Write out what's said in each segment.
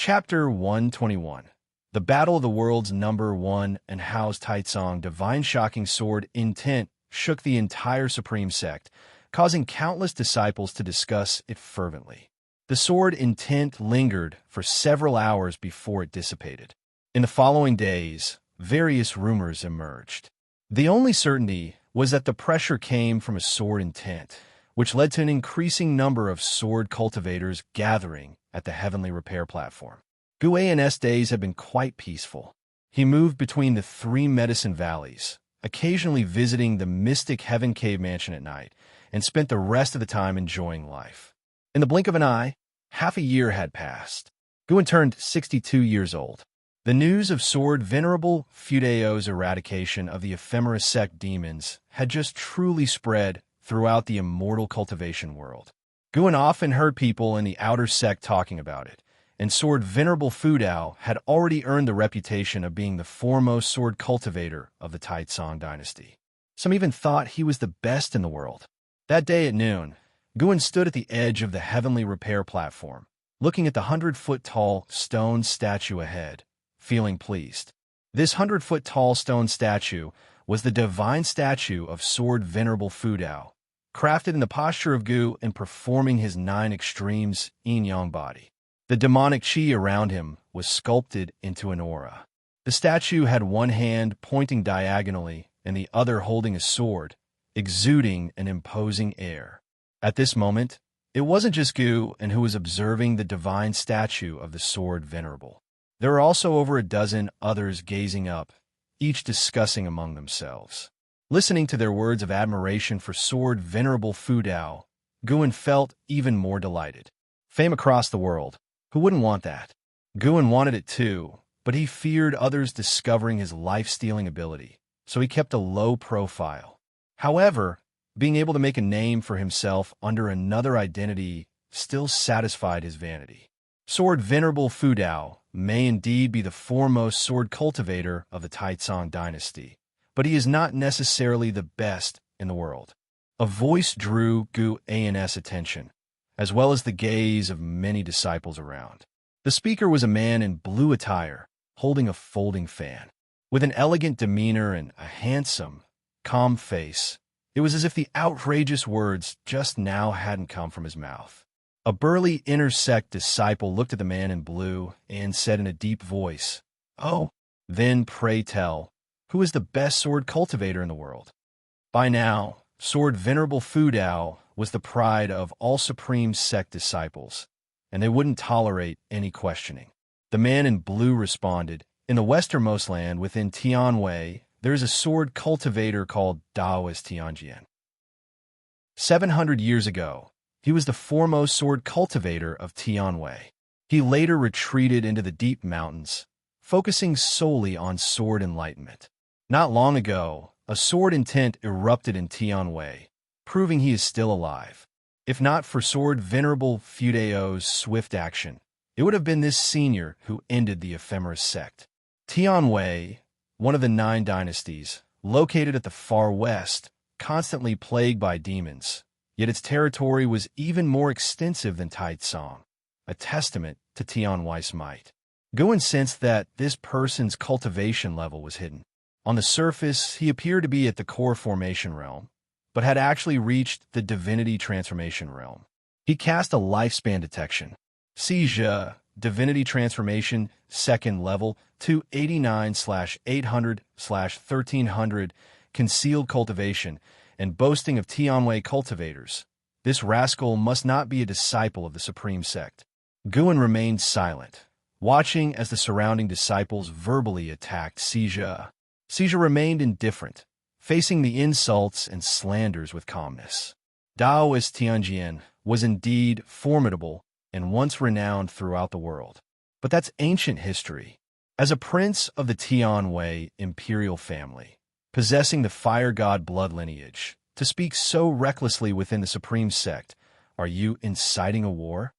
Chapter 121. The Battle of the Worlds #1 and Hao's Taicang Divine shocking sword intent shook the entire Supreme Sect, causing countless disciples to discuss it fervently. The sword intent lingered for several hours before it dissipated. In the following days, various rumors emerged. The only certainty was that the pressure came from a sword intent, which led to an increasing number of sword cultivators gathering at the heavenly repair platform. Guan's days had been quite peaceful. He moved between the three medicine valleys, occasionally visiting the mystic Heaven Cave mansion at night, and spent the rest of the time enjoying life. In the blink of an eye, half a year had passed. Guan turned 62 years old. The news of Sword Venerable Fudeo's eradication of the Ephemera Sect demons had just truly spread throughout the immortal cultivation world. Guan often heard people in the outer sect talking about it, and Sword Venerable Fudao had already earned the reputation of being the foremost sword cultivator of the Taicang dynasty. Some even thought he was the best in the world. That day at noon, Guan stood at the edge of the heavenly repair platform, looking at the 100-foot-tall stone statue ahead, feeling pleased. This 100-foot-tall stone statue was the divine statue of Sword Venerable Fudao, crafted in the posture of Gu and performing his 9 extremes yin-yang body. The demonic qi around him was sculpted into an aura. The statue had one hand pointing diagonally and the other holding a sword, exuding an imposing air. At this moment, it wasn't just Gu and who was observing the divine statue of the Sword Venerable. There were also over a dozen others gazing up, each discussing among themselves. Listening to their words of admiration for Sword Venerable Fudao, Guan felt even more delighted. Fame across the world. Who wouldn't want that? Guan wanted it too, but he feared others discovering his life-stealing ability, so he kept a low profile. However, being able to make a name for himself under another identity still satisfied his vanity. Sword Venerable Fudao may indeed be the foremost sword cultivator of the Taicang dynasty, but he is not necessarily the best in the world. A voice drew Guan's attention, as well as the gaze of many disciples around. The speaker was a man in blue attire, holding a folding fan. With an elegant demeanor and a handsome, calm face, it was as if the outrageous words just now hadn't come from his mouth. A burly inner sect disciple looked at the man in blue and said in a deep voice, "Oh, then pray tell, who is the best sword cultivator in the world?" By now, Sword Venerable Fudao was the pride of all Supreme Sect disciples, and they wouldn't tolerate any questioning. The man in blue responded, "In the westernmost land within Tianwei, there is a sword cultivator called Daoist Tianjian. 700 years ago, he was the foremost sword cultivator of Tianwei. He later retreated into the deep mountains, focusing solely on sword enlightenment. Not long ago, a sword intent erupted in Tianwei, proving he is still alive. If not for Sword Venerable Fudeo's swift action, it would have been this senior who ended the Ephemera Sect." Tianwei, one of the 9 dynasties, located at the far west, constantly plagued by demons, yet its territory was even more extensive than Taicang, a testament to Tianwei's might. Guan sensed that this person's cultivation level was hidden. On the surface, he appeared to be at the core formation realm, but had actually reached the divinity transformation realm. He cast a lifespan detection. Xianxia, divinity transformation, 2nd level, 289/800/1300, concealed cultivation, and boasting of Tianwei cultivators. This rascal must not be a disciple of the Supreme Sect. Guan remained silent, watching as the surrounding disciples verbally attacked Xianxia. Xianxia remained indifferent, facing the insults and slanders with calmness. Daoist Tianjian was indeed formidable and once renowned throughout the world. But that's ancient history. As a prince of the Tianwei imperial family, possessing the fire god blood lineage, to speak so recklessly within the Supreme Sect, are you inciting a war?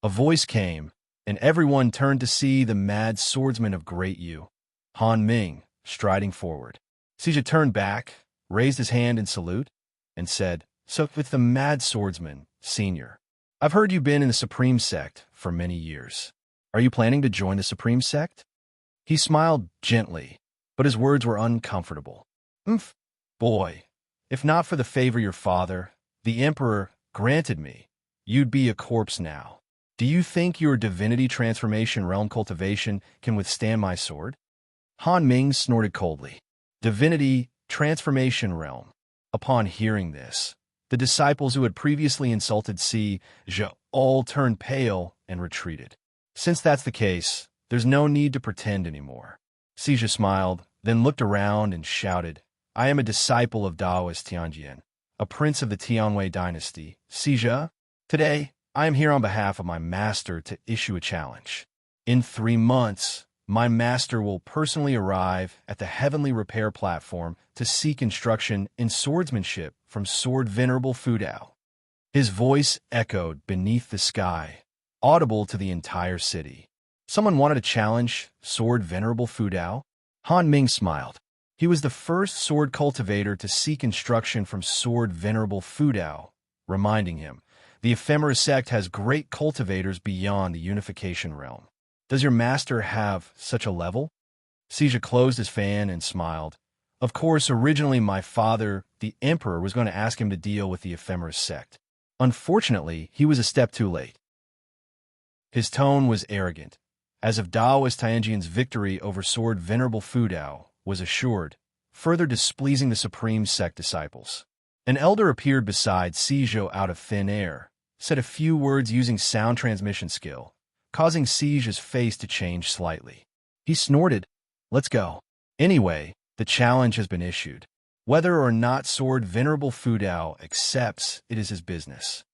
A voice came, and everyone turned to see the mad swordsman of Great Yu, Han Ming, striding forward. Xianxia turned back, raised his hand in salute, and said, "So with the mad swordsman, senior, I've heard you've been in the Supreme Sect for many years. Are you planning to join the Supreme Sect? He smiled gently, but his words were uncomfortable. Umph, boy, if not for the favor your father, the Emperor, granted me, you'd be a corpse now. Do you think your divinity transformation realm cultivation can withstand my sword? Han Ming snorted coldly. Divinity transformation realm. Upon hearing this, the disciples who had previously insulted Xianxia all turned pale and retreated. Since that's the case, there's no need to pretend anymore. Xianxia smiled, then looked around and shouted, I am a disciple of Taoist Tianjin, a prince of the Tianwei dynasty. Xianxia, today, I am here on behalf of my master to issue a challenge. In 3 months, my master will personally arrive at the heavenly repair platform to seek instruction in swordsmanship from Sword Venerable Fudao. His voice echoed beneath the sky, audible to the entire city. Someone wanted to challenge Sword Venerable Fudao? Han Ming smiled. He was the first sword cultivator to seek instruction from Sword Venerable Fudao, reminding him, the Ephemera sect has great cultivators beyond the unification realm. Does your master have such a level? Xianxia closed his fan and smiled. Of course, originally my father, the Emperor, was going to ask him to deal with the Ephemera sect. Unfortunately, he was a step too late. His tone was arrogant, as if Daoist Tianjin's victory over Sword Venerable Fudao was assured, further displeasing the Supreme Sect disciples. An elder appeared beside Xianxia out of thin air, said a few words using sound transmission skill, causing Xianxia's face to change slightly. He snorted, let's go. Anyway, the challenge has been issued. Whether or not Sword Venerable Fudao accepts, it is his business.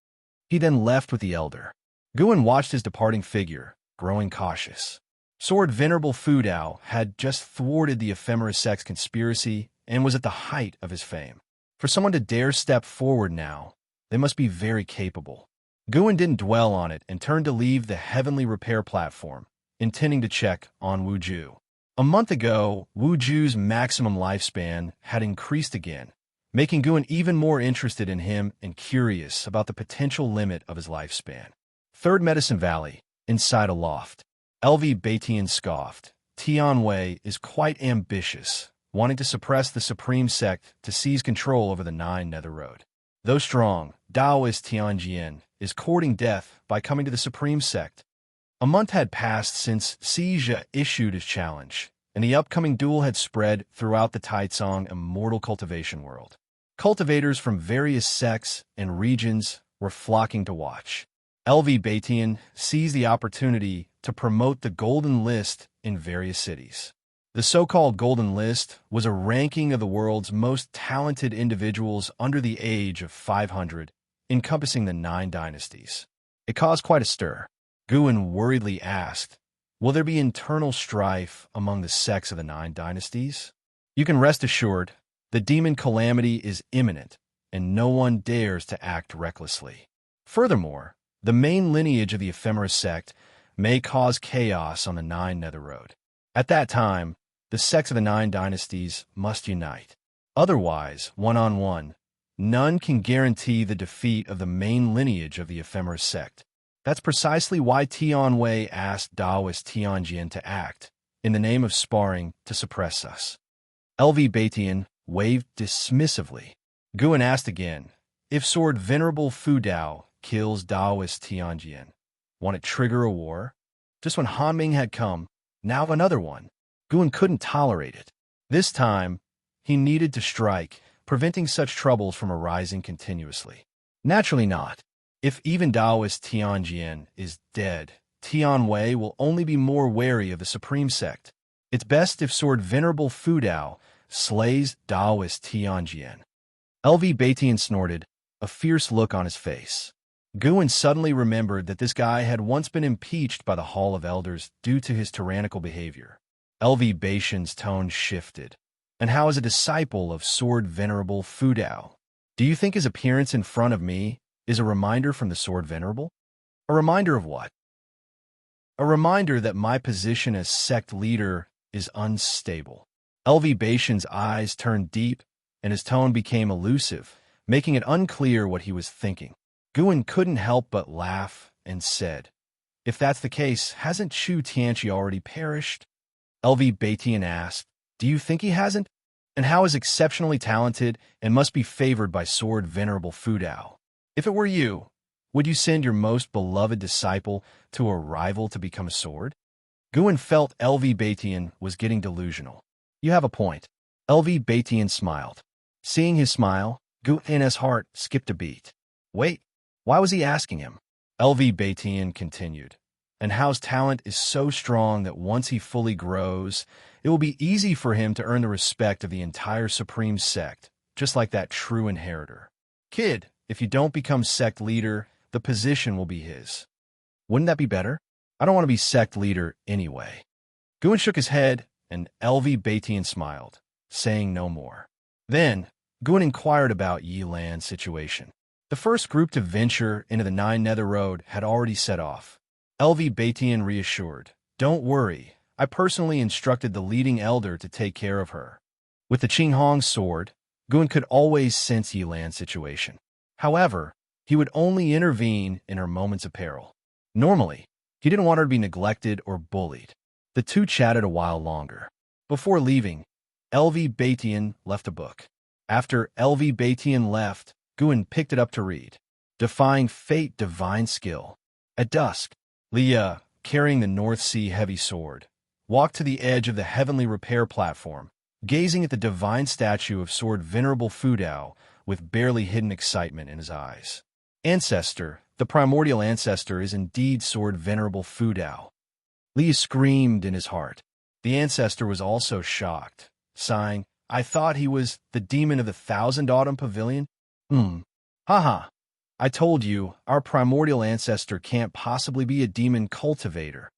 He then left with the elder. Guan watched his departing figure, growing cautious. Sword Venerable Fudao had just thwarted the Ephemera sect's conspiracy and was at the height of his fame. For someone to dare step forward now, they must be very capable. Guan didn't dwell on it and turned to leave the heavenly repair platform, intending to check on Wu Ju. A month ago, Wu Ju's maximum lifespan had increased again, making Guan even more interested in him and curious about the potential limit of his lifespan. Third Medicine Valley, inside a loft. LV Baitian scoffed. Tianwei is quite ambitious, wanting to suppress the Supreme Sect to seize control over the 9 Nether Road. Though strong, Daoist Tianjin is courting death by coming to the Supreme Sect. A month had passed since Xianxia issued his challenge, and the upcoming duel had spread throughout the Taicang Immortal Cultivation world. Cultivators from various sects and regions were flocking to watch. LV Baitian seized the opportunity to promote the Golden List in various cities. The so-called Golden List was a ranking of the world's most talented individuals under the age of 500, encompassing the 9 dynasties. It caused quite a stir. Guan worriedly asked, will there be internal strife among the sects of the 9 dynasties? You can rest assured, the demon calamity is imminent, and no one dares to act recklessly. Furthermore, the main lineage of the Ephemera sect may cause chaos on the 9 Nether Road. At that time, the sects of the 9 dynasties must unite. Otherwise, one-on-one, none can guarantee the defeat of the main lineage of the Ephemera sect. That's precisely why Tianwei asked Daoist Tianjin to act, in the name of sparring, to suppress us. LV Baitian waved dismissively. Guan asked again, if Sword Venerable Fudao kills Daoist Tianjin, won't it trigger a war? Just when Han Ming had come, now another one. Guan couldn't tolerate it. This time, he needed to strike, preventing such troubles from arising continuously. Naturally not. If even Daoist Tianjin is dead, Tianwei will only be more wary of the Supreme Sect. It's best if Sword Venerable Fudao slays Daoist Tianjin. LV Baitian snorted, a fierce look on his face. Guan suddenly remembered that this guy had once been impeached by the Hall of Elders due to his tyrannical behavior. LV Baitian's tone shifted. And how is a disciple of Sword Venerable Fudao? Do you think his appearance in front of me is a reminder from the Sword Venerable? A reminder of what? A reminder that my position as sect leader is unstable. LV Baitian's eyes turned deep, and his tone became elusive, making it unclear what he was thinking. Guan couldn't help but laugh and said, If that's the case, hasn't Xianxia already perished? LV Batian asked. Do you think he hasn't? And how is exceptionally talented and must be favored by Sword Venerable Fudao? If it were you, would you send your most beloved disciple to a rival to become a sword? Guan felt LV Batian was getting delusional. You have a point. LV Batian smiled. Seeing his smile, Guan's heart skipped a beat. Wait, why was he asking him? LV Batian continued. And Hao's talent is so strong that once he fully grows, it will be easy for him to earn the respect of the entire Supreme Sect, just like that true inheritor. Kid, if you don't become sect leader, the position will be his. Wouldn't that be better? I don't want to be sect leader anyway. Guan shook his head, and LV Batian smiled, saying no more. Then, Guan inquired about Yilan's situation. The first group to venture into the Nine Nether Road had already set off. LV Batian reassured, Don't worry, I personally instructed the leading elder to take care of her. With the Qinghong sword, Guan could always sense Yilan's situation. However, he would only intervene in her moments of peril. Normally, he didn't want her to be neglected or bullied. The two chatted a while longer. Before leaving, LV Batian left a book. After LV Batian left, Guan picked it up to read. Defying Fate Divine Skill. At dusk, Leah, carrying the North Sea heavy sword, walked to the edge of the heavenly repair platform, gazing at the divine statue of Sword Venerable Fudao with barely hidden excitement in his eyes. Ancestor, the primordial ancestor, is indeed Sword Venerable Fudao. Leah screamed in his heart. The ancestor was also shocked, sighing, I thought he was the demon of the Thousand Autumn Pavilion? Haha. I told you, our primordial ancestor can't possibly be a demon cultivator.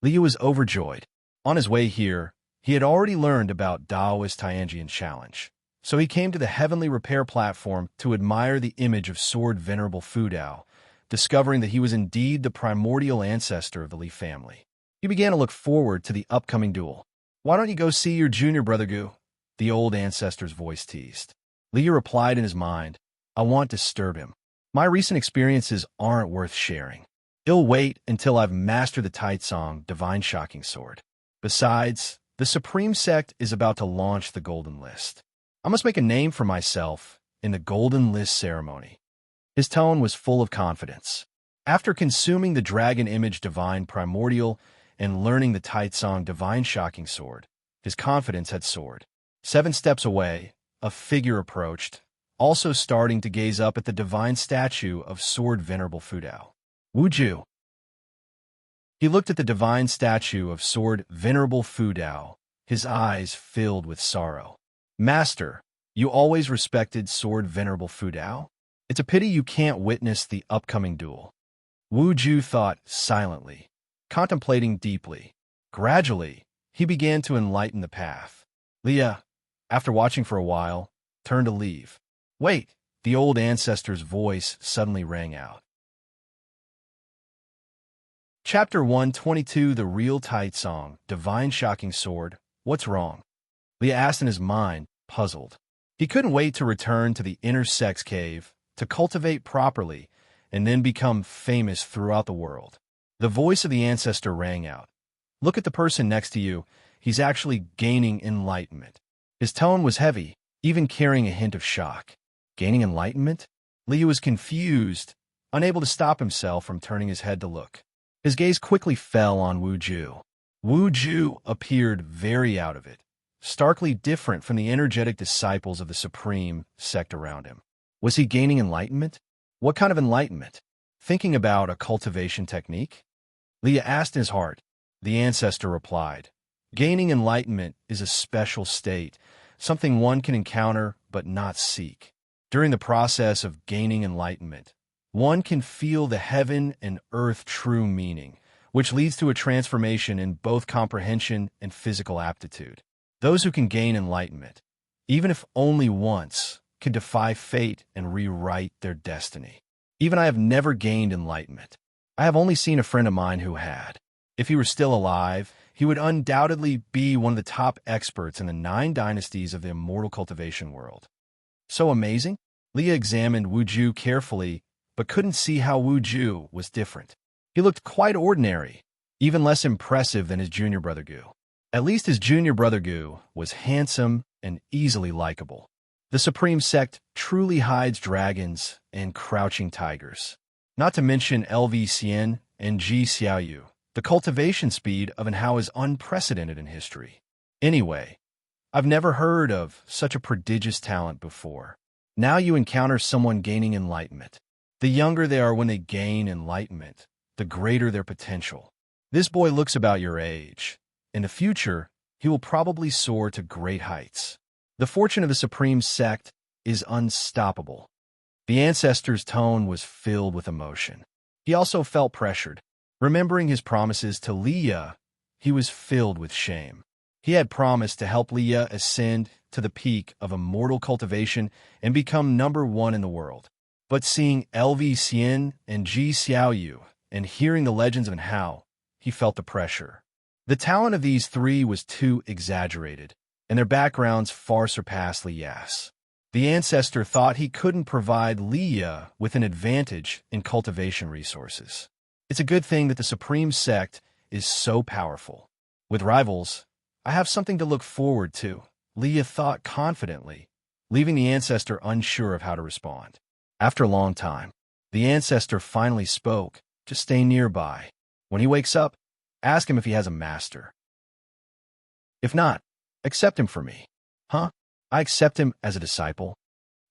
Leah was overjoyed. On his way here, he had already learned about Daoist Tianjian challenge, so he came to the heavenly repair platform to admire the image of Sword Venerable Fudao, discovering that he was indeed the primordial ancestor of the Li family. He began to look forward to the upcoming duel. Why don't you go see your junior brother Gu? The old ancestor's voice teased. Leah replied in his mind, I won't disturb him. My recent experiences aren't worth sharing. He'll wait until I've mastered the Taicang Divine Shocking Sword. Besides, the Supreme Sect is about to launch the Golden List. I must make a name for myself in the Golden List ceremony. His tone was full of confidence. After consuming the Dragon Image Divine Primordial and learning the Taicang Divine Shocking Sword, his confidence had soared. 7 steps away, a figure approached, also starting to gaze up at the divine statue of Sword Venerable Fudao. Wuju. He looked at the divine statue of Sword Venerable Fudao, his eyes filled with sorrow. Master, you always respected Sword Venerable Fudao? It's a pity you can't witness the upcoming duel. Wuju thought silently, contemplating deeply. Gradually, he began to enlighten the path. Leah, after watching for a while, turned to leave. Wait, the old ancestor's voice suddenly rang out. Chapter 122, The Real Taicang Divine Shocking Sword. What's wrong? Leah asked in his mind, puzzled. He couldn't wait to return to the inner sex cave, to cultivate properly, and then become famous throughout the world. The voice of the ancestor rang out. Look at the person next to you. He's actually gaining enlightenment. His tone was heavy, even carrying a hint of shock. Gaining enlightenment? Leah was confused, unable to stop himself from turning his head to look. His gaze quickly fell on Wuju. Wuju appeared very out of it, starkly different from the energetic disciples of the Supreme Sect around him. Was he gaining enlightenment? What kind of enlightenment? Thinking about a cultivation technique? Leah asked in his heart. The ancestor replied, Gaining enlightenment is a special state, something one can encounter but not seek. During the process of gaining enlightenment, one can feel the heaven and earth true meaning, which leads to a transformation in both comprehension and physical aptitude. Those who can gain enlightenment, even if only once, can defy fate and rewrite their destiny. Even I have never gained enlightenment. I have only seen a friend of mine who had. If he were still alive, he would undoubtedly be one of the top experts in the 9 dynasties of the immortal cultivation world. So amazing? Leah examined Wuju carefully, but couldn't see how Wuju was different. He looked quite ordinary, even less impressive than his junior brother Gu. At least his junior brother Gu was handsome and easily likable. The Supreme Sect truly hides dragons and crouching tigers. Not to mention LV Xian and Ji Xiaoyu. The cultivation speed of an Hao is unprecedented in history. Anyway, I've never heard of such a prodigious talent before. Now you encounter someone gaining enlightenment. The younger they are when they gain enlightenment, the greater their potential. This boy looks about your age. In the future, he will probably soar to great heights. The fortune of the Supreme Sect is unstoppable. The ancestor's tone was filled with emotion. He also felt pressured. Remembering his promises to Leah, he was filled with shame. He had promised to help Leah ascend to the peak of immortal cultivation and become #1 in the world. But seeing LV Xian and Ji Xiaoyu and hearing the legends of Hao, he felt the pressure. The talent of these three was too exaggerated, and their backgrounds far surpassed Lia's. The ancestor thought he couldn't provide Leah with an advantage in cultivation resources. It's a good thing that the Supreme Sect is so powerful. With rivals, I have something to look forward to, Leah thought confidently, leaving the ancestor unsure of how to respond. After a long time, the ancestor finally spoke. Just stay nearby. When he wakes up, ask him if he has a master. If not, accept him for me. Huh? I accept him as a disciple?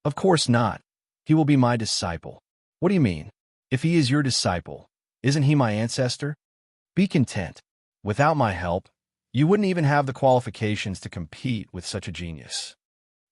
Of course not. He will be my disciple. What do you mean? If he is your disciple, isn't he my ancestor? Be content. Without my help, you wouldn't even have the qualifications to compete with such a genius.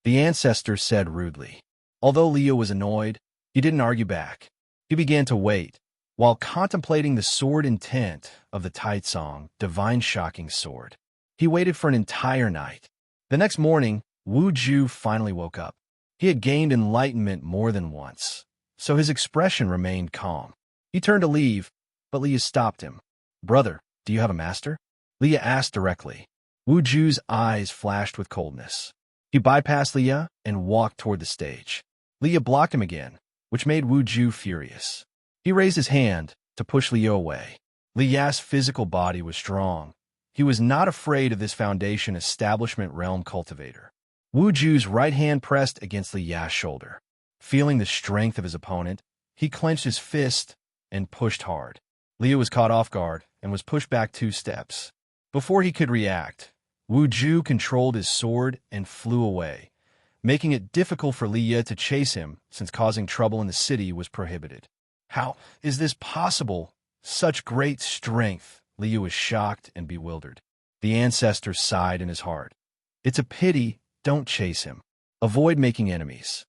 The ancestor said rudely. Although Leo was annoyed, he didn't argue back. He began to wait, while contemplating the sword intent of the Taicang Divine shocking sword. He waited for an entire night. The next morning, Wu Ju finally woke up. He had gained enlightenment more than once, so his expression remained calm. He turned to leave, but Leah stopped him. Brother, do you have a master? Leah asked directly. Wu Ju's eyes flashed with coldness. He bypassed Leah and walked toward the stage. Leah blocked him again, which made Wu Ju furious. He raised his hand to push Leah away. Leah's physical body was strong. He was not afraid of this Foundation Establishment Realm cultivator. Wu Ju's right hand pressed against Leah's shoulder. Feeling the strength of his opponent, he clenched his fist and pushed hard. Leah was caught off guard and was pushed back 2 steps. Before he could react, Wu Ju controlled his sword and flew away, making it difficult for Leah to chase him since causing trouble in the city was prohibited. How is this possible? Such great strength! Leah was shocked and bewildered. The ancestor sighed in his heart. It's a pity, don't chase him. Avoid making enemies.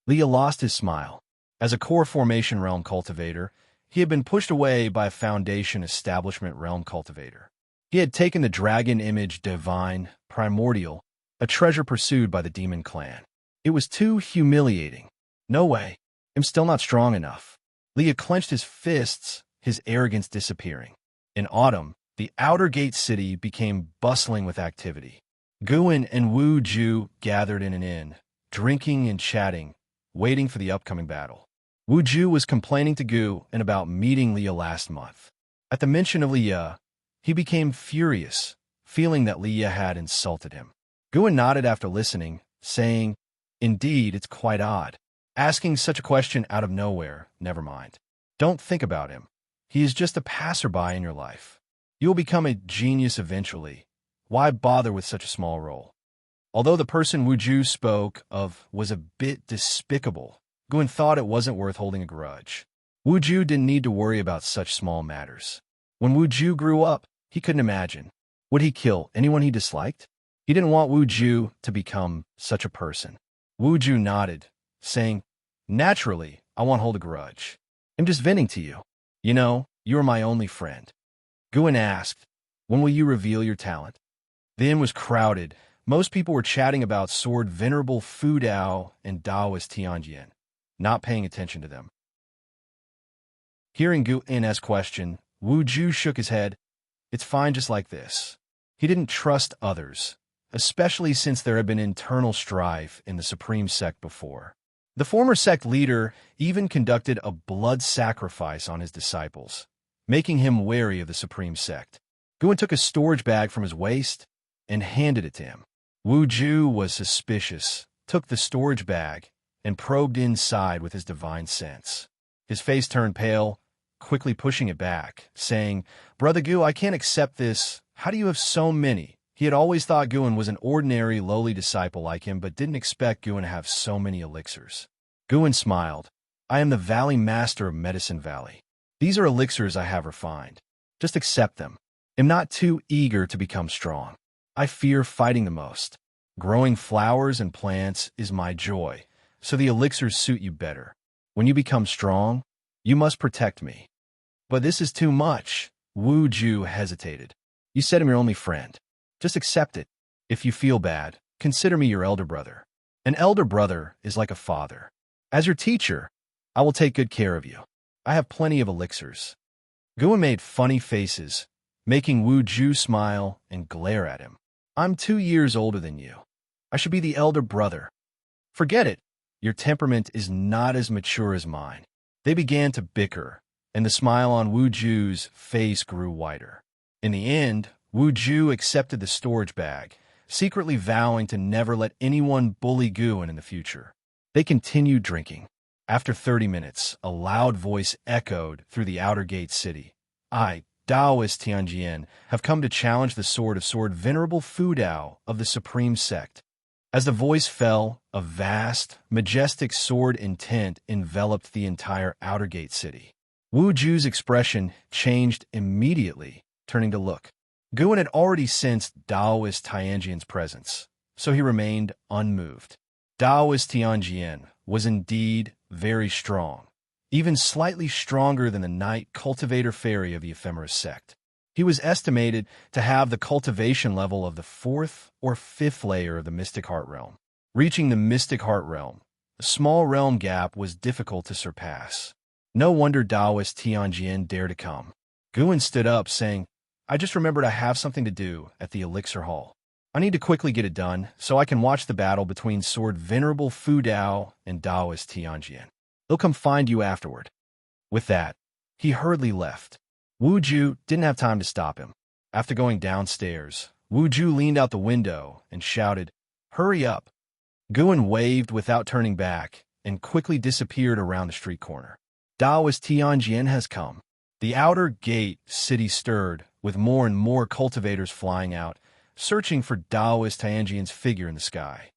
Leah lost his smile. As a core formation realm cultivator, he had been pushed away by a Foundation Establishment Realm cultivator. He had taken the dragon image Divine, Primordial, a treasure pursued by the demon clan. It was too humiliating. No way. I'm still not strong enough. Leah clenched his fists, his arrogance disappearing. In autumn, the outer gate city became bustling with activity. Guin and Wu Ju gathered in an inn, drinking and chatting, waiting for the upcoming battle. Wu Ju was complaining to Gu and about meeting Leah last month. At the mention of Leah, he became furious, feeling that Leah had insulted him. Guin nodded after listening, saying, Indeed, it's quite odd. Asking such a question out of nowhere, never mind. Don't think about him. He is just a passerby in your life. You will become a genius eventually. Why bother with such a small role? Although the person Wu Ju spoke of was a bit despicable, Guin thought it wasn't worth holding a grudge. Wu Ju didn't need to worry about such small matters. When Wu Ju grew up, he couldn't imagine. Would he kill anyone he disliked? He didn't want Wu Ju to become such a person. Wu Ju nodded, saying, Naturally, I won't hold a grudge. I'm just venting to you. You know, you are my only friend. Guin asked, When will you reveal your talent? The inn was crowded. Most people were chatting about sword venerable Fu Dao and Daoist Tianjin, not paying attention to them. Hearing Guin's question, Wu Ju shook his head. It's fine just like this. He didn't trust others, especially since there had been internal strife in the Supreme Sect before. The former sect leader even conducted a blood sacrifice on his disciples, making him wary of the supreme sect. Guan took a storage bag from his waist and handed it to him. Wu Ju was suspicious, took the storage bag, and probed inside with his divine sense. His face turned pale, quickly pushing it back, saying, "Brother Gu, I can't accept this. How do you have so many?" He had always thought Guan was an ordinary, lowly disciple like him, but didn't expect Guan to have so many elixirs. Guan smiled. "I am the Valley Master of Medicine Valley. These are elixirs I have refined. Just accept them. I'm not too eager to become strong. I fear fighting the most. Growing flowers and plants is my joy, so the elixirs suit you better. When you become strong, you must protect me." "But this is too much." Wu Ju hesitated. "You said I'm your only friend. Just accept it. If you feel bad, consider me your elder brother. An elder brother is like a father. As your teacher, I will take good care of you. I have plenty of elixirs." Guan made funny faces, making Wu Ju smile and glare at him. "I'm 2 years older than you. I should be the elder brother." "Forget it. Your temperament is not as mature as mine." They began to bicker, and the smile on Wu Ju's face grew wider. In the end, Wu Ju accepted the storage bag, secretly vowing to never let anyone bully Guan in the future. They continued drinking. After 30 minutes, a loud voice echoed through the outer gate city. "I, Taoist Tianjian, have come to challenge the sword Venerable Fu Dao of the Supreme Sect." As the voice fell, a vast, majestic sword intent enveloped the entire outer gate city. Wu Ju's expression changed immediately, turning to look. Guan had already sensed Taoist Tianjian's presence, so he remained unmoved. Taoist Tianjian was indeed very strong, even slightly stronger than the Knight Cultivator Fairy of the Ephemeris sect. He was estimated to have the cultivation level of the 4th or 5th layer of the Mystic Heart Realm. Reaching the Mystic Heart Realm, the small realm gap was difficult to surpass. No wonder Taoist Tianjian dared to come. Guan stood up, saying, "I just remembered I have something to do at the Elixir Hall. I need to quickly get it done so I can watch the battle between Sword Venerable Fu Dao and Taoist Tianjian. They'll come find you afterward." With that, he hurriedly left. Wu Ju didn't have time to stop him. After going downstairs, Wu Ju leaned out the window and shouted, "Hurry up." Guan waved without turning back and quickly disappeared around the street corner. Taoist Tianjian has come. The outer gate city stirred, with more and more cultivators flying out, searching for Taoist Tianjian's figure in the sky.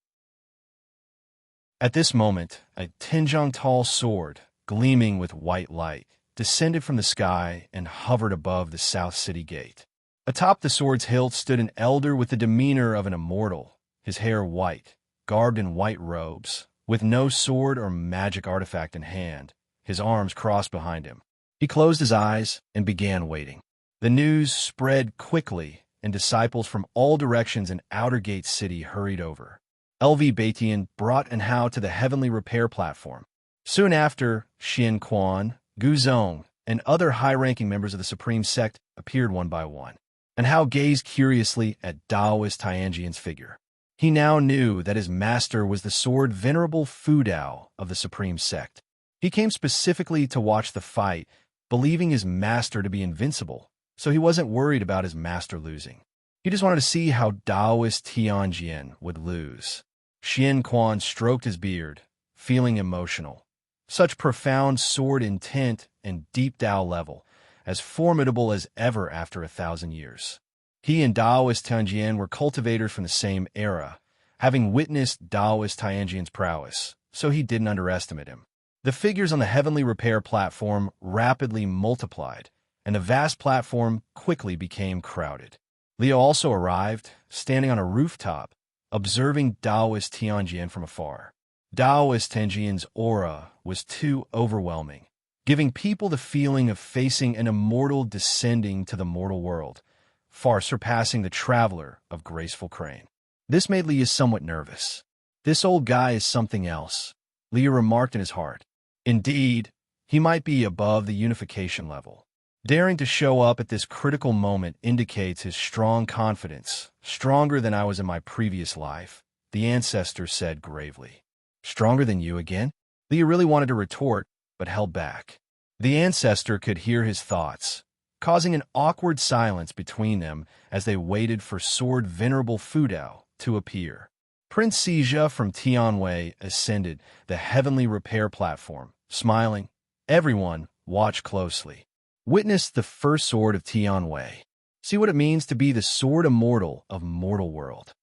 At this moment, a 10-zhang tall sword, gleaming with white light, descended from the sky and hovered above the south city gate. Atop the sword's hilt stood an elder with the demeanor of an immortal, his hair white, garbed in white robes, with no sword or magic artifact in hand, his arms crossed behind him. He closed his eyes and began waiting. The news spread quickly, and disciples from all directions in Outer Gate City hurried over. LV Baitian brought and Hao to the heavenly repair platform. Soon after, Xian Quan, Gu Zong, and other high-ranking members of the Supreme Sect appeared one by one. And Hao gazed curiously at Taoist Tianjian's figure. He now knew that his master was the sword Venerable Fu Dao of the Supreme Sect. He came specifically to watch the fight, believing his master to be invincible, so he wasn't worried about his master losing. He just wanted to see how Taoist Tianjian would lose. Xian Quan stroked his beard, feeling emotional. Such profound sword intent and deep Tao level, as formidable as ever after 1,000 years. He and Taoist Tianjian were cultivators from the same era, having witnessed Taoist Tianjian's prowess, so he didn't underestimate him. The figures on the heavenly repair platform rapidly multiplied, and the vast platform quickly became crowded. Leo also arrived, standing on a rooftop, observing Taoist Tianjian from afar. Taoist Tianjian's aura was too overwhelming, giving people the feeling of facing an immortal descending to the mortal world, far surpassing the traveler of graceful crane. This made Leah somewhat nervous. "This old guy is something else," Leah remarked in his heart. Indeed, he might be above the unification level. Daring to show up at this critical moment indicates his strong confidence, stronger than I was in my previous life, the ancestor said gravely. "Stronger than you again?" Leah really wanted to retort, but held back. The ancestor could hear his thoughts, causing an awkward silence between them as they waited for Sword Venerable Fudao to appear. Prince Xianxia from Tianwei ascended the heavenly repair platform, smiling. Everyone, watch closely. Witness the first sword of Tianwei. See what it means to be the sword immortal of mortal world.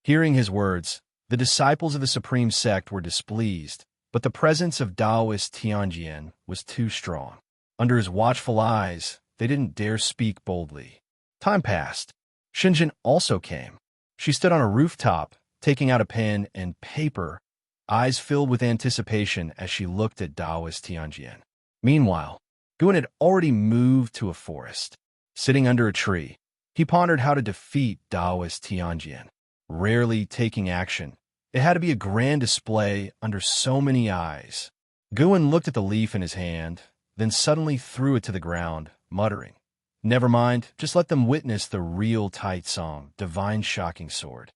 Hearing his words, the disciples of the supreme sect were displeased, but the presence of Taoist Tianjian was too strong. Under his watchful eyes, they didn't dare speak boldly. Time passed. Shenzhen also came. She stood on a rooftop, taking out a pen and paper, eyes filled with anticipation as she looked at Taoist Tianjian. Meanwhile, Guan had already moved to a forest. Sitting under a tree, he pondered how to defeat Taoist Tianjian. Rarely taking action, it had to be a grand display under so many eyes. Guan looked at the leaf in his hand, then suddenly threw it to the ground, muttering, "Never mind, just let them witness the real Taicang Divine shocking sword."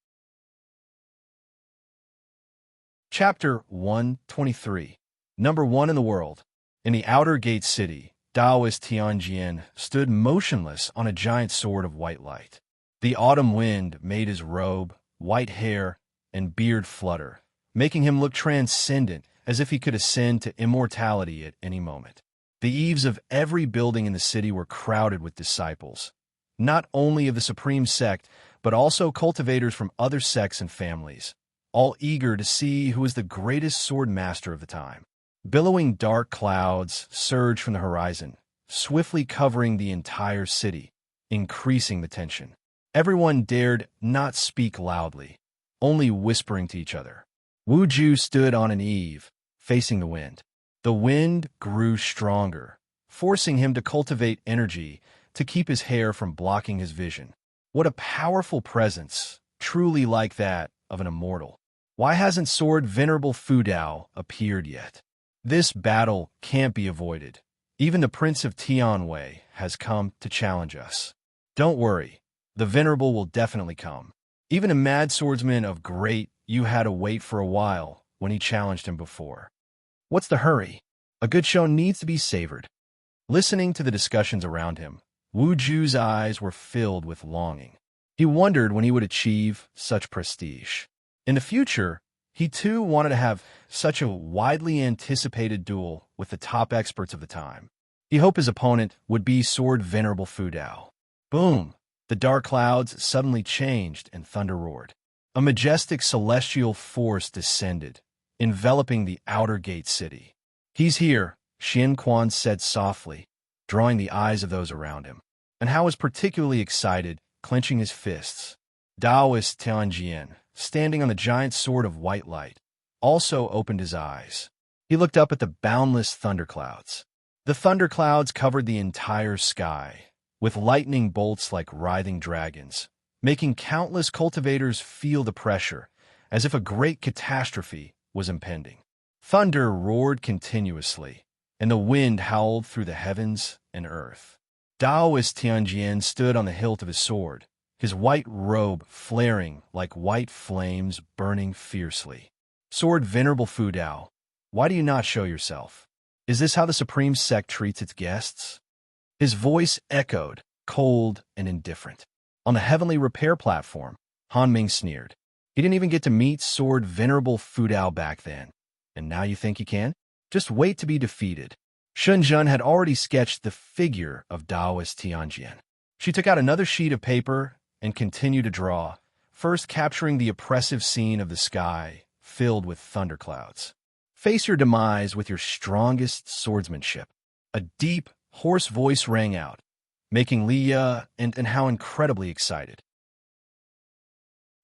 Chapter 123. Number 1 in the world. In the outer gate city, Taoist Tianjian stood motionless on a giant sword of white light. The autumn wind made his robe, white hair, and beard flutter, making him look transcendent, as if he could ascend to immortality at any moment. The eaves of every building in the city were crowded with disciples, not only of the supreme sect, but also cultivators from other sects and families, all eager to see who was the greatest sword master of the time. Billowing dark clouds surged from the horizon, swiftly covering the entire city, increasing the tension. Everyone dared not speak loudly, only whispering to each other. Wuxia stood on an eave, facing the wind. The wind grew stronger, forcing him to cultivate energy to keep his hair from blocking his vision. What a powerful presence, truly like that of an immortal. Why hasn't Sword Venerable Fudao appeared yet? This battle can't be avoided. Even the Prince of Tianwei has come to challenge us. Don't worry, the Venerable will definitely come. Even a mad swordsman of great, you had to wait for a while when he challenged him before. What's the hurry? A good show needs to be savored. Listening to the discussions around him, Wuju's eyes were filled with longing. He wondered when he would achieve such prestige. In the future, he too wanted to have such a widely anticipated duel with the top experts of the time. He hoped his opponent would be Sword Venerable Fudao. Boom! The dark clouds suddenly changed and thunder roared. A majestic celestial force descended, enveloping the outer gate city. "He's here," Xianquan said softly, drawing the eyes of those around him. And Hao was particularly excited, clenching his fists. Taoist Tianjian, standing on the giant sword of white light, also opened his eyes. He looked up at the boundless thunderclouds. The thunderclouds covered the entire sky, with lightning bolts like writhing dragons, making countless cultivators feel the pressure, as if a great catastrophe was impending. Thunder roared continuously, and the wind howled through the heavens and earth. Taoist Tianjian stood on the hilt of his sword, his white robe flaring like white flames burning fiercely. "Sword Venerable Fudao, why do you not show yourself? Is this how the Supreme Sect treats its guests?" His voice echoed, cold and indifferent. On the heavenly repair platform, Han Ming sneered. He didn't even get to meet Sword Venerable Fudao back then. And now you think you can? Just wait to be defeated. Shenzhen had already sketched the figure of Taoist Tianjian. She took out another sheet of paper and continued to draw, first capturing the oppressive scene of the sky filled with thunderclouds. "Face your demise with your strongest swordsmanship." A deep, hoarse voice rang out, making Liya and Hao incredibly excited.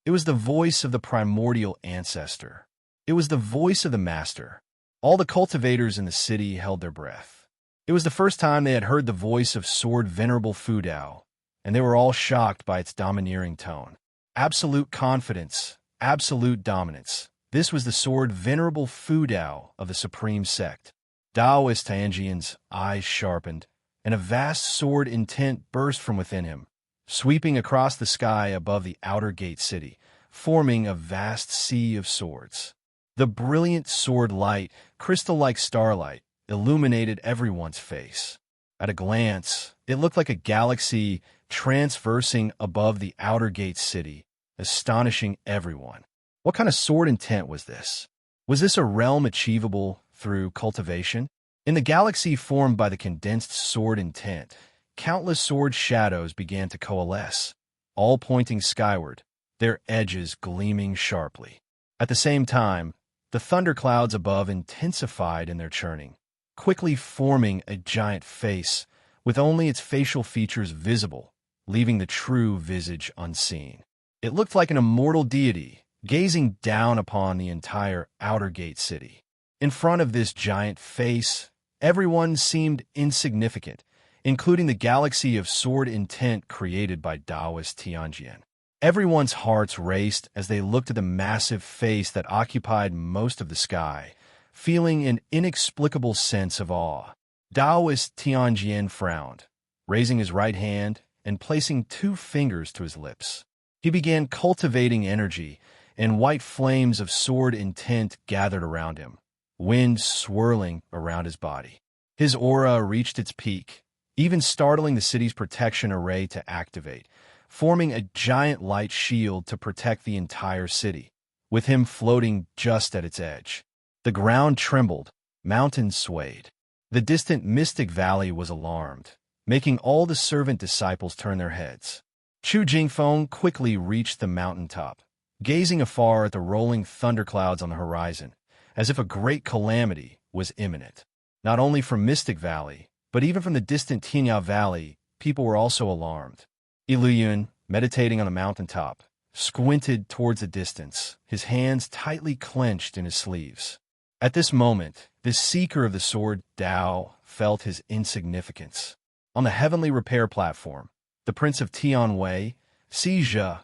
It was the voice of the primordial ancestor. It was the voice of the master. All the cultivators in the city held their breath. It was the first time they had heard the voice of Sword Venerable Fudao, and they were all shocked by its domineering tone. Absolute confidence, absolute dominance. This was the Sword Venerable Fudao of the Supreme Sect. Taoist Tianjian's eyes sharpened, and a vast sword intent burst from within him, sweeping across the sky above the outer gate city, forming a vast sea of swords. The brilliant sword light, crystal-like starlight, illuminated everyone's face. At a glance, It looked like a galaxy transversing above the outer gate city, astonishing everyone. What kind of sword intent was this? Was this a realm achievable through cultivation? In the galaxy formed by the condensed sword intent, countless sword shadows began to coalesce, all pointing skyward, their edges gleaming sharply. At the same time, the thunderclouds above intensified in their churning, quickly forming a giant face, with only its facial features visible, leaving the true visage unseen. It looked like an immortal deity, gazing down upon the entire outer gate city. In front of this giant face, everyone seemed insignificant, including the galaxy of sword intent created by Taoist Tianjin. Everyone's hearts raced as they looked at the massive face that occupied most of the sky, feeling an inexplicable sense of awe. Taoist Tianjin frowned, raising his right hand and placing 2 fingers to his lips. He began cultivating energy, and white flames of sword intent gathered around him, wind swirling around his body. His aura reached its peak, even startling the city's protection array to activate, forming a giant light shield to protect the entire city, with him floating just at its edge. The ground trembled, mountains swayed. The distant Mystic Valley was alarmed, making all the servant disciples turn their heads. Chu Jingfeng quickly reached the mountaintop, gazing afar at the rolling thunderclouds on the horizon, as if a great calamity was imminent. Not only from Mystic Valley, but even from the distant Tianya Valley, people were also alarmed. Iluyun, meditating on the mountaintop, squinted towards the distance, his hands tightly clenched in his sleeves. At this moment, this seeker of the sword, Dao, felt his insignificance. On the heavenly repair platform, the Prince of Tianwei, Xianxia,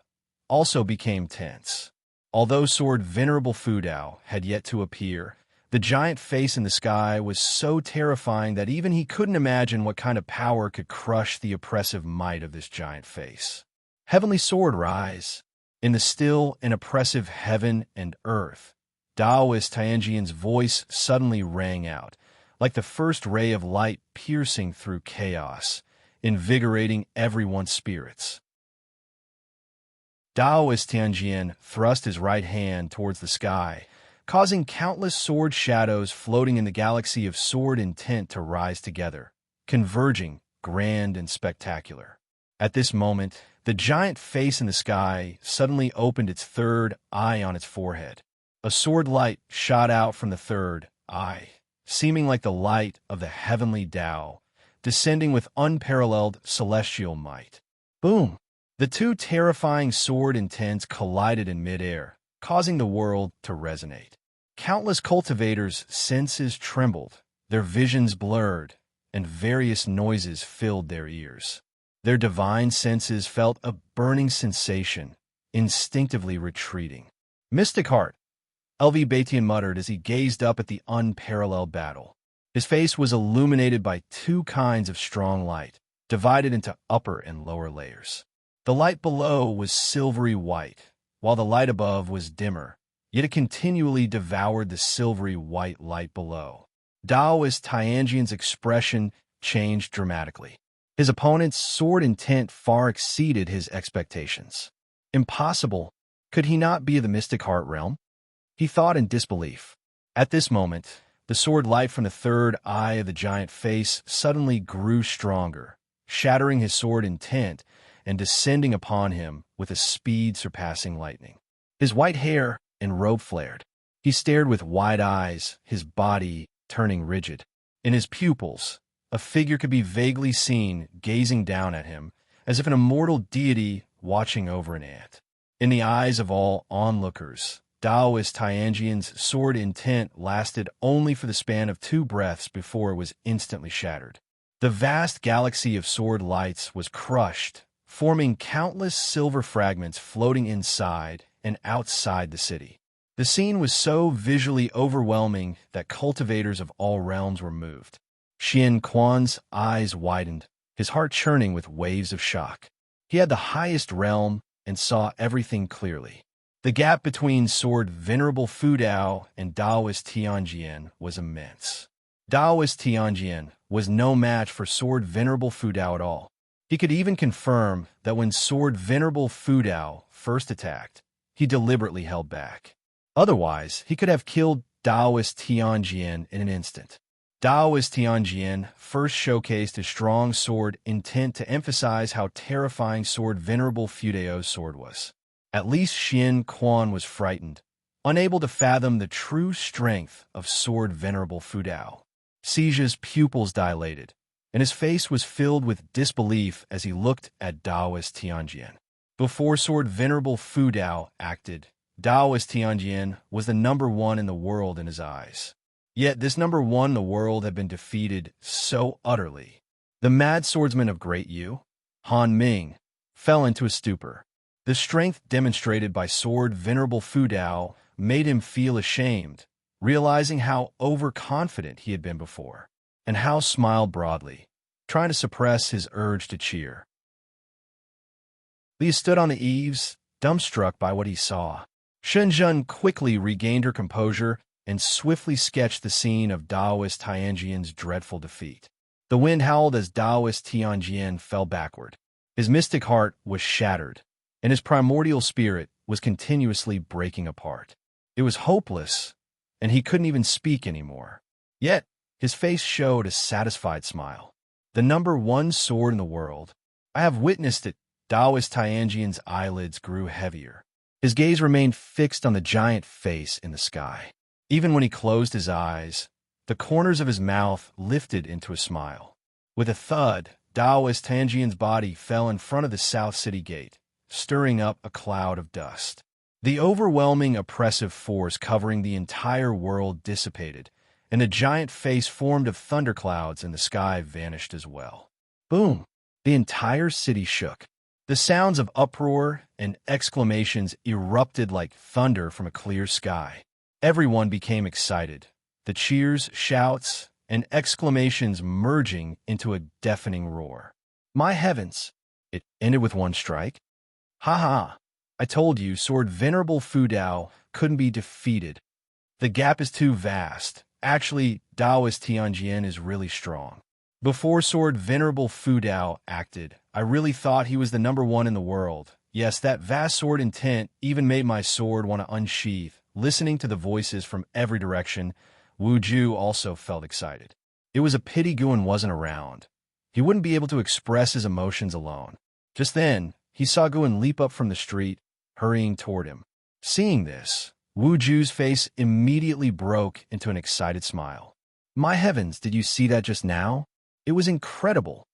also became tense. Although sword Venerable Fu Dao had yet to appear, the giant face in the sky was so terrifying that even he couldn't imagine what kind of power could crush the oppressive might of this giant face. Heavenly sword, rise! In the still and oppressive heaven and earth, Taoist Tianjin's voice suddenly rang out, like the first ray of light piercing through chaos, invigorating everyone's spirits. Taoist Tianjin thrust his right hand towards the sky, causing countless sword shadows floating in the galaxy of sword intent to rise together, converging, grand and spectacular. At this moment, the giant face in the sky suddenly opened its third eye on its forehead. A sword light shot out from the third eye, seeming like the light of the heavenly Tao, descending with unparalleled celestial might. Boom! The 2 terrifying sword intents collided in midair, causing the world to resonate. Countless cultivators' senses trembled, their visions blurred, and various noises filled their ears. Their divine senses felt a burning sensation, instinctively retreating. Mystic Heart, LV Batian muttered as he gazed up at the unparalleled battle. His face was illuminated by 2 kinds of strong light, divided into upper and lower layers. The light below was silvery white, while the light above was dimmer, yet it continually devoured the silvery white light below. Taoist Tianjin's expression changed dramatically. His opponent's sword intent far exceeded his expectations. Impossible! Could he not be of the Mystic Heart realm? He thought in disbelief. At this moment, the sword light from the third eye of the giant face suddenly grew stronger, shattering his sword intent and descending upon him with a speed surpassing lightning. His white hair and robe flared. He stared with wide eyes, his body turning rigid. In his pupils, a figure could be vaguely seen gazing down at him, as if an immortal deity watching over an ant. In the eyes of all onlookers, Taoist Tianjin's sword intent lasted only for the span of 2 breaths before it was instantly shattered. The vast galaxy of sword lights was crushed, forming countless silver fragments floating inside and outside the city. The scene was so visually overwhelming that cultivators of all realms were moved. Xian Quan's eyes widened, his heart churning with waves of shock. He had the highest realm and saw everything clearly. The gap between sword Venerable Fu Dao and Taoist Tianjin was immense. Taoist Tianjin, was no match for Sword Venerable Fudao at all. He could even confirm that when Sword Venerable Fudao first attacked, he deliberately held back. Otherwise, he could have killed Taoist Tianjian in an instant. Taoist Tianjian first showcased his strong sword intent to emphasize how terrifying Sword Venerable Fudao's sword was. At least Xian Quan was frightened, unable to fathom the true strength of Sword Venerable Fudao. Xia's pupils dilated, and his face was filled with disbelief as he looked at Taoist Tianjian. Before Sword Venerable Fudao acted, Taoist Tianjian was the number one in the world in his eyes. Yet this number one in the world had been defeated so utterly. The mad swordsman of Great Yu, Han Ming, fell into a stupor. The strength demonstrated by Sword Venerable Fudao made him feel ashamed, realizing how overconfident he had been before, and Hao smiled broadly, trying to suppress his urge to cheer. Li stood on the eaves, dumbstruck by what he saw. Shenzhen quickly regained her composure and swiftly sketched the scene of Taoist Tianjian's dreadful defeat. The wind howled as Taoist Tianjian fell backward. His mystic heart was shattered, and his primordial spirit was continuously breaking apart. It was hopeless, and he couldn't even speak anymore. Yet, his face showed a satisfied smile. The number one sword in the world. I have witnessed it. Taoist Tianjian's eyelids grew heavier. His gaze remained fixed on the giant face in the sky. Even when he closed his eyes, the corners of his mouth lifted into a smile. With a thud, Taoist Tianjian's body fell in front of the South City Gate, stirring up a cloud of dust. The overwhelming oppressive force covering the entire world dissipated, and the giant face formed of thunderclouds in the sky vanished as well. Boom! The entire city shook. The sounds of uproar and exclamations erupted like thunder from a clear sky. Everyone became excited, the cheers, shouts, and exclamations merging into a deafening roar. My heavens! It ended with one strike? Ha ha! I told you Sword Venerable Fudao couldn't be defeated. The gap is too vast. Actually, Taoist Tianjian is really strong. Before Sword Venerable Fudao acted, I really thought he was the number one in the world. Yes, that vast sword intent even made my sword want to unsheath. Listening to the voices from every direction, Wu Ju also felt excited. It was a pity Guan wasn't around. He wouldn't be able to express his emotions alone. Just then, he saw Guan leap up from the street, hurrying toward him. Seeing this, Wu Ju's face immediately broke into an excited smile. My heavens, did you see that just now? It was incredible.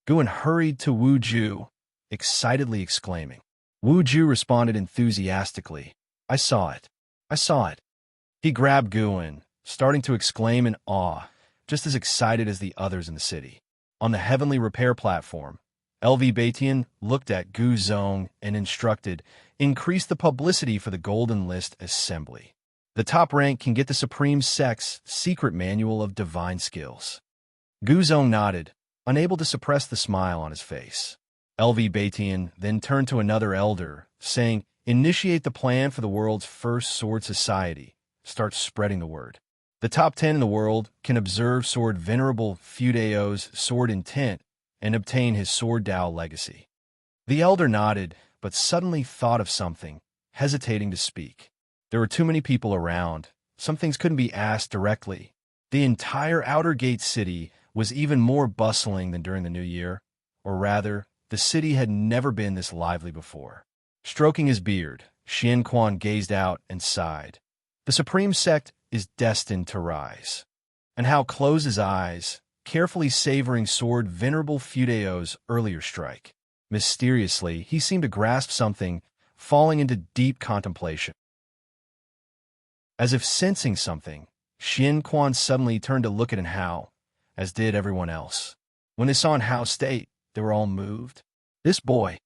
Guan hurried to Wu Ju, excitedly exclaiming. Wu Ju responded enthusiastically. I saw it. I saw it. He grabbed Guan, starting to exclaim in awe, just as excited as the others in the city. On the heavenly repair platform, LV Batian looked at Gu Zong and instructed, increase the publicity for the Golden List Assembly. The top rank can get the Supreme Sect's secret manual of divine skills. Gu Zong nodded, unable to suppress the smile on his face. LV Batian then turned to another elder, saying, initiate the plan for the world's first sword society. Start spreading the word. The top 10 in the world can observe Sword Venerable Fudao's sword intent and obtain his Sword Dao legacy. The elder nodded, but suddenly thought of something, hesitating to speak. There were too many people around. Some things couldn't be asked directly. The entire Outer Gate city was even more bustling than during the New Year, or rather, the city had never been this lively before. Stroking his beard, Xian Quan gazed out and sighed. The Supreme Sect is destined to rise. And Hao closed his eyes, carefully savoring Sword Venerable Fudao's earlier strike. Mysteriously, he seemed to grasp something, falling into deep contemplation. As if sensing something, Xian Quan suddenly turned to look at Hao, as did everyone else. When they saw Hao's state, they were all moved. This boy.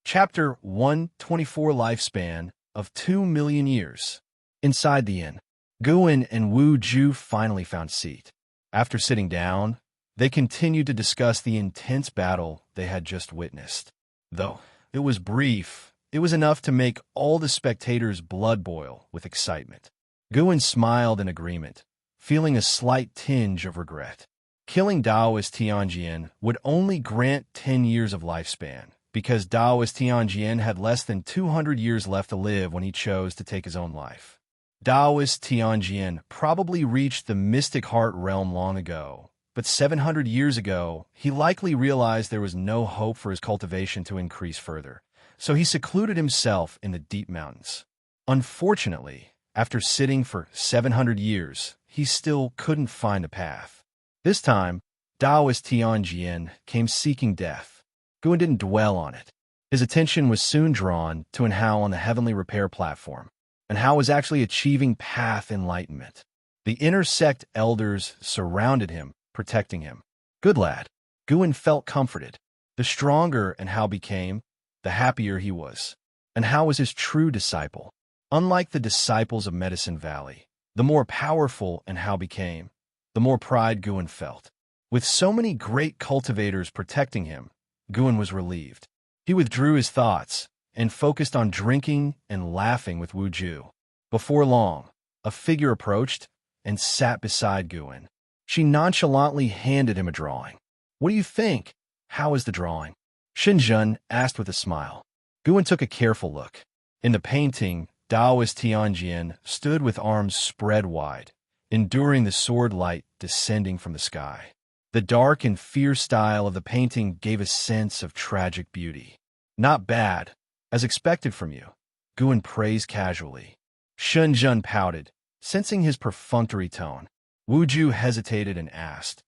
Chapter 124 Lifespan of 2 million years. Inside the inn, Guan and Wu Ju finally found a seat. After sitting down, they continued to discuss the intense battle they had just witnessed. Though it was brief, it was enough to make all the spectators' blood boil with excitement. Guan smiled in agreement, feeling a slight tinge of regret. Killing Daoist Tianjian would only grant 10 years of lifespan, because Daoist Tianjian had less than 200 years left to live when he chose to take his own life. Daoist Tianjian probably reached the mystic heart realm long ago, but 700 years ago, he likely realized there was no hope for his cultivation to increase further, so he secluded himself in the deep mountains. Unfortunately, after sitting for 700 years, he still couldn't find a path. This time, Daoist Tianjian came seeking death. Guan didn't dwell on it. His attention was soon drawn to Hao on the heavenly repair platform, and Hao was actually achieving path enlightenment. The inner sect elders surrounded him, protecting him. Good lad. Guan felt comforted. The stronger Hao became, the happier he was. Hao was his true disciple. Unlike the disciples of Medicine Valley, the more powerful Hao became, the more pride Guan felt. With so many great cultivators protecting him, Guan was relieved. He withdrew his thoughts and focused on drinking and laughing with Wu Ju. Before long, a figure approached and sat beside Guan. She nonchalantly handed him a drawing. "What do you think? How is the drawing?" Xinzhen asked with a smile. Guan took a careful look. In the painting, Daoist Tianjian stood with arms spread wide, enduring the sword light descending from the sky. The dark and fierce style of the painting gave a sense of tragic beauty. "Not bad, as expected from you," Guan praised casually. Xinzhen pouted, sensing his perfunctory tone. Wu Ju hesitated and asked,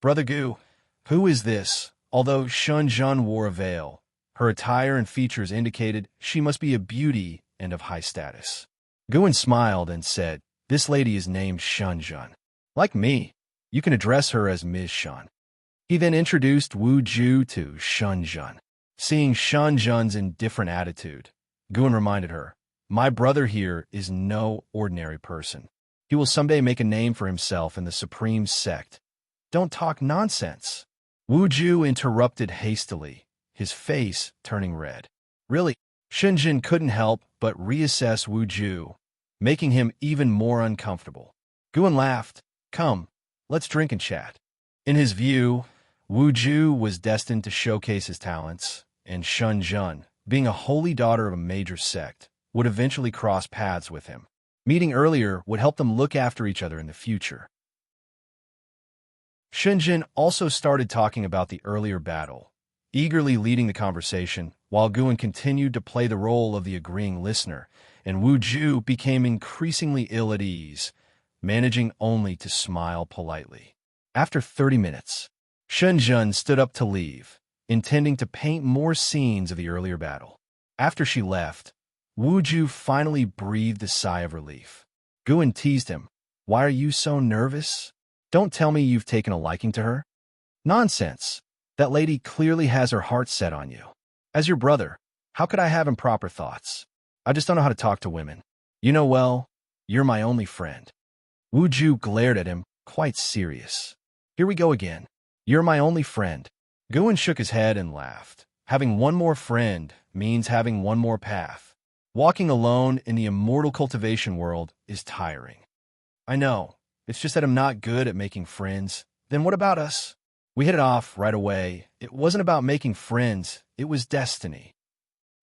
"Brother Gu, who is this?" Although Xinzhen wore a veil, her attire and features indicated she must be a beauty and of high status. Guan smiled and said, "This lady is named Xinzhen. Like me, you can address her as Ms. Shen." He then introduced Wu Ju to Xinzhen. Seeing Xinzhen's indifferent attitude, Guan reminded her, "My brother here is no ordinary person. He will someday make a name for himself in the Supreme Sect. Don't talk nonsense." Wu Ju interrupted hastily, his face turning red. Really, Xinzhen couldn't help but reassess Wu Ju, making him even more uncomfortable. Guan laughed. "Come, let's drink and chat." In his view, Wu Ju was destined to showcase his talents, and Xinzhen, being a holy daughter of a major sect, would eventually cross paths with him. Meeting earlier would help them look after each other in the future. Xinzhen also started talking about the earlier battle, eagerly leading the conversation, while Guan continued to play the role of the agreeing listener, and Wu Ju became increasingly ill at ease, managing only to smile politely. After 30 minutes, Xinzhen stood up to leave, intending to paint more scenes of the earlier battle. After she left, Wu Ju finally breathed a sigh of relief. Guan teased him. "Why are you so nervous? Don't tell me you've taken a liking to her." "Nonsense. That lady clearly has her heart set on you. As your brother, how could I have improper thoughts? I just don't know how to talk to women. You know well, you're my only friend." Wu Ju glared at him, quite serious. "Here we go again. You're my only friend." Guan shook his head and laughed. Having one more friend means having one more path. Walking alone in the immortal cultivation world is tiring. "I know. It's just that I'm not good at making friends. Then what about us?" We hit it off right away. It wasn't about making friends. It was destiny.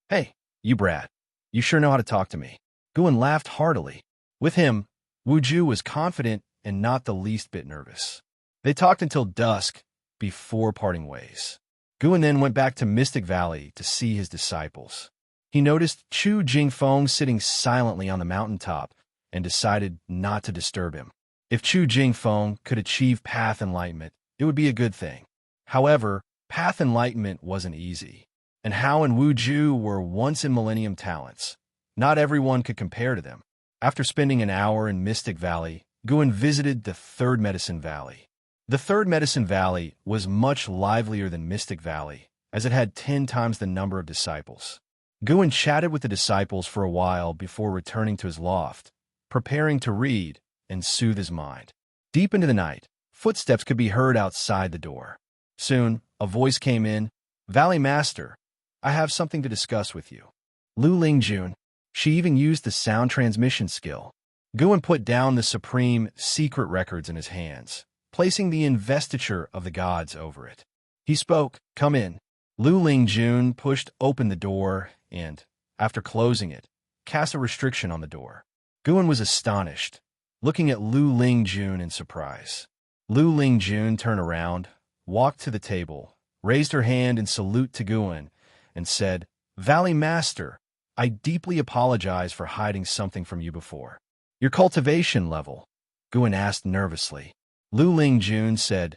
"Hey, you brat. You sure know how to talk to me." Guan laughed heartily. With him, Wu Ju was confident and not the least bit nervous. They talked until dusk before parting ways. Guan then went back to Mystic Valley to see his disciples. He noticed Chu Jingfeng sitting silently on the mountaintop and decided not to disturb him. If Chu Jingfeng could achieve path enlightenment, it would be a good thing. However, path enlightenment wasn't easy, and Hao and Wu Ju were once-in-millennium talents. Not everyone could compare to them. After spending an hour in Mystic Valley, Guan visited the Third Medicine Valley. The Third Medicine Valley was much livelier than Mystic Valley, as it had 10 times the number of disciples. Guan chatted with the disciples for a while before returning to his loft, preparing to read and soothe his mind. Deep into the night, footsteps could be heard outside the door. Soon, a voice came in. "Valley Master, I have something to discuss with you." Lu Lingjun. She even used the sound transmission skill. Guan put down the supreme secret records in his hands, placing the investiture of the gods over it. He spoke, "Come in." Lu Lingjun pushed open the door and, after closing it, cast a restriction on the door. Guan was astonished, looking at Lu Lingjun in surprise. Lu Lingjun turned around, walked to the table, raised her hand in salute to Guan, and said, "Valley Master, I deeply apologize for hiding something from you before." "Your cultivation level?" Guan asked nervously. Lu Lingjun said,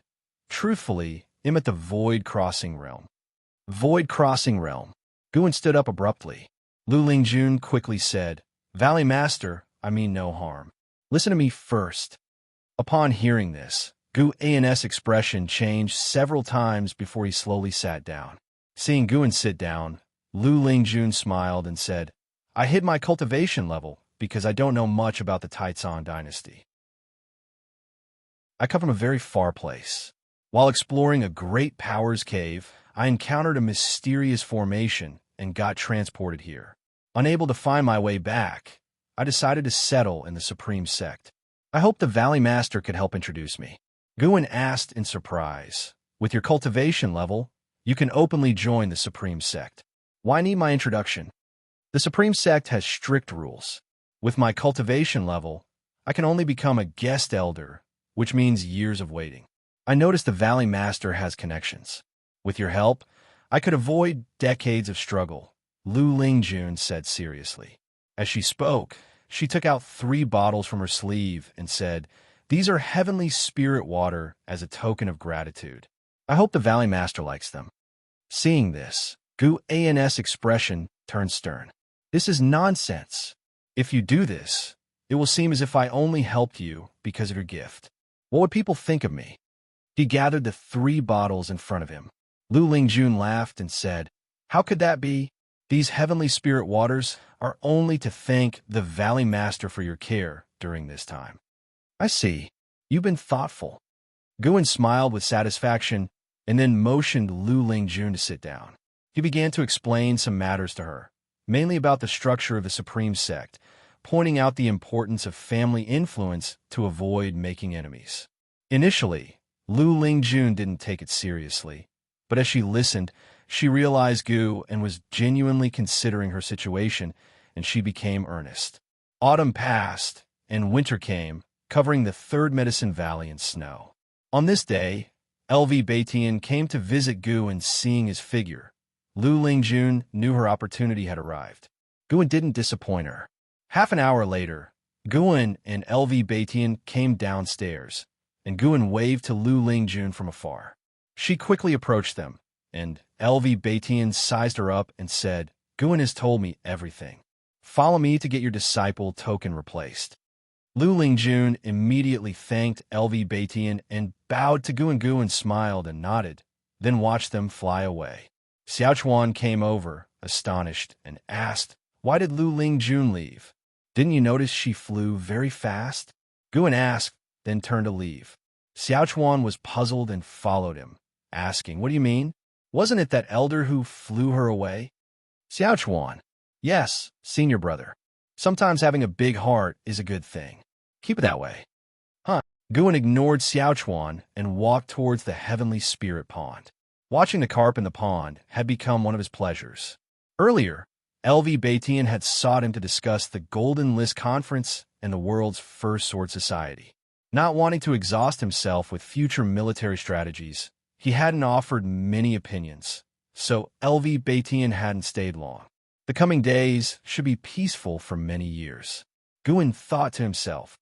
"Truthfully, I'm at the Void Crossing Realm." "Void Crossing Realm." Guan stood up abruptly. Lu Lingjun quickly said, "Valley Master, I mean no harm. Listen to me first." Upon hearing this, Gu An's expression changed several times before he slowly sat down. Seeing Guan sit down, Lu Lingjun smiled and said, "I hid my cultivation level because I don't know much about the Taicang dynasty. I come from a very far place. While exploring a great powers cave, I encountered a mysterious formation and got transported here. Unable to find my way back, I decided to settle in the Supreme Sect. I hope the Valley Master could help introduce me." Guan asked in surprise, "With your cultivation level, you can openly join the Supreme Sect. Why need my introduction?" "The Supreme Sect has strict rules. With my cultivation level, I can only become a guest elder, which means years of waiting. I noticed the Valley Master has connections. With your help, I could avoid decades of struggle," Lu Lingjun said seriously. As she spoke, she took out 3 bottles from her sleeve and said, "These are heavenly spirit water as a token of gratitude. I hope the Valley Master likes them." Seeing this, Gu An's expression turned stern. "This is nonsense. If you do this, it will seem as if I only helped you because of your gift. What would people think of me?" He gathered the 3 bottles in front of him. Lu Lingjun laughed and said, "How could that be? These heavenly spirit waters are only to thank the Valley Master for your care during this time." "I see. You've been thoughtful." Guan smiled with satisfaction and then motioned Lu Lingjun to sit down. He began to explain some matters to her, mainly about the structure of the Supreme Sect, pointing out the importance of family influence to avoid making enemies. Initially, Lu Lingjun didn't take it seriously, but as she listened, she realized Gu and was genuinely considering her situation, and she became earnest. Autumn passed, and winter came, covering the 3rd Medicine Valley in snow. On this day, LV Baitian came to visit Gu, and seeing his figure, Lu Lingjun knew her opportunity had arrived. Guan didn't disappoint her. Half an hour later, Guan and LV Baitian came downstairs, and Guan waved to Lu Lingjun from afar. She quickly approached them, and LV Baitian sized her up and said, "Guan has told me everything. Follow me to get your disciple token replaced." Lu Lingjun immediately thanked LV Baitian and bowed to Guan. Guan smiled and nodded, then watched them fly away. Xiaochuan came over, astonished, and asked, "Why did Lu Lingjun leave? Didn't you notice she flew very fast?" Guan asked, then turned to leave. Xiaochuan was puzzled and followed him, asking, "What do you mean? Wasn't it that elder who flew her away?" Xiaochuan, "Yes, senior brother. Sometimes having a big heart is a good thing. Keep it that way." "Huh." Guan ignored Xiaochuan and walked towards the Heavenly Spirit Pond. Watching the carp in the pond had become one of his pleasures. Earlier, LV Baitian had sought him to discuss the Golden List Conference and the world's first sword society. Not wanting to exhaust himself with future military strategies, he hadn't offered many opinions, so LV Baitian hadn't stayed long. The coming days should be peaceful for many years, Guan thought to himself.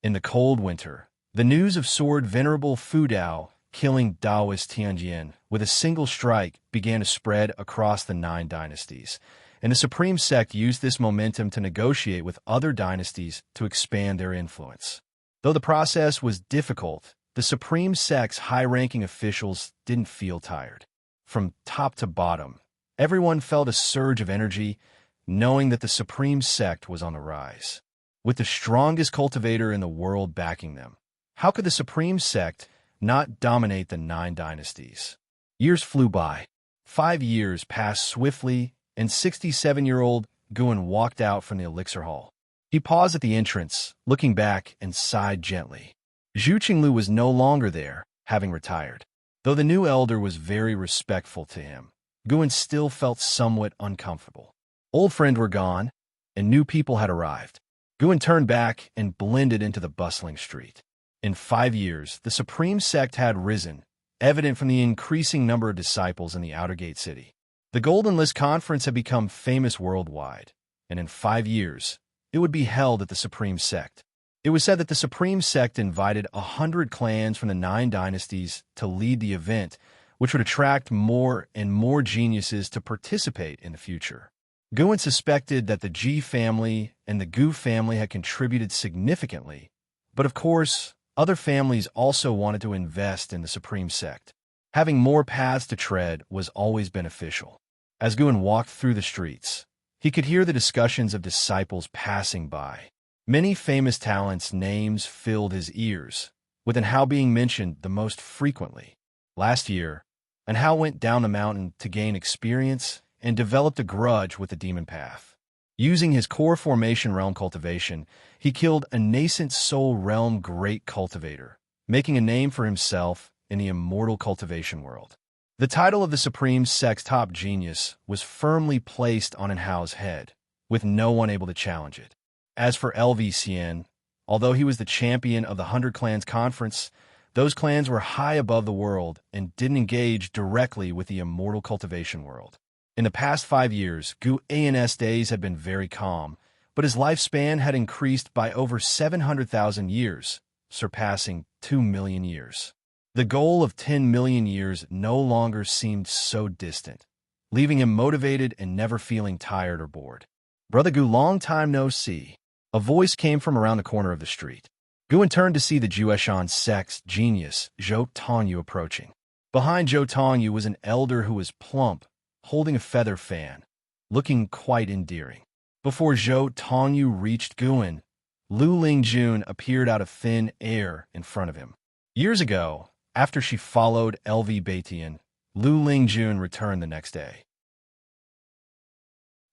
In the cold winter, the news of Sword Venerable Fu Dao killing Taoist Tianjin with a single strike began to spread across the 9 dynasties, and the Supreme Sect used this momentum to negotiate with other dynasties to expand their influence. Though the process was difficult, the Supreme Sect's high-ranking officials didn't feel tired. From top to bottom, everyone felt a surge of energy, knowing that the Supreme Sect was on the rise. With the strongest cultivator in the world backing them, how could the Supreme Sect not dominate the 9 dynasties? Years flew by. 5 years passed swiftly, and 67-year-old Guan walked out from the elixir hall. He paused at the entrance, looking back, and sighed gently. Zhu Qinglu was no longer there, having retired. Though the new elder was very respectful to him, Guan still felt somewhat uncomfortable. Old friends were gone, and new people had arrived. Guan turned back and blended into the bustling street. In 5 years, the Supreme Sect had risen, evident from the increasing number of disciples in the Outer Gate City. The Golden List Conference had become famous worldwide, and in 5 years, it would be held at the Supreme Sect. It was said that the Supreme Sect invited 100 clans from the 9 dynasties to lead the event, which would attract more and more geniuses to participate in the future. Guan suspected that the Ji family and the Gu family had contributed significantly, but of course, other families also wanted to invest in the Supreme Sect. Having more paths to tread was always beneficial. As Guan walked through the streets, he could hear the discussions of disciples passing by. Many famous talents' names filled his ears, with Anhao being mentioned the most frequently. Last year, Anhao went down the mountain to gain experience and developed a grudge with the demon path. Using his core formation realm cultivation, he killed a nascent soul realm great cultivator, making a name for himself in the immortal cultivation world. The title of the Supreme Sect's top genius was firmly placed on Anhao's head, with no one able to challenge it. As for LV Xian, although he was the champion of the 100 Clans Conference, those clans were high above the world and didn't engage directly with the immortal cultivation world. In the past 5 years, Gu An's days had been very calm, but his lifespan had increased by over 700,000 years, surpassing 2 million years. The goal of 10 million years no longer seemed so distant, leaving him motivated and never feeling tired or bored. "Brother Gu, long time no see." A voice came from around the corner of the street. Guan turned to see the Jueshan sect's genius, Zhou Tongyu, approaching. Behind Zhou Tongyu was an elder who was plump, holding a feather fan, looking quite endearing. Before Zhou Tongyu reached Guan, Lu Lingjun appeared out of thin air in front of him. Years ago, after she followed LV Baitian, Lu Lingjun returned the next day.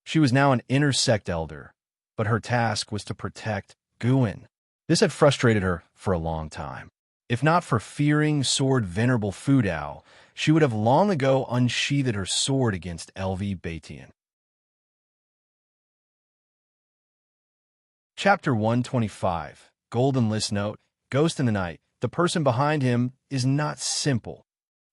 She was now an inner sect elder, but her task was to protect Guan. This had frustrated her for a long time. If not for fearing sword venerable Fudao, she would have long ago unsheathed her sword against LV Baitian. Chapter 125, Golden List Note, Ghost in the Night. The person behind him is not simple.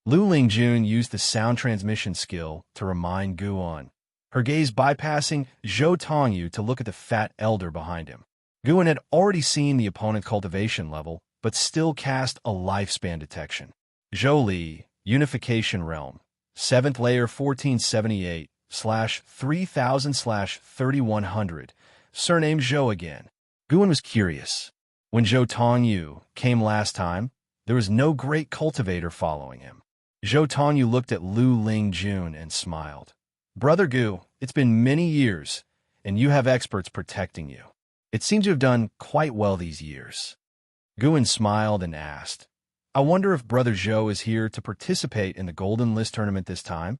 Lu Lingjun used the sound transmission skill to remind Guan, her gaze bypassing Zhou Tongyu to look at the fat elder behind him. Guan had already seen the opponent's cultivation level, but still cast a lifespan detection. Zhou Li, Unification Realm, 7th layer 1478/3000/3100, surnamed Zhou again. Guan was curious. When Zhou Tongyu came last time, there was no great cultivator following him. Zhou Tongyu looked at Lu Lingjun and smiled. "Brother Gu, it's been many years, and you have experts protecting you. It seems you have done quite well these years." Guan smiled and asked, "I wonder if Brother Zhou is here to participate in the Golden List tournament this time?"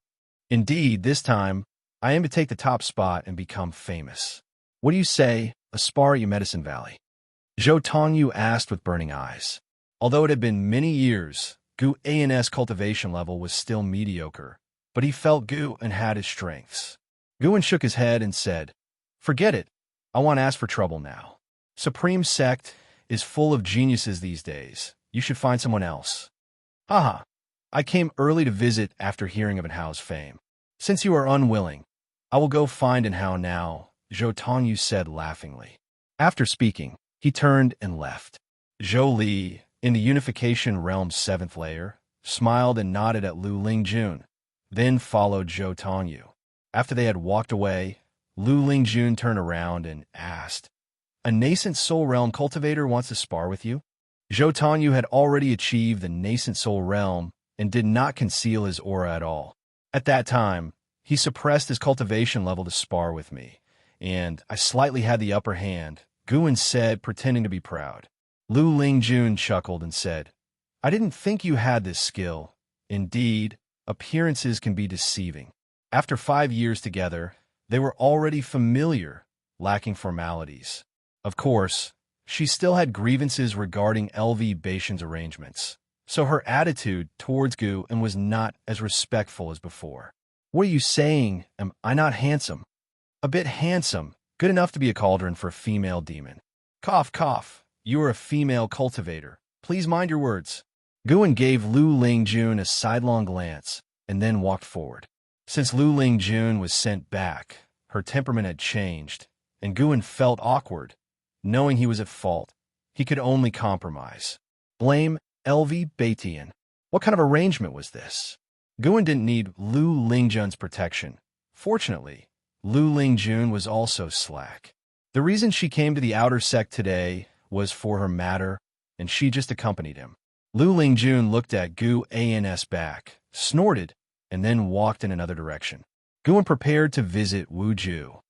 "Indeed, this time, I aim to take the top spot and become famous. What do you say, a spar at your Medicine Valley?" Zhou Tongyu asked with burning eyes. Although it had been many years, Gu An's cultivation level was still mediocre, but he felt Gu and had his strengths. Guan shook his head and said, "Forget it. I won't ask for trouble now. Supreme Sect is full of geniuses these days. You should find someone else." "Haha. I came early to visit after hearing of Anhao's fame. Since you are unwilling, I will go find Anhao now," Zhou Tongyu said laughingly. After speaking, he turned and left. Zhou Li, in the Unification Realm's 7th layer, smiled and nodded at Lu Lingjun, then followed Zhou Tongyu. After they had walked away, Lu Lingjun turned around and asked, "A nascent soul realm cultivator wants to spar with you?" Zhou Tongyu had already achieved the nascent soul realm and did not conceal his aura at all. At that time, he suppressed his cultivation level to spar with me, and I slightly had the upper hand, Guan said, pretending to be proud. Lu Lingjun chuckled and said, "I didn't think you had this skill. Indeed, appearances can be deceiving." After 5 years together, they were already familiar, lacking formalities. Of course, she still had grievances regarding LV Baishan's arrangements, so her attitude towards Gu and was not as respectful as before. What are you saying? Am I not handsome? A bit handsome, good enough to be a cauldron for a female demon. Cough, cough. You are a female cultivator. Please mind your words. Guan gave Lu Lingjun a sidelong glance and then walked forward. Since Lu Lingjun was sent back, her temperament had changed, and Guan felt awkward. Knowing he was at fault, he could only compromise. Blame LV Baitian. What kind of arrangement was this? Guan didn't need Lu Lingjun's protection. Fortunately, Lu Lingjun was also slack. The reason she came to the outer sect today was for her matter, and she just accompanied him. Lu Lingjun looked at Gu An's back, snorted, and then walked in another direction. Guan prepared to visit Wuju.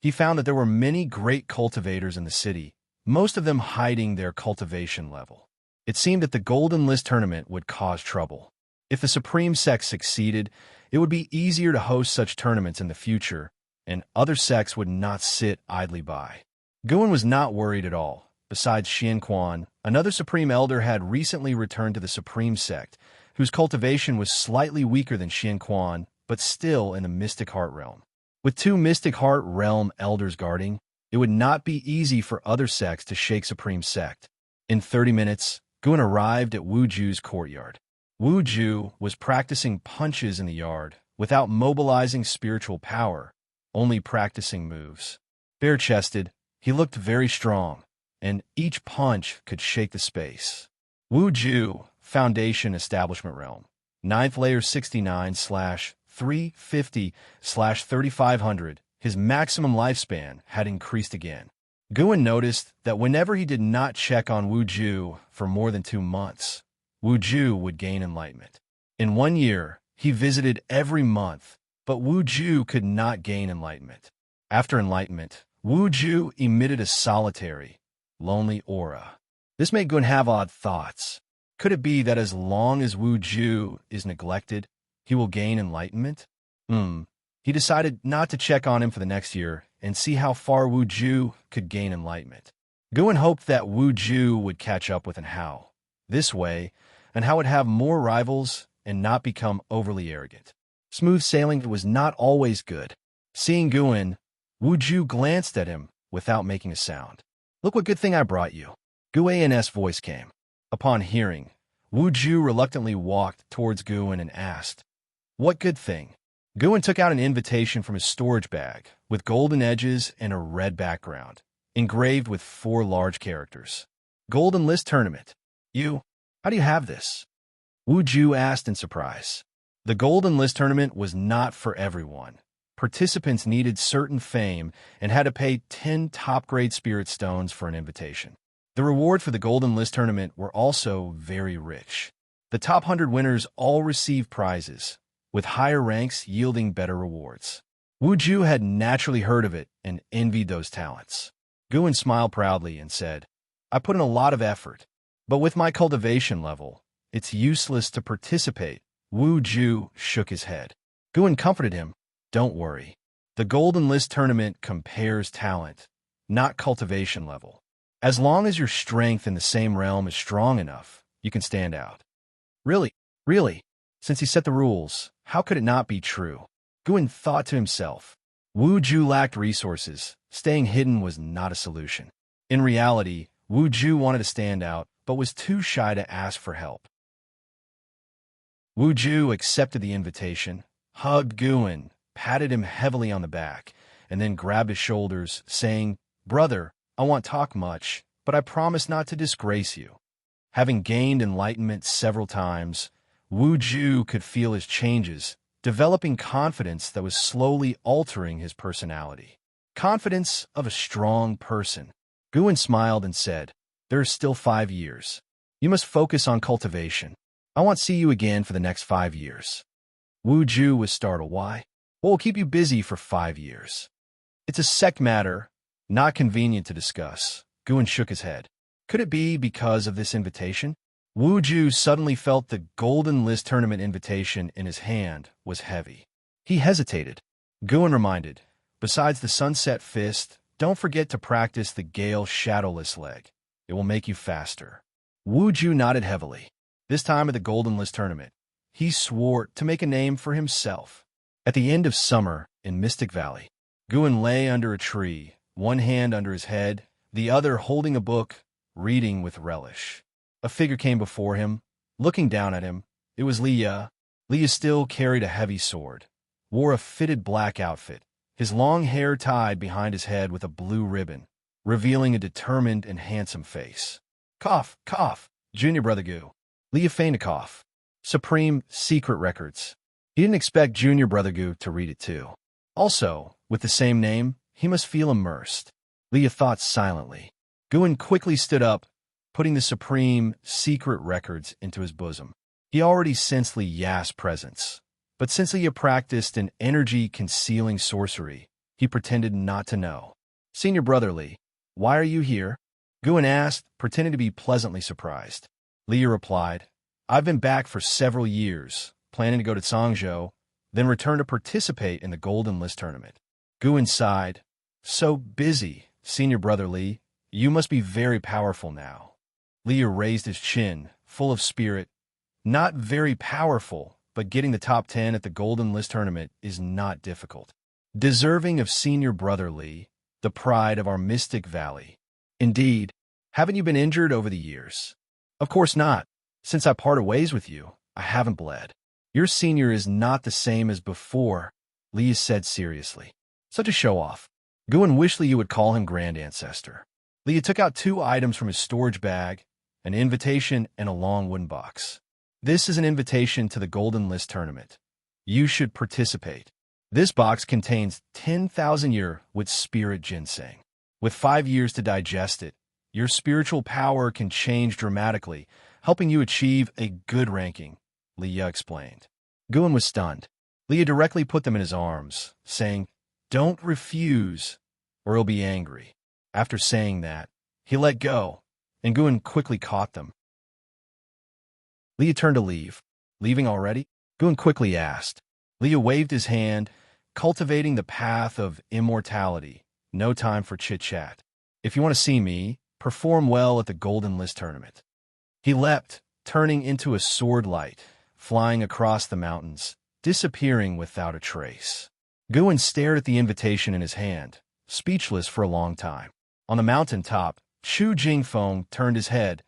He found that there were many great cultivators in the city, most of them hiding their cultivation level. It seemed that the Golden List tournament would cause trouble. If the Supreme Sect succeeded, it would be easier to host such tournaments in the future, and other sects would not sit idly by. Guan was not worried at all. Besides Xianxia, another Supreme Elder had recently returned to the Supreme Sect, whose cultivation was slightly weaker than Xianxia, but still in the Mystic Heart Realm. With 2 Mystic Heart Realm Elders guarding, it would not be easy for other sects to shake Supreme Sect. In 30 minutes, Guan arrived at Wuju's courtyard. Wuju was practicing punches in the yard without mobilizing spiritual power, only practicing moves. Bare-chested, he looked very strong, and each punch could shake the space. Wuju, Foundation Establishment Realm, 9th layer 69/350/3500, his maximum lifespan had increased again. Guan noticed that whenever he did not check on Wuju for more than 2 months, Wuju would gain enlightenment. In 1 year, he visited every month, but Wuju could not gain enlightenment. After enlightenment, Wuju emitted a solitary, lonely aura. This made Guan have odd thoughts. Could it be that as long as Wuju is neglected, he will gain enlightenment? He decided not to check on him for the next year and see how far Wuju could gain enlightenment. Guan hoped that Wuju would catch up with Anhao. This way, Anhao would have more rivals and not become overly arrogant. Smooth sailing was not always good. Seeing Guan, Wuju glanced at him without making a sound. Look what good thing I brought you. Guan's voice came. Upon hearing, Wuju reluctantly walked towards Guan and asked, "What good thing?" Guan took out an invitation from his storage bag with golden edges and a red background, engraved with 4 large characters. Golden List Tournament. How do you have this? Wuju asked in surprise. The Golden List Tournament was not for everyone. Participants needed certain fame and had to pay 10 top-grade spirit stones for an invitation. The reward for the Golden List Tournament were also very rich. The top 100 winners all received prizes, with higher ranks yielding better rewards. Wuju had naturally heard of it and envied those talents. Guan smiled proudly and said, "I put in a lot of effort, but with my cultivation level, it's useless to participate." Wuju shook his head. Guan comforted him, "Don't worry. The Golden List Tournament compares talent, not cultivation level. As long as your strength in the same realm is strong enough, you can stand out." Really? Since he set the rules, how could it not be true? Guan thought to himself. Wuju lacked resources. Staying hidden was not a solution. In reality, Wuju wanted to stand out, but was too shy to ask for help. Wuju accepted the invitation, hugged Guan, patted him heavily on the back, and then grabbed his shoulders, saying, "Brother, I won't talk much, but I promise not to disgrace you." Having gained enlightenment several times, Wuju could feel his changes, developing confidence that was slowly altering his personality. Confidence of a strong person. Guan smiled and said, "There are still 5 years. You must focus on cultivation. I won't see you again for the next 5 years." Wuju was startled. "Why? What will keep you busy for 5 years?" "It's a sect matter, not convenient to discuss." Guan shook his head. Could it be because of this invitation? Wuju suddenly felt the Golden List Tournament invitation in his hand was heavy. He hesitated. Guan reminded, "Besides the Sunset Fist, don't forget to practice the Gale Shadowless leg. It will make you faster. Wuju nodded heavily. This time at the Golden List tournament, he swore to make a name for himself. At the end of summer in Mystic Valley, Guan lay under a tree, one hand under his head, the other holding a book, reading with relish. A figure came before him, looking down at him. It was Liya. Liya still carried a heavy sword, wore a fitted black outfit, his long hair tied behind his head with a blue ribbon, revealing a determined and handsome face. Cough, cough, Junior Brother Gu. Liya feigned a cough. Supreme Secret Records. He didn't expect Junior Brother Gu to read it too. Also, with the same name, he must feel immersed. Liya thought silently. Guan quickly stood up, putting the Supreme Secret Records into his bosom. He already sensed Li Ya's presence, but since Liya practiced an energy-concealing sorcery, he pretended not to know. Senior Brother Li, why are you here? Guan asked, pretending to be pleasantly surprised. Liya replied, I've been back for several years, planning to go to Xianxia, then return to participate in the Golden List tournament. Guan sighed. So busy, Senior Brother Li. You must be very powerful now. Liya raised his chin, full of spirit. Not very powerful, but getting the top 10 at the Golden List tournament is not difficult. Deserving of Senior Brother Li, the pride of our Mystic Valley. Indeed, haven't you been injured over the years? Of course not. Since I parted ways with you, I haven't bled. Your senior is not the same as before, Liya said seriously. Such a show-off. Guan wished Liya would call him Grand Ancestor. Liya took out 2 items from his storage bag, an invitation and a long wooden box. This is an invitation to the Golden List tournament. You should participate. This box contains 10,000 year with spirit ginseng. With 5 years to digest it, your spiritual power can change dramatically, helping you achieve a good ranking, Liya explained. Guan was stunned. Liya directly put them in his arms, saying, Don't refuse, or he'll be angry. After saying that, he let go, and Guan quickly caught them. Liya turned to leave. Leaving already? Guan quickly asked. Liya waved his hand, cultivating the path of immortality. No time for chit-chat. If you want to see me, perform well at the Golden List tournament. He leapt, turning into a sword light, flying across the mountains, disappearing without a trace. Guan stared at the invitation in his hand, speechless for a long time. On the mountain top, Chu Jingfeng turned his head,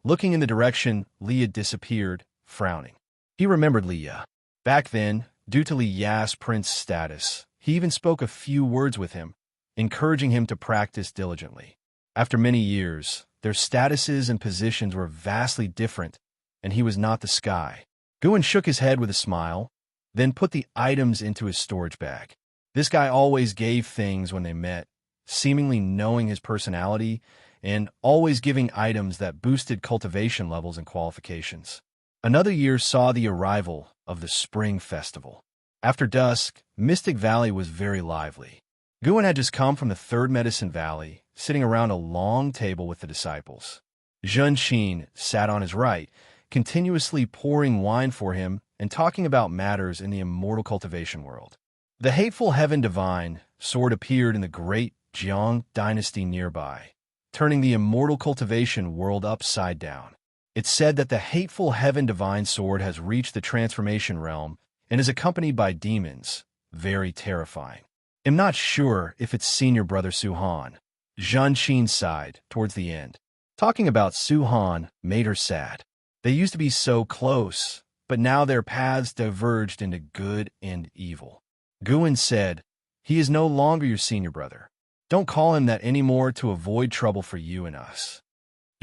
looking in the direction Liya disappeared, frowning. He remembered Liya. Back then, due to Li Ya's prince status, he even spoke a few words with him, encouraging him to practice diligently. After many years, their statuses and positions were vastly different, and he was not the sky. Guan shook his head with a smile, then put the items into his storage bag. This guy always gave things when they met, seemingly knowing his personality, and always giving items that boosted cultivation levels and qualifications. Another year saw the arrival of the Spring Festival. After dusk, Mystic Valley was very lively. Guan had just come from the Third Medicine Valley, sitting around a long table with the disciples. Xianxia sat on his right, continuously pouring wine for him and talking about matters in the immortal cultivation world. The hateful Heaven Divine sword appeared in the great Jiang dynasty nearby, turning the immortal cultivation world upside down. It's said that the hateful Heaven Divine sword has reached the transformation realm and is accompanied by demons, very terrifying. I'm not sure if it's Senior Brother Suhan. Xianxia sighed towards the end. Talking about Suhan made her sad. They used to be so close, but now their paths diverged into good and evil. Guan said, He is no longer your senior brother. Don't call him that anymore to avoid trouble for you and us.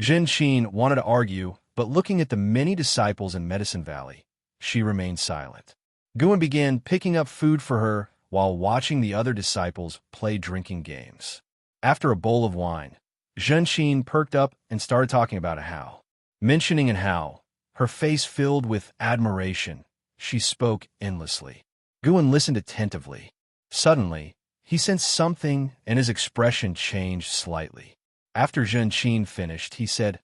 Xianxia wanted to argue, but looking at the many disciples in Medicine Valley, she remained silent. Guan began picking up food for her while watching the other disciples play drinking games. After a bowl of wine, Xianxia perked up and started talking about a Hao. Mentioning an Hao, her face filled with admiration, she spoke endlessly. Guan listened attentively. Suddenly, he sensed something and his expression changed slightly. After Xianxia finished, he said,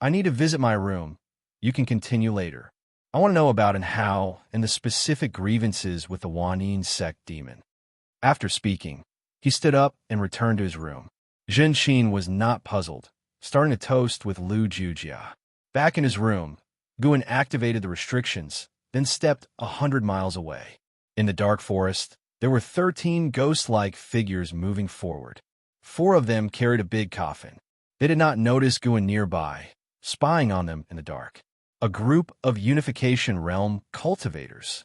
I need to visit my room. You can continue later. I want to know about an Hao and the specific grievances with the Wanyin sect demon. After speaking, He stood up and returned to his room. Zhenxin was not puzzled, starting a toast with Lu Jujia. Back in his room, Guan activated the restrictions, then stepped 100 miles away. In the dark forest, there were 13 ghost-like figures moving forward. 4 of them carried a big coffin. They did not notice Guan nearby, spying on them in the dark. A group of Unification Realm cultivators.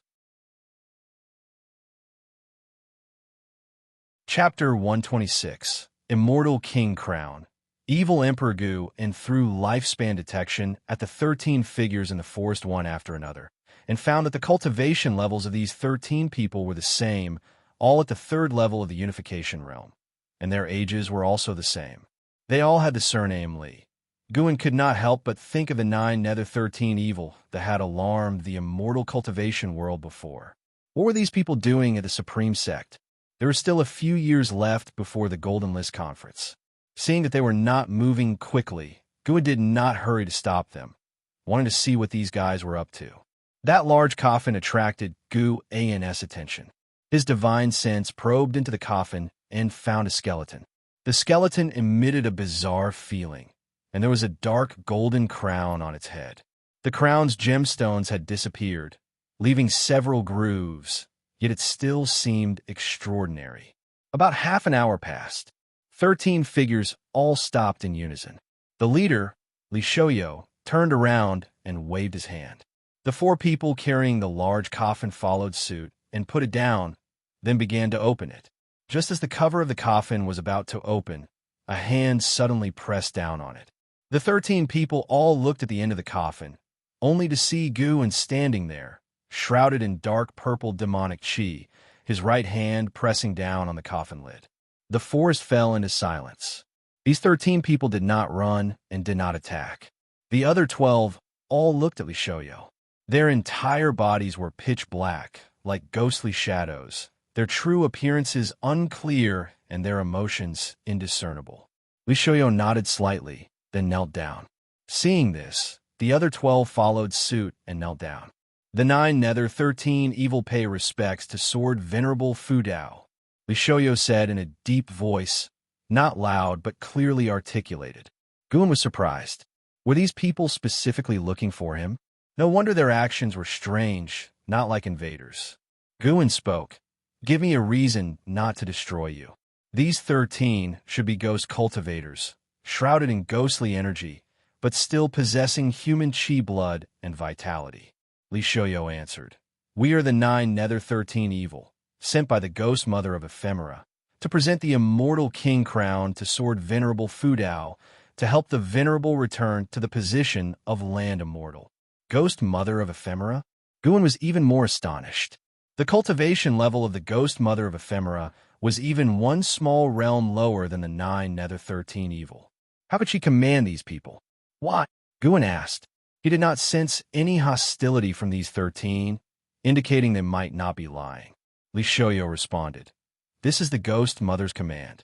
Chapter 126. Immortal King Crown. Evil Emperor Gu and threw lifespan detection at the 13 figures in the forest one after another, and found that the cultivation levels of these 13 people were the same, all at the 3rd level of the Unification Realm, and their ages were also the same. They all had the surname Li. Guan could not help but think of the 9 Nether 13 evil that had alarmed the immortal cultivation world before. What were these people doing at the Supreme Sect? There were still a few years left before the Golden List Conference. Seeing that they were not moving quickly, Guan did not hurry to stop them, wanting to see what these guys were up to. That large coffin attracted Guan's attention. His divine sense probed into the coffin and found a skeleton. The skeleton emitted a bizarre feeling, and there was a dark golden crown on its head. The crown's gemstones had disappeared, leaving several grooves, yet it still seemed extraordinary. About half an hour passed. 13 figures all stopped in unison. The leader, Li Shoyo, turned around and waved his hand. The 4 people carrying the large coffin followed suit and put it down, then began to open it. Just as the cover of the coffin was about to open, a hand suddenly pressed down on it. The 13 people all looked at the end of the coffin, only to see Guan standing there, shrouded in dark purple demonic chi, his right hand pressing down on the coffin lid. The forest fell into silence. These 13 people did not run and did not attack. The other 12 all looked at Li Shoyo. Their entire bodies were pitch black, like ghostly shadows, their true appearances unclear and their emotions indiscernible. Li Shoyo nodded slightly, then knelt down. Seeing this, the other 12 followed suit and knelt down. The 9 Nether 13 evil pay respects to Sword Venerable Fu Dao, Li Shoyo said in a deep voice, not loud but clearly articulated. Guan was surprised. Were these people specifically looking for him? No wonder their actions were strange, not like invaders. Guan spoke. Give me a reason not to destroy you. These 13 should be ghost cultivators, shrouded in ghostly energy, but still possessing human chi blood and vitality. Li Shoyo answered. We are the 9 Nether 13 evil, sent by the Ghost Mother of Ephemera, to present the Immortal King Crown to Sword Venerable Fu Dao, to help the Venerable return to the position of Land Immortal. Ghost Mother of Ephemera? Guan was even more astonished. The cultivation level of the Ghost Mother of Ephemera was even one small realm lower than the 9 Nether 13 evil. How could she command these people? Why? Guan asked. He did not sense any hostility from these 13, indicating they might not be lying. Li Shoyo responded. This is the Ghost Mother's command.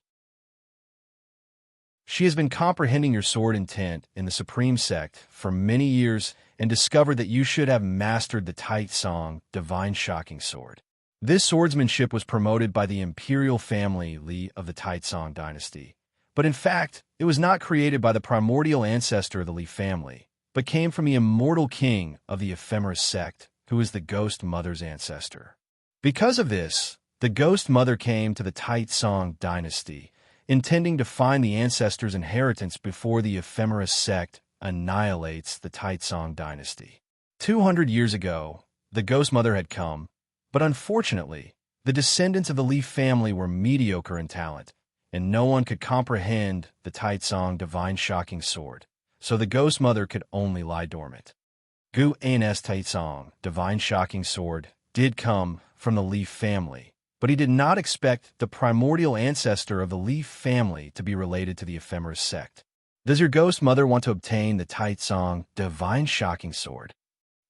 She has been comprehending your sword intent in the Supreme Sect for many years and discovered that you should have mastered the Taicang Divine Shocking Sword. This swordsmanship was promoted by the imperial family Li of the Taicang dynasty, but in fact, it was not created by the primordial ancestor of the Li family, but came from the immortal king of the Ephemera sect, who is the Ghost Mother's ancestor. Because of this, the Ghost Mother came to the Taicang dynasty, intending to find the ancestor's inheritance before the Ephemera sect annihilates the Taicang dynasty. 200 years ago, the Ghost Mother had come, but unfortunately, the descendants of the Li family were mediocre in talent, and no one could comprehend the Taicang Divine Shocking Sword, so the Ghost Mother could only lie dormant. Guan's Taicang Divine Shocking Sword did come from the Li family, but he did not expect the primordial ancestor of the Li family to be related to the Ephemera sect. Does your Ghost Mother want to obtain the Taicang Divine Shocking Sword?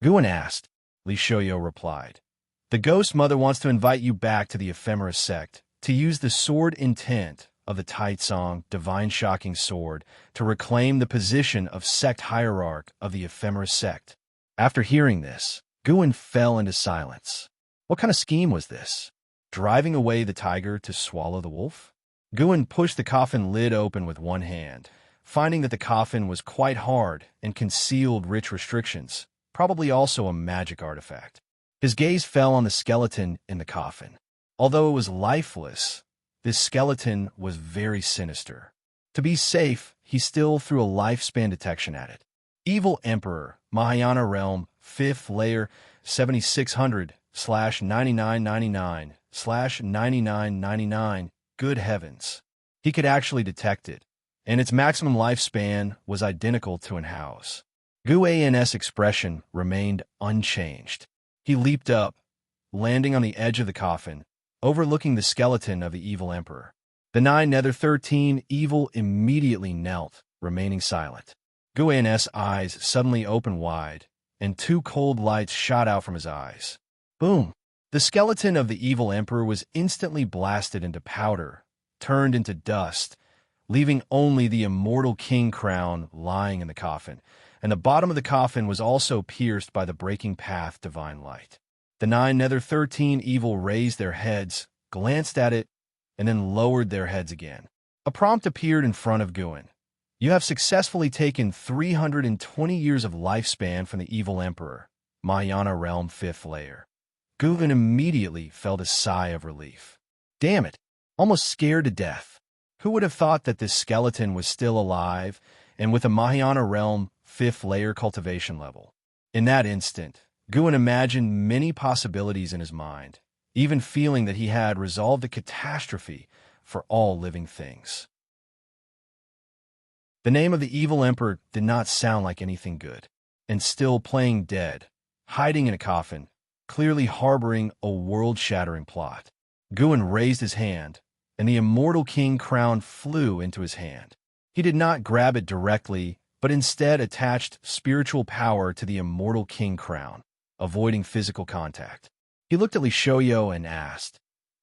Guan asked. Li Shoyo replied. The Ghost Mother wants to invite you back to the Ephemera sect to use the sword intent of the Taicang Divine Shocking Sword to reclaim the position of sect hierarch of the Ephemera sect. After hearing this, Guan fell into silence. What kind of scheme was this? Driving away the tiger to swallow the wolf? Guan pushed the coffin lid open with one hand, finding that the coffin was quite hard and concealed rich restrictions, probably also a magic artifact. His gaze fell on the skeleton in the coffin. Although it was lifeless, this skeleton was very sinister. To be safe, he still threw a lifespan detection at it. Evil Emperor, Mahayana Realm, 5th layer, 7600/9999/9999. Good heavens. He could actually detect it, and its maximum lifespan was identical to an house. Guan's expression remained unchanged. He leaped up, landing on the edge of the coffin, overlooking the skeleton of the evil emperor. The 9-13 evil immediately knelt, remaining silent. Guan's eyes suddenly opened wide, and two cold lights shot out from his eyes. Boom! The skeleton of the evil emperor was instantly blasted into powder, turned into dust, leaving only the immortal king crown lying in the coffin, and the bottom of the coffin was also pierced by the breaking path divine light. The 9-13 evil raised their heads, glanced at it, and then lowered their heads again. A prompt appeared in front of Guan. You have successfully taken 320 years of lifespan from the evil emperor, Mahayana Realm 5th layer. Guan immediately felt a sigh of relief. Damn it, almost scared to death. Who would have thought that this skeleton was still alive and with a Mahayana Realm 5th layer cultivation level? In that instant, Guan imagined many possibilities in his mind, even feeling that he had resolved a catastrophe for all living things. The name of the evil emperor did not sound like anything good, and still playing dead, hiding in a coffin, clearly harboring a world-shattering plot. Guan raised his hand, and the immortal king crown flew into his hand. He did not grab it directly, but instead attached spiritual power to the immortal king crown, avoiding physical contact. He looked at Li Shoyo and asked,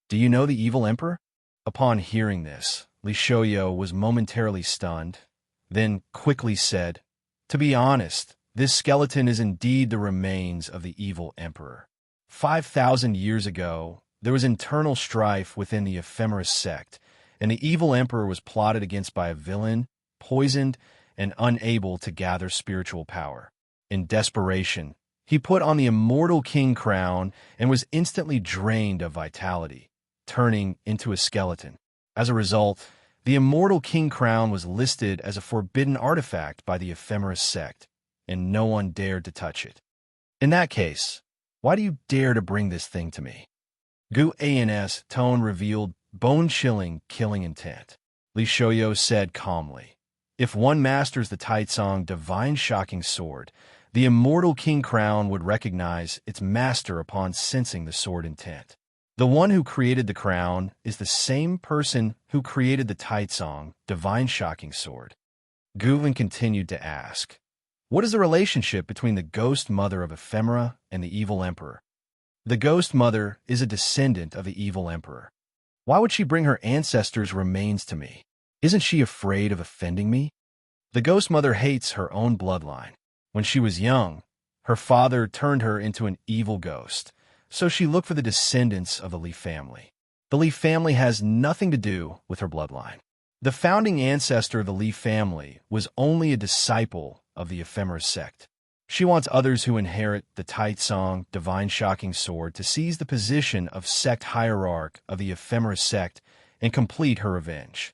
"Do you know the evil emperor?" Upon hearing this, Li Shoyo was momentarily stunned, then quickly said, "To be honest, this skeleton is indeed the remains of the evil emperor. 5,000 years ago, there was internal strife within the ephemeris sect, and the evil emperor was plotted against by a villain, poisoned, and unable to gather spiritual power. In desperation, he put on the immortal king crown and was instantly drained of vitality, turning into a skeleton. As a result, the immortal king crown was listed as a forbidden artifact by the ephemeris sect, and no one dared to touch it. In that case, why do you dare to bring this thing to me?" Guan's tone revealed bone-chilling, killing intent. Li Shoyo said calmly, "If one masters the Taicang Divine shocking sword, the immortal king crown would recognize its master upon sensing the sword intent. The one who created the crown is the same person who created the Taicang Divine shocking sword." Guan continued to ask, "What is the relationship between the ghost mother of ephemera and the evil emperor?" "The ghost mother is a descendant of the evil emperor. Why would she bring her ancestors' remains to me? Isn't she afraid of offending me?" "The ghost mother hates her own bloodline. When she was young, her father turned her into an evil ghost, so she looked for the descendants of the Li family. The Li family has nothing to do with her bloodline. The founding ancestor of the Li family was only a disciple of the ephemeris sect. She wants others who inherit the Taicang Divine shocking sword to seize the position of sect hierarch of the ephemeris sect and complete her revenge.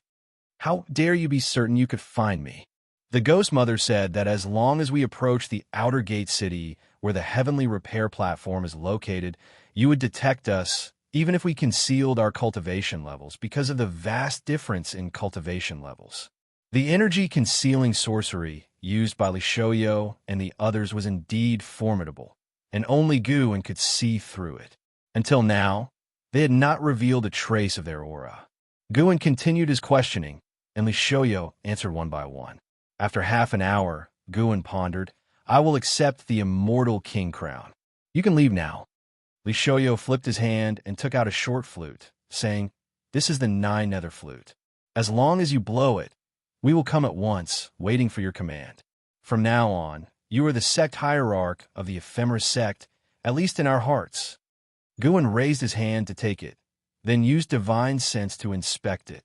How dare you be certain you could find me?" The ghost mother said that as long as we approach the outer gate city where the heavenly repair platform is located, you would detect us, even if we concealed our cultivation levels because of the vast difference in cultivation levels. The energy concealing sorcery used by Li Shoyo and the others was indeed formidable, and only Guan could see through it. Until now, they had not revealed a trace of their aura. Guan continued his questioning, and Li Shoyo answered one by one. After half an hour, Guan pondered, "I will accept the immortal king crown. You can leave now." Li Shoyo flipped his hand and took out a short flute, saying, "This is the 9-nether flute. As long as you blow it, we will come at once, waiting for your command. From now on, you are the sect hierarch of the ephemeris sect, at least in our hearts." Guan raised his hand to take it, then used divine sense to inspect it.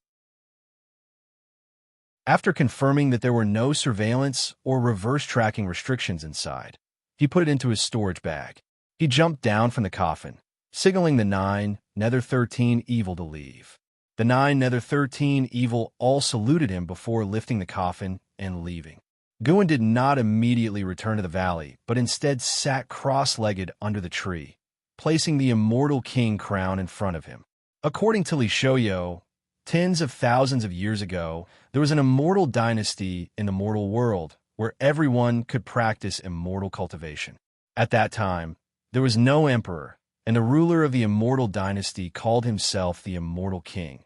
After confirming that there were no surveillance or reverse tracking restrictions inside, he put it into his storage bag. He jumped down from the coffin, signaling the 9 Nether 13 evil to leave. The 9 Nether 13 evil all saluted him before lifting the coffin and leaving. Guin did not immediately return to the valley, but instead sat cross-legged under the tree, placing the Immortal King crown in front of him. According to Li Xiaoyo, tens of thousands of years ago, there was an immortal dynasty in the mortal world where everyone could practice immortal cultivation. At that time, there was no emperor, and the ruler of the immortal dynasty called himself the Immortal King,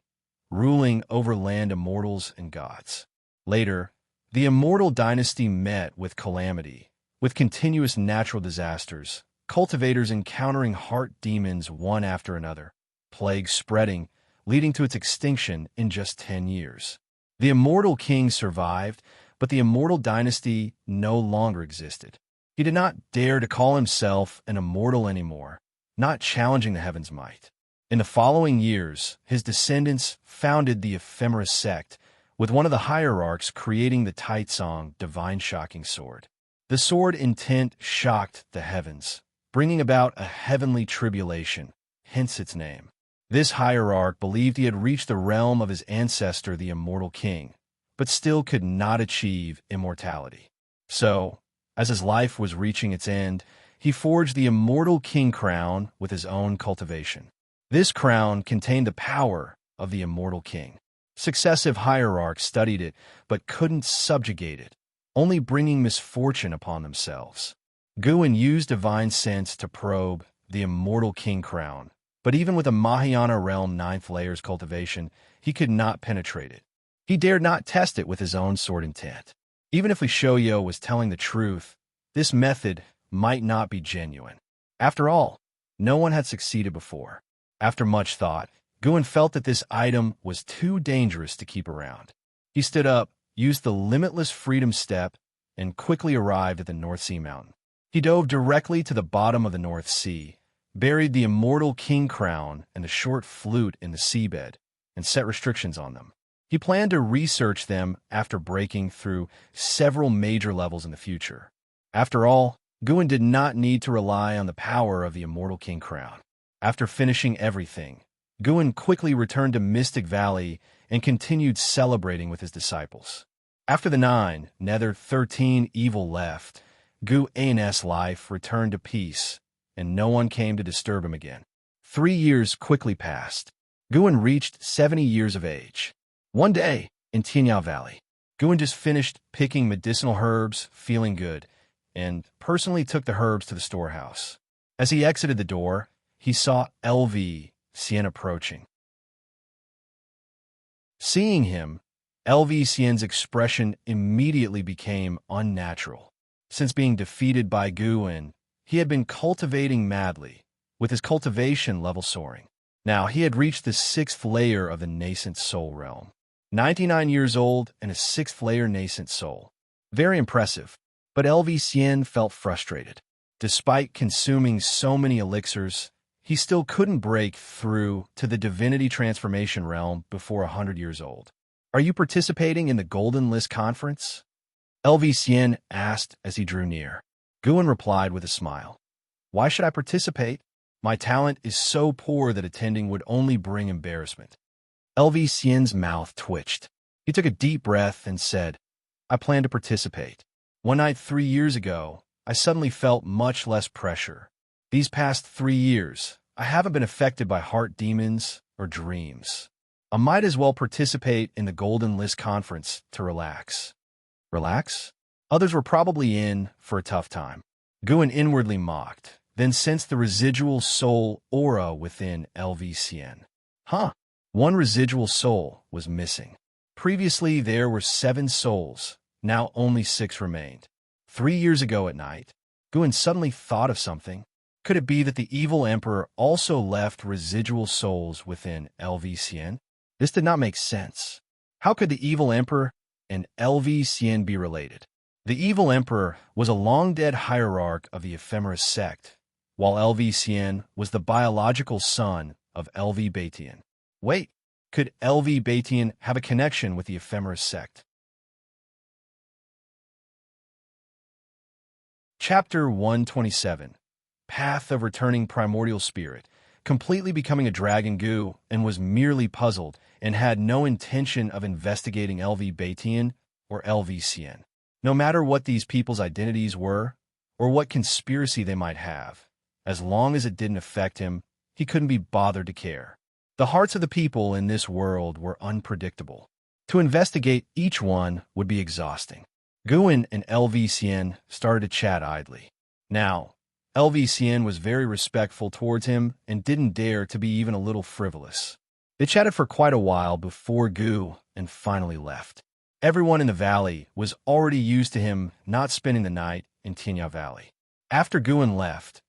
ruling over land immortals and gods. Later, the immortal dynasty met with calamity, with continuous natural disasters, cultivators encountering heart demons one after another, plagues spreading, leading to its extinction in just 10 years. The Immortal King survived, but the immortal dynasty no longer existed. He did not dare to call himself an immortal anymore, not challenging the heavens' might. In the following years, his descendants founded the Ephemeris sect, with one of the hierarchs creating the Taicang Divine shocking sword. The sword intent shocked the heavens, bringing about a heavenly tribulation, hence its name. This hierarch believed he had reached the realm of his ancestor, the Immortal King, but still could not achieve immortality. So, as his life was reaching its end, he forged the Immortal King crown with his own cultivation. This crown contained the power of the Immortal King. Successive hierarchs studied it, but couldn't subjugate it, only bringing misfortune upon themselves. Guin used divine sense to probe the Immortal King crown, but even with a Mahayana realm 9th layer's cultivation, he could not penetrate it. He dared not test it with his own sword intent. Even if Li Xiaoyo was telling the truth, this method might not be genuine. After all, no one had succeeded before. After much thought, Guin felt that this item was too dangerous to keep around. He stood up, used the limitless freedom step, and quickly arrived at the North Sea mountain. He dove directly to the bottom of the North Sea, buried the Immortal King crown and the short flute in the seabed, and set restrictions on them. He planned to research them after breaking through several major levels in the future. After all, Guin did not need to rely on the power of the Immortal King crown. After finishing everything, Guin quickly returned to Mystic Valley and continued celebrating with his disciples. After the 9 Nether 13 evil left, Guin's life returned to peace, and no one came to disturb him again. 3 years quickly passed. Guin reached 70 years of age. One day, in Tianyao Valley, Guin just finished picking medicinal herbs, feeling good, and personally took the herbs to the storehouse. As he exited the door, he saw Xian approaching. Seeing him, Xian's expression immediately became unnatural. Since being defeated by Guin, he had been cultivating madly, with his cultivation level soaring. Now he had reached the 6th layer of the nascent soul realm. 99 years old and a 6th layer nascent soul. Very impressive, but Xian felt frustrated. Despite consuming so many elixirs, he still couldn't break through to the divinity transformation realm before 100 years old. Are you participating in the Golden List Conference? Xian asked as he drew near. Guin replied with a smile. Why should I participate? My talent is so poor that attending would only bring embarrassment. Xian's mouth twitched. He took a deep breath and said, I plan to participate. One night 3 years ago, I suddenly felt much less pressure. These past 3 years, I haven't been affected by heart demons or dreams. I might as well participate in the Golden List Conference to relax. Relax? Others were probably in for a tough time. Guin inwardly mocked, then sensed the residual soul aura within Xian. One residual soul was missing. Previously, there were 7 souls. Now only 6 remained. 3 years ago at night, Guin suddenly thought of something. Could it be that the evil emperor also left residual souls within Xian? This did not make sense. How could the evil emperor and Xian be related? The evil emperor was a long-dead hierarch of the Ephemeris sect, while Xian was the biological son of Batian. Wait, could Batian have a connection with the Ephemeris sect? Chapter 127, Path of Returning Primordial Spirit, completely becoming a dragon Gu and was merely puzzled and had no intention of investigating LV Batian or LV Xian. No matter what these people's identities were, or what conspiracy they might have, as long as it didn't affect him, he couldn't be bothered to care. The hearts of the people in this world were unpredictable. To investigate each one would be exhausting. Guin and LV Xian started to chat idly. Now, LV Xian was very respectful towards him and didn't dare to be even a little frivolous. They chatted for quite a while before Gu and finally left. Everyone in the valley was already used to him not spending the night in Tianya Valley. After Guin left,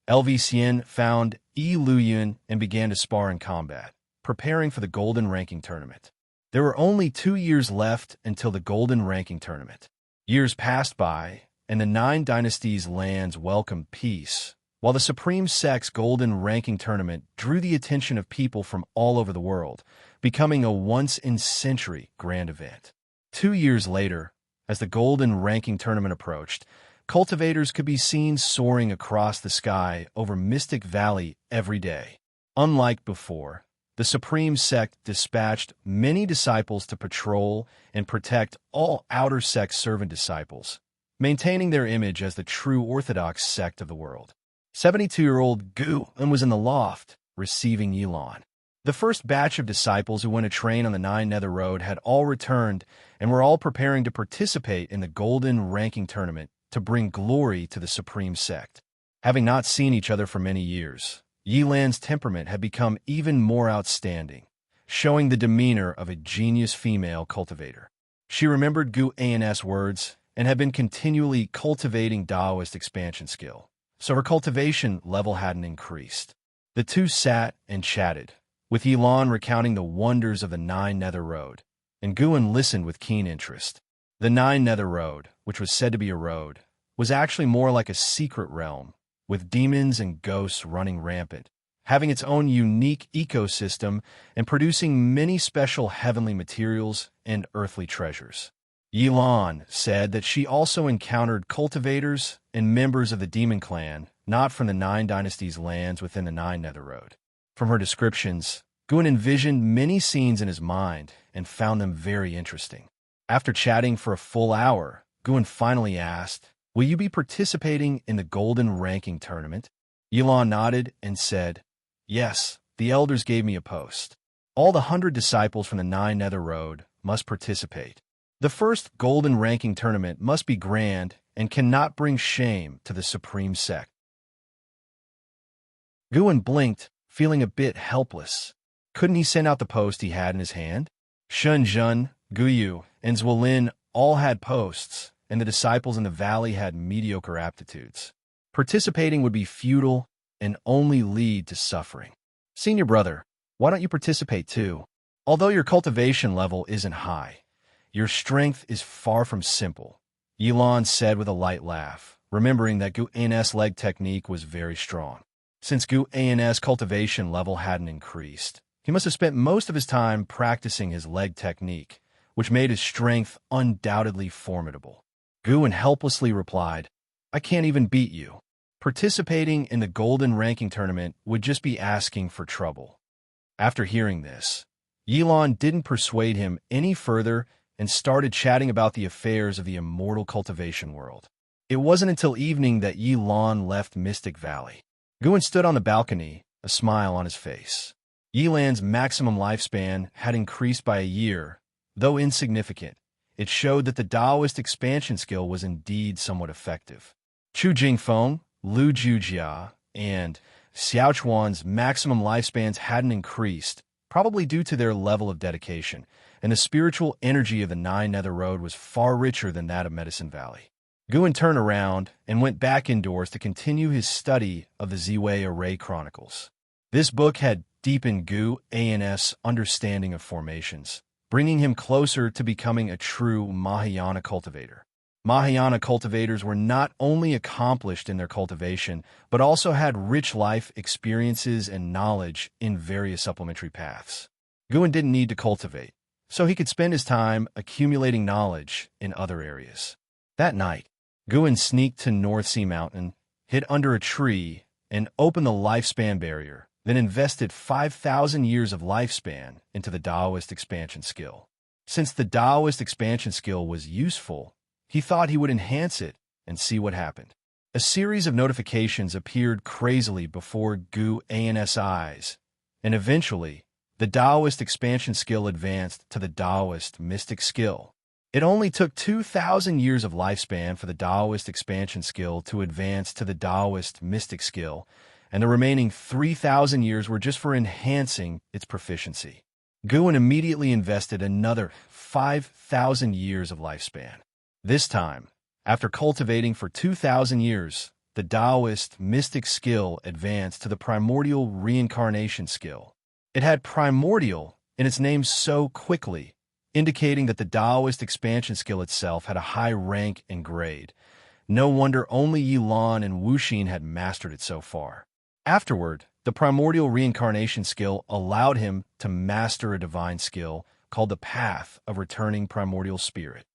LV Xian found Yi Luyun and began to spar in combat, preparing for the Golden Ranking Tournament. There were only 2 years left until the Golden Ranking Tournament. Years passed by, and the 9 Dynasties lands welcomed peace, while the Supreme Sect's Golden Ranking Tournament drew the attention of people from all over the world, becoming a once-in-century grand event. 2 years later, as the Golden Ranking Tournament approached, cultivators could be seen soaring across the sky over Mystic Valley every day. Unlike before, the Supreme Sect dispatched many disciples to patrol and protect all Outer Sect servant disciples, maintaining their image as the true Orthodox sect of the world. 72-year-old Gu was in the loft, receiving Yilan. The first batch of disciples who went to train on the Nine Nether Road had all returned and were all preparing to participate in the Golden Ranking Tournament to bring glory to the Supreme Sect. Having not seen each other for many years, Yilan's temperament had become even more outstanding, showing the demeanor of a genius female cultivator. She remembered Gu An's words and had been continually cultivating Taoist expansion skill, so her cultivation level hadn't increased. The two sat and chatted, with Yilan recounting the wonders of the Nine Nether Road, and Guin listened with keen interest. The Nine Nether Road, which was said to be a road, was actually more like a secret realm, with demons and ghosts running rampant, having its own unique ecosystem and producing many special heavenly materials and earthly treasures. Yilan said that she also encountered cultivators and members of the demon clan, not from the 9 Dynasties lands within the Nine Nether Road. From her descriptions, Guin envisioned many scenes in his mind and found them very interesting. After chatting for a full hour, Guin finally asked, "Will you be participating in the Golden Ranking Tournament?" Yilan nodded and said, "Yes, the elders gave me a post. All the 100 disciples from the Nine Nether Road must participate. The first Golden Ranking Tournament must be grand and cannot bring shame to the Supreme Sect." Guin blinked, feeling a bit helpless. Couldn't he send out the post he had in his hand? Shenzhen, Guyu, and Zwolin all had posts, and the disciples in the valley had mediocre aptitudes. Participating would be futile and only lead to suffering. "Senior brother, why don't you participate too? Although your cultivation level isn't high, your strength is far from simple," Yilan said with a light laugh, remembering that Gu An's leg technique was very strong. Since Gu An's cultivation level hadn't increased, he must have spent most of his time practicing his leg technique, which made his strength undoubtedly formidable. Guin helplessly replied, "I can't even beat you. Participating in the Golden Ranking Tournament would just be asking for trouble." After hearing this, Yilan didn't persuade him any further and started chatting about the affairs of the immortal cultivation world. It wasn't until evening that Yilan left Mystic Valley. Guin stood on the balcony, a smile on his face. Yilan's maximum lifespan had increased by a year, though insignificant. It showed that the Taoist expansion skill was indeed somewhat effective. Chu Jingfeng, Lu Jujia, and Xiaochuan's maximum lifespans hadn't increased, probably due to their level of dedication, and the spiritual energy of the Nine Nether Road was far richer than that of Medicine Valley. Guin turned around and went back indoors to continue his study of the Ziwei Array Chronicles. This book had deepened Gu An's understanding of formations, bringing him closer to becoming a true Mahayana cultivator. Mahayana cultivators were not only accomplished in their cultivation, but also had rich life experiences and knowledge in various supplementary paths. Guin didn't need to cultivate, so he could spend his time accumulating knowledge in other areas. That night, Guan sneaked to North Sea Mountain, hid under a tree, and opened the lifespan barrier, then invested 5,000 years of lifespan into the Taoist expansion skill. Since the Taoist expansion skill was useful, he thought he would enhance it and see what happened. A series of notifications appeared crazily before Guan's eyes, and eventually, the Taoist expansion skill advanced to the Taoist mystic skill. It only took 2,000 years of lifespan for the Taoist expansion skill to advance to the Taoist mystic skill, and the remaining 3,000 years were just for enhancing its proficiency. Guan immediately invested another 5,000 years of lifespan. This time, after cultivating for 2,000 years, the Taoist mystic skill advanced to the primordial reincarnation skill. It had primordial in its name so quickly, indicating that the Taoist expansion skill itself had a high rank and grade. No wonder only Yilan and Wuxia had mastered it so far. Afterward, the primordial reincarnation skill allowed him to master a divine skill called the Path of Returning Primordial Spirit.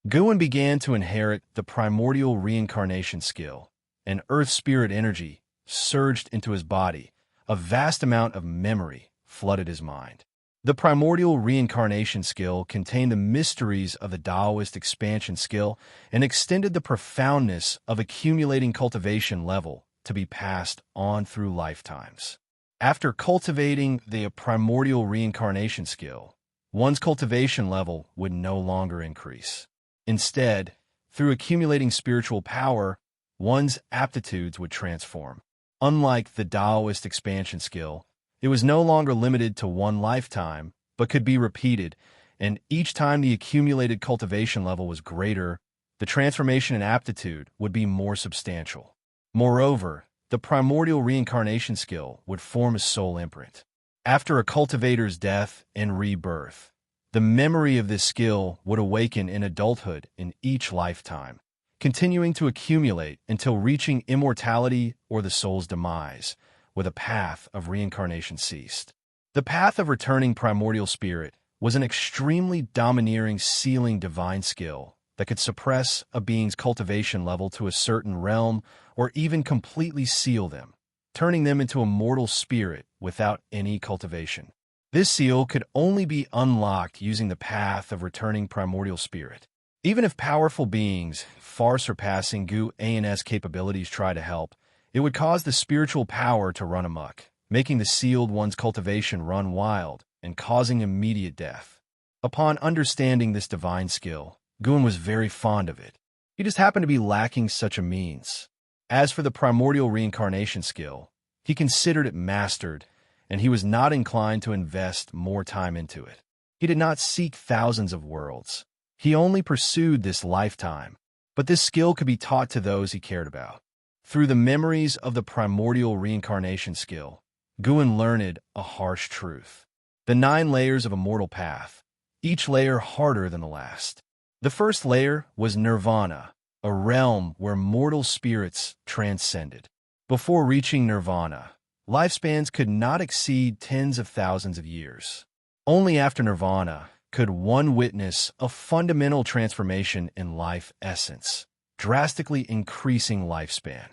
Guan began to inherit the primordial reincarnation skill, and earth spirit energy surged into his body. A vast amount of memory flooded his mind. The primordial reincarnation skill contained the mysteries of the Taoist expansion skill and extended the profoundness of accumulating cultivation level to be passed on through lifetimes. After cultivating the primordial reincarnation skill, one's cultivation level would no longer increase. Instead, through accumulating spiritual power, one's aptitudes would transform. Unlike the Taoist expansion skill, it was no longer limited to one lifetime, but could be repeated, and each time the accumulated cultivation level was greater, the transformation in aptitude would be more substantial. Moreover, the primordial reincarnation skill would form a soul imprint. After a cultivator's death and rebirth, the memory of this skill would awaken in adulthood in each lifetime, continuing to accumulate until reaching immortality or the soul's demise, where the path of reincarnation ceased. The path of returning primordial spirit was an extremely domineering sealing divine skill that could suppress a being's cultivation level to a certain realm or even completely seal them, turning them into a mortal spirit without any cultivation. This seal could only be unlocked using the path of returning primordial spirit. Even if powerful beings, far surpassing Guan's capabilities, try to help, it would cause the spiritual power to run amok, making the sealed one's cultivation run wild and causing immediate death. Upon understanding this divine skill, Guan was very fond of it. He just happened to be lacking such a means. As for the primordial reincarnation skill, he considered it mastered, and he was not inclined to invest more time into it. He did not seek thousands of worlds. He only pursued this lifetime, but this skill could be taught to those he cared about. Through the memories of the primordial reincarnation skill, Guan learned a harsh truth. The 9 layers of Immortal Path, each layer harder than the last. The first layer was Nirvana, a realm where mortal spirits transcended. Before reaching Nirvana, lifespans could not exceed tens of thousands of years. Only after Nirvana could one witness a fundamental transformation in life essence, drastically increasing lifespan.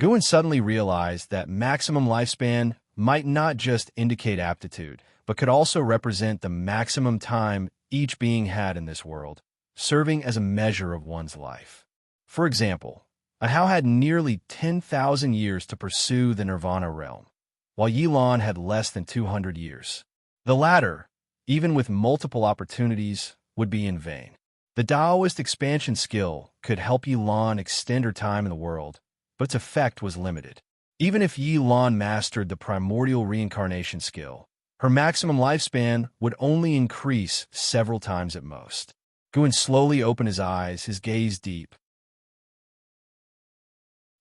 Guan suddenly realized that maximum lifespan might not just indicate aptitude, but could also represent the maximum time each being had in this world, serving as a measure of one's life. For example, a Hao had nearly 10,000 years to pursue the Nirvana realm, while Yilan had less than 200 years. The latter, even with multiple opportunities, would be in vain. The Taoist expansion skill could help Yilan extend her time in the world, but its effect was limited. Even if Yilan mastered the primordial reincarnation skill, her maximum lifespan would only increase several times at most. Guan slowly opened his eyes, his gaze deep.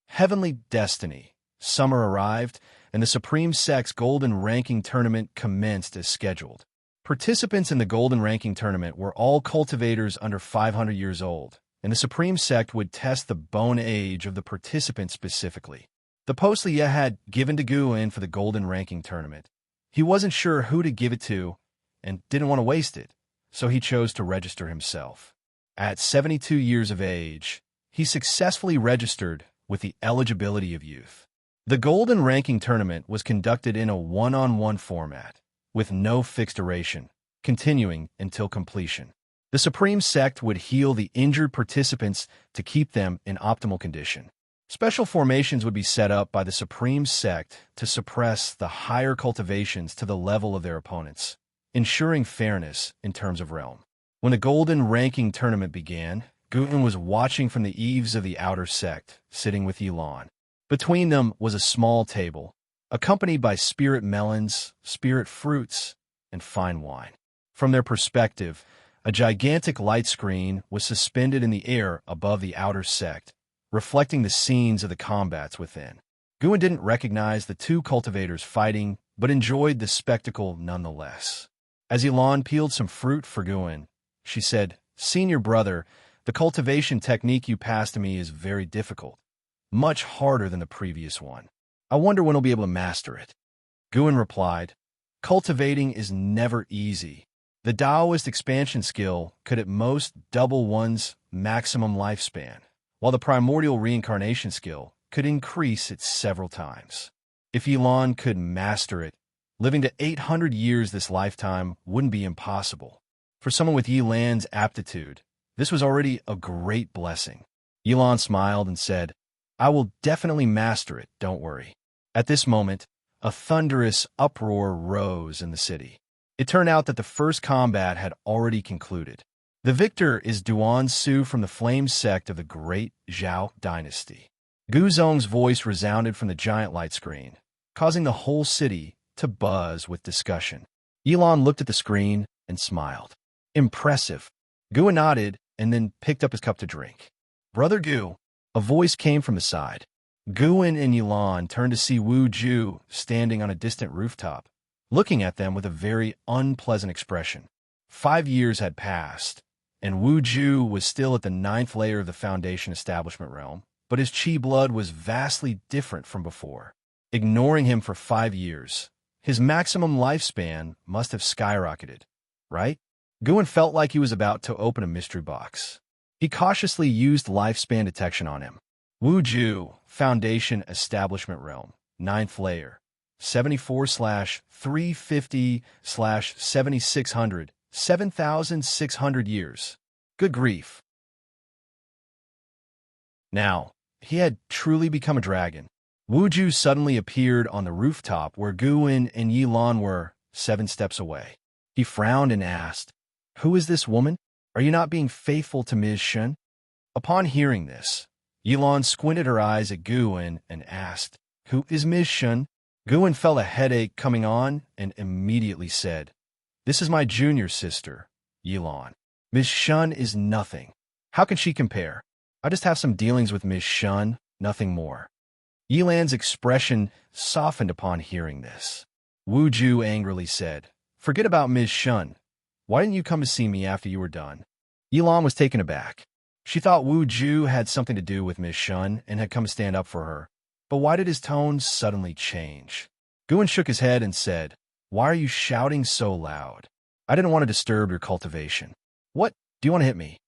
Heavenly destiny. Summer arrived, and the Supreme Sect's Golden Ranking Tournament commenced as scheduled. Participants in the Golden Ranking Tournament were all cultivators under 500 years old, and the Supreme Sect would test the bone age of the participants specifically. The post Liye had given to Guan for the Golden Ranking Tournament. He wasn't sure who to give it to and didn't want to waste it, so he chose to register himself. At 72 years of age, he successfully registered with the eligibility of youth. The Golden Ranking Tournament was conducted in a one-on-one format, with no fixed duration, continuing until completion. The Supreme Sect would heal the injured participants to keep them in optimal condition. Special formations would be set up by the Supreme Sect to suppress the higher cultivations to the level of their opponents, ensuring fairness in terms of realm. When the Golden Ranking Tournament began, Guten was watching from the eaves of the outer sect, sitting with Yilan. Between them was a small table, accompanied by spirit melons, spirit fruits, and fine wine. From their perspective, a gigantic light screen was suspended in the air above the outer sect, reflecting the scenes of the combats within. Guen didn't recognize the two cultivators fighting, but enjoyed the spectacle nonetheless. As Yilan peeled some fruit for Guen, she said, "Senior brother, the cultivation technique you passed to me is very difficult, much harder than the previous one. I wonder when I'll be able to master it." Guen replied, "Cultivating is never easy. The Taoist expansion skill could at most double one's maximum lifespan, while the primordial reincarnation skill could increase it several times. If Yilan could master it, living to 800 years this lifetime wouldn't be impossible. For someone with Yilan's aptitude, this was already a great blessing." Yilan smiled and said, "I will definitely master it, don't worry." At this moment, a thunderous uproar rose in the city. It turned out that the first combat had already concluded. The victor is Duan Su from the Flame Sect of the Great Zhao Dynasty. Gu Zong's voice resounded from the giant light screen, causing the whole city to buzz with discussion. Yilan looked at the screen and smiled. "Impressive." Gu nodded and then picked up his cup to drink. "Brother Gu," a voice came from the side. Guin and Yilan turned to see Wu Ju standing on a distant rooftop, looking at them with a very unpleasant expression. 5 years had passed, and Wu Ju was still at the 9th layer of the Foundation Establishment realm, but his chi blood was vastly different from before. Ignoring him for 5 years, his maximum lifespan must have skyrocketed, right? Guin felt like he was about to open a mystery box. He cautiously used lifespan detection on him. Wu Ju, Foundation Establishment Realm, 9th layer, 74/350/7600, 7,600 years. Good grief. Now, he had truly become a dragon. Wu Ju suddenly appeared on the rooftop where Guin and Yilan were, 7 steps away. He frowned and asked, "Who is this woman? Are you not being faithful to Ms. Shen?" Upon hearing this, Yilan squinted her eyes at Guin and asked, "Who is Ms. Shen?" Guin felt a headache coming on and immediately said, "This is my junior sister, Yilan. Ms. Shen is nothing. How can she compare? I just have some dealings with Ms. Shen, nothing more." Yilan's expression softened upon hearing this. Wu Ju angrily said, "Forget about Ms. Shen. Why didn't you come to see me after you were done?" Yilan was taken aback. She thought Wu Ju had something to do with Ms. Shun and had come to stand up for her. But why did his tone suddenly change? Guin shook his head and said, "Why are you shouting so loud? I didn't want to disturb your cultivation." "What? Do you want to hit me?"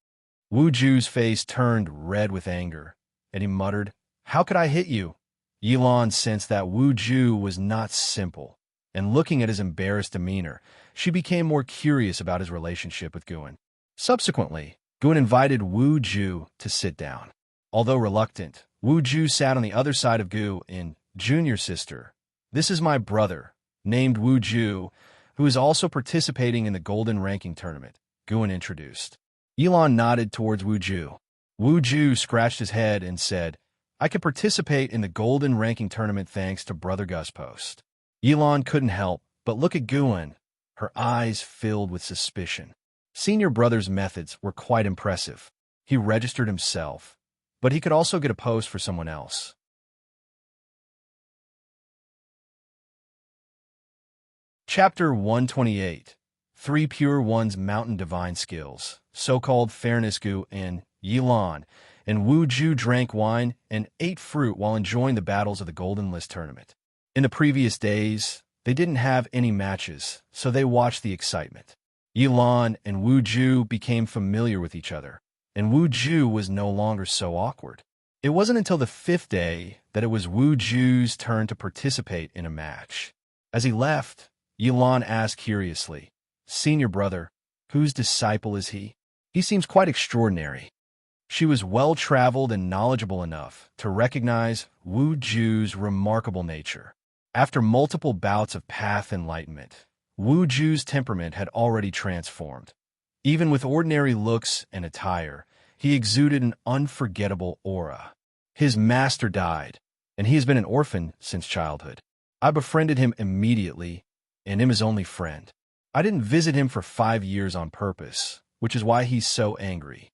Wu Ju's face turned red with anger, and he muttered, "How could I hit you?" Yilan sensed that Wu Ju was not simple, and looking at his embarrassed demeanor, she became more curious about his relationship with Guin. Subsequently, Guin invited Wu Ju to sit down. Although reluctant, Wu Ju sat on the other side of Gu in "Junior sister, this is my brother, named Wu Ju, who is also participating in the Golden Ranking Tournament," Guin introduced. Yilan nodded towards Wu Ju. Wu Ju scratched his head and said, "I can participate in the Golden Ranking Tournament thanks to Brother Gus Post." Yilan couldn't help but look at Guin, her eyes filled with suspicion. Senior brother's methods were quite impressive. He registered himself, but he could also get a post for someone else. Chapter 128. 3 Pure One's Mountain Divine Skills, so-called Fairness Gu and Yilan, and Wu Ju drank wine and ate fruit while enjoying the battles of the Golden List Tournament. In the previous days, they didn't have any matches, so they watched the excitement. Yilan and Wu Ju became familiar with each other. and Wu Ju was no longer so awkward. It wasn't until the fifth day that it was Wu Ju's turn to participate in a match. As he left, Yilan asked curiously, "Senior brother, whose disciple is he? He seems quite extraordinary." She was well-traveled and knowledgeable enough to recognize Wu Ju's remarkable nature. After multiple bouts of path enlightenment, Wu Ju's temperament had already transformed. Even with ordinary looks and attire, he exuded an unforgettable aura. His master died, and he has been an orphan since childhood. I befriended him immediately, and am his only friend. I didn't visit him for 5 years on purpose, which is why he's so angry.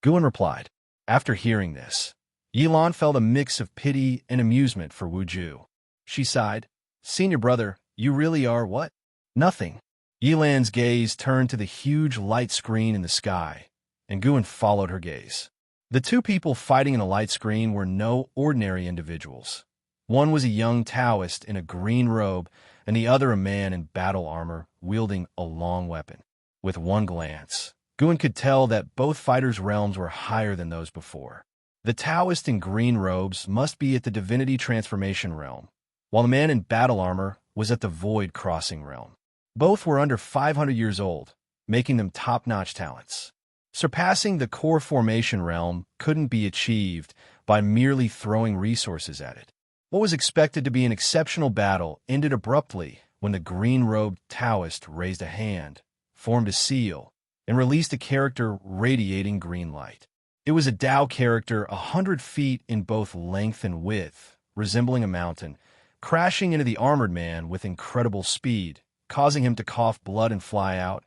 Guan replied. After hearing this, Yilan felt a mix of pity and amusement for Wu Ju. She sighed, "Senior brother, you really are what?" "Nothing." Yilan's gaze turned to the huge light screen in the sky, and Guan followed her gaze. The two people fighting in the light screen were no ordinary individuals. One was a young Taoist in a green robe, and the other a man in battle armor wielding a long weapon. With one glance, Guan could tell that both fighters' realms were higher than those before. The Taoist in green robes must be at the Divinity Transformation realm, while the man in battle armor was at the Void Crossing realm. Both were under 500 years old, making them top-notch talents. Surpassing the core formation realm couldn't be achieved by merely throwing resources at it. What was expected to be an exceptional battle ended abruptly when the green-robed Taoist raised a hand, formed a seal, and released a character radiating green light. It was a Dao character 100 feet in both length and width, resembling a mountain, crashing into the armored man with incredible speed, causing him to cough blood and fly out,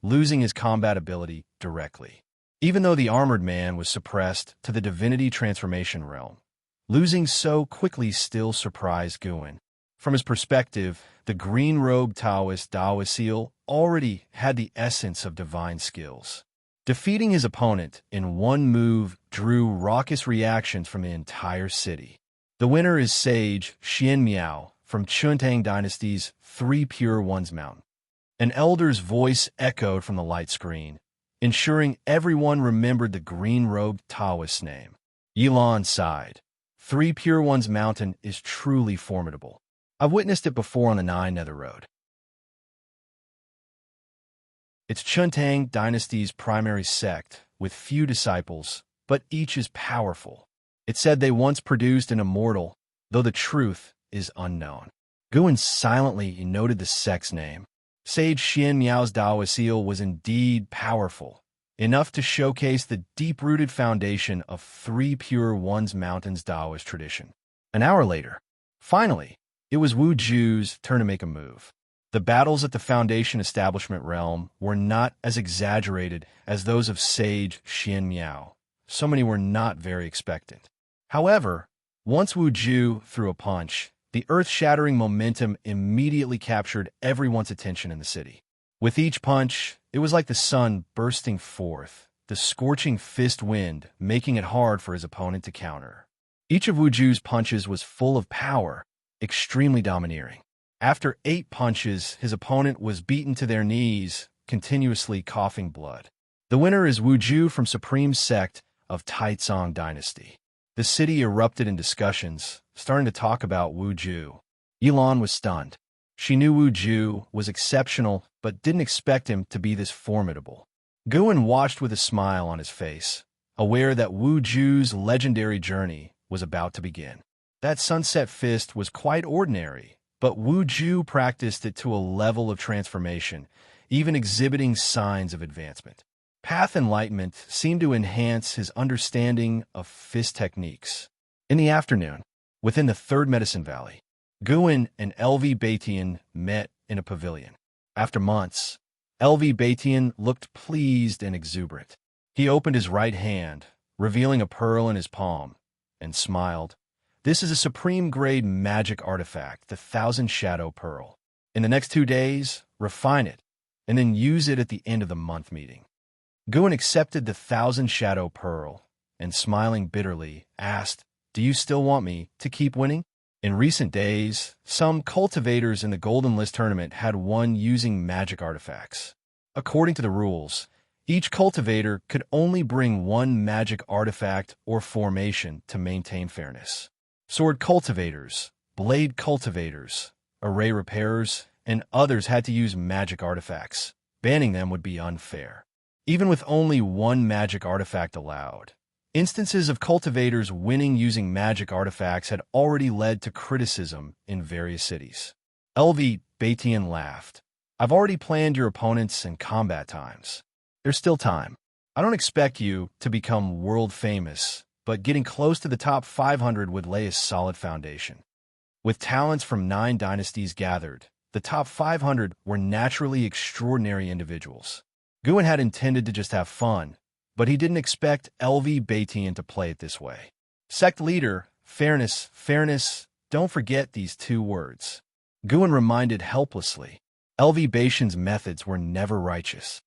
losing his combat ability directly. Even though the armored man was suppressed to the Divinity Transformation realm, losing so quickly still surprised Guan. From his perspective, the green-robed Taoist Dao seal already had the essence of divine skills. Defeating his opponent in one move drew raucous reactions from the entire city. The winner is Sage Xianxia from Taicang Dynasty's Three Pure Ones Mountain. An elder's voice echoed from the light screen, ensuring everyone remembered the green-robed Taoist's name. Yilan sighed. Three Pure Ones Mountain is truly formidable. I've witnessed it before on the Nine Nether Road. It's Taicang Dynasty's primary sect, with few disciples, but each is powerful. It said they once produced an immortal, though the truth is unknown. Guan silently noted the sect's name. Sage Xianxia's Dao seal was indeed powerful, enough to showcase the deep-rooted foundation of Three Pure Ones Mountain's Daoist tradition. An hour later, finally, it was Wu Ju's turn to make a move. The battles at the Foundation Establishment realm were not as exaggerated as those of Sage Xianxia. So many were not very expectant. However, once Wu Ju threw a punch, the earth-shattering momentum immediately captured everyone's attention in the city. With each punch, it was like the sun bursting forth, the scorching fist wind making it hard for his opponent to counter. Each of Wu Ju's punches was full of power, extremely domineering. After 8 punches, his opponent was beaten to their knees, continuously coughing blood. The winner is Wu Ju from Supreme Sect of Taicang Dynasty. The city erupted in discussions, starting to talk about Wu Ju. Yilan was stunned. She knew Wu Ju was exceptional, but didn't expect him to be this formidable. Guan watched with a smile on his face, aware that Wu Ju's legendary journey was about to begin. That sunset fist was quite ordinary, but Wu Ju practiced it to a level of transformation, even exhibiting signs of advancement. Path enlightenment seemed to enhance his understanding of fist techniques. In the afternoon, within the Third Medicine Valley, Guan and LV Batian met in a pavilion. After months, LV Batian looked pleased and exuberant. He opened his right hand, revealing a pearl in his palm, and smiled. This is a supreme-grade magic artifact, the Thousand Shadow Pearl. In the next 2 days, refine it, and then use it at the end of the month meeting. Guan accepted the Thousand Shadow Pearl, and smiling bitterly, asked, "Do you still want me to keep winning?" In recent days, some cultivators in the Golden List tournament had won using magic artifacts. According to the rules, Each cultivator could only bring one magic artifact or formation to maintain fairness. Sword cultivators, blade cultivators, array repairers, and others had to use magic artifacts. Banning them would be unfair. Even with only one magic artifact allowed, instances of cultivators winning using magic artifacts had already led to criticism in various cities. LV Batian laughed. I've already planned your opponents and combat times. There's still time. I don't expect you to become world famous, but getting close to the top 500 would lay a solid foundation. With talents from 9 dynasties gathered, the top 500 were naturally extraordinary individuals. Guin had intended to just have fun, but he didn't expect LV Batian to play it this way. Sect leader, fairness, don't forget these 2 words. Guin reminded helplessly. LV Batian's methods were never righteous.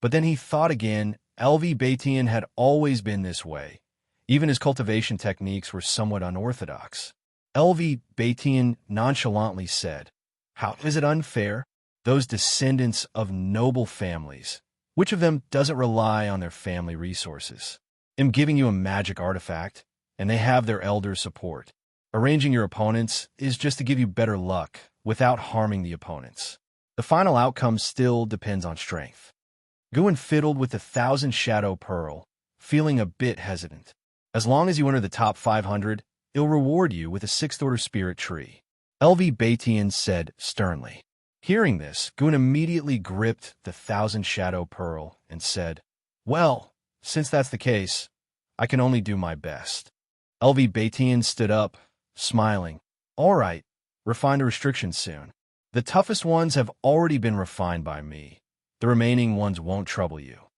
But then he thought again. LV Batian had always been this way. Even his cultivation techniques were somewhat unorthodox. LV Batian nonchalantly said, "How is it unfair? Those descendants of noble families, which of them doesn't rely on their family resources? I'm giving you a magic artifact, and they have their elders' support. Arranging your opponents is just to give you better luck without harming the opponents. The final outcome still depends on strength." Guin fiddled with the 1,000 Shadow Pearl, feeling a bit hesitant. As long as you enter the top 500, it'll reward you with a 6th Order Spirit Tree. LV Batian said sternly. Hearing this, Guin immediately gripped the 1,000 Shadow Pearl and said, "Well, since that's the case, I can only do my best." LV Batian stood up, smiling. "All right, refine the restrictions soon. The toughest ones have already been refined by me. The remaining ones won't trouble you."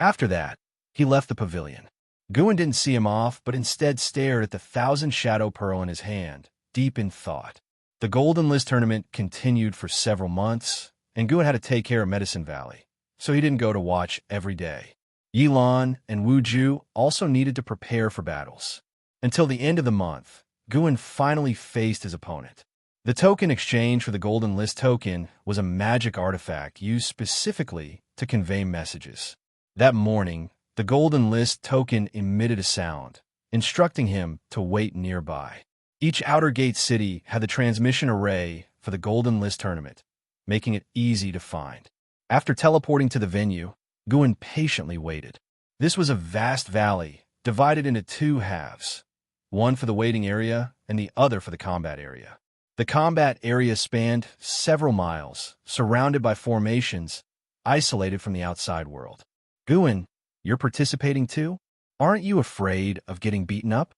After that, he left the pavilion. Guin didn't see him off, but instead stared at the 1,000 Shadow Pearl in his hand, deep in thought. The Golden List tournament continued for several months, and Guin had to take care of Medicine Valley, so he didn't go to watch every day. Yilan and Wuju also needed to prepare for battles. Until the end of the month, Guin finally faced his opponent. The token exchange for the Golden List token was a magic artifact used specifically to convey messages. That morning, the Golden List token emitted a sound, instructing him to wait nearby. Each outer gate city had the transmission array for the Golden List tournament, making it easy to find. After teleporting to the venue, Guin patiently waited. This was a vast valley, divided into 2 halves, one for the waiting area and the other for the combat area. The combat area spanned several miles, surrounded by formations, isolated from the outside world. Guin, you're participating too? Aren't you afraid of getting beaten up?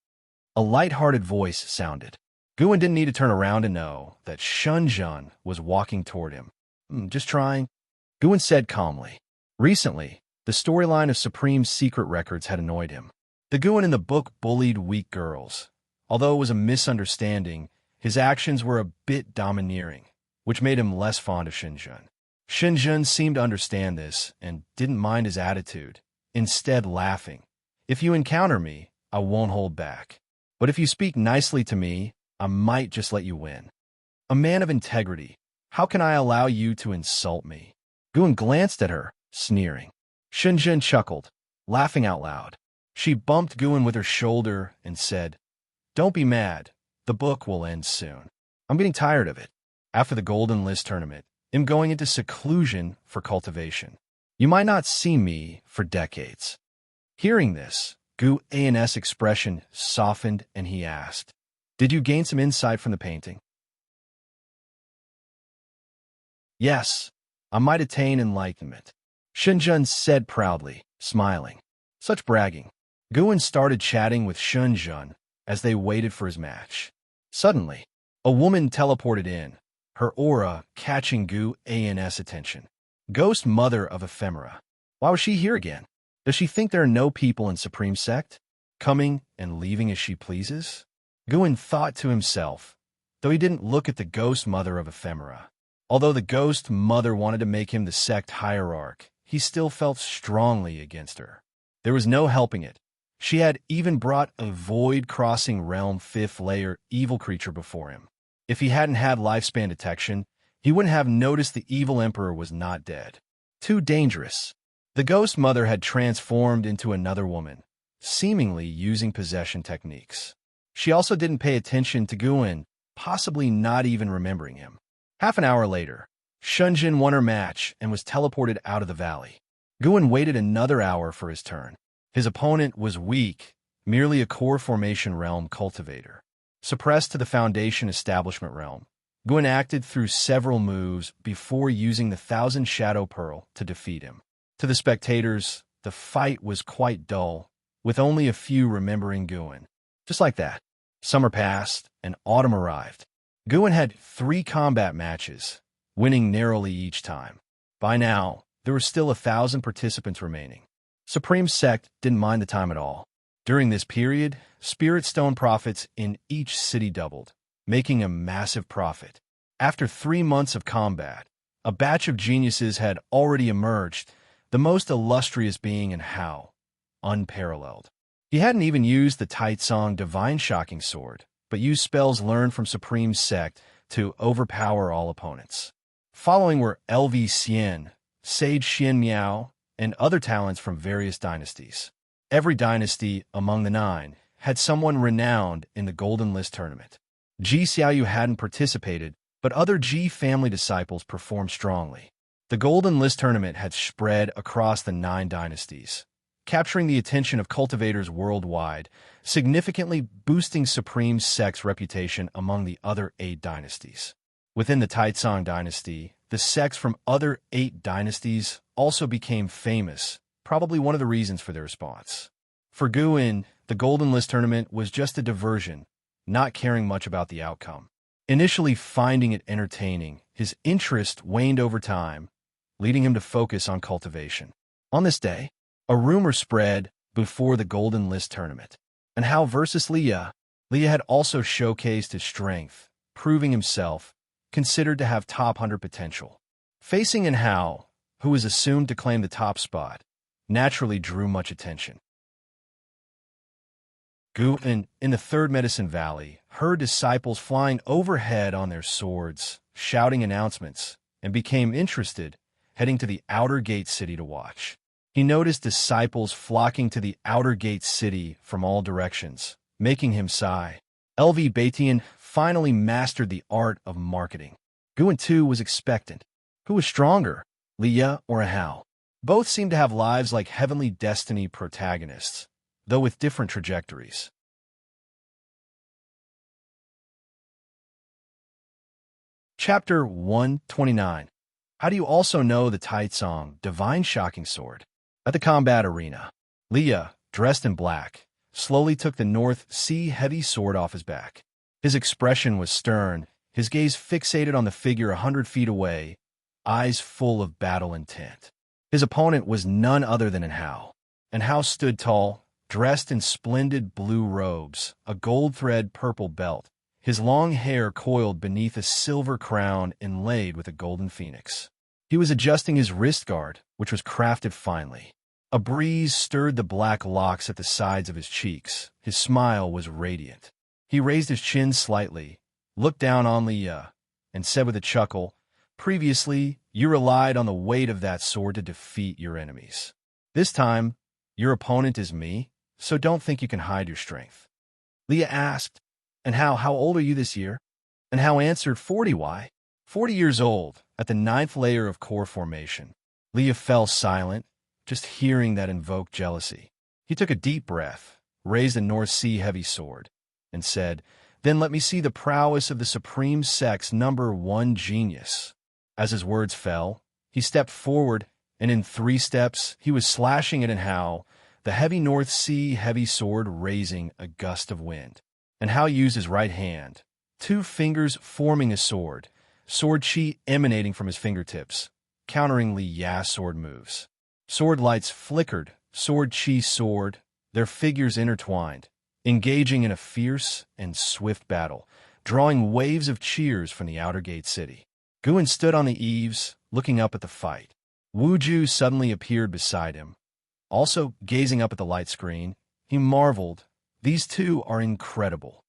A light-hearted voice sounded. Guin didn't need to turn around to know that Xianxia was walking toward him. Just trying, Guin said calmly. Recently, the storyline of Supreme's secret records had annoyed him. The Guin in the book bullied weak girls. Although it was a misunderstanding, his actions were a bit domineering, which made him less fond of Xianxia. Xianxia seemed to understand this and didn't mind his attitude, instead laughing. "If you encounter me, I won't hold back. But if you speak nicely to me, I might just let you win. A man of integrity, how can I allow you to insult me?" Guin glanced at her, sneering. Xianxia chuckled, laughing out loud. She bumped Guin with her shoulder and said, "Don't be mad. The book will end soon. I'm getting tired of it. After the Golden List tournament, I'm going into seclusion for cultivation. You might not see me for decades." Hearing this, Guin's expression softened and he asked, "Did you gain some insight from the painting?" "Yes, I might attain enlightenment," Xianxia said proudly, smiling. Such bragging. Guin started chatting with Xianxia as they waited for his match. Suddenly, a woman teleported in, her aura catching Guin's attention. Ghost Mother of Ephemera. Why was she here again? Does she think there are no people in Supreme Sect, coming and leaving as she pleases? Guin thought to himself, though he didn't look at the Ghost Mother of Ephemera. Although the Ghost Mother wanted to make him the sect hierarch, he still felt strongly against her. There was no helping it. She had even brought a void-crossing realm 5th layer evil creature before him. If he hadn't had lifespan detection, he wouldn't have noticed the evil emperor was not dead. Too dangerous. The ghost mother had transformed into another woman, seemingly using possession techniques. She also didn't pay attention to Guan, possibly not even remembering him. Half an hour later, Shunjin won her match and was teleported out of the valley. Guan waited another hour for his turn. His opponent was weak, merely a core formation realm cultivator. Suppressed to the Foundation Establishment realm, Guan acted through several moves before using the Thousand Shadow Pearl to defeat him. To the spectators, the fight was quite dull, with only a few remembering Guan. Just like that, summer passed and autumn arrived. Guan had 3 combat matches, winning narrowly each time. By now, there were still 1,000 participants remaining. Supreme Sect didn't mind the time at all. During this period, Spirit Stone profits in each city doubled, making a massive profit. After 3 months of combat, a batch of geniuses had already emerged, the most illustrious being in Hao, unparalleled. He hadn't even used the Taicang Divine Shocking Sword, but used spells learned from Supreme Sect to overpower all opponents. Following were LV Xian, Sage Xianxia, and other talents from various dynasties. Every dynasty among the 9 had someone renowned in the Golden List tournament. Ji Xiaoyu hadn't participated, but other Ji family disciples performed strongly. The Golden List tournament had spread across the 9 dynasties, capturing the attention of cultivators worldwide, significantly boosting Supreme Sect's reputation among the other 8 dynasties. Within the Taicang dynasty, the sects from other 8 dynasties also became famous, probably one of the reasons for their response. For Guan, the Golden List tournament was just a diversion, not caring much about the outcome. Initially finding it entertaining, his interest waned over time, leading him to focus on cultivation. On this day, a rumor spread before the Golden List tournament, and Hao versus Leah. Leah had also showcased his strength, proving himself considered to have top 100 potential. Facing in Hao, who was assumed to claim the top spot, naturally drew much attention. Guan, in the Third Medicine Valley, heard disciples flying overhead on their swords, shouting announcements, and became interested, heading to the Outer Gate City to watch. He noticed disciples flocking to the Outer Gate City from all directions, making him sigh. LV Baitian finally mastered the art of marketing. Guan too was expectant. Who was stronger, Leah or Hao? Both seemed to have lives like Heavenly Destiny protagonists, though with different trajectories. Chapter 129. How do you also know the Taicang Divine Shocking Sword? At the combat arena, Leah, dressed in black, slowly took the North Sea heavy sword off his back. His expression was stern, his gaze fixated on the figure 100 feet away, eyes full of battle intent. His opponent was none other than Hao. And Hao stood tall, dressed in splendid blue robes, a gold-thread purple belt, his long hair coiled beneath a silver crown inlaid with a golden phoenix. He was adjusting his wrist guard, which was crafted finely. A breeze stirred the black locks at the sides of his cheeks. His smile was radiant. He raised his chin slightly, looked down on Leah, and said with a chuckle, "Previously, you relied on the weight of that sword to defeat your enemies. This time, your opponent is me, so don't think you can hide your strength." Leah asked, "And how old are you this year?" And Hao answered, 40. Why? 40 years old, at the 9th layer of core formation. Leah fell silent, just hearing that invoked jealousy. He took a deep breath, raised a North Sea heavy sword, and said, "Then let me see the prowess of the Supreme Sect's #1 genius." As his words fell, he stepped forward, and in 3 steps, he was slashing it in Hao, the heavy North Sea heavy sword raising a gust of wind. And Hao used his right hand, 2 fingers forming a sword chi emanating from his fingertips, countering Li Ya's sword moves. Sword lights flickered, sword chi sword, their figures intertwined, engaging in a fierce and swift battle, drawing waves of cheers from the Outer Gate City. Guan stood on the eaves, looking up at the fight. Wuju suddenly appeared beside him. Also gazing up at the light screen, he marveled, "These two are incredible."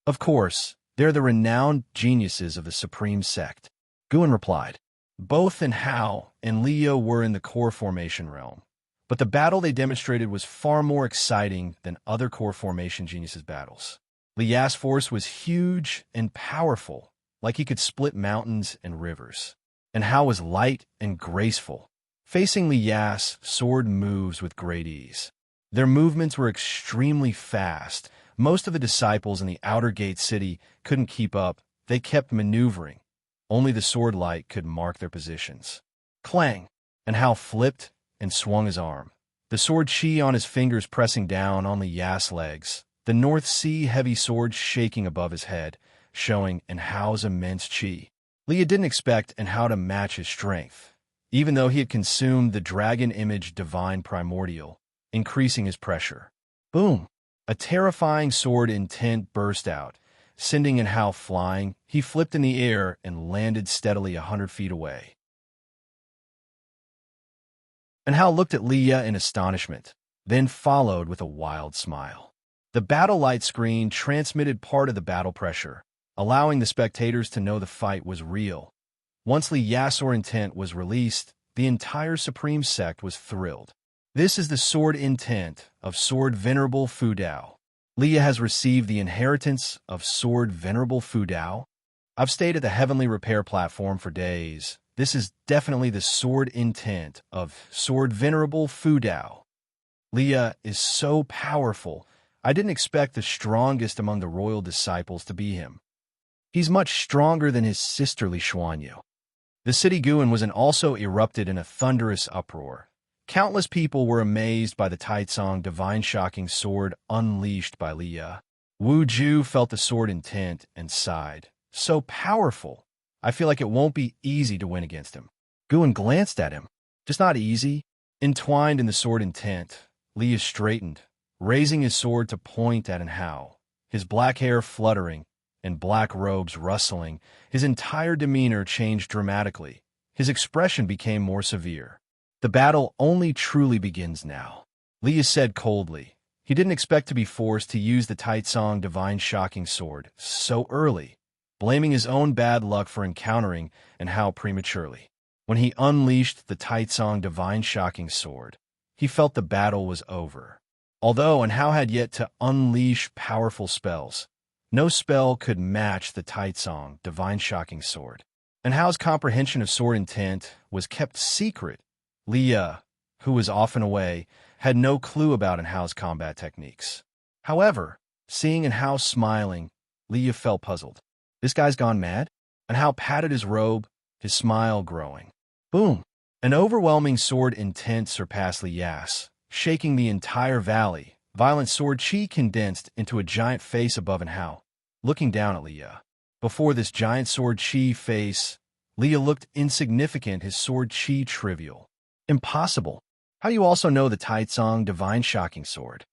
"Of course, they're the renowned geniuses of the Supreme Sect," Guan replied. Both in Hao and Liu were in the core formation realm. But the battle they demonstrated was far more exciting than other core formation geniuses' battles. Liu's force was huge and powerful, like he could split mountains and rivers. And Hao was light and graceful. Facing Liu's sword moves with great ease. Their movements were extremely fast. Most of the disciples in the outer gate city couldn't keep up. They kept maneuvering. Only the sword light could mark their positions. Clang! And Hao flipped and swung his arm. The sword chi on his fingers pressing down on Liu's legs. The North Sea heavy sword shaking above his head, showing Hao's immense chi. Liu didn't expect Hao to match his strength, even though he had consumed the dragon image divine primordial, increasing his pressure. Boom! A terrifying sword intent burst out, sending Hao flying. He flipped in the air and landed steadily 100 feet away. Hao looked at Liu in astonishment, then followed with a wild smile. The battle light screen transmitted part of the battle pressure, allowing the spectators to know the fight was real. Once Liu's sword intent was released, the entire Supreme Sect was thrilled. This is the sword intent of Sword Venerable Fu Dao. Liu has received the inheritance of Sword Venerable Fu Dao. I've stayed at the Heavenly Repair platform for days. This is definitely the sword intent of Sword Venerable Fu Dao. Liu is so powerful. I didn't expect the strongest among the royal disciples to be him. He's much stronger than his sisterly Xianxia. The city Guan was also erupted in a thunderous uproar. Countless people were amazed by the Taicang Divine shocking sword unleashed by Liu. Wu Ju felt the sword intent and sighed. So powerful. I feel like it won't be easy to win against him. Guan glanced at him. Just not easy. Entwined in the sword intent, Liu straightened, raising his sword to point at Hao. His black hair fluttering and black robes rustling, his entire demeanor changed dramatically. His expression became more severe. The battle only truly begins now, Liu said coldly. He didn't expect to be forced to use the Taicang Divine shocking sword so early, blaming his own bad luck for encountering Hao prematurely. When he unleashed the Taicang Divine shocking sword, he felt the battle was over. Although Hao had yet to unleash powerful spells, no spell could match the Taicang Divine shocking sword. Hao's comprehension of sword intent was kept secret. Liu, who was often away, had no clue about Hao's combat techniques. However, seeing Hao smiling, Liu felt puzzled. This guy's gone mad? Hao patted his robe, his smile growing. Boom! An overwhelming sword intent surpassed Liu's, shaking the entire valley. Violent sword chi condensed into a giant face above Hao, looking down at Liu. Before this giant sword chi face, Liu looked insignificant, his sword chi trivial. Impossible. How do you also know the Taicang Divine shocking sword?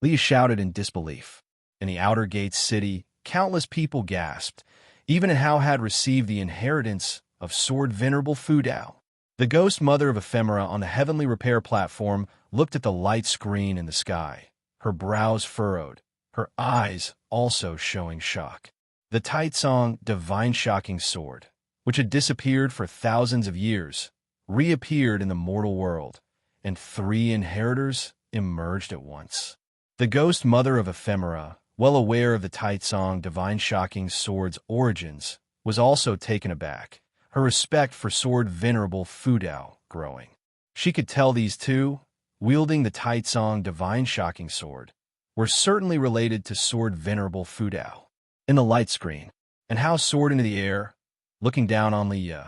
Liu shouted in disbelief. In the outer gates city, countless people gasped. Even Hao had received the inheritance of Sword Venerable Fu Dao. The ghost mother of ephemera on the Heavenly Repair platform looked at the light screen in the sky, her brows furrowed, her eyes also showing shock. The Taicang Divine shocking sword, which had disappeared for thousands of years, reappeared in the mortal world, and 3 inheritors emerged at once. The ghost mother of ephemera, well aware of the Taicang Divine shocking sword's origins, was also taken aback, her respect for Sword Venerable Fu Dao growing. She could tell these two, wielding the Taicang Divine shocking sword, were certainly related to Sword Venerable Fu Dao. In the light screen, Hao soared into the air, looking down on Liu,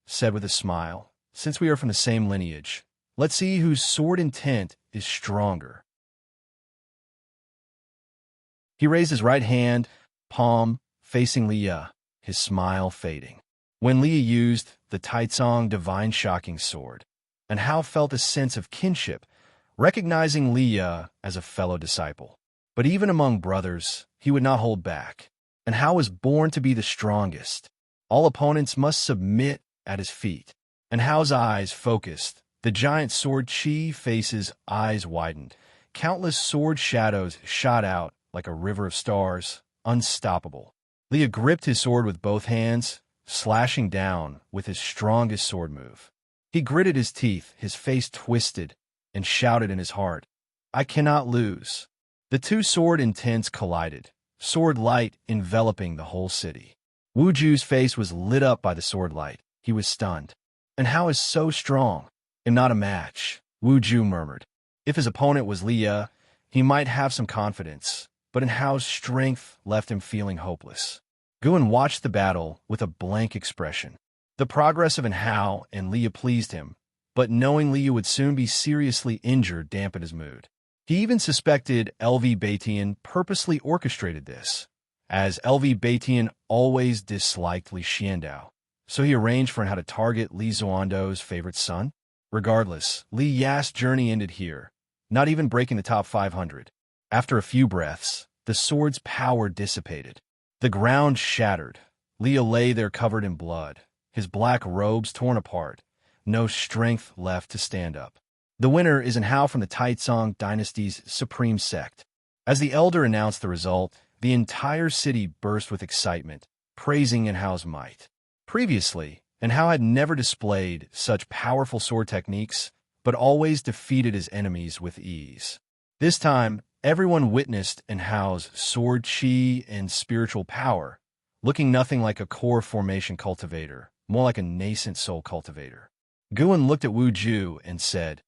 said with a smile, "Since we are from the same lineage, let's see whose sword intent is stronger." He raised his right hand, palm, facing Liu, his smile fading. When Liu used the Taicang Divine shocking sword, Hao felt a sense of kinship, recognizing Liu as a fellow disciple. But even among brothers, he would not hold back. Hao was born to be the strongest. All opponents must submit at his feet. Hao's eyes focused. The giant sword chi face's eyes widened. Countless sword shadows shot out like a river of stars, unstoppable. Liu gripped his sword with both hands, slashing down with his strongest sword move. He gritted his teeth, his face twisted, and shouted in his heart, "I cannot lose." The two sword intents collided, sword light enveloping the whole city. Wu Ju's face was lit up by the sword light. He was stunned. "And how is so strong?" "And not a match," Wu Ju murmured. If his opponent was Liya, he might have some confidence, but in Hao's strength left him feeling hopeless. Guan watched the battle with a blank expression. The progress of Hao and Liya pleased him, but knowing Liya would soon be seriously injured dampened his mood. He even suspected LV Batian purposely orchestrated this, as LV Batian always disliked Li Xiandao, so he arranged for Hao to target Li Zuando's favorite son. Regardless, Li Ya's journey ended here, not even breaking the top 500. After a few breaths, the sword's power dissipated. The ground shattered. Liya lay there covered in blood, his black robes torn apart, no strength left to stand up. The winner is Hao from the Taicang Dynasty's supreme sect. As the elder announced the result, the entire city burst with excitement, praising Hao's might. Previously, Hao had never displayed such powerful sword techniques, but always defeated his enemies with ease. This time, everyone witnessed Hao's sword chi and spiritual power, looking nothing like a core formation cultivator, more like a nascent soul cultivator. Guan looked at Wu Ju and said,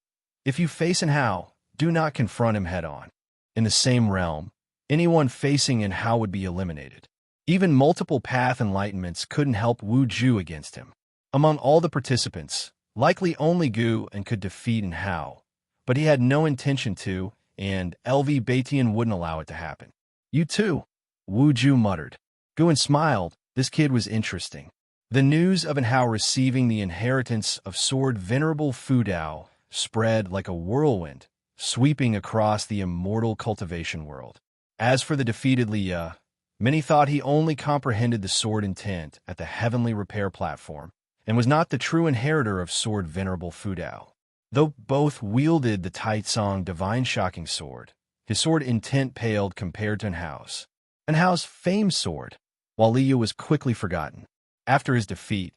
"If you face Hao, do not confront him head-on. In the same realm, anyone facing Hao would be eliminated. Even multiple path enlightenments couldn't help Wu Ju against him. Among all the participants, likely only Guan could defeat Hao, but he had no intention to, and LV Batian wouldn't allow it to happen." "You too," Wu Ju muttered. Guan smiled. This kid was interesting. The news of Hao receiving the inheritance of Sword Venerable Fu Dao spread like a whirlwind, sweeping across the immortal cultivation world. As for the defeated Liya, many thought he only comprehended the sword intent at the heavenly repair platform, and was not the true inheritor of Sword Venerable Fu Dao. Though both wielded the Taicang Divine shocking sword, his sword intent paled compared to Hao's famed sword, while Liya was quickly forgotten. After his defeat,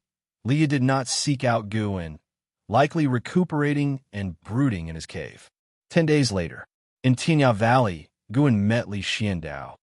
Liya did not seek out Guan, likely recuperating and brooding in his cave. 10 days later, in Tinya Valley, Guan met Li Xiandao.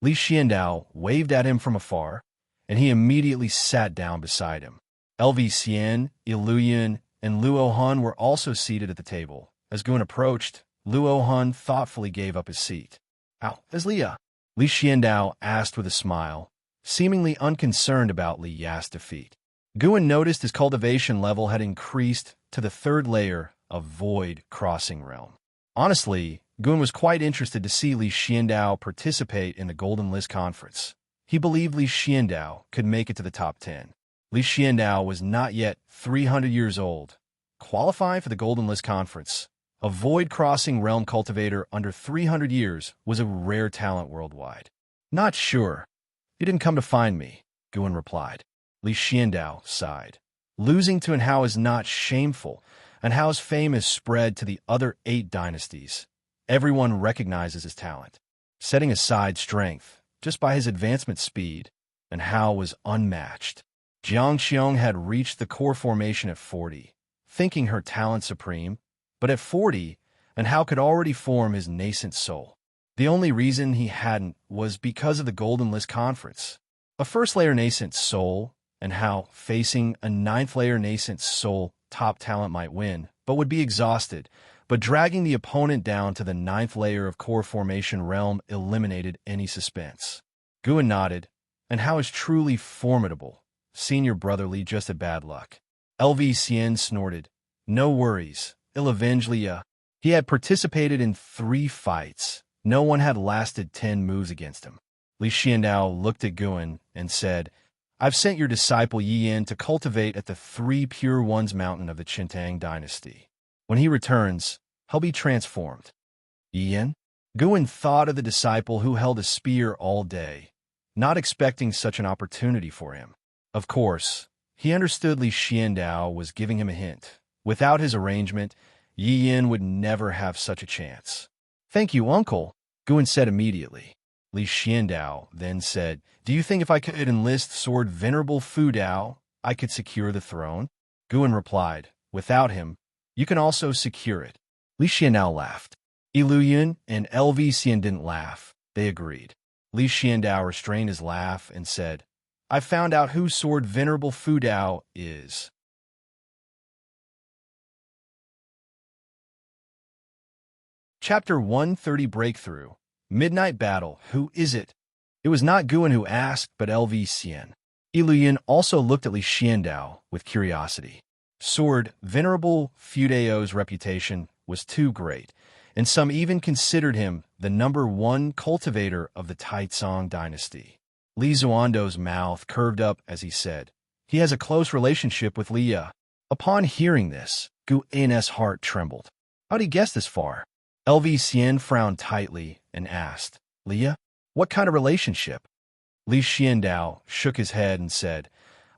Li Xiandao waved at him from afar, and he immediately sat down beside him. LV Xian, Iluyan, and Luohan were also seated at the table. As Guan approached, Luohan thoughtfully gave up his seat. "How is Liya?" Li Xiandao asked with a smile, seemingly unconcerned about Li Ya's defeat. Guan noticed his cultivation level had increased to the 3rd layer of Void Crossing Realm. Honestly, Guan was quite interested to see Li Xiandao participate in the Golden List Conference. He believed Li Xiandao could make it to the top 10. Li Xiandao was not yet 300 years old. Qualifying for the Golden List Conference, a Void Crossing Realm cultivator under 300 years was a rare talent worldwide. "Not sure. You didn't come to find me," Guan replied. Li Xiandao sighed. "Losing to Hao is not shameful, and Hao's fame is spread to the other 8 dynasties. Everyone recognizes his talent. Setting aside strength, just by his advancement speed, Hao was unmatched. Xianxia had reached the core formation at 40, thinking her talent supreme, but at 40, Hao could already form his nascent soul. The only reason he hadn't was because of the Golden List Conference. A 1st-layer nascent soul, Hao facing a 9th-layer nascent soul top talent might win, but would be exhausted. But dragging the opponent down to the 9th layer of core formation realm eliminated any suspense. Guan nodded, Hao is truly formidable. Senior brotherly just had bad luck. LV Xian snorted. "No worries, he'll avenge Liya." He had participated in 3 fights. No one had lasted 10 moves against him. Li Xiandao looked at Guan and said, "I've sent your disciple Yiyan to cultivate at the 3 Pure Ones mountain of the Taicang Dynasty. When he returns, he'll be transformed." Yiyan? Guan thought of the disciple who held a spear all day, not expecting such an opportunity for him. Of course, he understood Li Xiandao was giving him a hint. Without his arrangement, Yiyan would never have such a chance. "Thank you, uncle," Guan said immediately. Li Xiandao then said, "Do you think if I could enlist Sword Venerable Fu Dao, I could secure the throne? Guan replied, without him, you can also secure it. Li Xiandao laughed. Yun and Xian didn't laugh. They agreed. Li Xiandao restrained his laugh and said, I found out whose sword Venerable Fu Dao is. Chapter 130 Breakthrough. Midnight Battle. Who is it? It was not Guan who asked, but Xian. Yun also looked at Li Xiandao with curiosity. Sword Venerable Fu Dao's reputation was too great, and some even considered him the #1 cultivator of the Taicang dynasty. Li Zuando's mouth curved up as he said, he has a close relationship with Liya. Upon hearing this, Guan's heart trembled. How'd he guess this far? Xian frowned tightly and asked, Liya, what kind of relationship? Li Xiandao shook his head and said,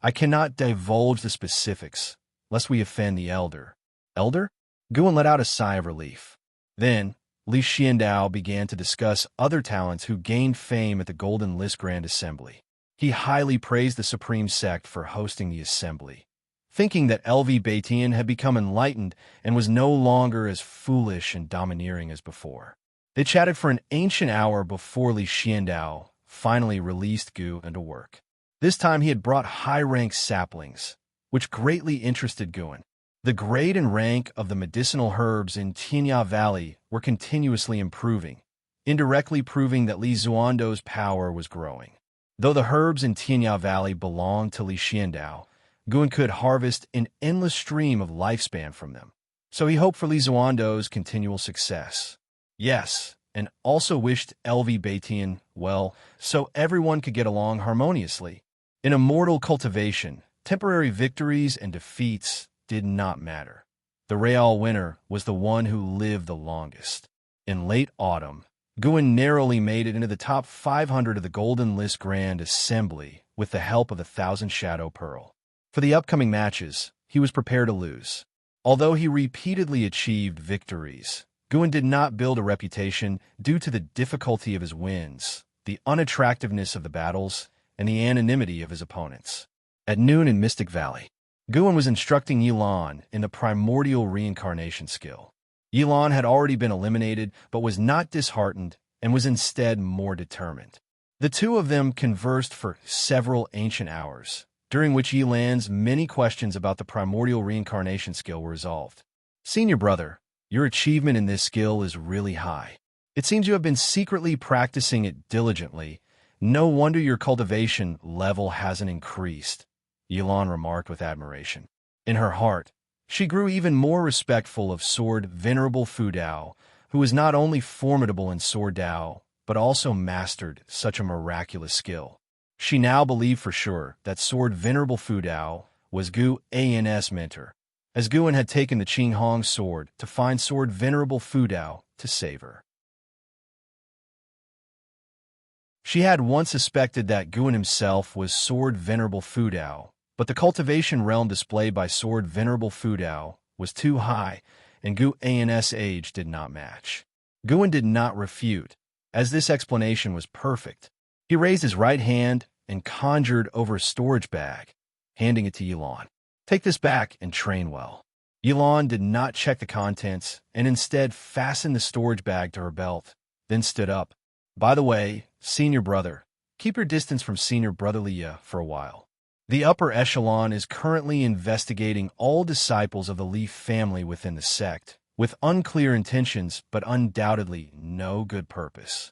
I cannot divulge the specifics, lest we offend the elder. Elder? Guan let out a sigh of relief. Then, Li Xiandao began to discuss other talents who gained fame at the Golden List Grand Assembly. He highly praised the Supreme Sect for hosting the assembly, thinking that Beitian had become enlightened and was no longer as foolish and domineering as before. They chatted for an ancient hour before Li Xiandao finally released Gu into work. This time he had brought high-ranked saplings, which greatly interested Guan. The grade and rank of the medicinal herbs in Xianxia Valley were continuously improving, indirectly proving that Li Zuando's power was growing. Though the herbs in Xianxia Valley belonged to Li Xiandao, Guan could harvest an endless stream of lifespan from them, so he hoped for Li Zuando's continual success. Yes, and also wished Beitian well, so everyone could get along harmoniously. In Immortal Cultivation, temporary victories and defeats did not matter. The real winner was the one who lived the longest. In late autumn, Guan narrowly made it into the top 500 of the Golden List Grand Assembly with the help of the 1,000 Shadow Pearl. For the upcoming matches, he was prepared to lose. Although he repeatedly achieved victories, Guan did not build a reputation due to the difficulty of his wins, the unattractiveness of the battles, and the anonymity of his opponents. At noon in Mystic Valley, Guan was instructing Yilan in the primordial reincarnation skill. Yilan had already been eliminated, but was not disheartened and was instead more determined. The two of them conversed for several ancient hours, during which Yilan's many questions about the primordial reincarnation skill were resolved. Senior brother, your achievement in this skill is really high. It seems you have been secretly practicing it diligently. No wonder your cultivation level hasn't increased, Yilan remarked with admiration. In her heart, she grew even more respectful of Sword Venerable Fu Dao, who was not only formidable in Sword Dao, but also mastered such a miraculous skill. She now believed for sure that Sword Venerable Fu Dao was Guan's mentor, as Guan had taken the Qing Hong sword to find Sword Venerable Fu Dao to save her. She had once suspected that Guan himself was Sword Venerable Fu Dao, but the cultivation realm displayed by Sword Venerable Fu Dao was too high, and Guan's age did not match. Guan did not refute, as this explanation was perfect. He raised his right hand and conjured over a storage bag, handing it to Yilan. Take this back and train well. Yilan did not check the contents and instead fastened the storage bag to her belt, then stood up. By the way, senior brother, keep your distance from senior brother Liya for a while. The upper echelon is currently investigating all disciples of the Li family within the sect, with unclear intentions but undoubtedly no good purpose.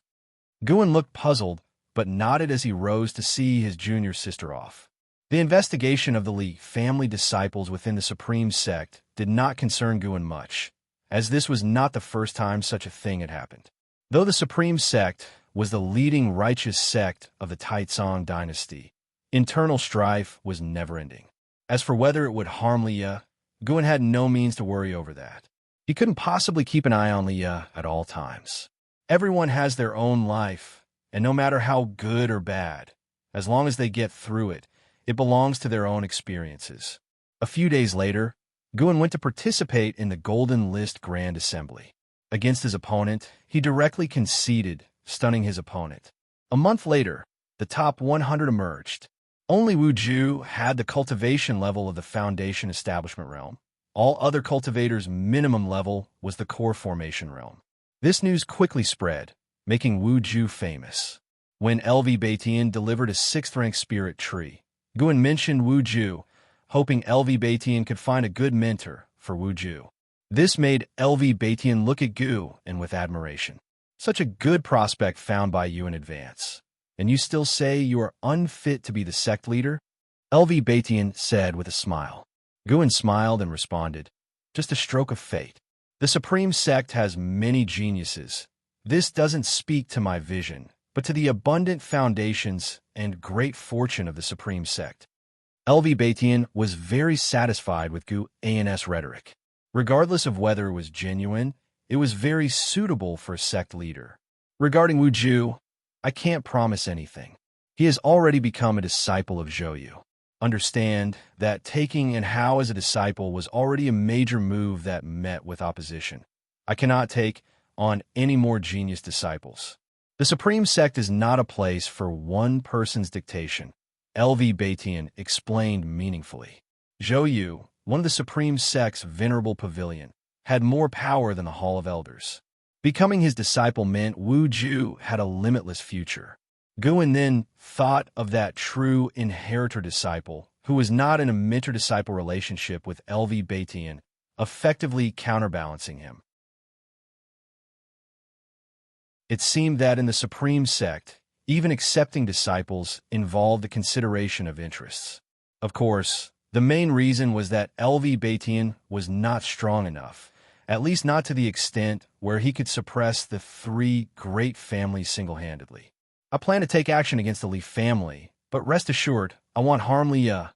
Guan looked puzzled, but nodded as he rose to see his junior sister off. The investigation of the Li family disciples within the Supreme Sect did not concern Guan much, as this was not the first time such a thing had happened. Though the Supreme Sect was the leading righteous sect of the Taicang dynasty, internal strife was never-ending. As for whether it would harm Liya, Guan had no means to worry over that. He couldn't possibly keep an eye on Liya at all times. Everyone has their own life, and no matter how good or bad, as long as they get through it, it belongs to their own experiences. A few days later, Guan went to participate in the Golden List Grand Assembly. Against his opponent, he directly conceded, stunning his opponent. A month later, the top 100 emerged. Only Wuju had the cultivation level of the foundation establishment realm. All other cultivators' minimum level was the core formation realm. This news quickly spread, making Wuju famous. When LV Baitian delivered a 6th-rank spirit tree, Guan mentioned Wuju, hoping LV Baitian could find a good mentor for Wuju. This made LV Baitian look at Gu and with admiration. Such a good prospect found by you in advance. And you still say you are unfit to be the sect leader? LV Baitian said with a smile. Guan smiled and responded, just a stroke of fate. The Supreme Sect has many geniuses. This doesn't speak to my vision, but to the abundant foundations and great fortune of the Supreme Sect. LV Baitian was very satisfied with Gu An's rhetoric. Regardless of whether it was genuine, it was very suitable for a sect leader. Regarding Wuju, I can't promise anything. He has already become a disciple of Zhouyu. Understand that taking and how as a disciple was already a major move that met with opposition. I cannot take on any more genius disciples. The Supreme Sect is not a place for one person's dictation, LV Baitian explained meaningfully. Zhouyu, one of the Supreme Sect's venerable pavilion, had more power than the Hall of Elders. Becoming his disciple meant Wuju had a limitless future. Guan then thought of that true inheritor-disciple who was not in a mentor-disciple relationship with LV Baitian, effectively counterbalancing him. It seemed that in the Supreme Sect, even accepting disciples involved the consideration of interests. Of course, the main reason was that LV Baitian was not strong enough, at least not to the extent where he could suppress the 3 great families single-handedly. I plan to take action against the Li family, but rest assured, I won't harm Liya,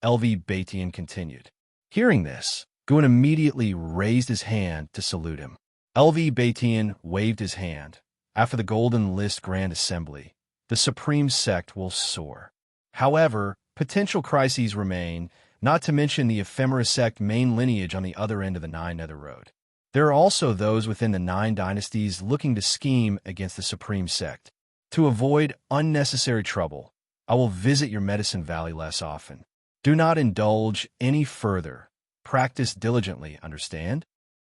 LV Baitian continued. Hearing this, Guan immediately raised his hand to salute him. LV Baitian waved his hand. After the Golden List Grand Assembly, the Supreme Sect will soar. However, potential crises remain, not to mention the Ephemera Sect main lineage on the other end of the Nine Nether Road. There are also those within the 9 dynasties looking to scheme against the Supreme Sect. To avoid unnecessary trouble, I will visit your Medicine Valley less often. Do not indulge any further. Practice diligently, understand?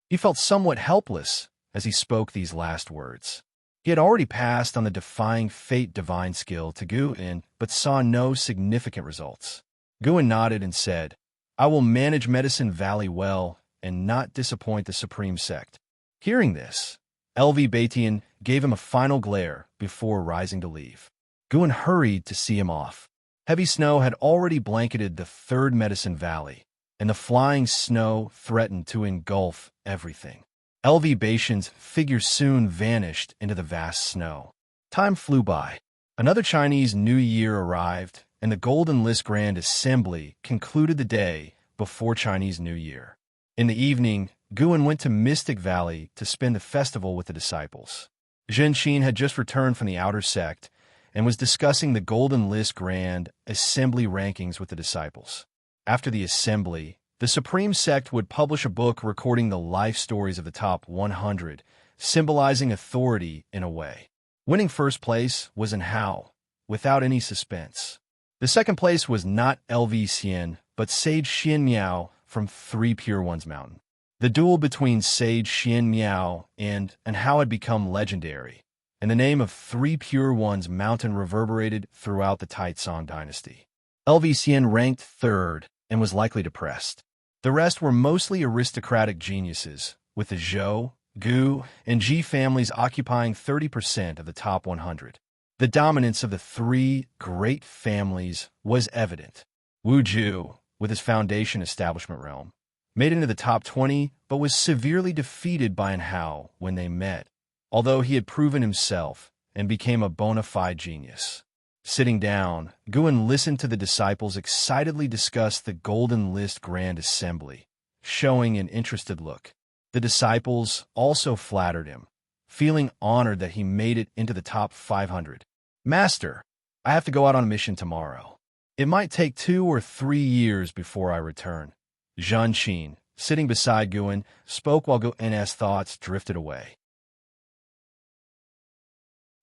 He felt somewhat helpless as he spoke these last words. He had already passed on the Defying Fate divine skill to Guan, but saw no significant results. Guan nodded and said, I will manage Medicine Valley well and not disappoint the Supreme Sect. Hearing this, LV Baitian gave him a final glare before rising to leave. Guan hurried to see him off. Heavy snow had already blanketed the 3rd Medicine Valley, and the flying snow threatened to engulf everything. LV Baitian's figure soon vanished into the vast snow. Time flew by. Another Chinese New Year arrived, and the Golden List Grand Assembly concluded the day before Chinese New Year. In the evening, Guan went to Mystic Valley to spend the festival with the disciples. Xianxia had just returned from the Outer Sect and was discussing the Golden List Grand Assembly rankings with the disciples. After the assembly, the Supreme Sect would publish a book recording the life stories of the top 100, symbolizing authority in a way. Winning first place was in Hao, without any suspense. The second place was not LV Xian, but Sage Xian Miao from 3 Pure Ones Mountain. The duel between Sage Xian Miao and Hao had become legendary, and the name of 3 Pure Ones Mountain reverberated throughout the Taicang dynasty. LV Xian ranked 3rd and was likely depressed. The rest were mostly aristocratic geniuses, with the Zhou, Gu, and Ji families occupying 30% of the top 100. The dominance of the 3 great families was evident. Wuju, with his foundation establishment realm, made it into the top 20, but was severely defeated by Hao when they met, although he had proven himself and became a bona fide genius. Sitting down, Guan listened to the disciples excitedly discuss the Golden List Grand Assembly, showing an interested look. The disciples also flattered him, feeling honored that he made it into the top 500. Master, I have to go out on a mission tomorrow. It might take 2 or 3 years before I return. Xianxia, sitting beside Guan, spoke while Guan's thoughts drifted away.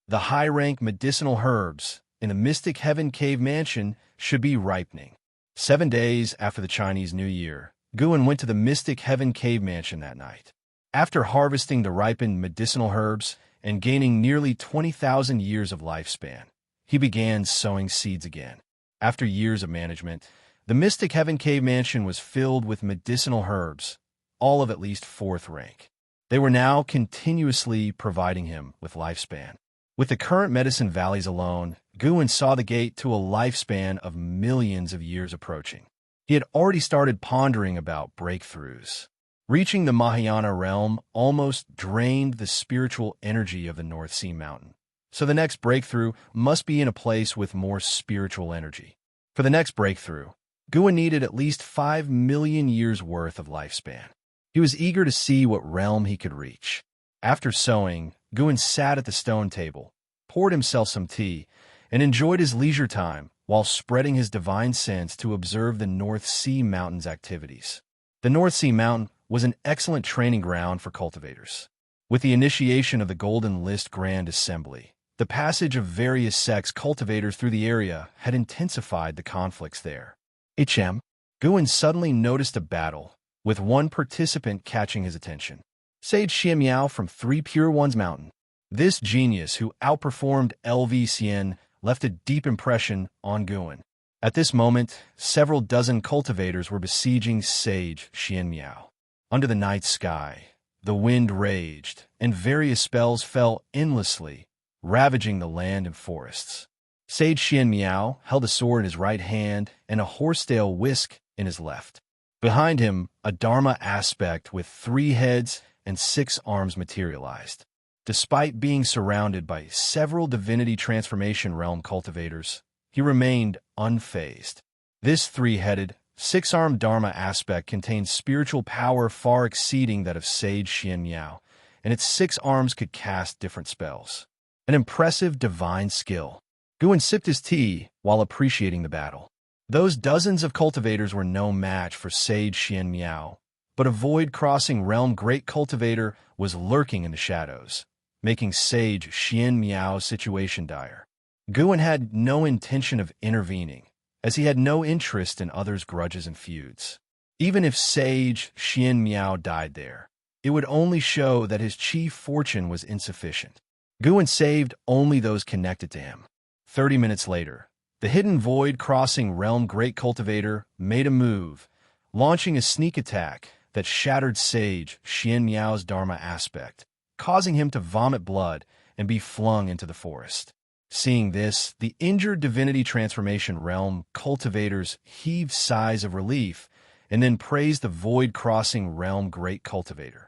The high-rank medicinal herbs in the Mystic Heaven Cave Mansion should be ripening. 7 days after the Chinese New Year, Guan went to the Mystic Heaven Cave Mansion that night. After harvesting the ripened medicinal herbs and gaining nearly 20,000 years of lifespan, he began sowing seeds again. After years of management, the Mystic Heaven Cave Mansion was filled with medicinal herbs, all of at least 4th rank. They were now continuously providing him with lifespan. With the current medicine valleys alone, Guan saw the gate to a lifespan of millions of years approaching. He had already started pondering about breakthroughs. Reaching the Mahayana realm almost drained the spiritual energy of the North Sea Mountain. So the next breakthrough must be in a place with more spiritual energy. For the next breakthrough, Guan needed at least 5 million years worth of lifespan. He was eager to see what realm he could reach. After sowing, Guan sat at the stone table, poured himself some tea, and enjoyed his leisure time while spreading his divine sense to observe the North Sea Mountain's activities. The North Sea Mountain was an excellent training ground for cultivators. With the initiation of the Golden List Grand Assembly, the passage of various sects cultivators through the area had intensified the conflicts there. Guan suddenly noticed a battle, with one participant catching his attention. Sage Xianxia from 3 Pure Ones Mountain. This genius who outperformed LV Xian left a deep impression on Guan. At this moment, several dozen cultivators were besieging Sage Xianxia. Under the night sky, the wind raged, and various spells fell endlessly, ravaging the land and forests. Sage Xianxia held a sword in his right hand and a horsetail whisk in his left. Behind him, a Dharma aspect with 3 heads and 6 arms materialized. Despite being surrounded by several divinity transformation realm cultivators, he remained unfazed. This 3-headed, 6-armed Dharma aspect contained spiritual power far exceeding that of Sage Xianxia, and its 6 arms could cast different spells. An impressive divine skill. Guan sipped his tea while appreciating the battle. Those dozens of cultivators were no match for Sage Xianxia, but a void-crossing realm great cultivator was lurking in the shadows, making Sage Xianxia's situation dire. Guan had no intention of intervening, as he had no interest in others' grudges and feuds. Even if Sage Xianxia died there, it would only show that his chief fortune was insufficient. Guan saved only those connected to him. 30 minutes later, the hidden void-crossing realm great cultivator made a move, launching a sneak attack that shattered Sage Xianxia's Dharma aspect, causing him to vomit blood and be flung into the forest. Seeing this, the injured divinity transformation realm cultivators heaved sighs of relief and then praised the void-crossing realm great cultivator.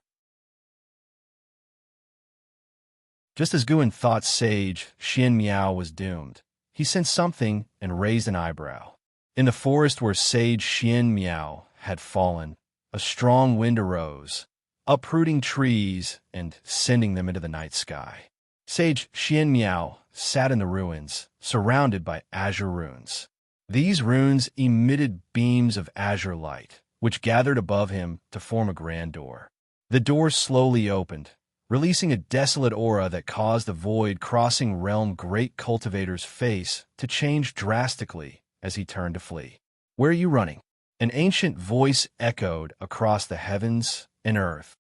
Just as Guan thought Sage Xianxia was doomed, he sensed something and raised an eyebrow. In the forest where Sage Xianxia had fallen, a strong wind arose, uprooting trees and sending them into the night sky. Sage Xianxia sat in the ruins, surrounded by azure runes. These runes emitted beams of azure light, which gathered above him to form a grand door. The door slowly opened, releasing a desolate aura that caused the void-crossing realm great cultivator's face to change drastically as he turned to flee. "Where are you running?" An ancient voice echoed across the heavens and earth.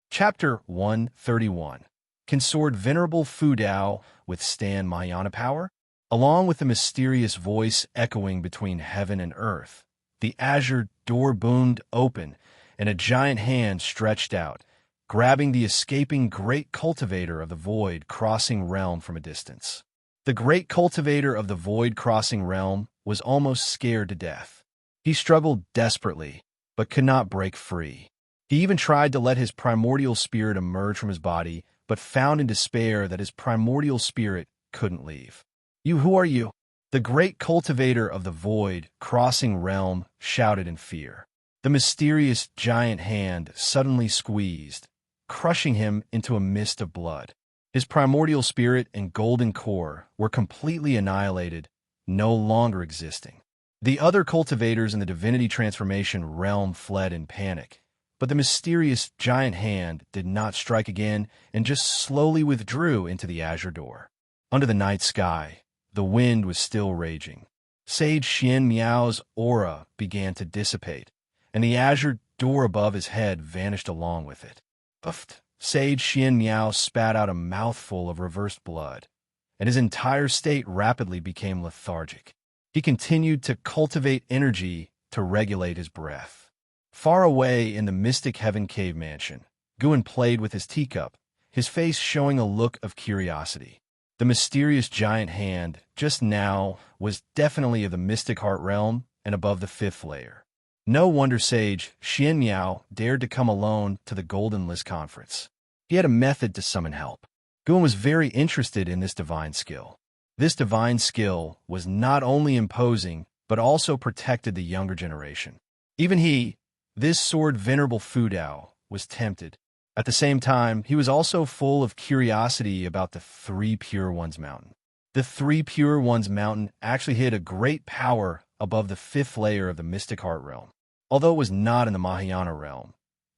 Chapter 131. Can Sword Venerable Fu Dao withstand Mahayana power? Along with the mysterious voice echoing between heaven and earth, the azure door boomed open, and a giant hand stretched out, grabbing the escaping great cultivator of the void-crossing realm from a distance. The great cultivator of the void-crossing realm was almost scared to death. He struggled desperately, but could not break free. He even tried to let his primordial spirit emerge from his body, but found in despair that his primordial spirit couldn't leave. Who are you?" The great cultivator of the void-crossing realm shouted in fear. The mysterious giant hand suddenly squeezed, crushing him into a mist of blood. His primordial spirit and golden core were completely annihilated, no longer existing. The other cultivators in the divinity transformation realm fled in panic, But the mysterious giant hand did not strike again and just slowly withdrew into the azure door. Under the night sky, the wind was still raging. Sage Xianxia's aura began to dissipate, and the azure door above his head vanished along with it. Puffed. Sage Xianxiao spat out a mouthful of reversed blood, and his entire state rapidly became lethargic. He continued to cultivate energy to regulate his breath. Far away in the Mystic Heaven Cave Mansion, Guan played with his teacup, his face showing a look of curiosity. The mysterious giant hand just now was definitely of the Mystic Heart realm and above the 5th layer. No wonder Sage Xianxiao dared to come alone to the Golden List Conference. He had a method to summon help. Guan was very interested in this divine skill. This divine skill was not only imposing, but also protected the younger generation. Even he, this sword venerable Fudao, was tempted. At the same time, he was also full of curiosity about the Three Pure Ones Mountain. The Three Pure Ones Mountain actually hid a great power above the 5th layer of the Mystic Heart realm. Although it was not in the Mahayana realm,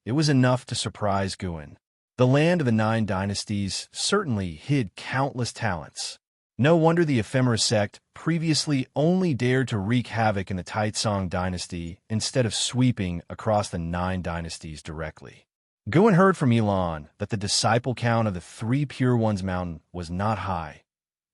it was enough to surprise Guan. The land of the 9 dynasties certainly hid countless talents. No wonder the ephemera sect previously only dared to wreak havoc in the Taicang dynasty instead of sweeping across the 9 dynasties directly. Guan heard from Elon that the disciple count of the Three Pure Ones Mountain was not high,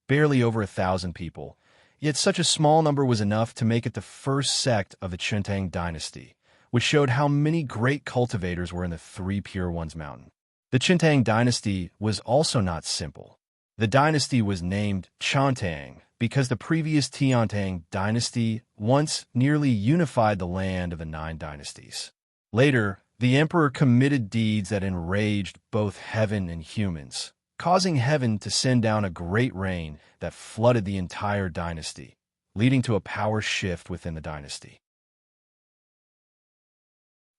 barely over 1,000 people, yet such a small number was enough to make it the first sect of the Chentang dynasty, which showed how many great cultivators were in the Three Pure Ones Mountain. The Chentang dynasty was also not simple. The dynasty was named Chentang because the previous Tiantang dynasty once nearly unified the land of the 9 dynasties. Later, the emperor committed deeds that enraged both heaven and humans, causing heaven to send down a great rain that flooded the entire dynasty, leading to a power shift within the dynasty.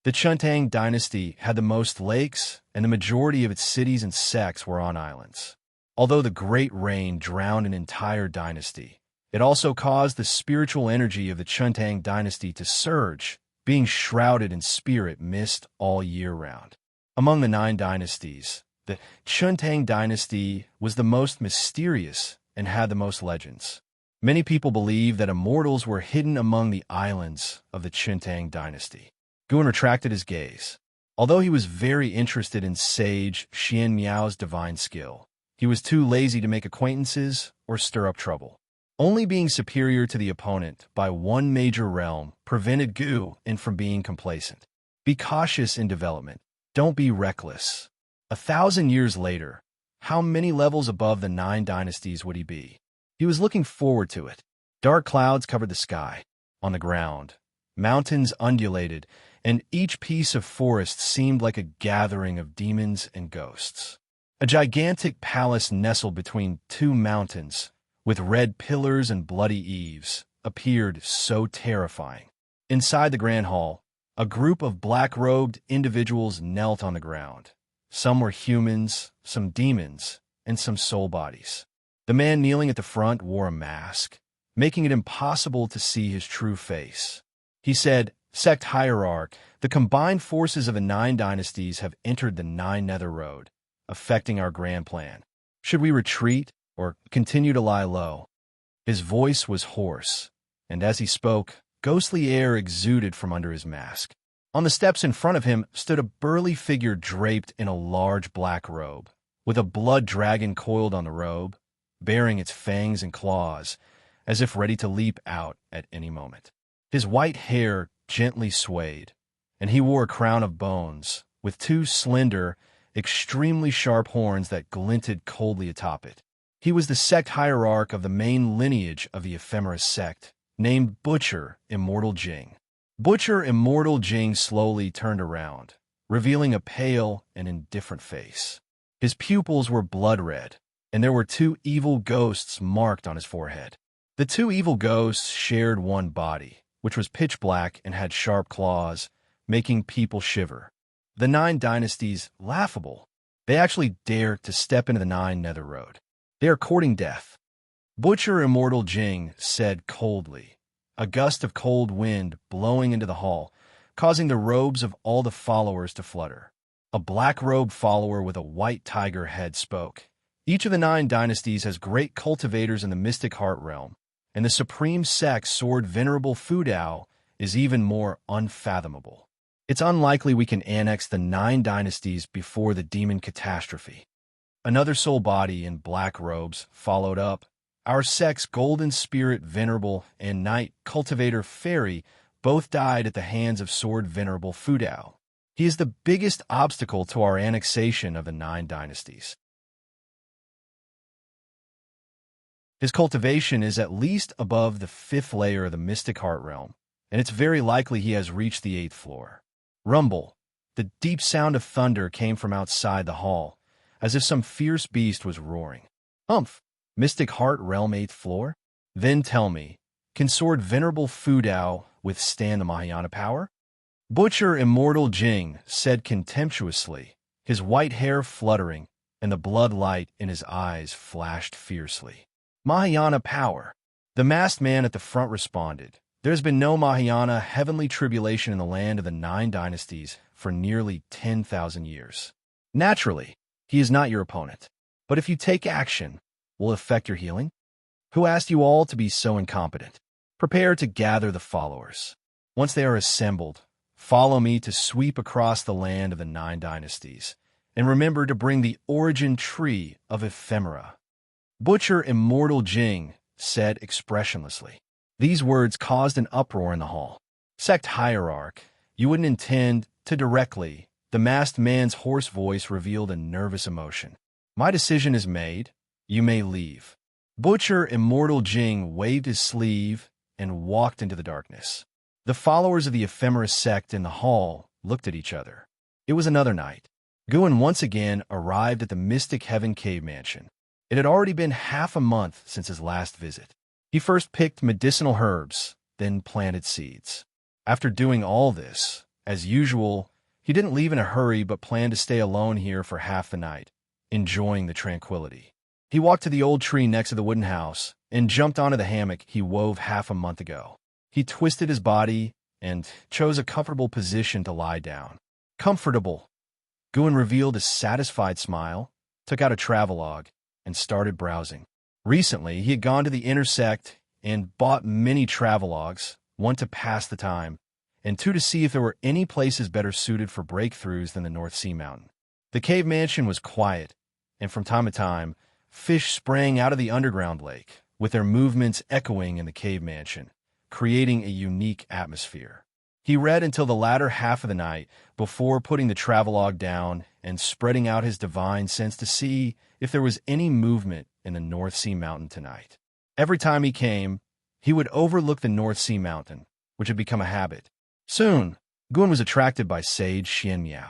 The Chentang dynasty had the most lakes, and the majority of its cities and sects were on islands. Although the great rain drowned an entire dynasty, it also caused the spiritual energy of the Chentang dynasty to surge, being shrouded in spirit mist all year round. Among the 9 dynasties, the Chentang dynasty was the most mysterious and had the most legends. Many people believe that immortals were hidden among the islands of the Chentang dynasty. Guan retracted his gaze. Although he was very interested in Sage Xianxiao's divine skill, he was too lazy to make acquaintances or stir up trouble. Only being superior to the opponent by 1 major realm prevented Guan from being complacent. Be cautious in development. Don't be reckless. 1,000 years later, how many levels above the 9 dynasties would he be? He was looking forward to it. Dark clouds covered the sky. On the ground, mountains undulated, and each piece of forest seemed like a gathering of demons and ghosts. A gigantic palace nestled between 2 mountains, with red pillars and bloody eaves, appeared so terrifying. Inside the grand hall, a group of black-robed individuals knelt on the ground. Some were humans, some demons, and some soul bodies. The man kneeling at the front wore a mask, making it impossible to see his true face. He said, "Sect Hierarch, the combined forces of the 9 dynasties have entered the 9 Nether Road, affecting our grand plan. Should we retreat or continue to lie low?" His voice was hoarse, and as he spoke, ghostly air exuded from under his mask. On the steps in front of him stood a burly figure draped in a large black robe, with a blood dragon coiled on the robe, baring its fangs and claws, as if ready to leap out at any moment. His white hair gently swayed, and he wore a crown of bones, with 2 slender, extremely sharp horns that glinted coldly atop it. He was the sect hierarch of the main lineage of the ephemera sect, named Butcher Immortal Jing. Butcher Immortal Jing slowly turned around, revealing a pale and indifferent face. His pupils were blood red, and there were 2 evil ghosts marked on his forehead. The 2 evil ghosts shared one body, which was pitch black and had sharp claws, making people shiver. The 9 dynasties laughable. They actually dare to step into the 9 Nether Road. They are courting death. Butcher Immortal Jing said coldly, a gust of cold wind blowing into the hall, causing the robes of all the followers to flutter. A black-robed follower with a white tiger head spoke. Each of the 9 dynasties has great cultivators in the mystic heart realm, and the supreme sect Sword Venerable Fudao is even more unfathomable. It's unlikely we can annex the 9 dynasties before the demon catastrophe. Another soul body in black robes followed up. Our sect's golden spirit Venerable and Knight Cultivator Fairy both died at the hands of Sword Venerable Fudao. He is the biggest obstacle to our annexation of the 9 dynasties. His cultivation is at least above the 5th layer of the mystic heart realm, and it's very likely he has reached the 8th floor. Rumble. The deep sound of thunder came from outside the hall, as if some fierce beast was roaring. Humph! Mystic heart realm 8th floor? Then tell me, can Sword Venerable Fudao withstand the Mahayana power? Butcher Immortal Jing said contemptuously, his white hair fluttering, and the blood light in his eyes flashed fiercely. Mahayana power. The masked man at the front responded, there has been no Mahayana heavenly tribulation in the land of the 9 dynasties for nearly 10,000 years. Naturally, he is not your opponent. But if you take action, will it affect your healing? Who asked you all to be so incompetent? Prepare to gather the followers. Once they are assembled, follow me to sweep across the land of the 9 dynasties, and remember to bring the origin tree of ephemera. Butcher Immortal Jing said expressionlessly. These words caused an uproar in the hall. Sect hierarch, you wouldn't intend to directly. The masked man's hoarse voice revealed a nervous emotion. My decision is made. You may leave. Butcher Immortal Jing waved his sleeve and walked into the darkness. The followers of the ephemera sect in the hall looked at each other. It was another night. Guan once again arrived at the Mystic Heaven Cave Mansion. It had already been half a month since his last visit. He first picked medicinal herbs, then planted seeds. After doing all this, as usual, he didn't leave in a hurry but planned to stay alone here for half the night, enjoying the tranquility. He walked to the old tree next to the wooden house and jumped onto the hammock he wove half a month ago. He twisted his body and chose a comfortable position to lie down. Comfortable. Guan revealed a satisfied smile, took out a travelogue, and started browsing. Recently, he had gone to the intersect and bought many travelogues, one to pass the time, and two to see if there were any places better suited for breakthroughs than the North Sea Mountain. The cave mansion was quiet, and from time to time, fish sprang out of the underground lake, with their movements echoing in the cave mansion, creating a unique atmosphere. He read until the latter half of the night before putting the travelogue down and spreading out his divine sense to see if there was any movement in the North Sea Mountain tonight. Every time he came, he would overlook the North Sea Mountain, which had become a habit. Soon, Guan was attracted by Sage Xianxia.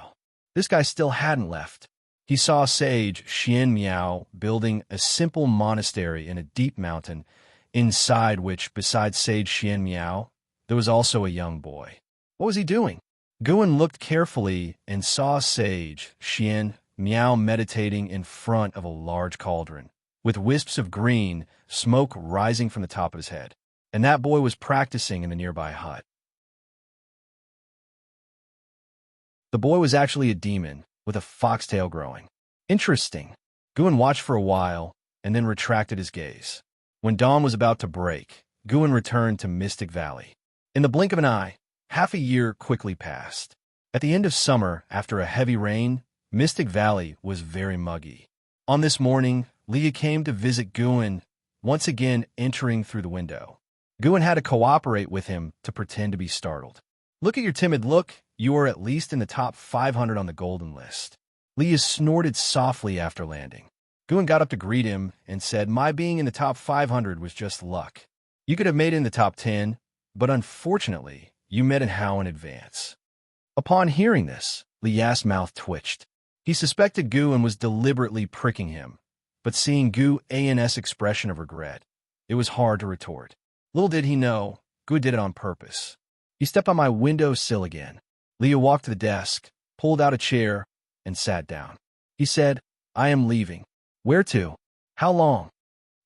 This guy still hadn't left. He saw Sage Xianxia building a simple monastery in a deep mountain, inside which, besides Sage Xianxia, there was also a young boy. What was he doing? Guan looked carefully and saw Sage Xianxia meditating in front of a large cauldron, with wisps of green smoke rising from the top of his head. And that boy was practicing in the nearby hut. The boy was actually a demon, with a foxtail growing. Interesting. Guan watched for a while, and then retracted his gaze. When dawn was about to break, Guan returned to Mystic Valley. In the blink of an eye, half a year quickly passed. At the end of summer, after a heavy rain, Mystic Valley was very muggy. On this morning, Leah came to visit Guan, once again entering through the window. Guan had to cooperate with him to pretend to be startled. Look at your timid look. You are at least in the top 500 on the golden list. Leah snorted softly after landing. Guan got up to greet him and said, my being in the top 500 was just luck. You could have made it in the top 10, but unfortunately, you met in How in advance. Upon hearing this, Lia's mouth twitched. He suspected Guan was deliberately pricking him, but seeing Guan's expression of regret, it was hard to retort. Little did he know, Gu did it on purpose. He stepped on my window sill again. Leah walked to the desk, pulled out a chair, and sat down. He said, I am leaving. Where to? How long?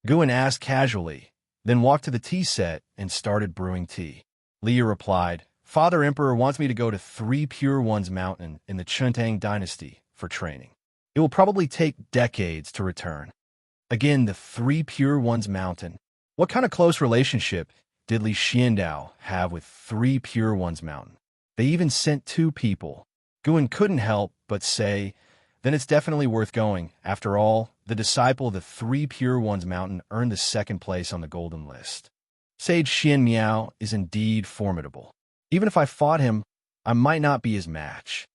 Guan asked casually, then walked to the tea set and started brewing tea. Leah replied, Father Emperor wants me to go to Three Pure Ones Mountain in the Chentang dynasty for training. It will probably take decades to return. Again, the Three Pure Ones Mountain. What kind of close relationship did Li Xiandao have with Three Pure Ones Mountain? They even sent two people. Guan couldn't help but say, then it's definitely worth going. After all, the disciple of the Three Pure Ones Mountain earned the second place on the golden list. Sage Xianmiao is indeed formidable. Even if I fought him, I might not be his match.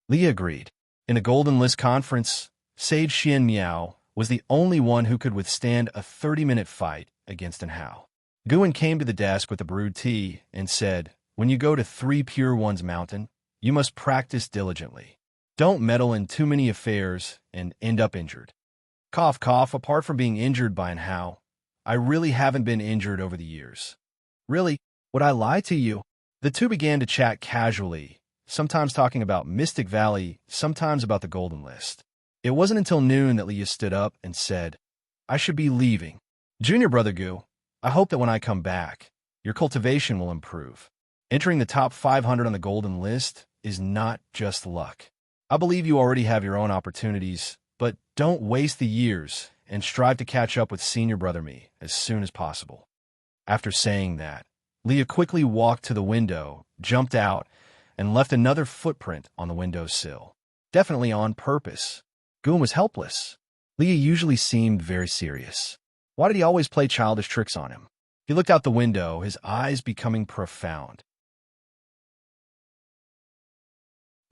Li agreed. In the Golden List Conference, Sage Xianmiao was the only one who could withstand a 30-minute fight against an Hao. Guan came to the desk with the brewed tea and said, when you go to Three Pure Ones Mountain, you must practice diligently. Don't meddle in too many affairs and end up injured. Cough, cough, apart from being injured by an Hao, I really haven't been injured over the years. Really? Would I lie to you? The two began to chat casually, sometimes talking about Mystic Valley, sometimes about the Golden List. It wasn't until noon that Leah stood up and said, I should be leaving. Junior Brother Gu, I hope that when I come back, your cultivation will improve. Entering the top 500 on the Golden List is not just luck. I believe you already have your own opportunities, but don't waste the years and strive to catch up with Senior Brother Me as soon as possible. After saying that, Leah quickly walked to the window, jumped out, and left another footprint on the windowsill. Definitely on purpose. Guan was helpless. Leah usually seemed very serious. Why did he always play childish tricks on him? He looked out the window, his eyes becoming profound.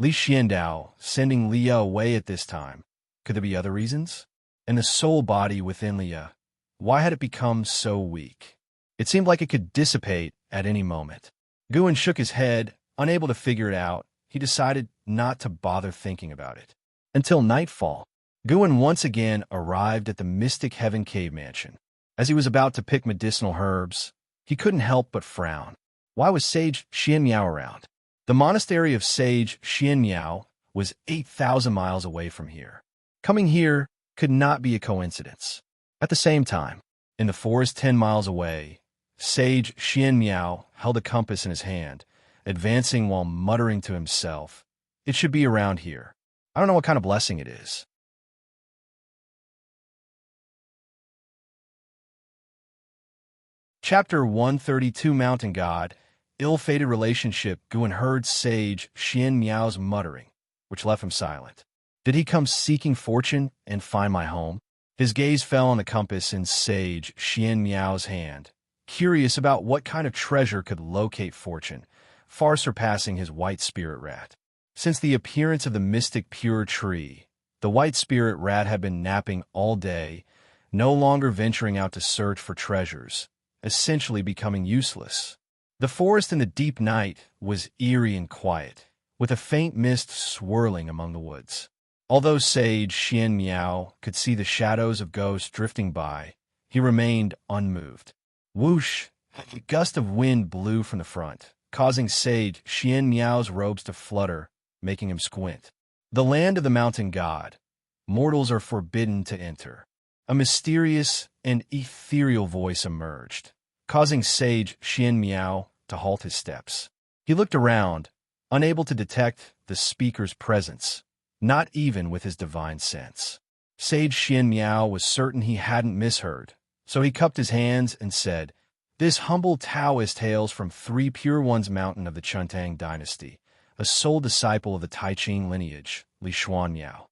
Li Xiandao sending Leah away at this time. Could there be other reasons? And the soul body within Leah, why had it become so weak? It seemed like it could dissipate at any moment. Guan shook his head, unable to figure it out. He decided not to bother thinking about it. Until nightfall, Guan once again arrived at the Mystic Heaven Cave Mansion. As he was about to pick medicinal herbs, he couldn't help but frown. Why was Sage Xianmiao around? The monastery of Sage Xianmiao was 8,000 miles away from here. Coming here could not be a coincidence. At the same time, in the forest 10 miles away, Sage Xianmiao held a compass in his hand, advancing while muttering to himself, it should be around here. I don't know what kind of blessing it is. Chapter 132 Mountain God, Ill-Fated Relationship. Guan heard Sage Xianmiao's muttering, which left him silent. Did he come seeking fortune and find my home? His gaze fell on the compass in Sage Xianmiao's hand, curious about what kind of treasure could locate fortune, far surpassing his white spirit rat. Since the appearance of the mystic pure tree, the white spirit rat had been napping all day, no longer venturing out to search for treasures, essentially becoming useless. The forest in the deep night was eerie and quiet, with a faint mist swirling among the woods. Although Sage Xianmiao could see the shadows of ghosts drifting by, he remained unmoved. Whoosh! A gust of wind blew from the front, causing Sage Xianmiao's robes to flutter, making him squint. The land of the mountain god. Mortals are forbidden to enter. A mysterious and ethereal voice emerged, causing Sage Xianmiao to halt his steps. He looked around, unable to detect the speaker's presence, not even with his divine sense. Sage Xianmiao was certain he hadn't misheard, so he cupped his hands and said, This humble Taoist hails from Three Pure Ones Mountain of the Chentang dynasty, a sole disciple of the Taicang lineage, Li Xuanmiao.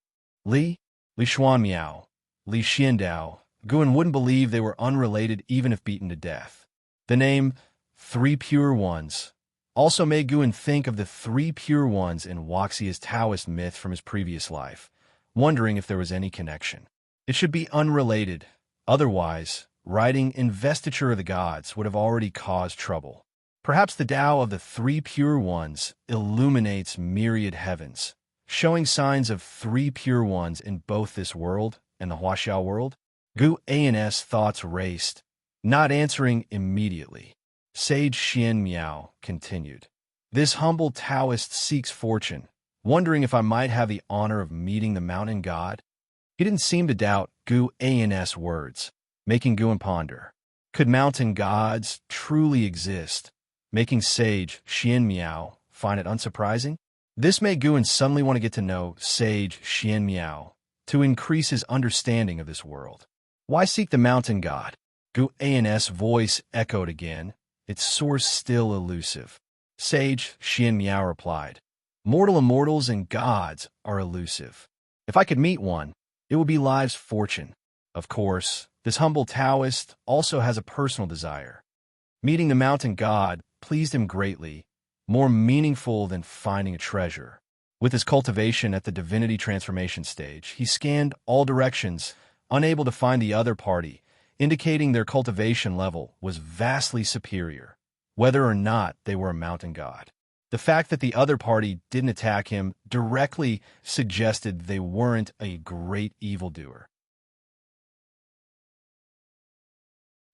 Li Xuanmiao, Li Xiandao. Guan wouldn't believe they were unrelated even if beaten to death. The name Three Pure Ones also made Guan think of the Three Pure Ones in Wuxia's Taoist myth from his previous life, wondering if there was any connection. It should be unrelated. Otherwise, writing Investiture of the Gods would have already caused trouble. Perhaps the Tao of the Three Pure Ones illuminates myriad heavens, showing signs of Three Pure Ones in both this world and the Huaxiao world. Guan's thoughts raced, not answering immediately. Sage Xianmiao continued. This humble Taoist seeks fortune, wondering if I might have the honor of meeting the mountain god. He didn't seem to doubt Guan's words, making Guan ponder. Could mountain gods truly exist, making Sage Xianxia find it unsurprising. This made Guan suddenly want to get to know Sage Xianxia to increase his understanding of this world. Why seek the mountain god? Guan's voice echoed again, its source still elusive. Sage Xianxia replied, Mortal immortals and gods are elusive. If I could meet one, it would be life's fortune. Of course, this humble Taoist also has a personal desire. Meeting the mountain god pleased him greatly, more meaningful than finding a treasure. With his cultivation at the divinity transformation stage, he scanned all directions, unable to find the other party, indicating their cultivation level was vastly superior, whether or not they were a mountain god. The fact that the other party didn't attack him directly suggested they weren't a great evildoer.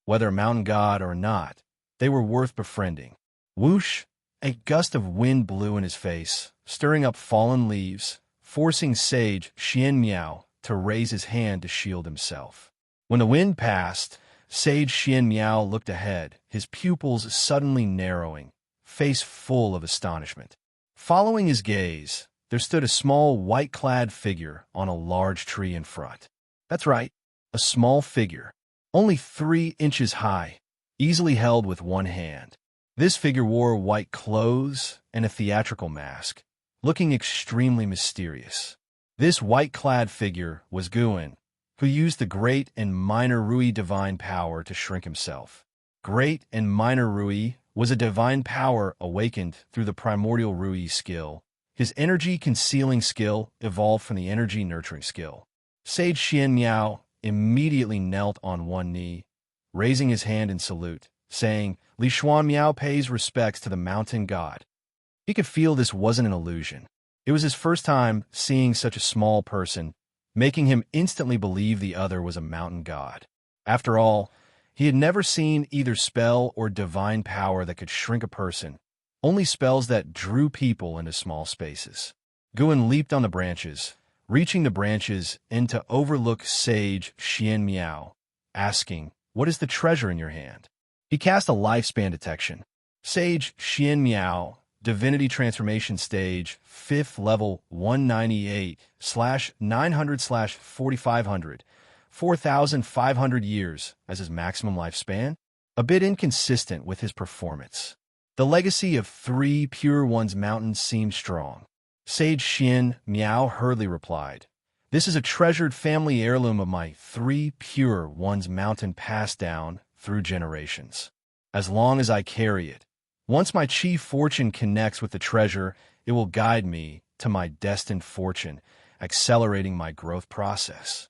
Whether a mountain god or not, they were worth befriending. Whoosh! A gust of wind blew in his face, stirring up fallen leaves, forcing Sage Xianxia to raise his hand to shield himself. When the wind passed, Sage Xianxia looked ahead, his pupils suddenly narrowing, face full of astonishment. Following his gaze, there stood a small white-clad figure on a large tree in front. That's right, a small figure, only 3 inches high, easily held with one hand. This figure wore white clothes and a theatrical mask, looking extremely mysterious. This white-clad figure was Guan, who used the Great and Minor Rui divine power to shrink himself. Great and Minor Rui was a divine power awakened through the primordial Rui skill. His energy concealing skill evolved from the energy nurturing skill. Sage Xianxia immediately knelt on one knee, raising his hand in salute, saying, Li Xuan Miao pays respects to the mountain god. He could feel this wasn't an illusion. It was his first time seeing such a small person, making him instantly believe the other was a mountain god. After all, he had never seen either spell or divine power that could shrink a person, only spells that drew people into small spaces. Guan leaped on the branches, reaching the branches and to overlook Sage Xianxia, asking, What is the treasure in your hand? He cast a lifespan detection. Sage Xianxia, Divinity Transformation Stage, 5th level 198/900/4500, 4,500 years as his maximum lifespan, a bit inconsistent with his performance. The legacy of 3 Pure Ones mountains seemed strong. Sage Xianxia hurriedly replied, This is a treasured family heirloom of my 3 Pure Ones mountain passed down through generations. As long as I carry it, once my chief fortune connects with the treasure, it will guide me to my destined fortune, accelerating my growth process.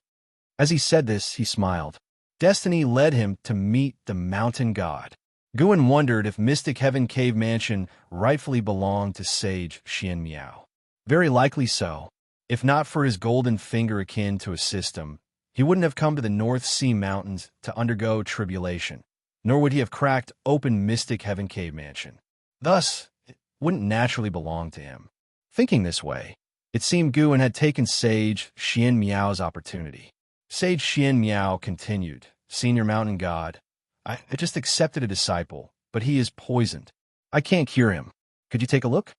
As he said this, he smiled. Destiny led him to meet the mountain god. Guan wondered if Mystic Heaven Cave Mansion rightfully belonged to Sage Xianxia. Very likely so. If not for his golden finger akin to a system, he wouldn't have come to the North Sea Mountains to undergo tribulation, nor would he have cracked open Mystic Heaven Cave Mansion. Thus, it wouldn't naturally belong to him. Thinking this way, it seemed Guan had taken Sage Xianxia's opportunity. Sage Xianxia continued, Senior Mountain God, I just accepted a disciple, but he is poisoned. I can't cure him. Could you take a look?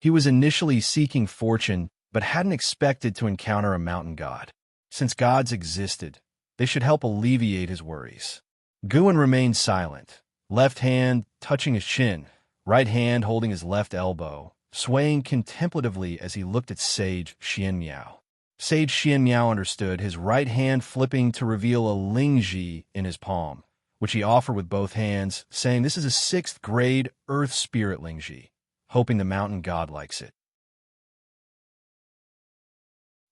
He was initially seeking fortune, but hadn't expected to encounter a mountain god. Since gods existed, they should help alleviate his worries. Guan remained silent, left hand touching his chin, right hand holding his left elbow, swaying contemplatively as he looked at Sage Xianxia. Sage Xianxia understood, his right hand flipping to reveal a lingji in his palm, which he offered with both hands, saying this is a 6th grade Earth Spirit lingji, hoping the mountain god likes it.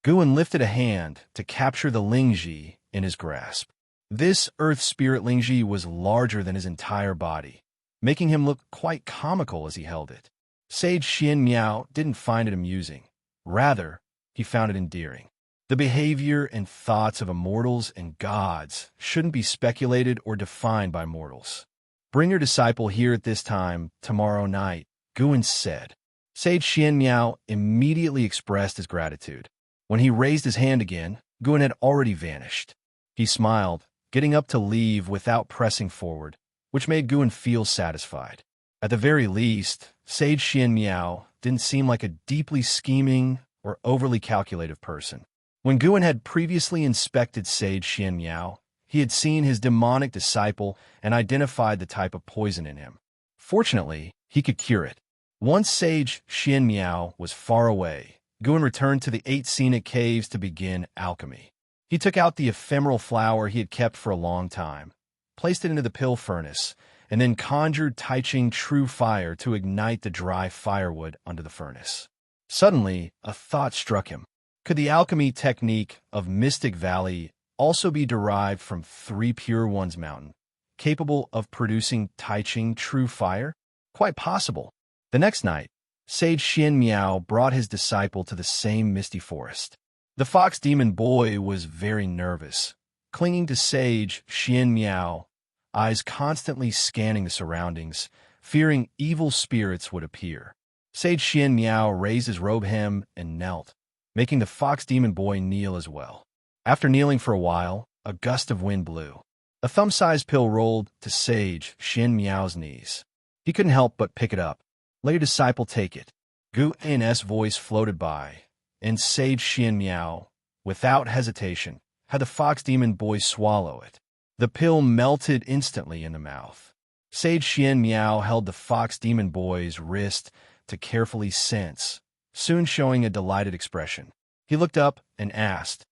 Guan lifted a hand to capture the lingji in his grasp. This Earth Spirit lingji was larger than his entire body, making him look quite comical as he held it. Sage Xianxia didn't find it amusing. Rather, he found it endearing. The behavior and thoughts of immortals and gods shouldn't be speculated or defined by mortals. Bring your disciple here at this time, tomorrow night, Guan said. Sage Xianxia immediately expressed his gratitude. When he raised his hand again, Guan had already vanished. He smiled, getting up to leave without pressing forward, which made Guan feel satisfied. At the very least, Sage Xianmiao didn't seem like a deeply scheming or overly calculative person. When Guan had previously inspected Sage Xianmiao, he had seen his demonic disciple and identified the type of poison in him. Fortunately, he could cure it. Once Sage Xianmiao was far away, Guan returned to the 8 scenic caves to begin alchemy. He took out the ephemeral flower he had kept for a long time, placed it into the pill furnace, and then conjured Taicang true fire to ignite the dry firewood under the furnace. Suddenly, a thought struck him. Could the alchemy technique of Mystic Valley also be derived from 3 Pure Ones Mountain, capable of producing Taicang true fire? Quite possible. The next night, Sage Xianmiao brought his disciple to the same misty forest. The fox demon boy was very nervous, clinging to Sage Xianmiao, eyes constantly scanning the surroundings, fearing evil spirits would appear. Sage Xianmiao raised his robe hem and knelt, making the fox demon boy kneel as well. After kneeling for a while, a gust of wind blew. A thumb-sized pill rolled to Sage Xianmiao's knees. He couldn't help but pick it up. Let your disciple take it. Guan's voice floated by, and Sage Xianmiao, without hesitation, had the fox demon boy swallow it. The pill melted instantly in the mouth. Sage Xianmiao held the fox demon boy's wrist to carefully sense, soon showing a delighted expression. He looked up and asked,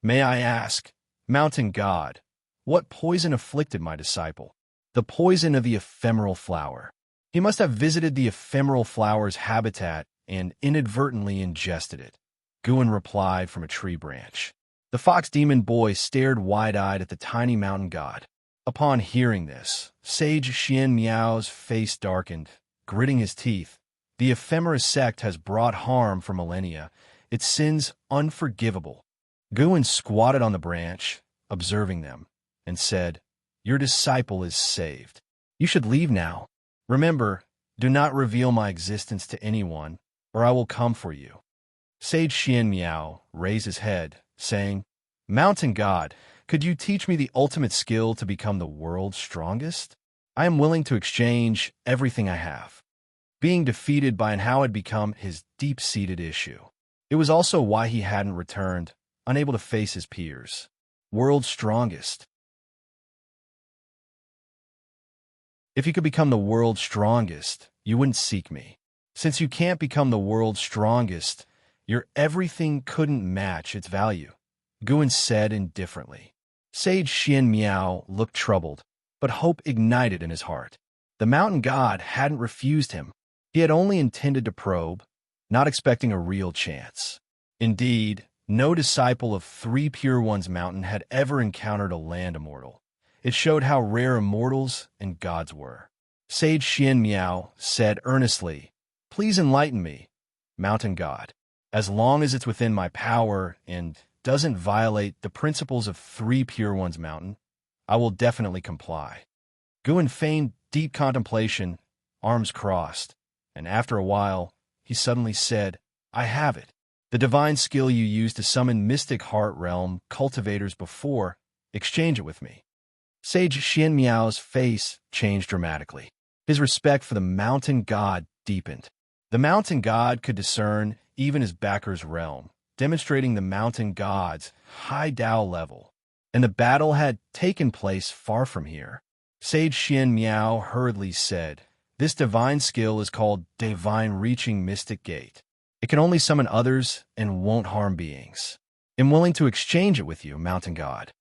"May I ask, Mountain God, what poison afflicted my disciple?" "The poison of the ephemeral flower. He must have visited the ephemeral flower's habitat and inadvertently ingested it," Guan replied from a tree branch. The fox demon boy stared wide-eyed at the tiny mountain god. Upon hearing this, Sage Xianmiao's face darkened, gritting his teeth. The ephemera sect has brought harm for millennia, its sins unforgivable. Guan squatted on the branch, observing them, and said, "Your disciple is saved. You should leave now. Remember, do not reveal my existence to anyone, or I will come for you." Sage Xianmiao raised his head, saying, "Mountain God, could you teach me the ultimate skill to become the world's strongest? I am willing to exchange everything I have." Being defeated by how had become his deep-seated issue. It was also why he hadn't returned, unable to face his peers. World's strongest. If you could become the world's strongest, you wouldn't seek me. Since you can't become the world's strongest, your everything couldn't match its value, Guan said indifferently. Sage Xianmiao looked troubled, but hope ignited in his heart. The mountain god hadn't refused him. He had only intended to probe, not expecting a real chance. Indeed, no disciple of 3 Pure Ones Mountain had ever encountered a land immortal. It showed how rare immortals and gods were. Sage Xianmiao said earnestly, "Please enlighten me, mountain god. As long as it's within my power and doesn't violate the principles of 3 Pure Ones Mountain, I will definitely comply." Guan feigned deep contemplation, arms crossed, and after a while, he suddenly said, "I have it. The divine skill you used to summon Mystic Heart Realm cultivators before, exchange it with me." Sage Xianmiao's face changed dramatically. His respect for the mountain god deepened. The mountain god could discern even his backer's realm, demonstrating the mountain god's high Dao level. And the battle had taken place far from here. Sage Xianmiao hurriedly said, "This divine skill is called Divine Reaching Mystic Gate. It can only summon others and won't harm beings. I'm willing to exchange it with you, mountain god."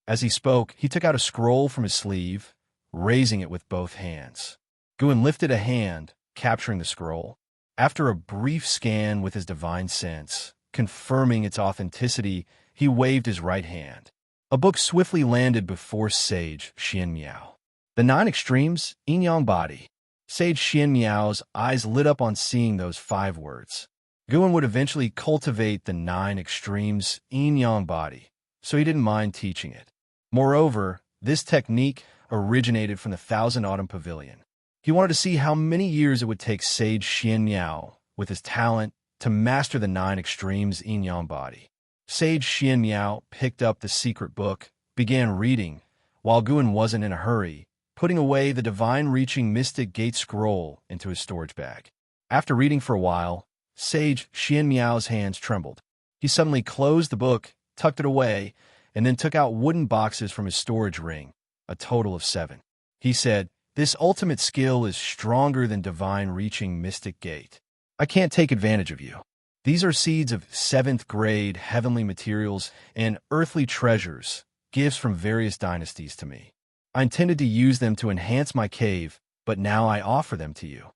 As he spoke, he took out a scroll from his sleeve, raising it with both hands. Guan lifted a hand, capturing the scroll. After a brief scan with his divine sense, confirming its authenticity, he waved his right hand. A book swiftly landed before Sage Xianmiao. The 9 Extremes, Yin-Yang Body. Sage Xianmiao's eyes lit up on seeing those 5 words. Guan would eventually cultivate the 9 Extremes Yin-Yang Body, so he didn't mind teaching it. Moreover, this technique originated from the Thousand Autumn Pavilion. He wanted to see how many years it would take Sage Xianmiao, with his talent, to master the 9 Extremes Yin-Yang Body. Sage Xianmiao picked up the secret book, began reading, while Guan wasn't in a hurry, putting away the divine-reaching Mystic Gate scroll into his storage bag. After reading for a while, Sage Xianxia's hands trembled. He suddenly closed the book, tucked it away, and then took out wooden boxes from his storage ring, a total of 7. He said, "This ultimate skill is stronger than divine-reaching Mystic Gate. I can't take advantage of you. These are seeds of 7th grade heavenly materials and earthly treasures, gifts from various dynasties to me. I intended to use them to enhance my cave, but now I offer them to you.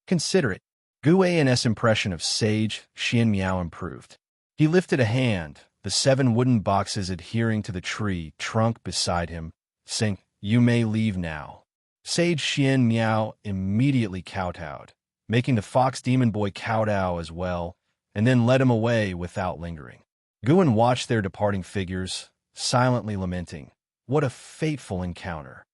Consider it." Gu An's impression of Sage Xianxiao improved. He lifted a hand, the 7 wooden boxes adhering to the tree trunk beside him, saying, "You may leave now." Sage Xianxiao immediately kowtowed, making the fox demon boy kowtow as well, and then led him away without lingering. Guan watched their departing figures, silently lamenting, "What a fateful encounter."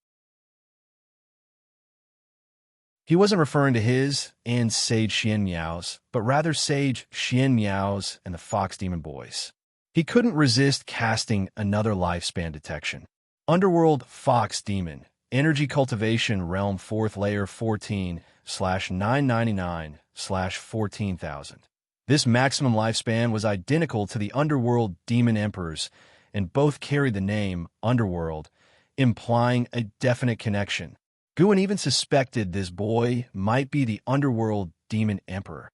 He wasn't referring to his and Sage Xianxiao's, but rather Sage Xianxiao's and the fox demon boys. He couldn't resist casting another lifespan detection. Underworld Fox Demon, Energy Cultivation Realm 4th Layer 14/999/14,000. This maximum lifespan was identical to the Underworld Demon Emperors, and both carried the name Underworld, implying a definite connection. Guan even suspected this boy might be the Underworld Demon Emperor.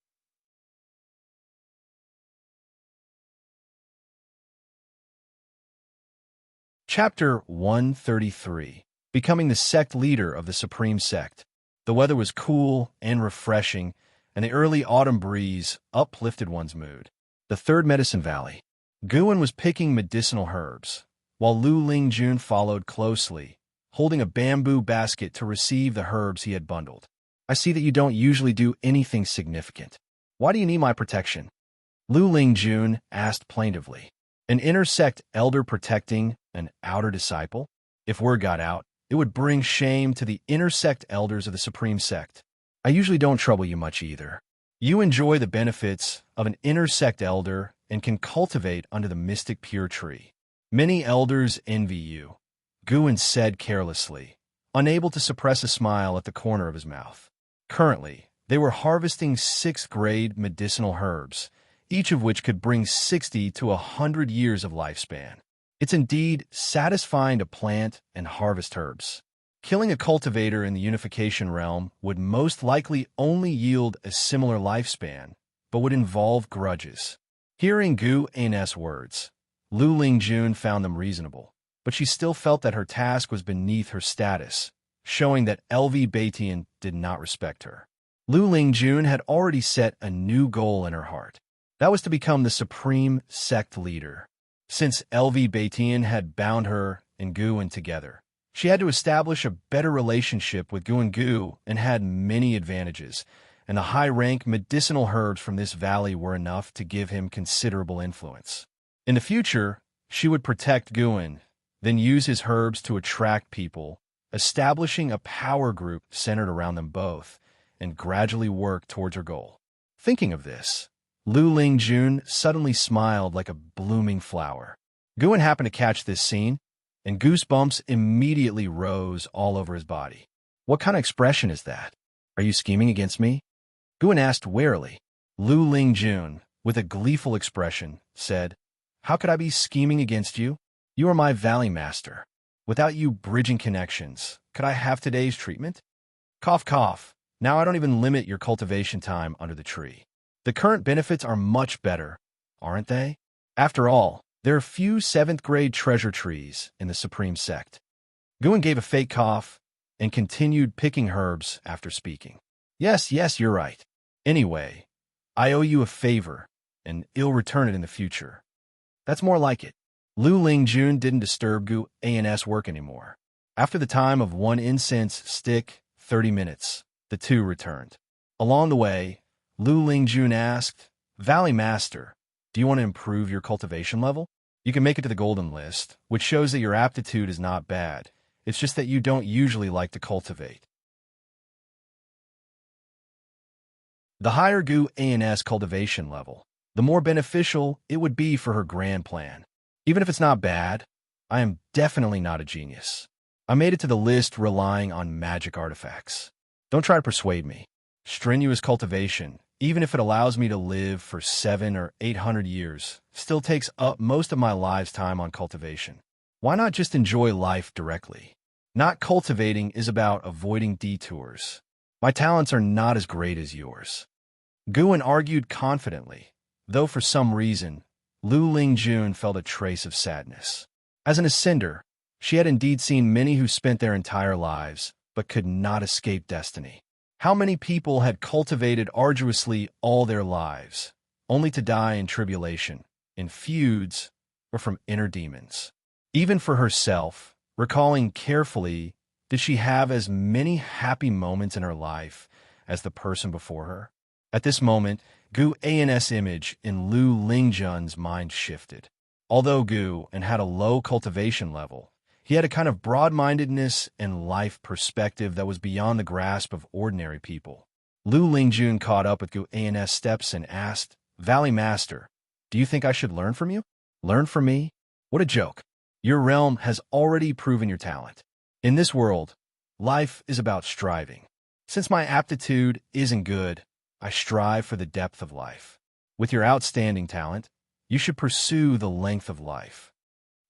Chapter 133. Becoming the sect leader of the Supreme Sect. The weather was cool and refreshing, and the early autumn breeze uplifted one's mood. The Third Medicine Valley. Guan was picking medicinal herbs, while Lu Lingjun followed closely, holding a bamboo basket to receive the herbs he had bundled. "I see that you don't usually do anything significant. Why do you need my protection?" Lu Lingjun asked plaintively. An inner sect elder protecting an outer disciple? If word got out, it would bring shame to the inner sect elders of the Supreme Sect. "I usually don't trouble you much either. You enjoy the benefits of an inner sect elder and can cultivate under the mystic pure tree. Many elders envy you," Guan said carelessly, unable to suppress a smile at the corner of his mouth. Currently, they were harvesting 6th grade medicinal herbs, each of which could bring 60 to 100 years of lifespan. It's indeed satisfying to plant and harvest herbs. Killing a cultivator in the unification realm would most likely only yield a similar lifespan, but would involve grudges. Hearing Gu An's words, Lu Lingjun found them reasonable, but she still felt that her task was beneath her status, showing that LV Batian did not respect her. Lu Lingjun had already set a new goal in her heart. That was to become the Supreme Sect leader. Since LV Batian had bound her and Guan together, she had to establish a better relationship with Gu and had many advantages, and the high-rank medicinal herbs from this valley were enough to give him considerable influence. In the future, she would protect Guan, then use his herbs to attract people, establishing a power group centered around them both, and gradually work towards her goal. Thinking of this, Lu Lingjun suddenly smiled like a blooming flower. Guan happened to catch this scene, and goosebumps immediately rose all over his body. "What kind of expression is that? Are you scheming against me?" Guan asked warily. Lu Lingjun, with a gleeful expression, said, "How could I be scheming against you? You are my valley master. Without you bridging connections, could I have today's treatment?" Cough, cough. Now I don't even limit your cultivation time under the tree. The current benefits are much better, aren't they? After all, there are few 7th grade treasure trees in the Supreme Sect. Guan gave a fake cough and continued picking herbs after speaking. Yes, you're right. Anyway, I owe you a favor, and I'll return it in the future." "That's more like it." Lu Lingjun didn't disturb Gu An's work anymore. After the time of 1 incense stick, 30 minutes, the two returned. Along the way, Lu Lingjun asked, "Valley Master, do you want to improve your cultivation level? You can make it to the golden list, which shows that your aptitude is not bad. It's just that you don't usually like to cultivate." The higher Gu An's cultivation level, the more beneficial it would be for her grand plan. "Even if it's not bad, I am definitely not a genius. I made it to the list relying on magic artifacts. Don't try to persuade me. Strenuous cultivation, even if it allows me to live for 700 or 800 years, still takes up most of my life's time on cultivation. Why not just enjoy life directly? Not cultivating is about avoiding detours. My talents are not as great as yours. Guan argued confidently, though for some reason, Lu Lingjun felt a trace of sadness. As an ascender, she had indeed seen many who spent their entire lives, but could not escape destiny. How many people had cultivated arduously all their lives, only to die in tribulation, in feuds, or from inner demons? Even for herself, recalling carefully, did she have as many happy moments in her life as the person before her? At this moment, Gu An's image in Lu Lingjun's mind shifted. Although Gu An had a low cultivation level, he had a kind of broad-mindedness and life perspective that was beyond the grasp of ordinary people. Lu Lingjun caught up with Gu An's steps and asked, "Valley Master, do you think I should learn from you?" "Learn from me? What a joke. Your realm has already proven your talent. In this world, life is about striving. Since my aptitude isn't good, I strive for the depth of life. With your outstanding talent, you should pursue the length of life."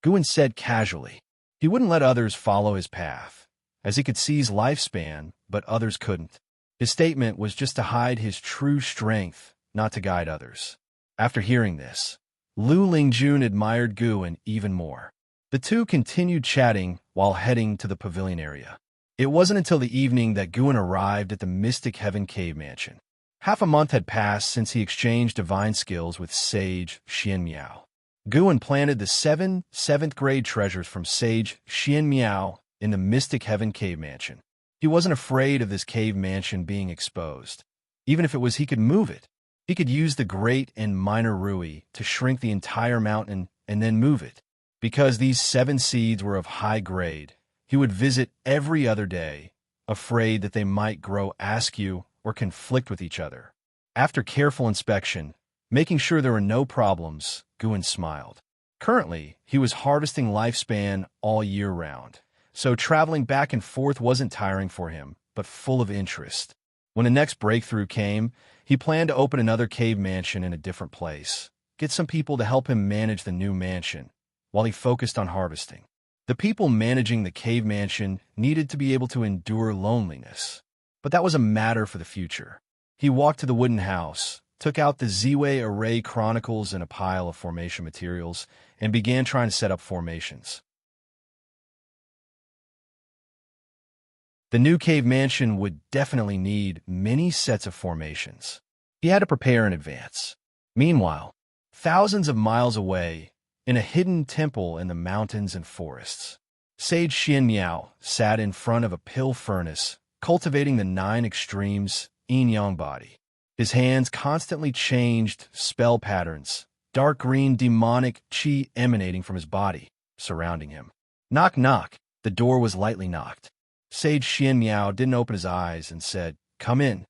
Guan said casually. He wouldn't let others follow his path, as he could see his lifespan, but others couldn't. His statement was just to hide his true strength, not to guide others. After hearing this, Lu Lingjun admired Guan even more. The two continued chatting while heading to the pavilion area. It wasn't until the evening that Guan arrived at the Mystic Heaven Cave Mansion. Half a month had passed since he exchanged divine skills with Sage Xianxia. Guan planted the 7 7th-grade treasures from Sage Xianxia in the Mystic Heaven Cave Mansion. He wasn't afraid of this cave mansion being exposed. Even if it was, he could move it. He could use the Great and Minor Rui to shrink the entire mountain and then move it. Because these 7 seeds were of high grade, he would visit every other day, afraid that they might grow askew or conflict with each other. After careful inspection, making sure there were no problems, Guan smiled. Currently, he was harvesting lifespan all year round, so traveling back and forth wasn't tiring for him, but full of interest. When the next breakthrough came, he planned to open another cave mansion in a different place, get some people to help him manage the new mansion, while he focused on harvesting. The people managing the cave mansion needed to be able to endure loneliness, but that was a matter for the future. He walked to the wooden house, took out the Ziwei Array Chronicles and a pile of formation materials, and began trying to set up formations. The new cave mansion would definitely need many sets of formations. He had to prepare in advance. Meanwhile, thousands of miles away, in a hidden temple in the mountains and forests, Sage Xianxia sat in front of a pill furnace, cultivating the 9 extremes yin-yang body. His hands constantly changed spell patterns, dark green demonic qi emanating from his body, surrounding him. Knock, knock. The door was lightly knocked. Sage Xianxia didn't open his eyes and said, "Come in."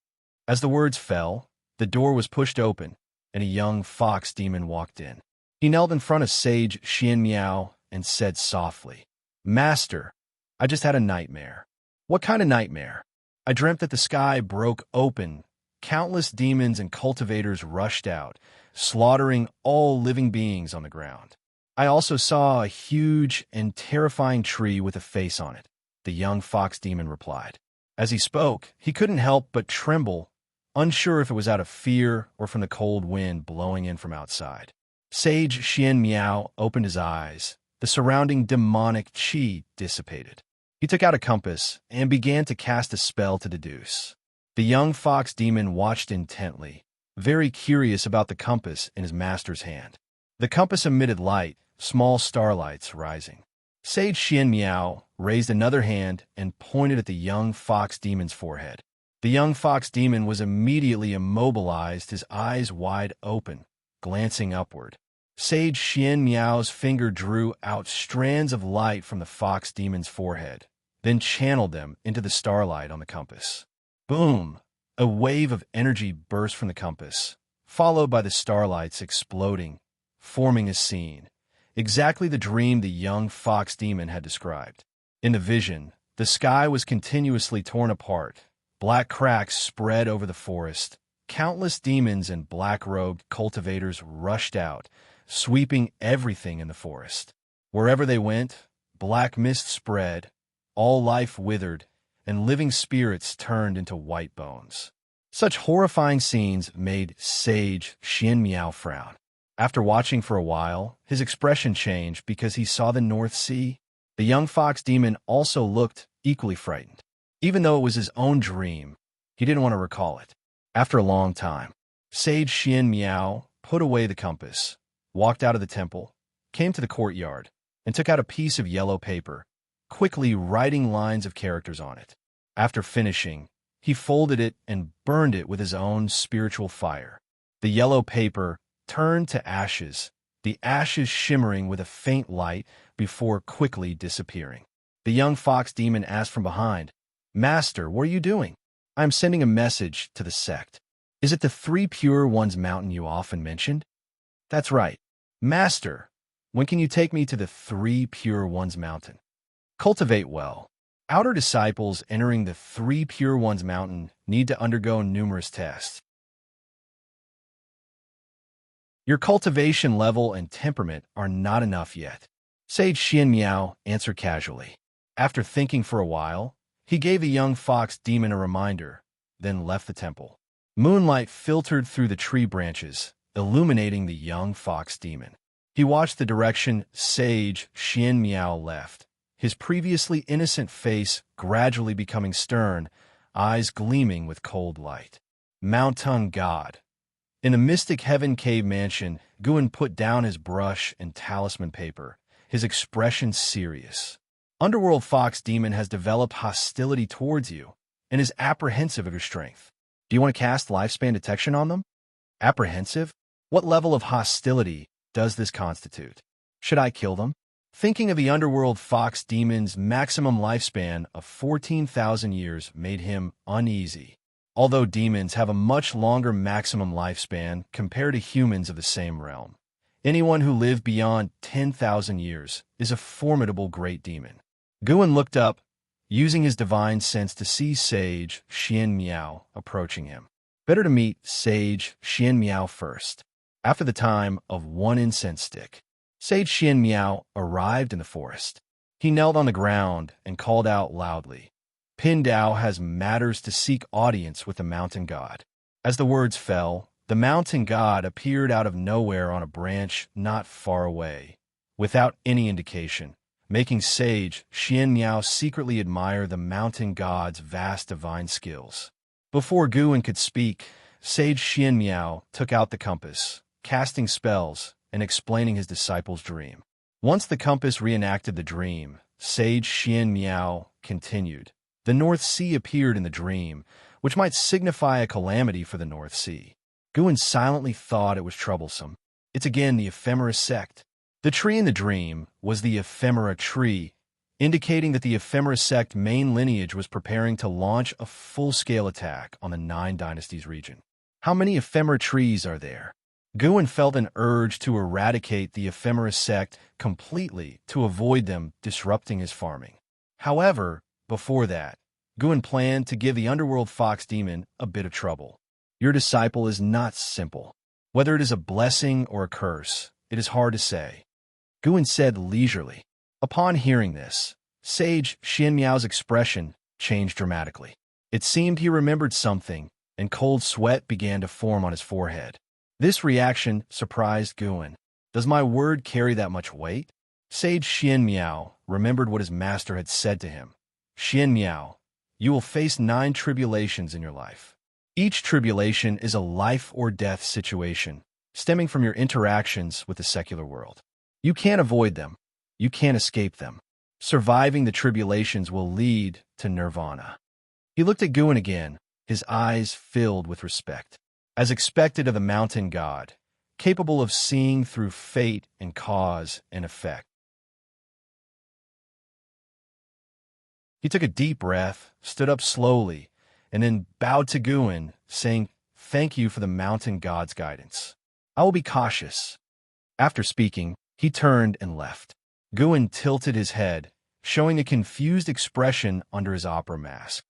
As the words fell, the door was pushed open, and a young fox demon walked in. He knelt in front of Sage Xianxia and said softly, "Master, I just had a nightmare." "What kind of nightmare?" "I dreamt that the sky broke open. Countless demons and cultivators rushed out, slaughtering all living beings on the ground. I also saw a huge and terrifying tree with a face on it," the young fox demon replied. As he spoke, he couldn't help but tremble, unsure if it was out of fear or from the cold wind blowing in from outside. Sage Xianxia opened his eyes. The surrounding demonic qi dissipated. He took out a compass and began to cast a spell to deduce. The young fox demon watched intently, very curious about the compass in his master's hand. The compass emitted light, small starlights rising. Sage Xianxia raised another hand and pointed at the young fox demon's forehead. The young fox demon was immediately immobilized, his eyes wide open, glancing upward. Sage Xianxiao's finger drew out strands of light from the fox demon's forehead, then channeled them into the starlight on the compass. Boom! A wave of energy burst from the compass, followed by the starlights exploding, forming a scene, exactly the dream the young fox demon had described. In the vision, the sky was continuously torn apart. Black cracks spread over the forest. Countless demons and black-robed cultivators rushed out, sweeping everything in the forest. Wherever they went, black mist spread, all life withered, and living spirits turned into white bones. Such horrifying scenes made Sage Xianxia frown. After watching for a while, his expression changed because he saw the North Sea. The young fox demon also looked equally frightened. Even though it was his own dream, he didn't want to recall it. After a long time, Sage Xianxia put away the compass, walked out of the temple, came to the courtyard, and took out a piece of yellow paper, quickly writing lines of characters on it. After finishing, he folded it and burned it with his own spiritual fire. The yellow paper turned to ashes, the ashes shimmering with a faint light before quickly disappearing. The young fox demon asked from behind, "Master, what are you doing?" "I am sending a message to the sect." "Is it the Three Pure Ones mountain you often mentioned?" "That's right." "Master, when can you take me to the Three Pure Ones mountain?" "Cultivate well. Outer disciples entering the Three Pure Ones mountain need to undergo numerous tests. Your cultivation level and temperament are not enough yet." Sage Xianxia answered casually. After thinking for a while, he gave the young fox demon a reminder, then left the temple. Moonlight filtered through the tree branches, illuminating the young fox demon. He watched the direction Sage Xianxia left, his previously innocent face gradually becoming stern, eyes gleaming with cold light. Mountain God. In a mystic heaven cave mansion, Guan put down his brush and talisman paper, his expression serious. Underworld Fox Demon has developed hostility towards you and is apprehensive of your strength. Do you want to cast lifespan detection on them? Apprehensive? What level of hostility does this constitute? Should I kill them? Thinking of the Underworld Fox Demon's maximum lifespan of 14,000 years made him uneasy. Although demons have a much longer maximum lifespan compared to humans of the same realm, anyone who lived beyond 10,000 years is a formidable great demon. Guan looked up, using his divine sense to see Sage Xianxia approaching him. Better to meet Sage Xianxia first. After the time of one incense stick, Sage Xianxia arrived in the forest. He knelt on the ground and called out loudly, "Pindao has matters to seek audience with the mountain god." As the words fell, the mountain god appeared out of nowhere on a branch not far away, without any indication, making Sage Xianxia secretly admire the mountain god's vast divine skills. Before Guan could speak, Sage Xianxia took out the compass, casting spells and explaining his disciple's dream. Once the compass reenacted the dream, Sage Xianxia continued. The North Sea appeared in the dream, which might signify a calamity for the North Sea. Guan silently thought it was troublesome. It's again the ephemera sect. The tree in the dream was the ephemera tree, indicating that the ephemera sect main lineage was preparing to launch a full-scale attack on the Nine Dynasties region. How many ephemera trees are there? Guan felt an urge to eradicate the ephemera sect completely to avoid them disrupting his farming. However, before that, Guan planned to give the Underworld Fox Demon a bit of trouble. Your disciple is not simple. Whether it is a blessing or a curse, it is hard to say. Guan said leisurely. Upon hearing this, Sage Xianxia's expression changed dramatically. It seemed he remembered something, and cold sweat began to form on his forehead. This reaction surprised Guan. Does my word carry that much weight? Sage Xianxia remembered what his master had said to him. Xianxia, you will face 9 tribulations in your life. Each tribulation is a life or death situation, stemming from your interactions with the secular world. You can't avoid them. You can't escape them. Surviving the tribulations will lead to nirvana. He looked at Guan again, his eyes filled with respect. As expected of the mountain god, capable of seeing through fate and cause and effect. He took a deep breath, stood up slowly, and then bowed to Guan, saying, "Thank you for the mountain god's guidance. I will be cautious." After speaking, he turned and left. Guan tilted his head, showing a confused expression under his opera mask.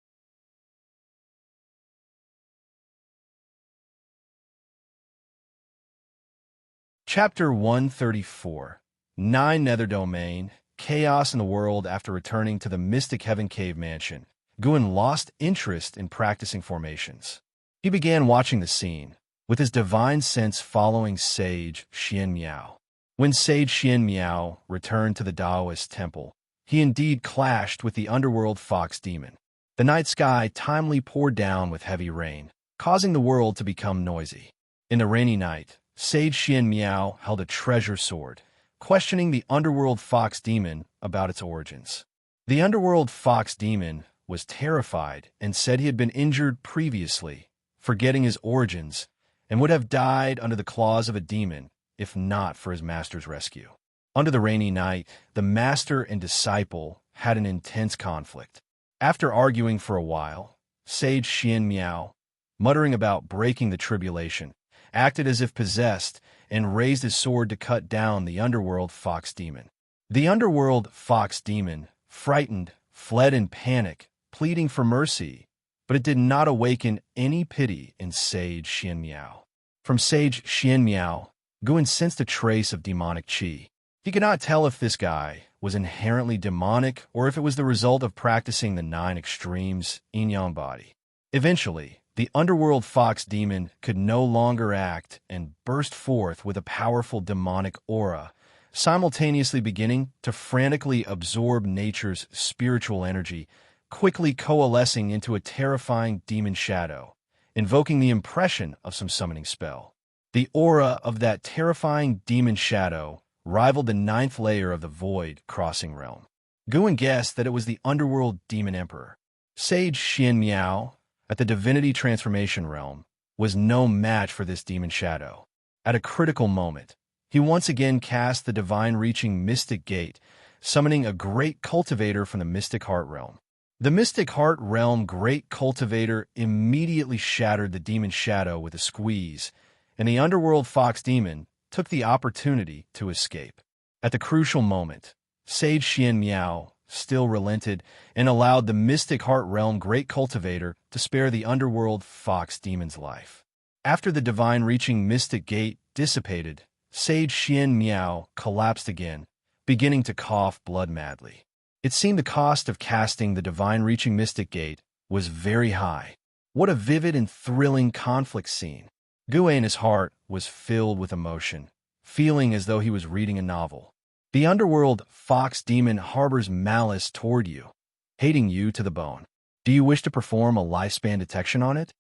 Chapter 134. Nine Nether Domain, Chaos in the World. After returning to the Mystic Heaven Cave Mansion, Guan lost interest in practicing formations. He began watching the scene, with his divine sense following Sage Xianxia. When Sage Xianxia returned to the Taoist temple, he indeed clashed with the underworld fox demon. The night sky timely poured down with heavy rain, causing the world to become noisy. In the rainy night, Sage Xianxia held a treasure sword, questioning the underworld fox demon about its origins. The underworld fox demon was terrified and said he had been injured previously, forgetting his origins, and would have died under the claws of a demon if not for his master's rescue. Under the rainy night, the master and disciple had an intense conflict. After arguing for a while, Sage Xianxia, muttering about breaking the tribulation, acted as if possessed and raised his sword to cut down the underworld fox demon. The underworld fox demon, frightened, fled in panic, pleading for mercy, but it did not awaken any pity in Sage Xianxia. From Sage Xianxia, Guan sensed a trace of demonic qi. He could not tell if this guy was inherently demonic or if it was the result of practicing the 9 extremes yin-yang body. Eventually, the underworld fox demon could no longer act and burst forth with a powerful demonic aura, simultaneously beginning to frantically absorb nature's spiritual energy, quickly coalescing into a terrifying demon shadow, invoking the impression of some summoning spell. The aura of that terrifying demon shadow rivaled the 9th layer of the Void Crossing realm. Guan guessed that it was the underworld demon emperor. Sage Xianxia, at the divinity transformation realm, was no match for this demon shadow. At a critical moment, he once again cast the divine-reaching Mystic Gate, summoning a great cultivator from the Mystic Heart realm. The Mystic Heart realm great cultivator immediately shattered the demon shadow with a squeeze, and the underworld fox demon took the opportunity to escape. At the crucial moment, Sage Xianxia still relented and allowed the Mystic Heart realm great cultivator to spare the underworld fox demon's life. After the divine-reaching Mystic Gate dissipated, Sage Xianxia collapsed again, beginning to cough blood-madly. It seemed the cost of casting the divine-reaching Mystic Gate was very high. What a vivid and thrilling conflict scene! Guan's heart was filled with emotion, feeling as though he was reading a novel. The underworld fox demon harbors malice toward you, hating you to the bone. Do you wish to perform a lifespan detection on it?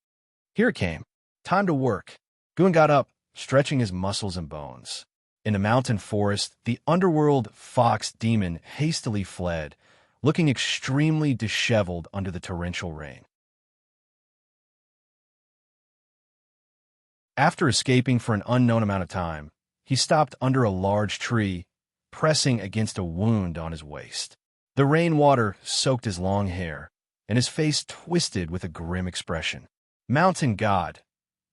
Here it came. Time to work. Guan got up, stretching his muscles and bones. In the mountain forest, the underworld fox demon hastily fled, looking extremely disheveled under the torrential rain. After escaping for an unknown amount of time, he stopped under a large tree, pressing against a wound on his waist. The rainwater soaked his long hair, and his face twisted with a grim expression. Mountain God!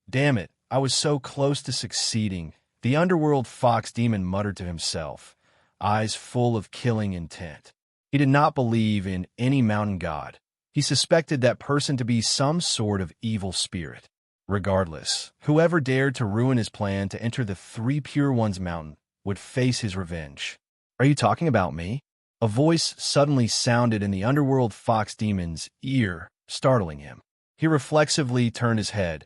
Damn it, I was so close to succeeding, the underworld fox demon muttered to himself, eyes full of killing intent. He did not believe in any mountain god. He suspected that person to be some sort of evil spirit. Regardless, whoever dared to ruin his plan to enter the Three Pure Ones mountain would face his revenge. Are you talking about me? A voice suddenly sounded in the underworld fox demon's ear, startling him. He reflexively turned his head,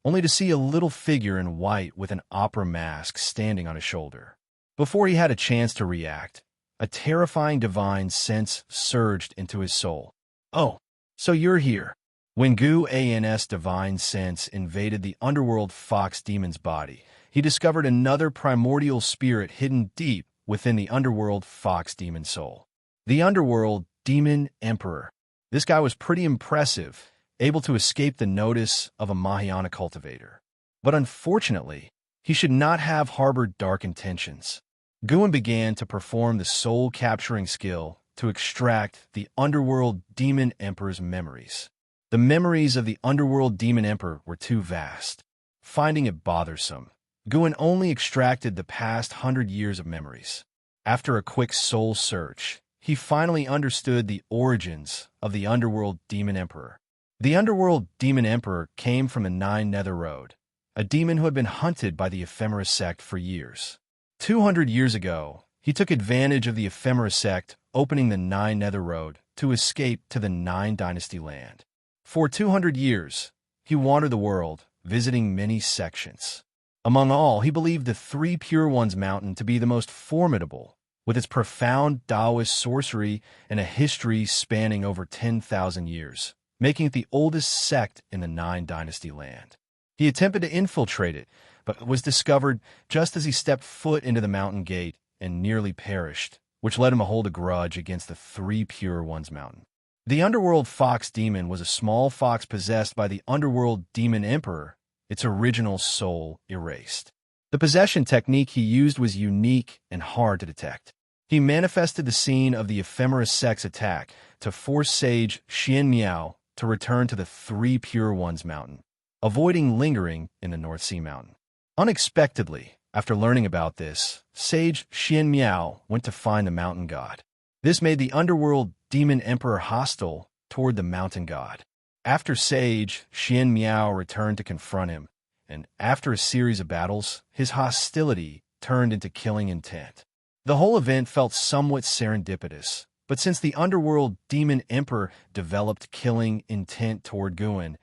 only to see a little figure in white with an opera mask standing on his shoulder. Before he had a chance to react, a terrifying divine sense surged into his soul. Oh, so you're here. When Guan's divine sense invaded the underworld fox demon's body, he discovered another primordial spirit hidden deep within the underworld fox demon soul. The underworld demon emperor. This guy was pretty impressive, able to escape the notice of a Mahayana cultivator. But unfortunately, he should not have harbored dark intentions. Guan began to perform the soul-capturing skill to extract the underworld demon emperor's memories. The memories of the underworld demon emperor were too vast. Finding it bothersome, Guan only extracted the past 100 years of memories. After a quick soul search, he finally understood the origins of the Underworld Demon Emperor. The Underworld Demon Emperor came from the Nine Nether Road, a demon who had been hunted by the Ephemera sect for years. 200 years ago, he took advantage of the Ephemera sect opening the Nine Nether Road to escape to the Nine Dynasty land. For 200 years, he wandered the world, visiting many sections. Among all, he believed the Three Pure Ones mountain to be the most formidable, with its profound Taoist sorcery and a history spanning over 10,000 years, making it the oldest sect in the Nine Dynasty land. He attempted to infiltrate it, but was discovered just as he stepped foot into the mountain gate and nearly perished, which led him to hold a grudge against the Three Pure Ones mountain. The Underworld Fox Demon was a small fox possessed by the Underworld Demon Emperor, its original soul erased. The possession technique he used was unique and hard to detect. He manifested the scene of the Ephemera sect's attack to force sage Xianxia to return to the Three Pure Ones mountain, avoiding lingering in the North Sea mountain. Unexpectedly, after learning about this, sage Xianxia went to find the mountain god. This made the Underworld Demon Emperor hostile toward the mountain god. After sage Xianxia returned to confront him, and after a series of battles, his hostility turned into killing intent. The whole event felt somewhat serendipitous, but since the Underworld Demon Emperor developed killing intent toward Guin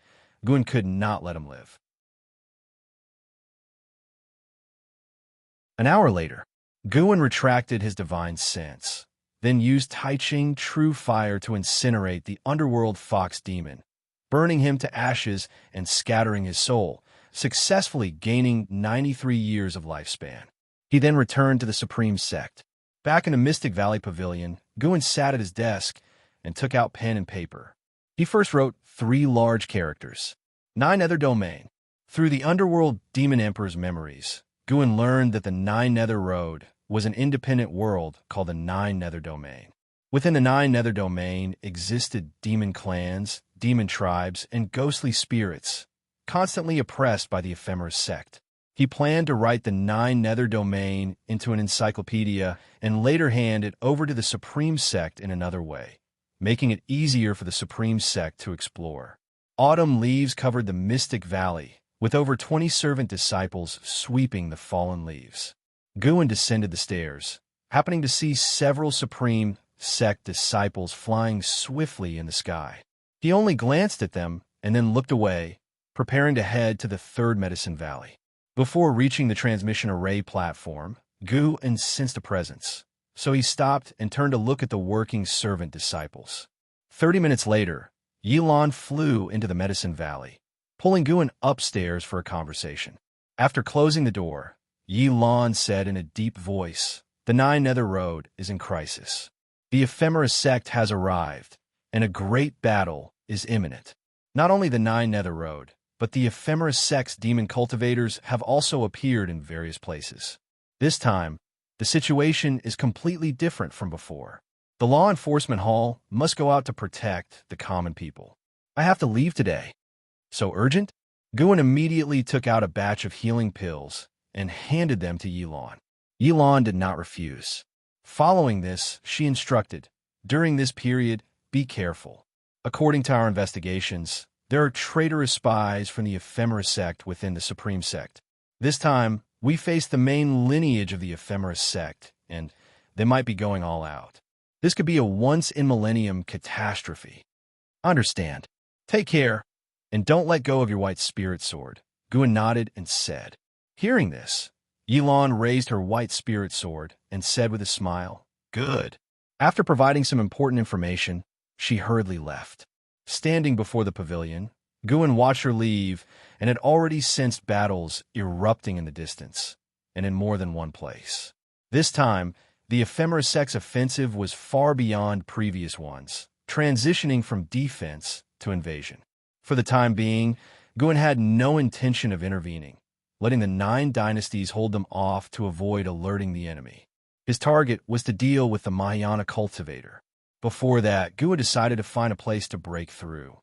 could not let him live. An hour later, Guin retracted his divine sense, then used Taicang True Fire to incinerate the Underworld Fox Demon, burning him to ashes and scattering his soul, successfully gaining 93 years of lifespan. He then returned to the Supreme Sect. Back in the Mystic Valley Pavilion, Guin sat at his desk and took out pen and paper. He first wrote 3 large characters. Nine Nether Domain. Through the Underworld Demon Emperor's memories, Guin learned that the Nine Nether Road was an independent world called the Nine Nether Domain. Within the Nine Nether Domain existed demon clans, demon tribes, and ghostly spirits, constantly oppressed by the Ephemera sect. He planned to write the Nine Nether Domain into an encyclopedia and later hand it over to the Supreme Sect in another way, making it easier for the Supreme Sect to explore. Autumn leaves covered the Mystic Valley, with over 20 servant disciples sweeping the fallen leaves. Guin descended the stairs, happening to see several Supreme Sect disciples flying swiftly in the sky. He only glanced at them and then looked away, preparing to head to the Third Medicine Valley. Before reaching the transmission array platform, Guin sensed a presence, so he stopped and turned to look at the working servant disciples. 30 minutes later, Yilan flew into the Medicine Valley, pulling Guin upstairs for a conversation. After closing the door, Yilan said in a deep voice, "The Nine Nether Road is in crisis. The Ephemera sect has arrived, and a great battle is imminent. Not only the Nine Nether Road, but the Ephemera sect's demon cultivators have also appeared in various places. This time, the situation is completely different from before. The law enforcement hall must go out to protect the common people. I have to leave today. So urgent?" Guin immediately took out a batch of healing pills and handed them to Yilan. Yilan did not refuse. Following this, she instructed, "During this period, be careful. According to our investigations, there are traitorous spies from the Ephemera sect within the Supreme Sect. This time, we face the main lineage of the Ephemera sect, and they might be going all out. This could be a once-in-millennium catastrophe. Understand. Take care, and don't let go of your white spirit sword." Guin nodded and said. Hearing this, Yilan raised her white spirit sword and said with a smile, "Good." After providing some important information, she hurriedly left. Standing before the pavilion, Guin watched her leave and had already sensed battles erupting in the distance, and in more than one place. This time, the Ephemera sect's offensive was far beyond previous ones, transitioning from defense to invasion. For the time being, Guin had no intention of intervening, letting the Nine Dynasties hold them off to avoid alerting the enemy. His target was to deal with the Mahayana cultivator. Before that, Guin decided to find a place to break through.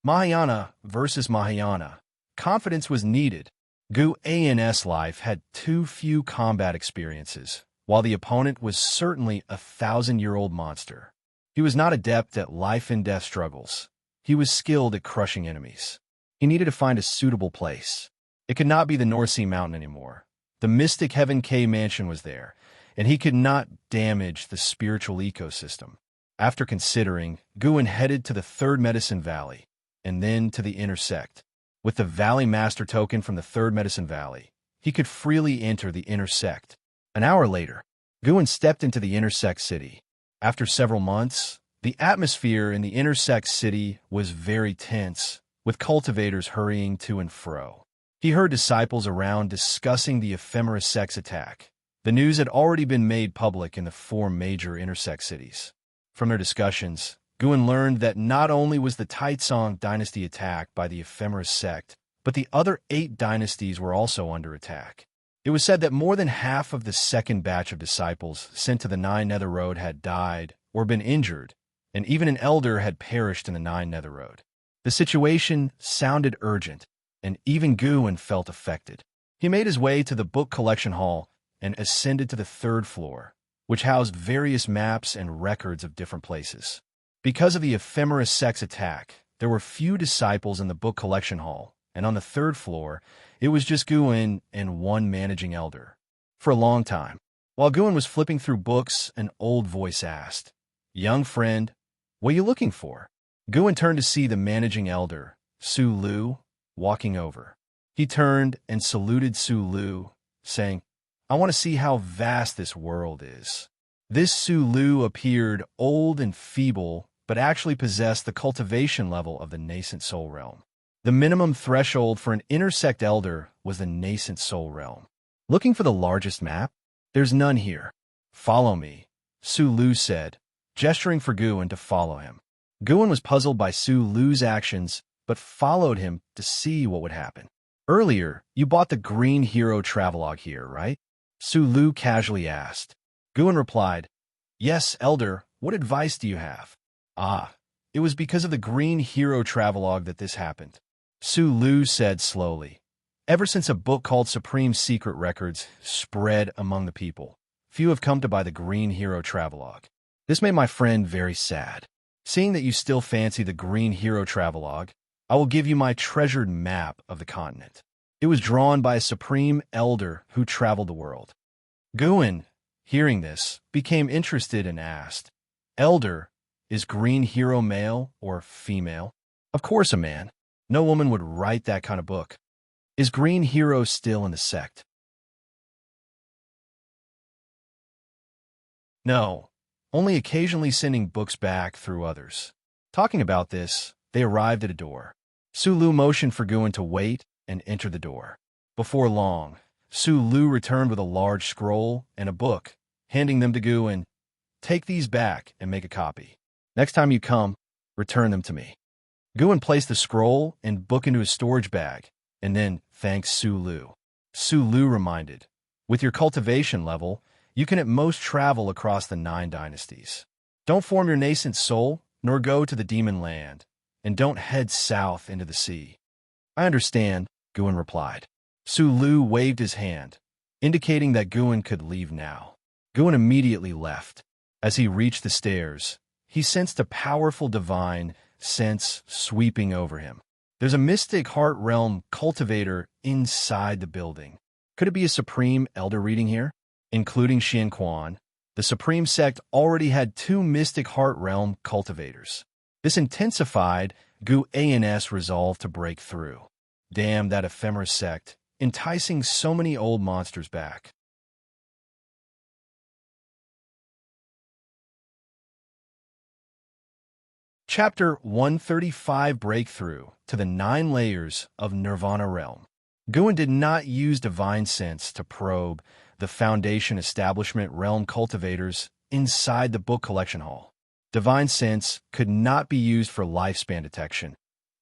Mahayana versus Mahayana. Confidence was needed. Gu An's life had too few combat experiences, while the opponent was certainly a 1,000-year-old monster. He was not adept at life-and-death struggles. He was skilled at crushing enemies. He needed to find a suitable place. It could not be the North Sea Mountain anymore. The Mystic Heaven K Mansion was there, and he could not damage the spiritual ecosystem. After considering, Guin headed to the Third Medicine Valley, and then to the Intersect. With the Valley Master token from the Third Medicine Valley, he could freely enter the Intersect. An hour later, Guin stepped into the Intersect City. After several months, the atmosphere in the Intersect City was very tense, with cultivators hurrying to and fro. He heard disciples around discussing the Ephemeris Sect's attack. The news had already been made public in the 4 major Intersect cities. From their discussions, Guin learned that not only was the Taicang dynasty attacked by the Ephemeris Sect, but the other 8 dynasties were also under attack. It was said that more than half of the second batch of disciples sent to the Nine Nether Road had died or been injured, and even an elder had perished in the Nine Nether Road. The situation sounded urgent, and even Guin felt affected. He made his way to the book collection hall and ascended to the 3rd floor, which housed various maps and records of different places. Because of the Ephemeris Sect's attack, there were few disciples in the book collection hall, and on the 3rd floor, it was just Guin and one managing elder. For a long time, while Guin was flipping through books, an old voice asked, "Young friend, what are you looking for?" Guin turned to see the managing elder, Su Lu, walking over. He turned and saluted Su Lu, saying, "I want to see how vast this world is." This Su Lu appeared old and feeble, but actually possessed the cultivation level of the nascent soul realm. The minimum threshold for an intersect elder was the nascent soul realm. Looking for the largest map? There's none here. Follow me, Su Lu said, gesturing for Guin to follow him. Guin was puzzled by Su Lu's actions, but followed him to see what would happen. Earlier, you bought the Green Hero Travelogue here, right? Su Lu casually asked. Guin replied, "Yes, Elder, what advice do you have?" "Ah, it was because of the Green Hero Travelogue that this happened," Su Lu said slowly. "Ever since a book called Supreme Secret Records spread among the people, few have come to buy the Green Hero Travelogue. This made my friend very sad. Seeing that you still fancy the Green Hero Travelogue, I will give you my treasured map of the continent. It was drawn by a supreme elder who traveled the world." Guin, hearing this, became interested and asked, "Elder, is Green Hero male or female?" "Of course a man. No woman would write that kind of book." "Is Green Hero still in the sect?" "No, only occasionally sending books back through others." Talking about this, they arrived at a door. Su Lu motioned for Guin to wait and enter the door. Before long, Su Lu returned with a large scroll and a book, handing them to Guin. "Take these back and make a copy. Next time you come, return them to me." Guin placed the scroll and book into his storage bag, and then thanked Su Lu. Su Lu reminded, "With your cultivation level, you can at most travel across the 9 dynasties. Don't form your nascent soul, nor go to the demon land, and don't head south into the sea." "I understand," Guin replied. Su Lu waved his hand, indicating that Guin could leave now. Guin immediately left. As he reached the stairs, he sensed a powerful divine sense sweeping over him. There's a mystic heart realm cultivator inside the building. Could it be a supreme elder reading here? Including Xianxia, the supreme sect already had 2 mystic heart realm cultivators. This intensified Gu An's resolve to break through. Damn that ephemeris sect, enticing so many old monsters back. Chapter 135 Breakthrough to the 9 Layers of Nirvana Realm. Guin did not use divine sense to probe the Foundation Establishment Realm cultivators inside the book collection hall. Divine sense could not be used for lifespan detection,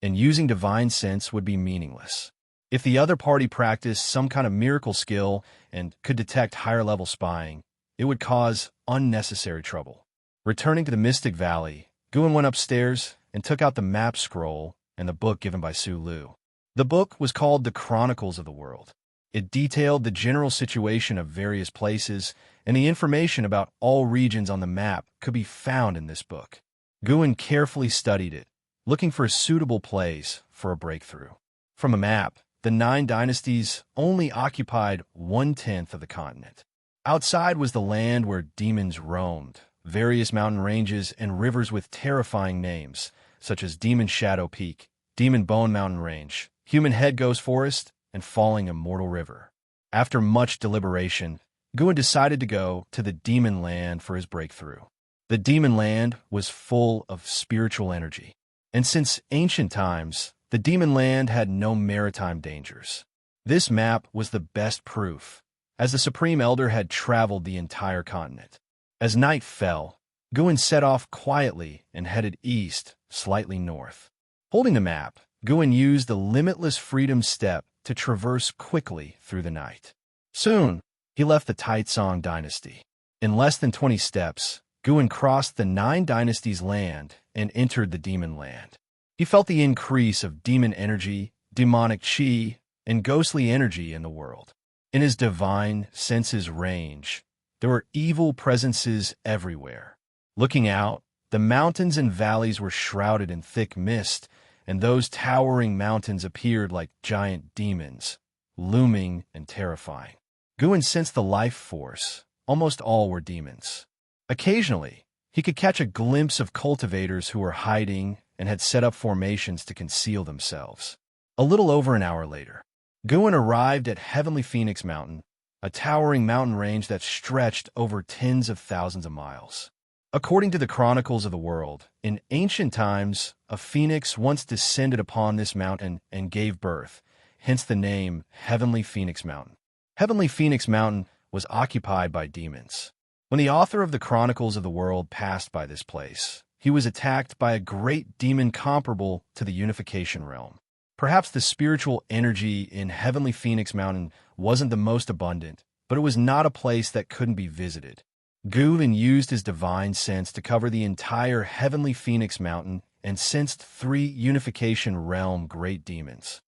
and using divine sense would be meaningless. If the other party practiced some kind of miracle skill and could detect higher-level spying, it would cause unnecessary trouble. Returning to the Mystic Valley, Guin went upstairs and took out the map scroll and the book given by Su Lu. The book was called The Chronicles of the World. It detailed the general situation of various places, and the information about all regions on the map could be found in this book. Guan carefully studied it, looking for a suitable place for a breakthrough. From a map, the 9 dynasties only occupied 1/10 of the continent. Outside was the land where demons roamed, various mountain ranges and rivers with terrifying names, such as Demon Shadow Peak, Demon Bone Mountain Range, Human Head Ghost Forest, and Falling Immortal River. After much deliberation, Guan decided to go to the Demon Land for his breakthrough. The Demon Land was full of spiritual energy, and since ancient times, the Demon Land had no maritime dangers. This map was the best proof, as the Supreme Elder had traveled the entire continent. As night fell, Guan set off quietly and headed east, slightly north. Holding the map, Guan used the Limitless Freedom Step to traverse quickly through the night. Soon, he left the Taicang dynasty. In less than 20 steps, Guan crossed the 9 dynasties' land and entered the Demon Land. He felt the increase of demon energy, demonic qi, and ghostly energy in the world. In his divine senses range, there were evil presences everywhere. Looking out, the mountains and valleys were shrouded in thick mist, and those towering mountains appeared like giant demons, looming and terrifying. Guan sensed the life force. Almost all were demons. Occasionally, he could catch a glimpse of cultivators who were hiding and had set up formations to conceal themselves. A little over an hour later, Guan arrived at Heavenly Phoenix Mountain, a towering mountain range that stretched over tens of thousands of miles. According to the Chronicles of the world, in ancient times, a phoenix once descended upon this mountain and gave birth, hence the name Heavenly Phoenix Mountain. Heavenly Phoenix Mountain was occupied by demons. When the author of the Chronicles of the world passed by this place, he was attacked by a great demon comparable to the Unification Realm. Perhaps the spiritual energy in Heavenly Phoenix Mountain wasn't the most abundant, but it was not a place that couldn't be visited. Guan used his divine sense to cover the entire Heavenly Phoenix Mountain and sensed 3 Unification Realm great demons.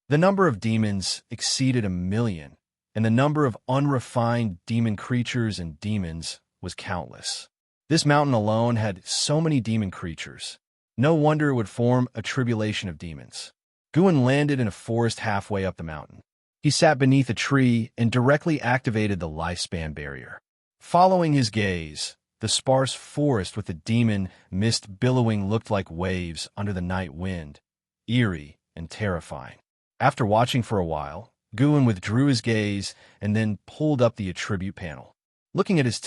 The number of demons exceeded 1,000,000, and the number of unrefined demon creatures and demons was countless. This mountain alone had so many demon creatures. No wonder it would form a tribulation of demons. Guan landed in a forest halfway up the mountain. He sat beneath a tree and directly activated the lifespan barrier. Following his gaze, the sparse forest with the demon mist billowing looked like waves under the night wind, eerie and terrifying. After watching for a while, Guan withdrew his gaze and then pulled up the attribute panel. Looking at his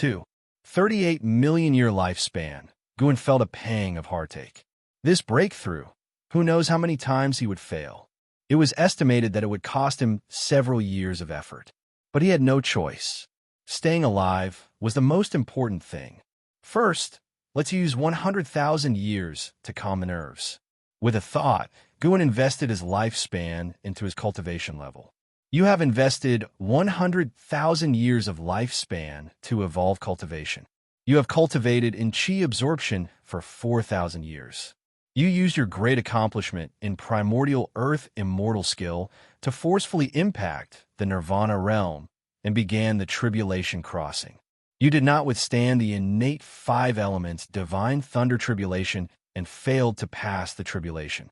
38 million year lifespan, Guan felt a pang of heartache. This breakthrough, who knows how many times he would fail. It was estimated that it would cost him several years of effort. But he had no choice. Staying alive was the most important thing. First, let's use 100,000 years to calm the nerves. With a thought, Guan invested his lifespan into his cultivation level. You have invested 100,000 years of lifespan to evolve cultivation. You have cultivated in qi absorption for 4,000 years. You used your great accomplishment in primordial earth immortal skill to forcefully impact the nirvana realm and began the tribulation crossing. You did not withstand the innate 5 elements divine thunder tribulation and failed to pass the tribulation.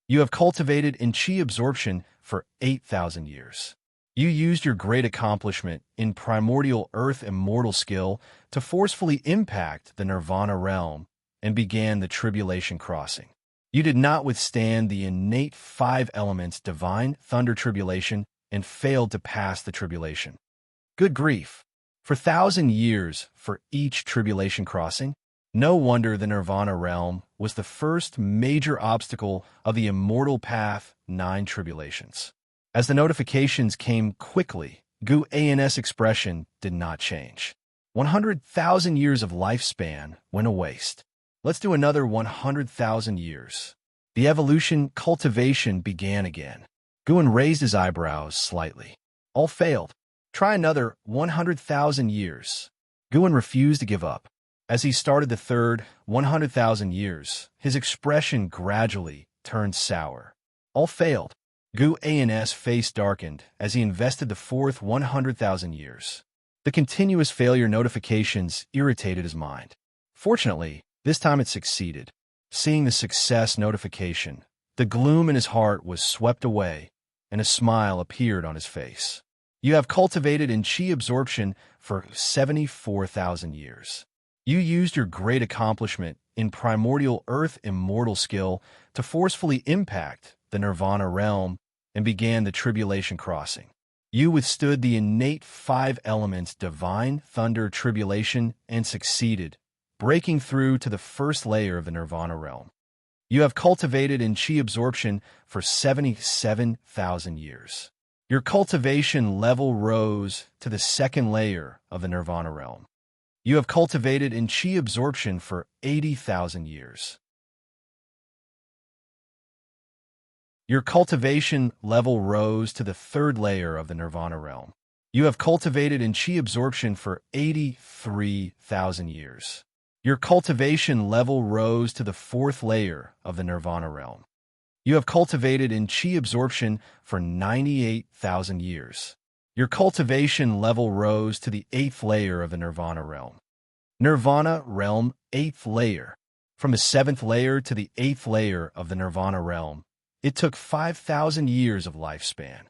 You have cultivated in qi absorption for 8,000 years. You used your great accomplishment in primordial earth immortal skill to forcefully impact the nirvana realm and began the tribulation crossing. You did not withstand the innate 5 elements divine thunder tribulation and failed to pass the tribulation. Good grief! For 1,000 years for each tribulation crossing, no wonder the nirvana realm was the first major obstacle of the immortal path 9 tribulations. As the notifications came quickly, Guan's expression did not change. 100,000 years of lifespan went a waste. Let's do another 100,000 years. The evolution cultivation began again. Guan raised his eyebrows slightly. All failed. Try another 100,000 years. Guan refused to give up. As he started the third 100,000 years, his expression gradually turned sour. All failed. Gu An's face darkened as he invested the fourth 100,000 years. The continuous failure notifications irritated his mind. Fortunately, this time it succeeded. Seeing the success notification, the gloom in his heart was swept away, and a smile appeared on his face. You have cultivated in chi absorption for 74,000 years. You used your great accomplishment in primordial earth immortal skill to forcefully impact the nirvana realm and began the tribulation crossing. You withstood the innate 5 elements divine, thunder, tribulation, and succeeded, breaking through to the first layer of the nirvana realm. You have cultivated in chi absorption for 77,000 years. Your cultivation level rose to the second layer of the nirvana realm. You have cultivated in chi absorption for 80,000 years. Your cultivation level rose to the third layer of the nirvana realm. You have cultivated in chi absorption for 83,000 years. Your cultivation level rose to the fourth layer of the nirvana realm. You have cultivated in chi absorption for 98,000 years. Your cultivation level rose to the 8th layer of the nirvana realm. Nirvana realm, 8th layer. From the 7th layer to the 8th layer of the nirvana realm, it took 5,000 years of lifespan.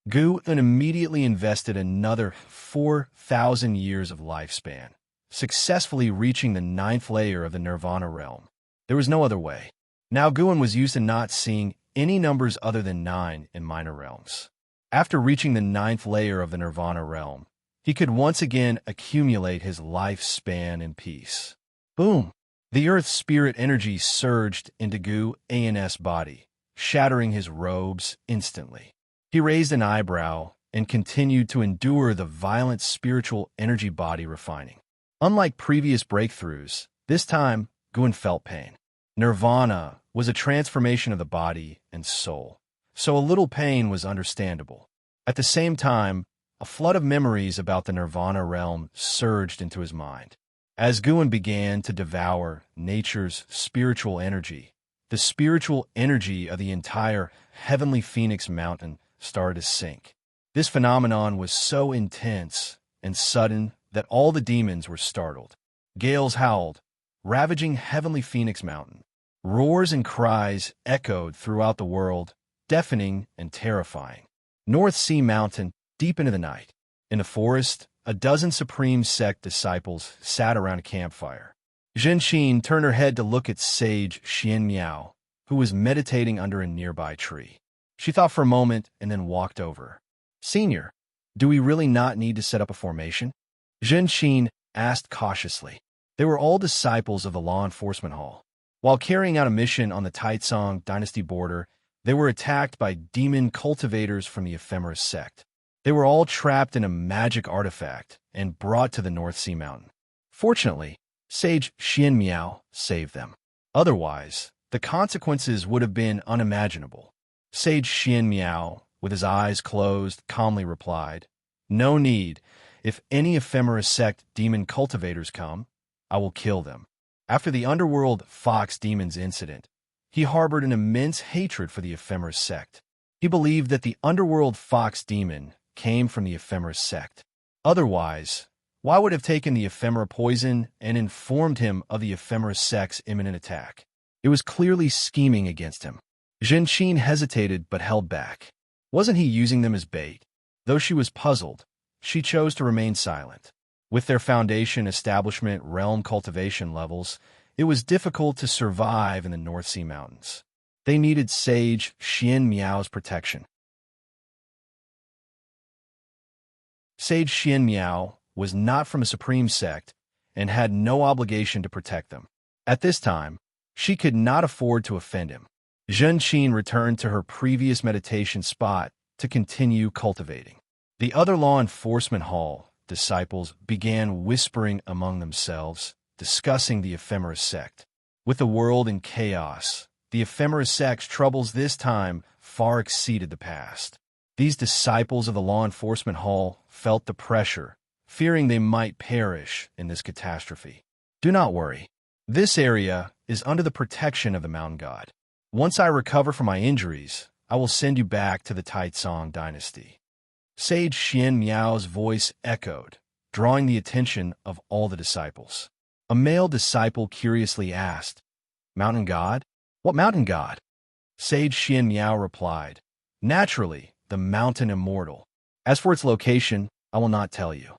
Gu then immediately invested another 4,000 years of lifespan, successfully reaching the 9th layer of the nirvana realm. There was no other way. Now Guan was used to not seeing any numbers other than 9 in minor realms. After reaching the 9th layer of the nirvana realm, he could once again accumulate his lifespan in peace. Boom! The earth spirit energy surged into Gu An's body, shattering his robes instantly. He raised an eyebrow and continued to endure the violent spiritual energy body refining. Unlike previous breakthroughs, this time Guan felt pain. Nirvana was a transformation of the body and soul, so a little pain was understandable. At the same time, a flood of memories about the nirvana realm surged into his mind. As Guan began to devour nature's spiritual energy, the spiritual energy of the entire heavenly Phoenix Mountain started to sink. This phenomenon was so intense and sudden that all the demons were startled. Gales howled, ravaging heavenly Phoenix Mountain. Roars and cries echoed throughout the world, deafening and terrifying. North Sea Mountain, deep into the night. In the forest, a dozen Supreme Sect disciples sat around a campfire. Xianxia turned her head to look at sage Xianxia, who was meditating under a nearby tree. She thought for a moment and then walked over. "Senior, do we really not need to set up a formation?" Xianxia asked cautiously. They were all disciples of the law enforcement hall. While carrying out a mission on the Taicang dynasty border, they were attacked by demon cultivators from the Ephemeris sect. They were all trapped in a magic artifact and brought to the North Sea Mountain. Fortunately, Sage Xianxia saved them. Otherwise, the consequences would have been unimaginable. Sage Xianxia, with his eyes closed, calmly replied, "No need. If any Ephemeris sect demon cultivators come, I will kill them." After the underworld fox demons incident, he harbored an immense hatred for the Ephemeris sect. He believed that the underworld fox demon came from the Ephemeris sect. Otherwise, why would have taken the ephemera poison and informed him of the Ephemeris sect's imminent attack? It was clearly scheming against him. Xianxia hesitated but held back. Wasn't he using them as bait? Though she was puzzled, she chose to remain silent. With their foundation establishment realm cultivation levels, it was difficult to survive in the North Sea Mountains. They needed Sage Xianxia's protection. Sage Xianxia was not from a supreme sect and had no obligation to protect them. At this time, she could not afford to offend him. Xianxia returned to her previous meditation spot to continue cultivating. The other law enforcement hall disciples began whispering among themselves, discussing the Ephemeris sect. With the world in chaos, the Ephemeris sect's troubles this time far exceeded the past. These disciples of the law enforcement hall felt the pressure, fearing they might perish in this catastrophe. Do not worry. This area is under the protection of the mountain god. Once I recover from my injuries, I will send you back to the Taicang dynasty." Sage Xianxia's voice echoed, drawing the attention of all the disciples. A male disciple curiously asked, "Mountain god? What mountain god?" Sage Xianxia replied, "Naturally, the mountain immortal. As for its location, I will not tell you."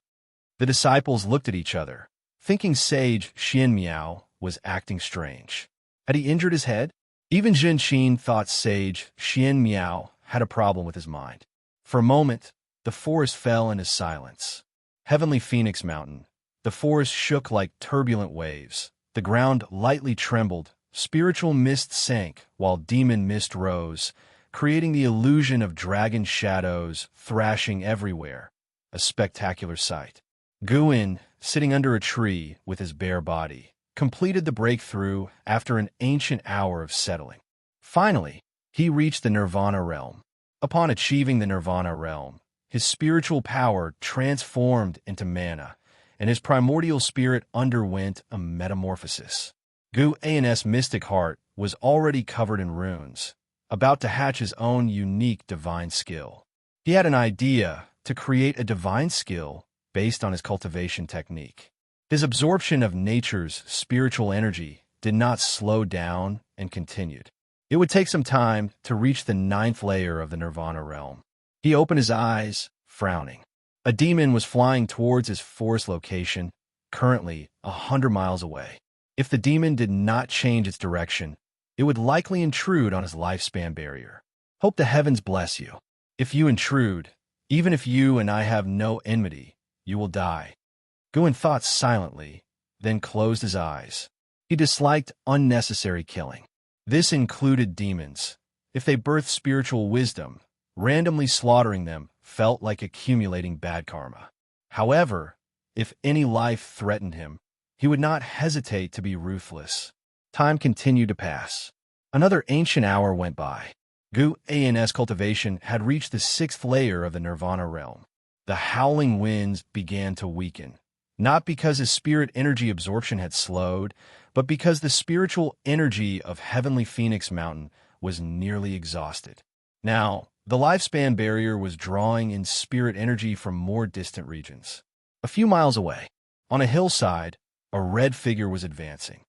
The disciples looked at each other, thinking Sage Xianxiao was acting strange. Had he injured his head? Even Zhenqin thought Sage Xianxiao had a problem with his mind. For a moment, the forest fell into silence. Heavenly Phoenix Mountain. The forest shook like turbulent waves. The ground lightly trembled. Spiritual mist sank, while demon mist rose, creating the illusion of dragon shadows thrashing everywhere. A spectacular sight. Guin, sitting under a tree with his bare body, completed the breakthrough after an ancient hour of settling. Finally, he reached the Nirvana realm. Upon achieving the Nirvana realm, his spiritual power transformed into mana, and his primordial spirit underwent a metamorphosis. Guin's mystic heart was already covered in runes, about to hatch his own unique divine skill. He had an idea to create a divine skill based on his cultivation technique. His absorption of nature's spiritual energy did not slow down and continued. It would take some time to reach the 9th layer of the Nirvana realm. He opened his eyes, frowning. A demon was flying towards his forest location, currently 100 miles away. If the demon did not change its direction, it would likely intrude on his lifespan barrier. Hope the heavens bless you. If you intrude, even if you and I have no enmity, you will die. Guin thought silently, then closed his eyes. He disliked unnecessary killing. This included demons. If they birthed spiritual wisdom, randomly slaughtering them felt like accumulating bad karma. However, if any life threatened him, he would not hesitate to be ruthless. Time continued to pass. Another ancient hour went by. Guin's cultivation had reached the 6th layer of the Nirvana realm. The howling winds began to weaken, not because his spirit energy absorption had slowed, but because the spiritual energy of Heavenly Phoenix Mountain was nearly exhausted. Now, the lifespan barrier was drawing in spirit energy from more distant regions. A few miles away, on a hillside, a red figure was advancing.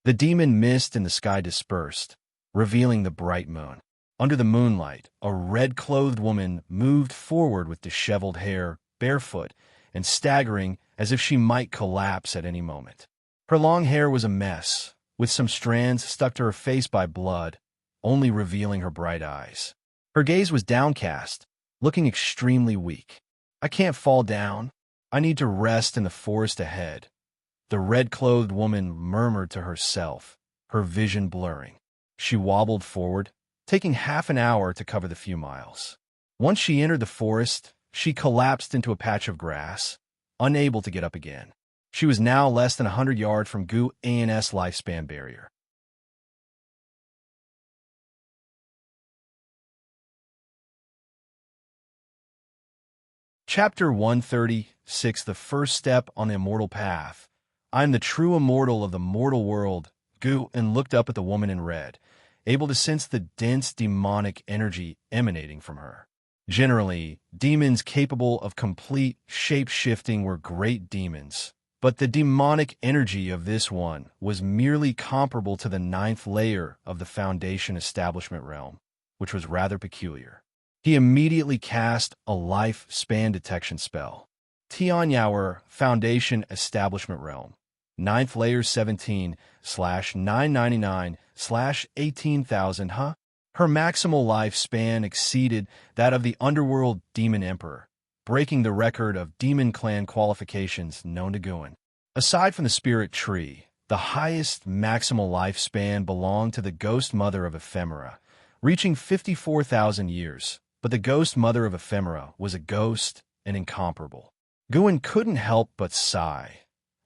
The demon mist in the sky dispersed, revealing the bright moon. Under the moonlight, a red-clothed woman moved forward with disheveled hair, barefoot, and staggering as if she might collapse at any moment. Her long hair was a mess, with some strands stuck to her face by blood, only revealing her bright eyes. Her gaze was downcast, looking extremely weak. "I can't fall down. I need to rest in the forest ahead," the red-clothed woman murmured to herself, her vision blurring. She wobbled forward, taking half an hour to cover the few miles. Once she entered the forest, she collapsed into a patch of grass, unable to get up again. She was now less than 100 yards from Guin's lifespan barrier. Chapter 136, The First Step on the Immortal Path. "I am the true immortal of the mortal world," Guin looked up at the woman in red, able to sense the dense demonic energy emanating from her. Generally, demons capable of complete shape-shifting were great demons, but the demonic energy of this one was merely comparable to the 9th layer of the Foundation Establishment realm, which was rather peculiar. He immediately cast a life-span detection spell. Tianyauer Foundation Establishment Realm. 9th layer 17/999/18,000 Her maximal lifespan exceeded that of the Underworld Demon Emperor, breaking the record of Demon Clan qualifications known to Guin. Aside from the Spirit Tree, the highest maximal lifespan belonged to the Ghost Mother of Ephemera, reaching 54,000 years. But the Ghost Mother of Ephemera was a ghost and incomparable. Guin couldn't help but sigh,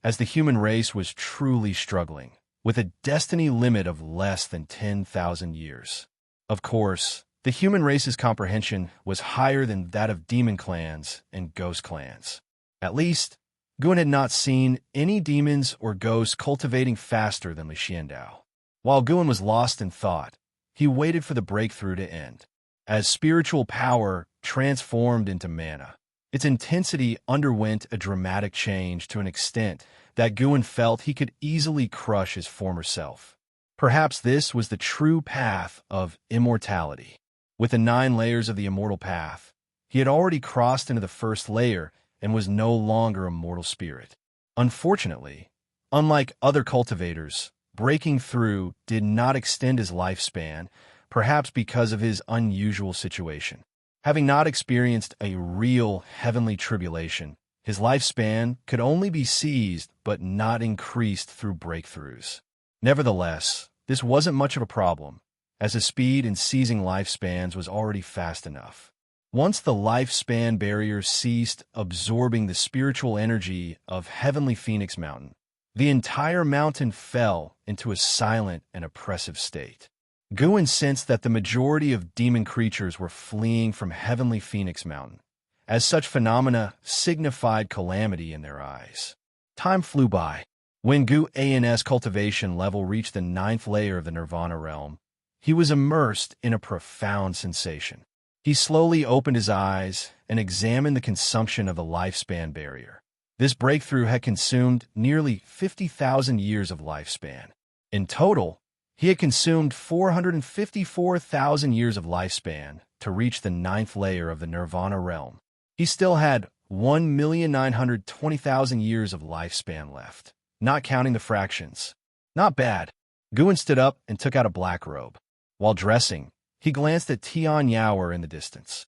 as the human race was truly struggling, with a destiny limit of less than 10,000 years. Of course, the human race's comprehension was higher than that of demon clans and ghost clans. At least, Guin had not seen any demons or ghosts cultivating faster than Li Xiandao. While Guan was lost in thought, he waited for the breakthrough to end. As spiritual power transformed into mana, its intensity underwent a dramatic change to an extent that Guan felt he could easily crush his former self. Perhaps this was the true path of immortality. With the 9 layers of the immortal path, he had already crossed into the first layer and was no longer a mortal spirit. Unfortunately, unlike other cultivators, breaking through did not extend his lifespan, perhaps because of his unusual situation. Having not experienced a real heavenly tribulation, his lifespan could only be seized but not increased through breakthroughs. Nevertheless, this wasn't much of a problem, as his speed in seizing lifespans was already fast enough. Once the lifespan barrier ceased absorbing the spiritual energy of Heavenly Phoenix Mountain, the entire mountain fell into a silent and oppressive state. Guan sensed that the majority of demon creatures were fleeing from Heavenly Phoenix Mountain, as such phenomena signified calamity in their eyes. Time flew by. When Guan's cultivation level reached the 9th layer of the Nirvana realm, he was immersed in a profound sensation. He slowly opened his eyes and examined the consumption of the lifespan barrier. This breakthrough had consumed nearly 50,000 years of lifespan. In total, he had consumed 454,000 years of lifespan to reach the 9th layer of the Nirvana realm. He still had 1,920,000 years of lifespan left, not counting the fractions. Not bad. Guan stood up and took out a black robe. While dressing, he glanced at Xianxia in the distance.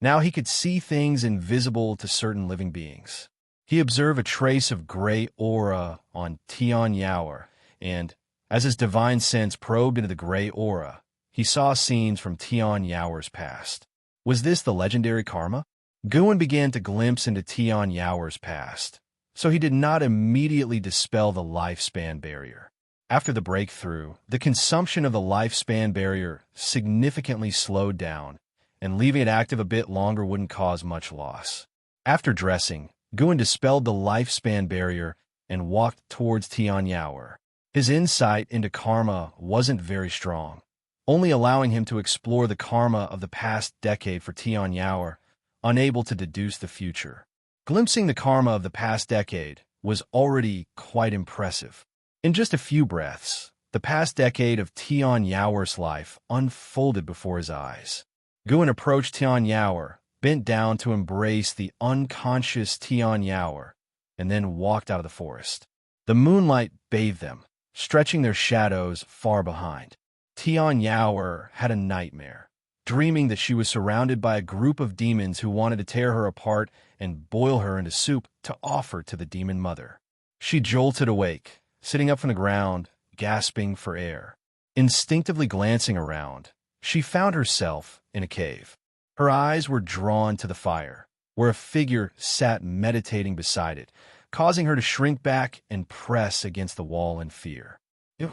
Now he could see things invisible to certain living beings. He observed a trace of gray aura on Xianxia, and, as his divine sense probed into the gray aura, he saw scenes from Xianxia's past. Was this the legendary karma? Guan began to glimpse into Xianxia's past, so he did not immediately dispel the lifespan barrier. After the breakthrough, the consumption of the lifespan barrier significantly slowed down, and leaving it active a bit longer wouldn't cause much loss. After dressing, Guan dispelled the lifespan barrier and walked towards Xianxia. His insight into karma wasn't very strong, only allowing him to explore the karma of the past decade for Xianxia, unable to deduce the future. Glimpsing the karma of the past decade was already quite impressive. In just a few breaths, the past decade of Xianxia's life unfolded before his eyes. Guan approached Xianxia, bent down to embrace the unconscious Xianxia, and then walked out of the forest. The moonlight bathed them, stretching their shadows far behind. Xianxia had a nightmare, dreaming that she was surrounded by a group of demons who wanted to tear her apart and boil her into soup to offer to the demon mother. She jolted awake, sitting up from the ground, gasping for air. Instinctively glancing around, she found herself in a cave. Her eyes were drawn to the fire, where a figure sat meditating beside it, causing her to shrink back and press against the wall in fear. Ew.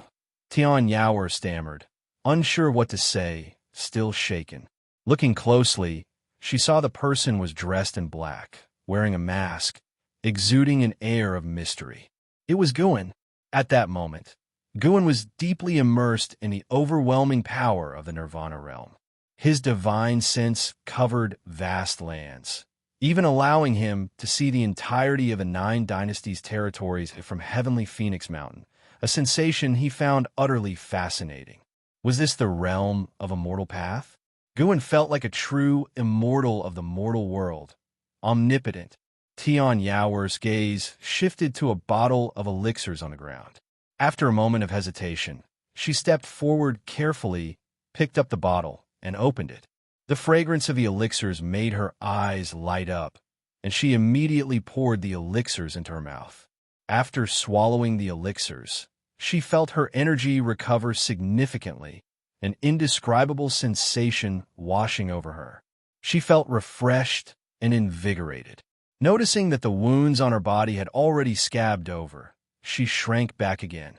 Xianxia stammered, unsure what to say, still shaken. Looking closely, she saw the person was dressed in black, wearing a mask, exuding an air of mystery. It was Guan. At that moment, Guan was deeply immersed in the overwhelming power of the Nirvana realm. His divine sense covered vast lands, even allowing him to see the entirety of the 9 dynasties' territories from Heavenly Phoenix Mountain, a sensation he found utterly fascinating. Was this the realm of immortal path? Guan felt like a true immortal of the mortal world, omnipotent. Xianxia's gaze shifted to a bottle of elixirs on the ground. After a moment of hesitation, she stepped forward carefully, picked up the bottle, and opened it. The fragrance of the elixirs made her eyes light up, and she immediately poured the elixirs into her mouth. After swallowing the elixirs, she felt her energy recover significantly, an indescribable sensation washing over her. She felt refreshed and invigorated. Noticing that the wounds on her body had already scabbed over, she shrank back again,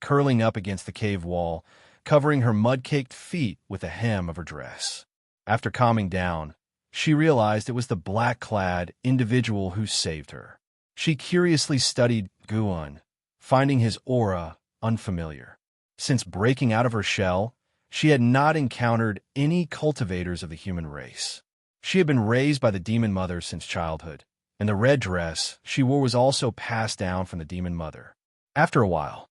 curling up against the cave wall, covering her mud-caked feet with the hem of her dress. After calming down, she realized it was the black-clad individual who saved her. She curiously studied Guan, finding his aura unfamiliar. Since breaking out of her shell, she had not encountered any cultivators of the human race. She had been raised by the demon mother since childhood, and the red dress she wore was also passed down from the demon mother. After a while,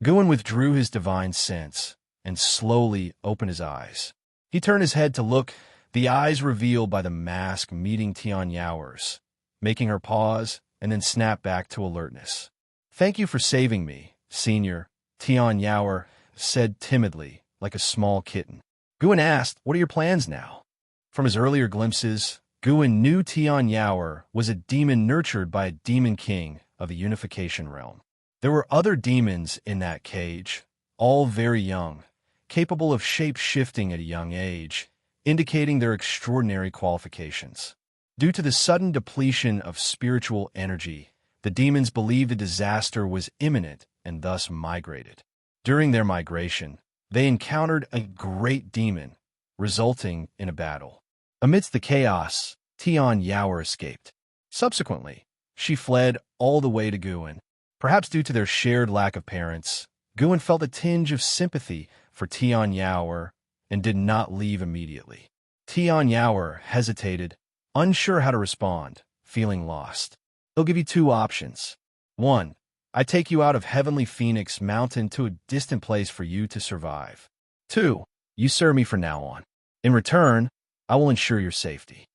Guan withdrew his divine sense and slowly opened his eyes. He turned his head to look, the eyes revealed by the mask meeting Xianxia's, making her pause and then snap back to alertness. "Thank you for saving me, Senior," Xianxia said timidly, like a small kitten. Guan asked, "What are your plans now?" From his earlier glimpses, Guan knew Xianxia was a demon nurtured by a demon king of the unification realm. There were other demons in that cage, all very young, capable of shape-shifting at a young age, indicating their extraordinary qualifications. Due to the sudden depletion of spiritual energy, the demons believed a disaster was imminent and thus migrated. During their migration, they encountered a great demon, resulting in a battle. Amidst the chaos, Xianxia escaped. Subsequently, she fled all the way to Guan. Perhaps due to their shared lack of parents, Guan felt a tinge of sympathy for Xianxia and did not leave immediately. Xianxia hesitated, unsure how to respond, feeling lost. "They'll give you two options. 1. I take you out of Heavenly Phoenix Mountain to a distant place for you to survive. 2. You serve me from now on. In return, I will ensure your safety."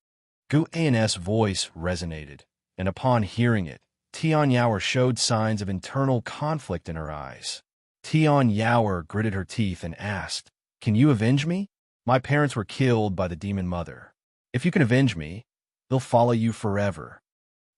Guan's voice resonated, and upon hearing it, Xianxia showed signs of internal conflict in her eyes. Xianxia gritted her teeth and asked, "Can you avenge me? My parents were killed by the demon mother. If you can avenge me, they'll follow you forever.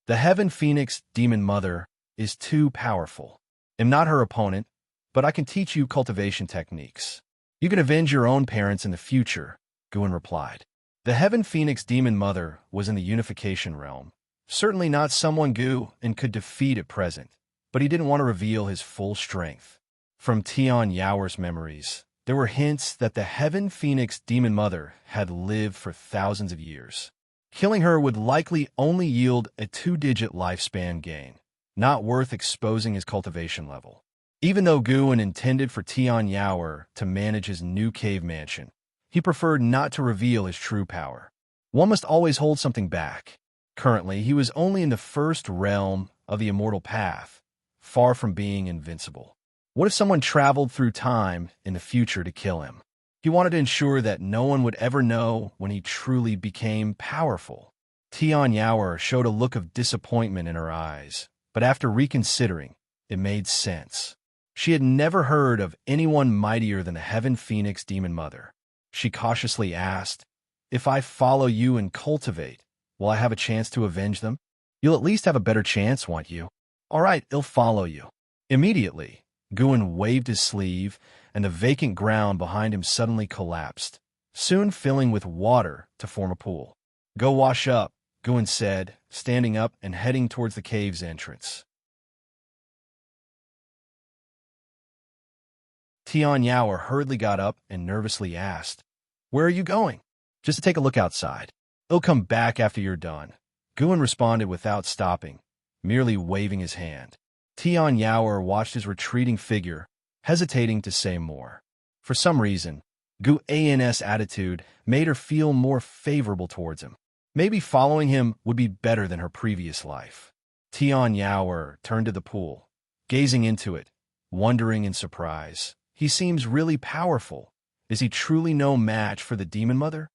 The Heaven Phoenix demon mother is too powerful. I'm not her opponent, but I can teach you cultivation techniques. You can avenge your own parents in the future," Guan replied. The Heaven Phoenix demon mother was in the unification realm. Certainly not someone Guan could defeat at present, but he didn't want to reveal his full strength. From Xianxia's memories, there were hints that the Heaven Phoenix demon mother had lived for thousands of years. Killing her would likely only yield a 2-digit lifespan gain, not worth exposing his cultivation level. Even though Guan intended for Xianxia to manage his new cave mansion, he preferred not to reveal his true power. One must always hold something back. Currently, he was only in the first realm of the immortal path, far from being invincible. What if someone traveled through time in the future to kill him? He wanted to ensure that no one would ever know when he truly became powerful. Xianxia showed a look of disappointment in her eyes, but after reconsidering, it made sense. She had never heard of anyone mightier than the Heaven Phoenix demon mother. She cautiously asked, "If I follow you and cultivate, will I have a chance to avenge them?" "You'll at least have a better chance, won't you?" "All right, I'll follow you." Immediately, Guan waved his sleeve, and the vacant ground behind him suddenly collapsed, soon filling with water to form a pool. "Go wash up," Guan said, standing up and heading towards the cave's entrance. Xianxia hurriedly got up and nervously asked, "Where are you going?" "Just to take a look outside. I'll come back after you're done," Guan responded without stopping, merely waving his hand. Xianxia watched his retreating figure, hesitating to say more. For some reason, Guan's attitude made her feel more favorable towards him. Maybe following him would be better than her previous life. Xianxia turned to the pool, gazing into it, wondering in surprise. He seems really powerful. Is he truly no match for the demon mother?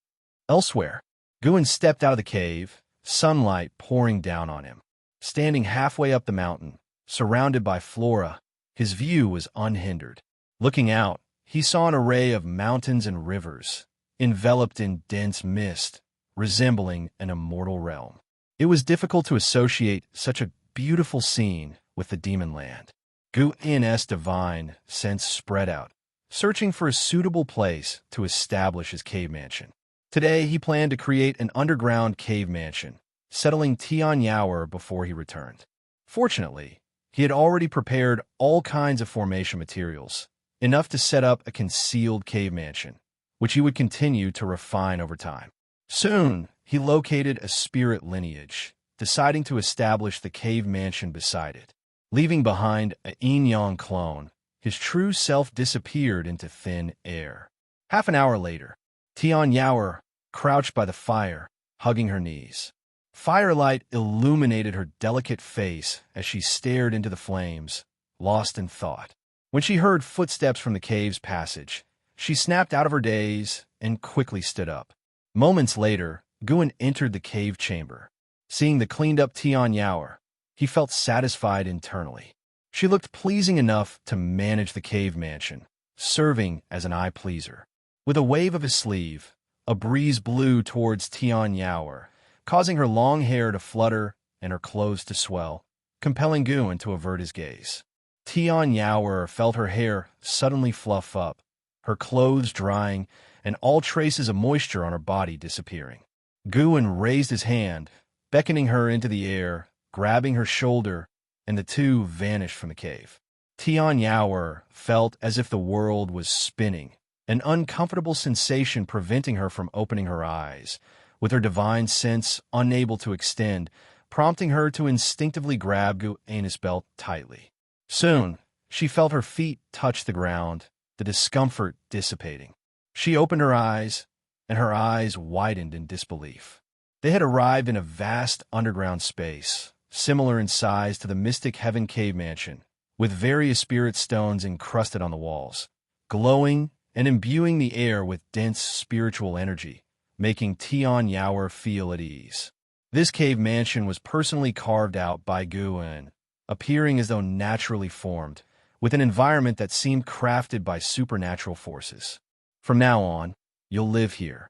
Elsewhere, Guan stepped out of the cave, sunlight pouring down on him. Standing halfway up the mountain, surrounded by flora, his view was unhindered. Looking out, he saw an array of mountains and rivers, enveloped in dense mist, resembling an immortal realm. It was difficult to associate such a beautiful scene with the demon land. Guan's divine sense spread out, searching for a suitable place to establish his cave mansion. Today, he planned to create an underground cave mansion, settling Xianxia before he returned. Fortunately, he had already prepared all kinds of formation materials, enough to set up a concealed cave mansion, which he would continue to refine over time. Soon, he located a spirit lineage, deciding to establish the cave mansion beside it. Leaving behind a yin-yang clone, his true self disappeared into thin air. Half an hour later, Xianxia crouched by the fire, hugging her knees. Firelight illuminated her delicate face as she stared into the flames, lost in thought. When she heard footsteps from the cave's passage, she snapped out of her daze and quickly stood up. Moments later, Guan entered the cave chamber. Seeing the cleaned-up Xianxia, he felt satisfied internally. She looked pleasing enough to manage the cave mansion, serving as an eye-pleaser. With a wave of his sleeve, a breeze blew towards Xianxia, causing her long hair to flutter and her clothes to swell, compelling Guan to avert his gaze. Xianxia felt her hair suddenly fluff up, her clothes drying, and all traces of moisture on her body disappearing. Guan raised his hand, beckoning her into the air, grabbing her shoulder, and the two vanished from the cave. Xianxia felt as if the world was spinning, an uncomfortable sensation preventing her from opening her eyes, with her divine sense unable to extend, prompting her to instinctively grab Guan's belt tightly. Soon, she felt her feet touch the ground, the discomfort dissipating. She opened her eyes, and her eyes widened in disbelief. They had arrived in a vast underground space, similar in size to the Mystic Heaven Cave Mansion, with various spirit stones encrusted on the walls, glowing and imbuing the air with dense spiritual energy, making Xianxia feel at ease. This cave mansion was personally carved out by Guan, appearing as though naturally formed, with an environment that seemed crafted by supernatural forces. From now on, you'll live here.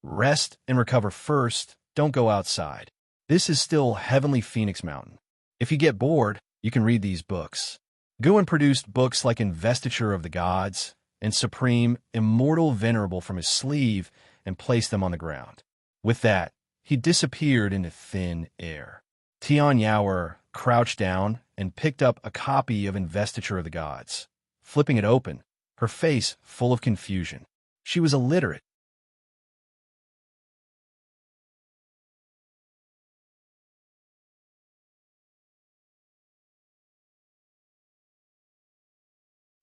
Rest and recover first, don't go outside. This is still Heavenly Phoenix Mountain. If you get bored, you can read these books. Guan produced books like Investiture of the Gods and Supreme Immortal Venerable from his sleeve and placed them on the ground. With that, he disappeared into thin air. Xianxia crouched down and picked up a copy of Investiture of the Gods. Flipping it open, her face full of confusion. She was illiterate.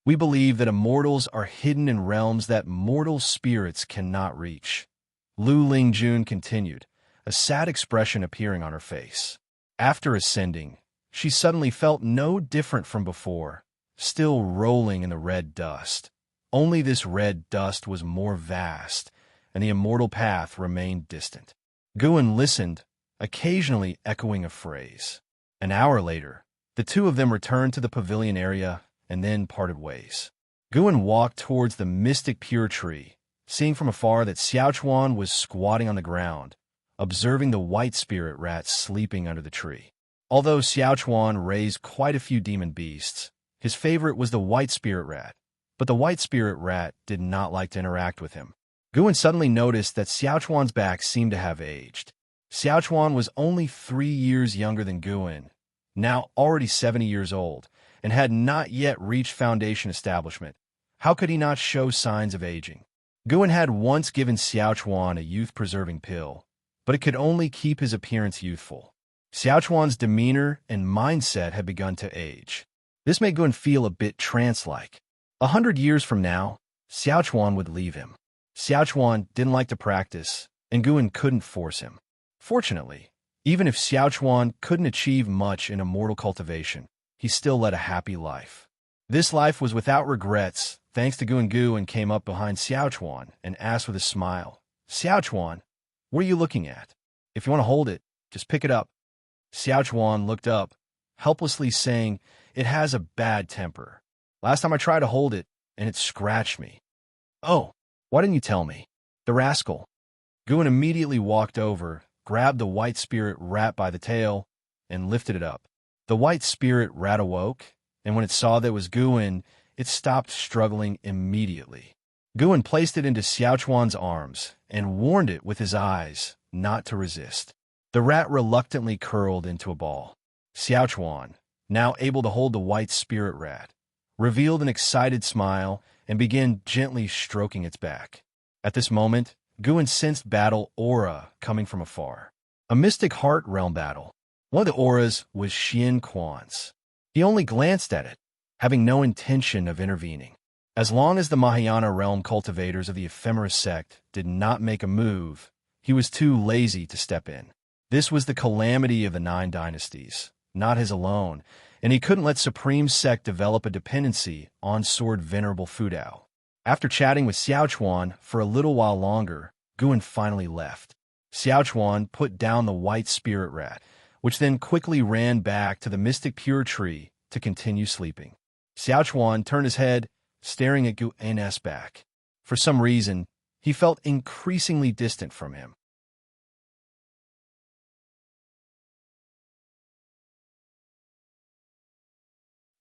We believe that immortals are hidden in realms that mortal spirits cannot reach. Lu Lingjun continued, a sad expression appearing on her face. After ascending, she suddenly felt no different from before, still rolling in the red dust. Only this red dust was more vast, and the immortal path remained distant. Guan listened, occasionally echoing a phrase. An hour later, the two of them returned to the pavilion area and then parted ways. Guan walked towards the mystic pure tree, seeing from afar that Xiaochuan was squatting on the ground, observing the white spirit rat sleeping under the tree. Although Xiaochuan raised quite a few demon beasts, his favorite was the white spirit rat, but the white spirit rat did not like to interact with him. Guan suddenly noticed that Xiaochuan's back seemed to have aged. Xiaochuan was only 3 years younger than Guan, now already 70 years old, and had not yet reached foundation establishment. How could he not show signs of aging? Guan had once given Xiaochuan a youth-preserving pill, but it could only keep his appearance youthful. Xiaochuan's demeanor and mindset had begun to age. This made Guan feel a bit trance-like. 100 years from now, Xiaochuan would leave him. Xiaochuan didn't like to practice, and Guan couldn't force him. Fortunately, even if Xiaochuan couldn't achieve much in immortal cultivation, he still led a happy life. This life was without regrets, thanks to Guan and came up behind Xiaochuan and asked with a smile, "Xiaochuan, what are you looking at? If you want to hold it, just pick it up." Xiaochuan looked up, helplessly saying, "It has a bad temper. Last time I tried to hold it, and it scratched me." "Oh, why didn't you tell me?" The rascal. Guan immediately walked over, grabbed the white spirit rat by the tail, and lifted it up. The white spirit rat awoke, and when it saw that it was Guan, it stopped struggling immediately. Guan placed it into Xiaochuan's arms and warned it with his eyes not to resist. The rat reluctantly curled into a ball. Xiaochuan, now able to hold the white spirit rat, revealed an excited smile, and began gently stroking its back. At this moment, Guan sensed battle aura coming from afar. A mystic heart realm battle. One of the auras was Xianxia's. He only glanced at it, having no intention of intervening. As long as the Mahayana realm cultivators of the Ephemeris sect did not make a move, he was too lazy to step in. This was the calamity of the 9 dynasties, not his alone, and he couldn't let Supreme Sect develop a dependency on Sword Venerable Fudao. After chatting with Xiaochuan for a little while longer, Guan finally left. Xiaochuan put down the white spirit rat, which then quickly ran back to the mystic pure tree to continue sleeping. Xiaochuan turned his head, staring at Guan's back. For some reason, he felt increasingly distant from him.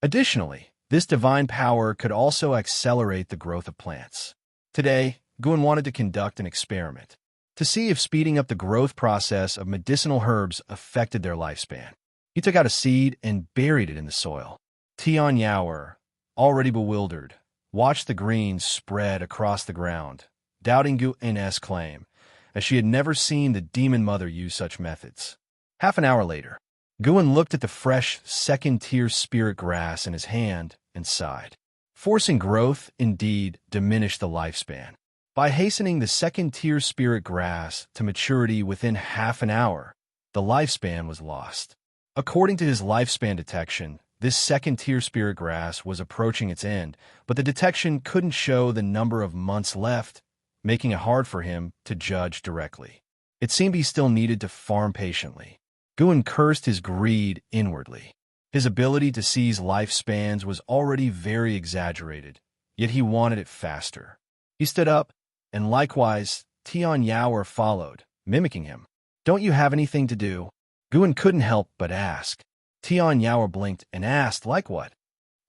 Additionally, this divine power could also accelerate the growth of plants. Today, Guan wanted to conduct an experiment to see if speeding up the growth process of medicinal herbs affected their lifespan. He took out a seed and buried it in the soil. Tianyao, already bewildered, watched the greens spread across the ground, doubting Guan's claim, as she had never seen the demon mother use such methods. Half an hour later, Guan looked at the fresh second-tier spirit grass in his hand and sighed. Forcing growth indeed diminished the lifespan. By hastening the second-tier spirit grass to maturity within half an hour, the lifespan was lost. According to his lifespan detection, this second-tier spirit grass was approaching its end, but the detection couldn't show the number of months left, making it hard for him to judge directly. It seemed he still needed to farm patiently. Guan cursed his greed inwardly. His ability to seize lifespans was already very exaggerated, yet he wanted it faster. He stood up, and likewise, Tianyao followed, mimicking him. "Don't you have anything to do?" Guan couldn't help but ask. Tianyao blinked and asked, "Like what?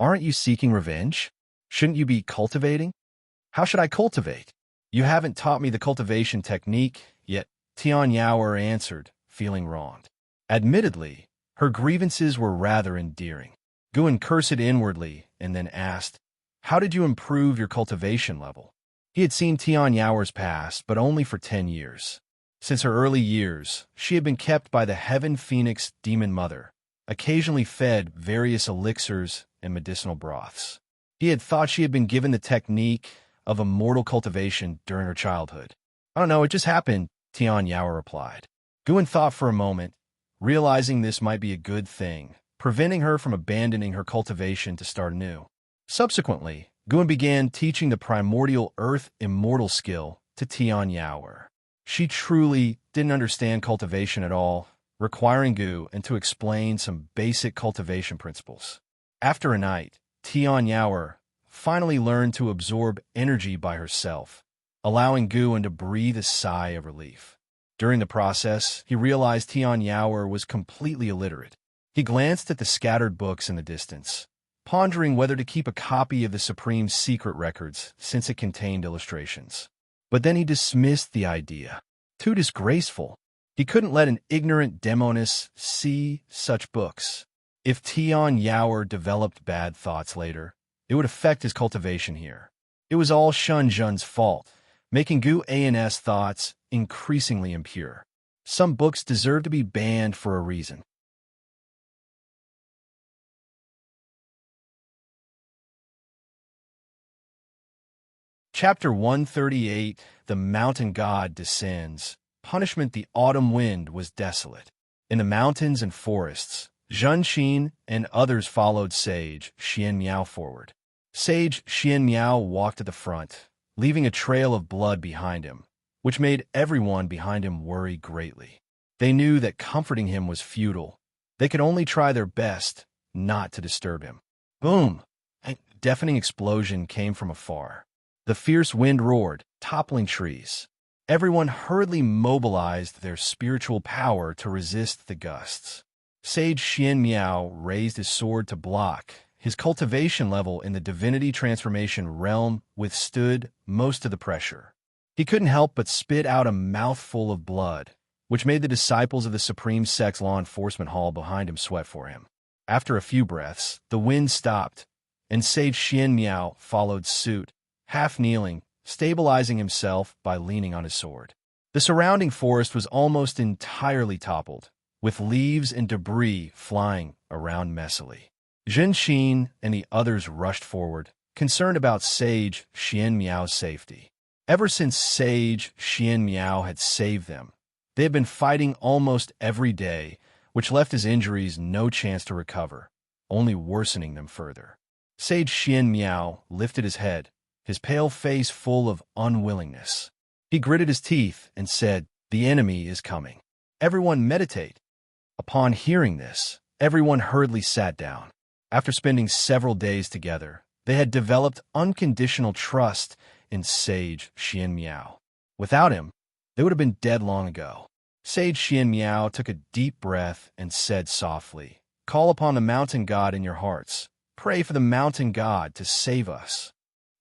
Aren't you seeking revenge? Shouldn't you be cultivating?" "How should I cultivate? You haven't taught me the cultivation technique yet," Tianyao answered, feeling wronged. Admittedly, her grievances were rather endearing. Guan cursed inwardly and then asked, "How did you improve your cultivation level?" He had seen Tianyao's past, but only for 10 years. Since her early years, she had been kept by the Heaven Phoenix Demon Mother, occasionally fed various elixirs and medicinal broths. He had thought she had been given the technique of immortal cultivation during her childhood. "I don't know, it just happened," Tianyao replied. Guan thought for a moment, realizing this might be a good thing, preventing her from abandoning her cultivation to start anew. Subsequently, Guan began teaching the primordial earth immortal skill to Tianyao. She truly didn't understand cultivation at all, requiring Guan to explain some basic cultivation principles. After a night, Tianyao finally learned to absorb energy by herself, allowing Guan to breathe a sigh of relief. During the process, he realized Tianyao was completely illiterate. He glanced at the scattered books in the distance, pondering whether to keep a copy of the Supreme Secret Records since it contained illustrations. But then he dismissed the idea. Too disgraceful. He couldn't let an ignorant demoness see such books. If Tianyao developed bad thoughts later, it would affect his cultivation here. It was all Shunjun's fault, making Guan's thoughts increasingly impure. Some books deserve to be banned for a reason. Chapter 138, The Mountain God Descends. Punishment. The autumn wind was desolate. In the mountains and forests, Zhenxin and others followed Sage Xianmiao forward. Sage Xianmiao walked at the front, leaving a trail of blood behind him, which made everyone behind him worry greatly. They knew that comforting him was futile. They could only try their best not to disturb him. Boom! A deafening explosion came from afar. The fierce wind roared, toppling trees. Everyone hurriedly mobilized their spiritual power to resist the gusts. Sage Xianmiao raised his sword to block. His cultivation level in the divinity transformation realm withstood most of the pressure. He couldn't help but spit out a mouthful of blood, which made the disciples of the Supreme Sect's law enforcement hall behind him sweat for him. After a few breaths, the wind stopped, and Sage Xianxia followed suit, half kneeling, stabilizing himself by leaning on his sword. The surrounding forest was almost entirely toppled, with leaves and debris flying around messily. Zhenxin and the others rushed forward, concerned about Sage Xianxia's safety. Ever since Sage Xianxia had saved them, they had been fighting almost every day, which left his injuries no chance to recover, only worsening them further. Sage Xianxiao lifted his head, his pale face full of unwillingness. He gritted his teeth and said, "The enemy is coming. Everyone meditate." Upon hearing this, everyone hurriedly sat down. After spending several days together, they had developed unconditional trust in Sage Xianxiao. Without him, they would have been dead long ago. Sage Xianxiao took a deep breath and said softly, "Call upon the mountain god in your hearts. Pray for the mountain god to save us."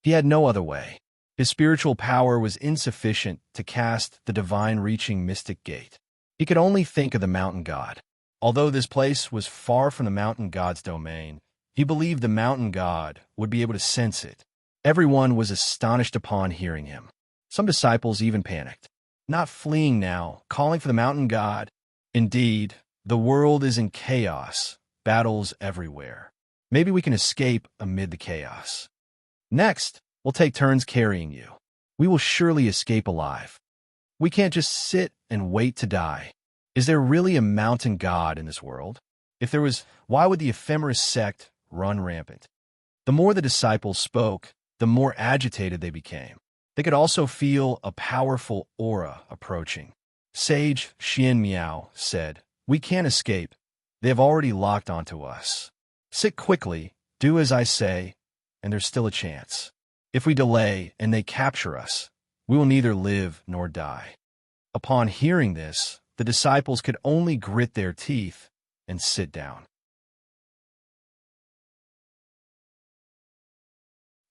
He had no other way. His spiritual power was insufficient to cast the divine-reaching mystic gate. He could only think of the mountain god. Although this place was far from the mountain god's domain, he believed the mountain god would be able to sense it. Everyone was astonished upon hearing him. Some disciples even panicked, not fleeing now, calling for the mountain god. Indeed, the world is in chaos, battles everywhere. Maybe we can escape amid the chaos. Next, we'll take turns carrying you. We will surely escape alive. We can't just sit and wait to die. Is there really a mountain god in this world? If there was, why would the ephemeris sect run rampant? The more the disciples spoke, the more agitated they became. They could also feel a powerful aura approaching. Sage Xianxiao said, "We can't escape. They have already locked onto us. Sit quickly, do as I say, and there's still a chance. If we delay and they capture us, we will neither live nor die." Upon hearing this, the disciples could only grit their teeth and sit down.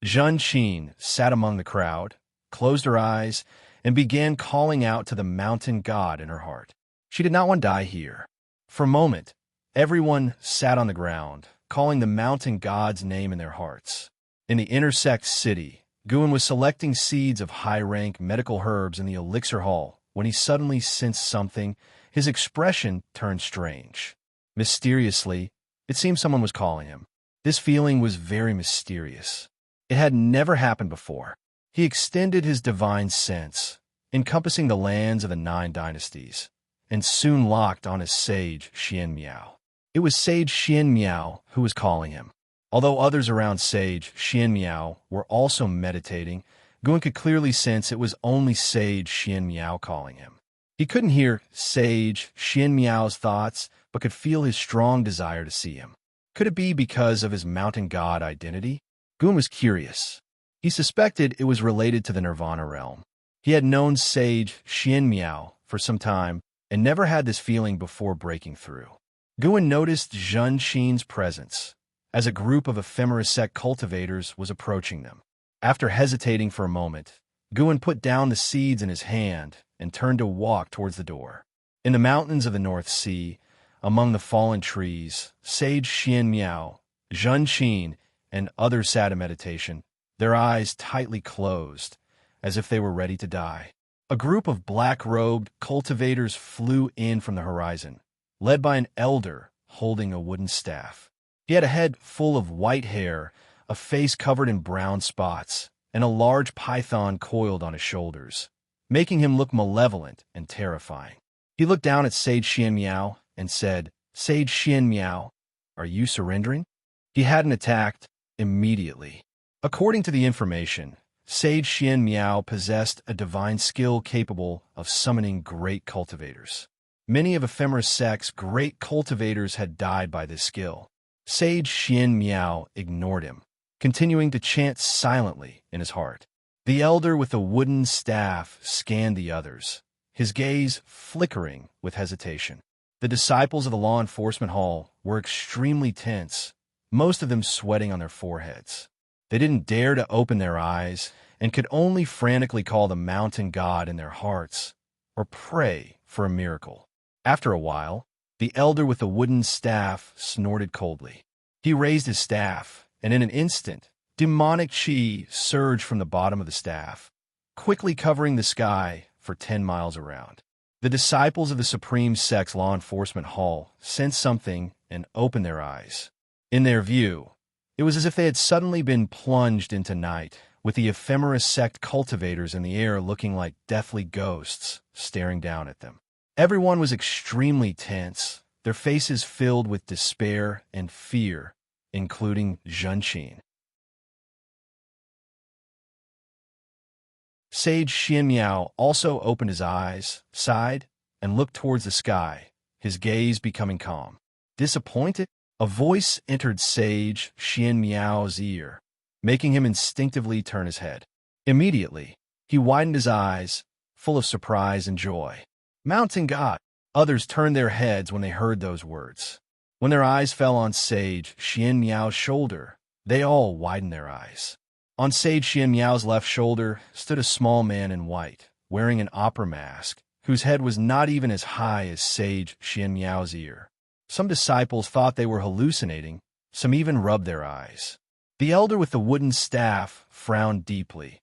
Zhenxin sat among the crowd, closed her eyes, and began calling out to the mountain god in her heart. She did not want to die here. For a moment, everyone sat on the ground, calling the mountain god's name in their hearts. In the intersect city, Guan was selecting seeds of high-rank medical herbs in the elixir hall when he suddenly sensed something. His expression turned strange. Mysteriously, it seemed someone was calling him. This feeling was very mysterious. It had never happened before. He extended his divine sense, encompassing the lands of the 9 dynasties, and soon locked on his Sage Xianxiao. It was Sage Xianxiao who was calling him. Although others around Sage Xianxiao were also meditating, Guan could clearly sense it was only Sage Xianxiao calling him. He couldn't hear Sage Xianxiao's thoughts, but could feel his strong desire to see him. Could it be because of his mountain god identity? Guan was curious. He suspected it was related to the Nirvana realm. He had known Sage Xianxiao for some time and never had this feeling before breaking through. Guan noticed Zhenxin's presence as a group of ephemeris sect cultivators was approaching them. After hesitating for a moment, Guan put down the seeds in his hand and turned to walk towards the door. In the mountains of the North Sea, among the fallen trees, Sage Xianxiao, Zhenxin, and others sat in meditation, their eyes tightly closed, as if they were ready to die. A group of black-robed cultivators flew in from the horizon, led by an elder holding a wooden staff. He had a head full of white hair, a face covered in brown spots, and a large python coiled on his shoulders, making him look malevolent and terrifying. He looked down at Sage Xianxiao and said, "Sage Xianxiao, are you surrendering?" He hadn't attacked immediately. According to the information, Sage Xianxiao possessed a divine skill capable of summoning great cultivators. Many of ephemeris sect's great cultivators had died by this skill. Sage Xianxiao ignored him, continuing to chant silently in his heart. The elder with the wooden staff scanned the others, his gaze flickering with hesitation. The disciples of the law enforcement hall were extremely tense, most of them sweating on their foreheads. They didn't dare to open their eyes and could only frantically call the mountain god in their hearts or pray for a miracle. After a while, the elder with the wooden staff snorted coldly. He raised his staff and in an instant, demonic chi surged from the bottom of the staff, quickly covering the sky for 10 miles around. The disciples of the Supreme Sect's law enforcement hall sensed something and opened their eyes. In their view, it was as if they had suddenly been plunged into night, with the ephemeral sect cultivators in the air looking like deathly ghosts staring down at them. Everyone was extremely tense, their faces filled with despair and fear, including Xianxia. Sage Xianmiao also opened his eyes, sighed, and looked towards the sky, his gaze becoming calm. Disappointed, a voice entered Sage Xianmiao's ear, making him instinctively turn his head. Immediately, he widened his eyes, full of surprise and joy. Mountain God! Others turned their heads when they heard those words. When their eyes fell on Sage Xianmiao's shoulder, they all widened their eyes. On Sage Xianmiao's left shoulder stood a small man in white, wearing an opera mask, whose head was not even as high as Sage Xianmiao's ear. Some disciples thought they were hallucinating, some even rubbed their eyes. The elder with the wooden staff frowned deeply,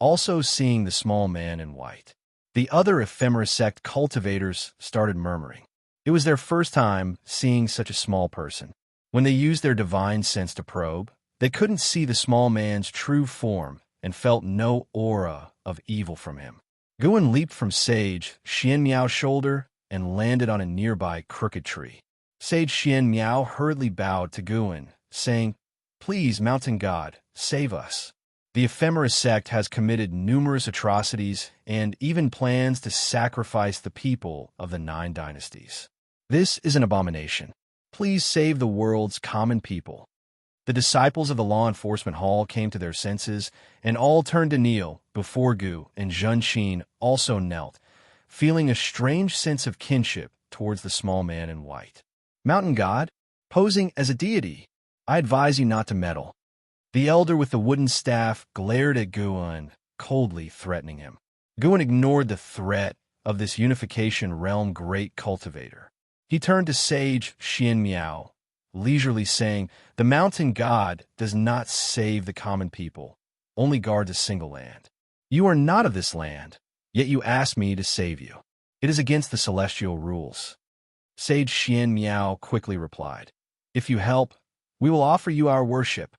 also seeing the small man in white. The other ephemera sect cultivators started murmuring. It was their first time seeing such a small person. When they used their divine sense to probe, they couldn't see the small man's true form and felt no aura of evil from him. Guan leaped from Sage Xianmiao's shoulder and landed on a nearby crooked tree. Sage Xianmiao hurriedly bowed to Guan, saying, "Please, Mountain God, save us. The ephemera sect has committed numerous atrocities and even plans to sacrifice the people of the 9 dynasties. This is an abomination. Please save the world's common people." The disciples of the law enforcement hall came to their senses and all turned to kneel before Gu, and Xianxia also knelt, feeling a strange sense of kinship towards the small man in white. "Mountain God, posing as a deity, I advise you not to meddle." The elder with the wooden staff glared at Guan, coldly threatening him. Guan ignored the threat of this unification realm great cultivator. He turned to Sage Xianmiao, leisurely saying, "The Mountain God does not save the common people, only guards a single land. You are not of this land, yet you ask me to save you. It is against the celestial rules." Sage Xianmiao quickly replied, "If you help, we will offer you our worship."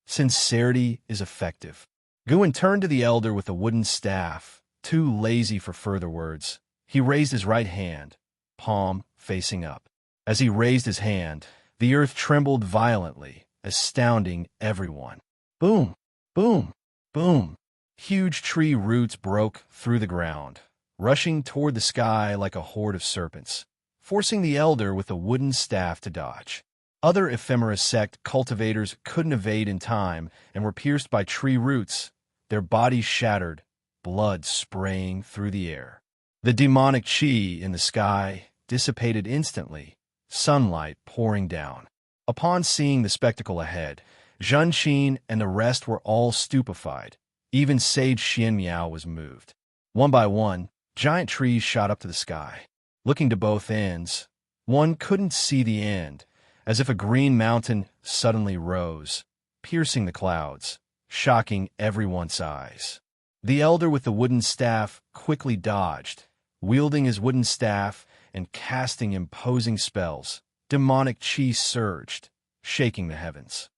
Sincerity is effective. Guan turned to the elder with the wooden staff, too lazy for further words. He raised his right hand, palm facing up. As he raised his hand, the earth trembled violently, astounding everyone. Boom, boom, boom. Huge tree roots broke through the ground, rushing toward the sky like a horde of serpents, forcing the elder with the wooden staff to dodge. Other ephemera sect cultivators couldn't evade in time and were pierced by tree roots, their bodies shattered, blood spraying through the air. The demonic chi in the sky dissipated instantly, sunlight pouring down. Upon seeing the spectacle ahead, Xianxia and the rest were all stupefied. Even Sage Xianmiao was moved. One by one, giant trees shot up to the sky. Looking to both ends, one couldn't see the end, as if a green mountain suddenly rose, piercing the clouds, shocking everyone's eyes. The elder with the wooden staff quickly dodged, wielding his wooden staff and casting imposing spells. Demonic chi surged, shaking the heavens.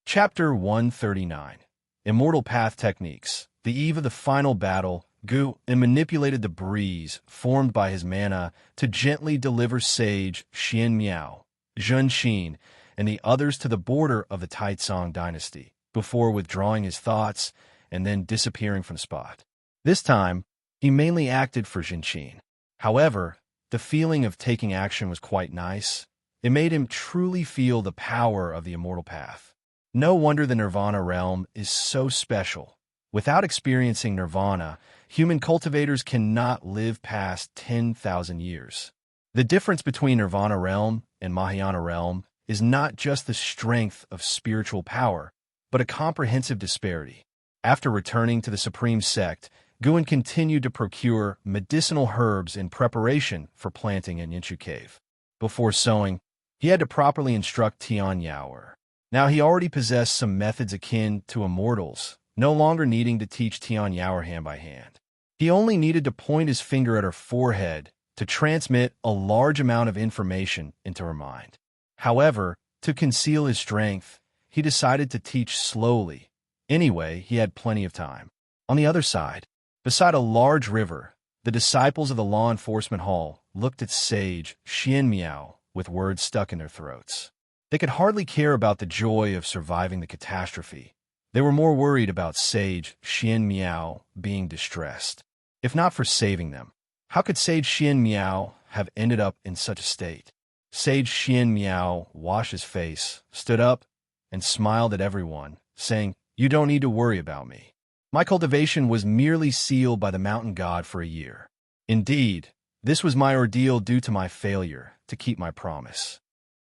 Chapter 139. Immortal Path Techniques. The eve of the final battle, Gu manipulated the breeze formed by his mana to gently deliver Sage Xianmiao, Xianxia, and the others to the border of the Taicang dynasty, before withdrawing his thoughts and then disappearing from the spot. This time, he mainly acted for Xianxia. However, the feeling of taking action was quite nice. It made him truly feel the power of the immortal path. No wonder the Nirvana realm is so special. Without experiencing Nirvana, human cultivators cannot live past 10,000 years. The difference between Nirvana realm and Mahayana realm is not just the strength of spiritual power, but a comprehensive disparity. After returning to the Supreme Sect, Guan continued to procure medicinal herbs in preparation for planting in Yinshu Cave. Before sowing, he had to properly instruct Tianyao. Now he already possessed some methods akin to immortals, no longer needing to teach Tianyao hand by hand. He only needed to point his finger at her forehead to transmit a large amount of information into her mind. However, to conceal his strength, he decided to teach slowly. Anyway, he had plenty of time. On the other side, beside a large river, the disciples of the law enforcement hall looked at Sage Xianxia with words stuck in their throats. They could hardly care about the joy of surviving the catastrophe. They were more worried about Sage Xianxia being distressed. If not for saving them, how could Sage Xianxia have ended up in such a state? Sage Xianxia washed his face, stood up, and smiled at everyone, saying, "You don't need to worry about me. My cultivation was merely sealed by the mountain god for a year. Indeed, this was my ordeal due to my failure to keep my promise."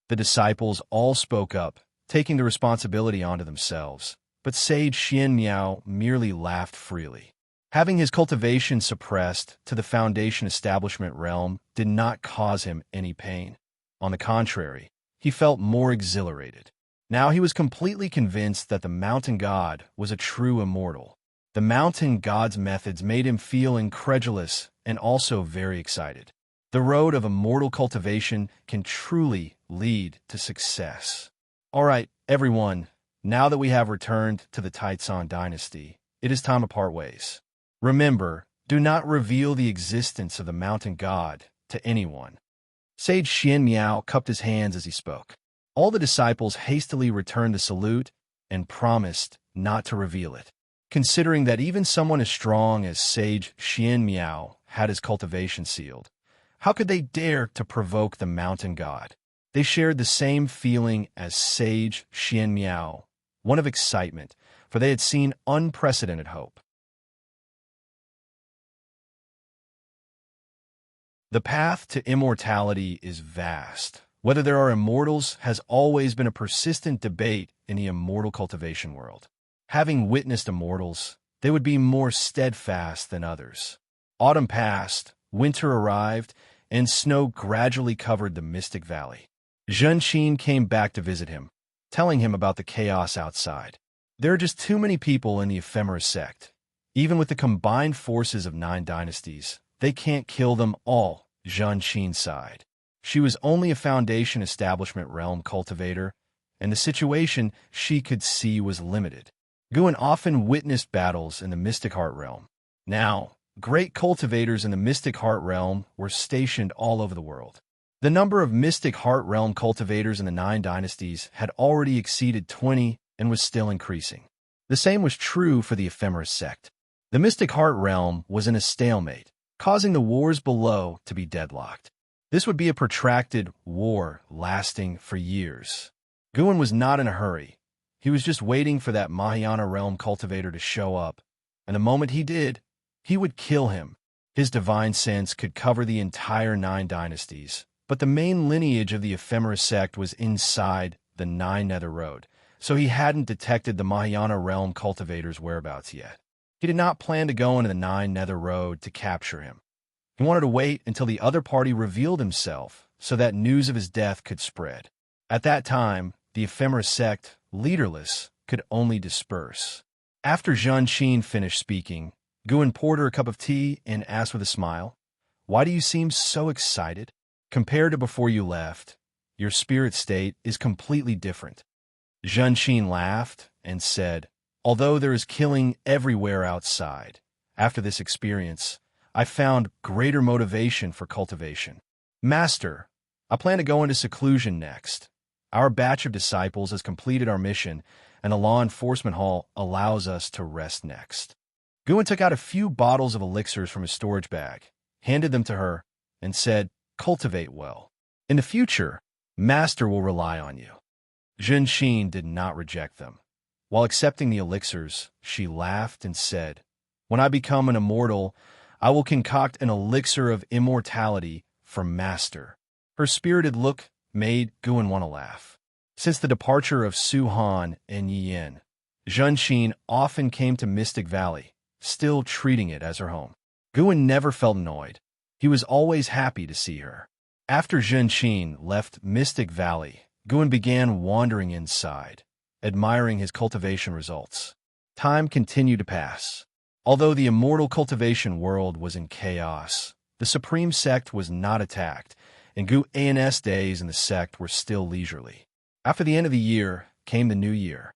The disciples all spoke up, taking the responsibility onto themselves, but Sage Xianxia merely laughed freely. Having his cultivation suppressed to the Foundation establishment realm did not cause him any pain. On the contrary, he felt more exhilarated. Now he was completely convinced that the mountain god was a true immortal. The mountain god's methods made him feel incredulous and also very excited. The road of immortal cultivation can truly lead to success. All right, everyone, now that we have returned to the Taicang dynasty, it is time to part ways. Remember, do not reveal the existence of the mountain god to anyone. Sage Xianxia cupped his hands as he spoke. All the disciples hastily returned the salute and promised not to reveal it. Considering that even someone as strong as Sage Xianxia had his cultivation sealed, how could they dare to provoke the mountain god? They shared the same feeling as Sage Xianxia, one of excitement, for they had seen unprecedented hope. The path to immortality is vast. Whether there are immortals has always been a persistent debate in the immortal cultivation world. Having witnessed immortals, they would be more steadfast than others. Autumn passed, winter arrived, and snow gradually covered the mystic valley. Xianxia came back to visit him, telling him about the chaos outside. There are just too many people in the Ephemeris sect. Even with the combined forces of 9 dynasties, they can't kill them all, Xianxia sighed. She was only a Foundation establishment realm cultivator, and the situation she could see was limited. Guan often witnessed battles in the Mystic Heart realm. Now, great cultivators in the Mystic Heart realm were stationed all over the world. The number of Mystic Heart realm cultivators in the 9 dynasties had already exceeded 20 and was still increasing. The same was true for the Ephemeris sect. The Mystic Heart realm was in a stalemate, causing the wars below to be deadlocked. This would be a protracted war lasting for years. Guan was not in a hurry. He was just waiting for that Mahayana realm cultivator to show up, and the moment he did, he would kill him. His divine sense could cover the entire 9 dynasties, but the main lineage of the Ephemeris sect was inside the 9 Nether Road, so he hadn't detected the Mahayana realm cultivator's whereabouts yet. He did not plan to go into the 9 Nether Road to capture him. He wanted to wait until the other party revealed himself so that news of his death could spread. At that time, the Ephemeris sect, leaderless, could only disperse. After Xianxia finished speaking, Guan poured her a cup of tea and asked with a smile, "Why do you seem so excited? Compared to before you left, your spirit state is completely different." Xianxia laughed and said, "Although there is killing everywhere outside, after this experience, I found greater motivation for cultivation. Master, I plan to go into seclusion next. Our batch of disciples has completed our mission, and the law enforcement hall allows us to rest next." Guan took out a few bottles of elixirs from his storage bag, handed them to her, and said, "Cultivate well. In the future, Master will rely on you." Xianxia did not reject them. While accepting the elixirs, she laughed and said, "When I become an immortal, I will concoct an elixir of immortality for Master." Her spirited look made Guan want to laugh. Since the departure of Su Han and Yi Yin, Xianxia often came to Mystic Valley, still treating it as her home. Guan never felt annoyed. He was always happy to see her. After Xianxia left Mystic Valley, Guan began wandering inside, admiring his cultivation results. Time continued to pass. Although the immortal cultivation world was in chaos, the Supreme Sect was not attacked, and Guan's days in the sect were still leisurely. After the end of the year came the new year.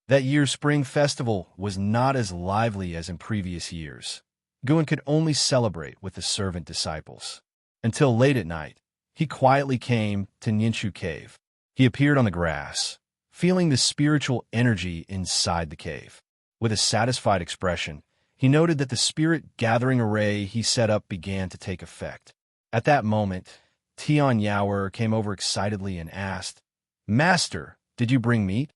That year's spring festival was not as lively as in previous years. Guan could only celebrate with the servant disciples. Until late at night, he quietly came to Ninshu Cave. He appeared on the grass, feeling the spiritual energy inside the cave. With a satisfied expression, he noted that the spirit gathering array he set up began to take effect. At that moment, Xianxia came over excitedly and asked, "Master, did you bring meat?"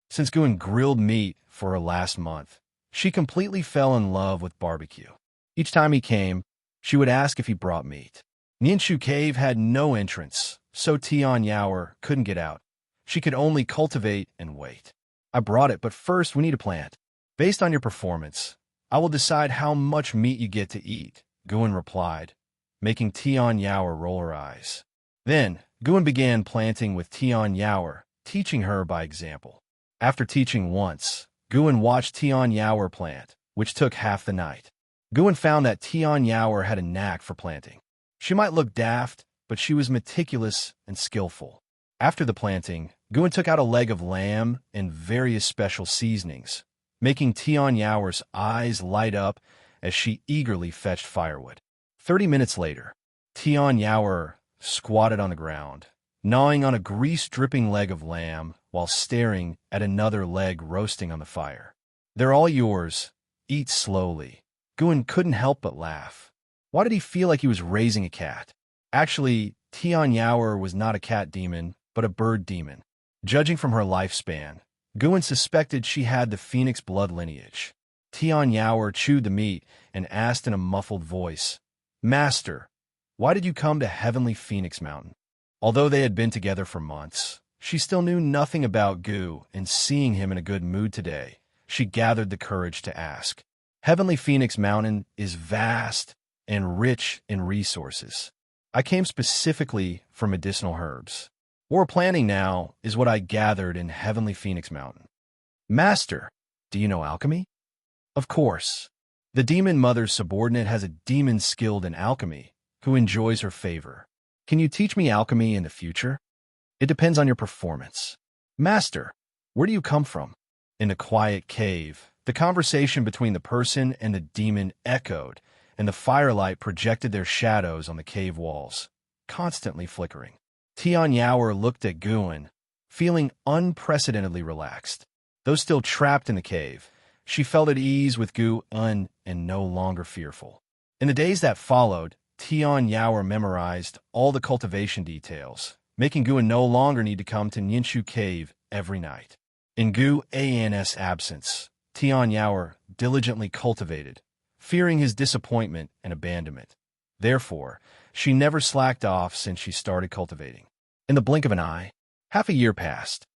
Since Guan grilled meat for her last month, she completely fell in love with barbecue. Each time he came, she would ask if he brought meat. Ninshu Cave had no entrance, so Xianxia couldn't get out. She could only cultivate and wait. "I brought it, but first we need to plant. Based on your performance, I will decide how much meat you get to eat," Guan replied, making Xianxia roll her eyes. Then, Guan began planting with Xianxia, teaching her by example. After teaching once, Guan watched Xianxia plant, which took half the night. Guan found that Xianxia had a knack for planting. She might look daft, but she was meticulous and skillful. After the planting, Guan took out a leg of lamb and various special seasonings, making Xianxia's eyes light up as she eagerly fetched firewood. 30 minutes later, Xianxia squatted on the ground, gnawing on a grease-dripping leg of lamb while staring at another leg roasting on the fire. "They're all yours. Eat slowly." Guan couldn't help but laugh. Why did he feel like he was raising a cat? Actually, Xianxia was not a cat demon, but a bird demon. Judging from her lifespan, Guan suspected she had the phoenix blood lineage. Xianxia chewed the meat and asked in a muffled voice, "Master, why did you come to Heavenly Phoenix Mountain?" Although they had been together for months, she still knew nothing about Gu, and seeing him in a good mood today, she gathered the courage to ask. "Heavenly Phoenix Mountain is vast and rich in resources. I came specifically for medicinal herbs. What we're planning now is what I gathered in Heavenly Phoenix Mountain." "Master, do you know alchemy?" "Of course. The demon mother's subordinate has a demon skilled in alchemy who enjoys her favor. Can you teach me alchemy in the future?" "It depends on your performance." "Master, where do you come from?" In the quiet cave, the conversation between the person and the demon echoed, and the firelight projected their shadows on the cave walls, constantly flickering. Xianxia looked at Guan, feeling unprecedentedly relaxed. Though still trapped in the cave, she felt at ease with Guan and no longer fearful. In the days that followed, Xianxia memorized all the cultivation details, making Guan no longer need to come to Ninshu Cave every night. In Guan's absence, Xianxia diligently cultivated, fearing his disappointment and abandonment. Therefore, she never slacked off since she started cultivating. In the blink of an eye, half a year passed.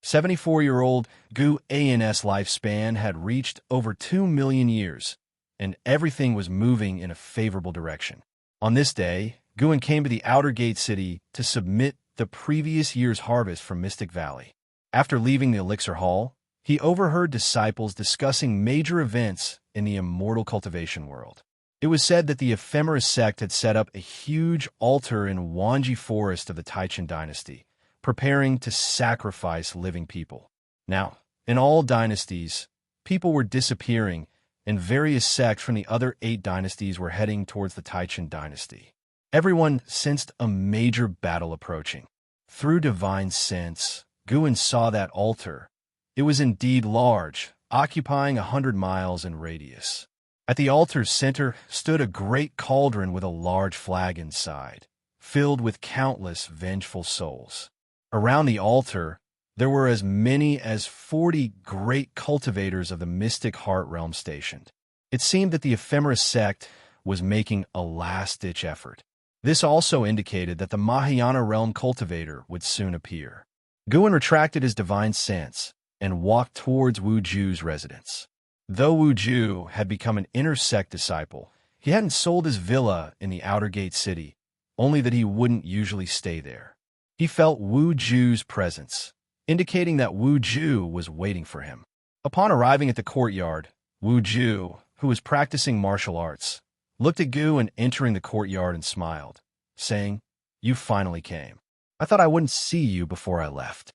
74-year-old Guan's lifespan had reached over 2 million years, and everything was moving in a favorable direction. On this day, Guan came to the outer gate city to submit the previous year's harvest from Mystic Valley. After leaving the Elixir Hall, he overheard disciples discussing major events in the immortal cultivation world. It was said that the ephemeris sect had set up a huge altar in Wanji Forest of the Taicang Dynasty, preparing to sacrifice living people. Now, in all dynasties, people were disappearing, and various sects from the other 8 dynasties were heading towards the Taicang Dynasty. Everyone sensed a major battle approaching. Through divine sense, Guan saw that altar. It was indeed large, occupying 100 miles in radius. At the altar's center stood a great cauldron with a large flag inside, filled with countless vengeful souls. Around the altar, there were as many as 40 great cultivators of the mystic heart realm stationed. It seemed that the ephemeris sect was making a last-ditch effort. This also indicated that the Mahayana realm cultivator would soon appear. Guan retracted his divine sense and walked towards Wu Ju's residence. Though Wu Ju had become an inner sect disciple, he hadn't sold his villa in the outer gate city, only that he wouldn't usually stay there. He felt Wu Ju's presence, indicating that Wu Ju was waiting for him. Upon arriving at the courtyard, Wu Ju, who was practicing martial arts, looked at Guan entering the courtyard and smiled, saying, "You finally came. I thought I wouldn't see you before I left."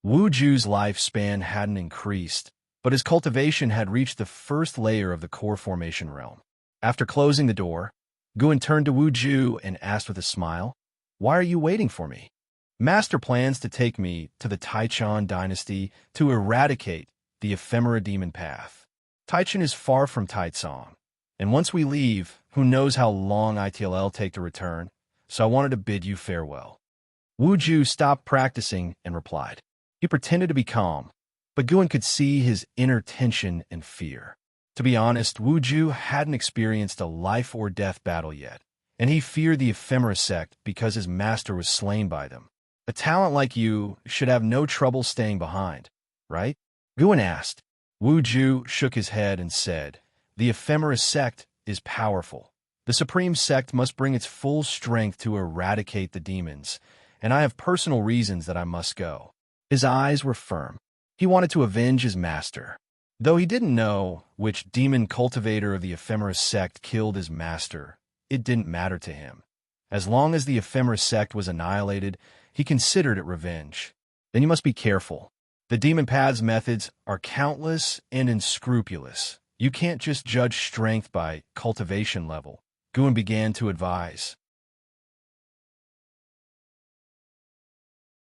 Wu Ju's lifespan hadn't increased, but his cultivation had reached the first layer of the core formation realm. After closing the door, Guan turned to Wu Ju and asked with a smile, "Why are you waiting for me?" "Master plans to take me to the Taicang dynasty to eradicate the ephemera demon path. Taicang is far from Taicang, and once we leave, who knows how long it'll take to return, so I wanted to bid you farewell." Wu Ju stopped practicing and replied. He pretended to be calm, but Guan could see his inner tension and fear. To be honest, Wu Ju hadn't experienced a life-or-death battle yet, and he feared the ephemera sect because his master was slain by them. "A talent like you should have no trouble staying behind, right?" Guan asked. Wu Ju shook his head and said, "The ephemera sect is powerful. The supreme sect must bring its full strength to eradicate the demons, and I have personal reasons that I must go." His eyes were firm. He wanted to avenge his master. Though he didn't know which demon cultivator of the ephemera sect killed his master, it didn't matter to him. As long as the ephemera sect was annihilated, he considered it revenge. Then you must be careful. The demon path's methods are countless and unscrupulous. You can't just judge strength by cultivation level, Guan began to advise.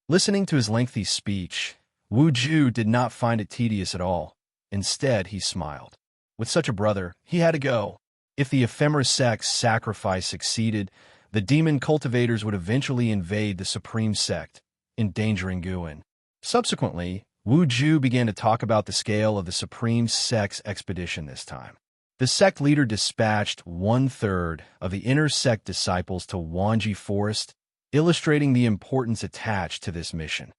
Listening to his lengthy speech, Wu Ju did not find it tedious at all. Instead, he smiled. With such a brother, he had to go. If the ephemera sect's sacrifice succeeded, the demon cultivators would eventually invade the supreme sect, endangering Guan. Subsequently, Wu Ju began to talk about the scale of the supreme sect's expedition this time. The sect leader dispatched 1/3 of the inner sect disciples to Wanji Forest, illustrating the importance attached to this mission.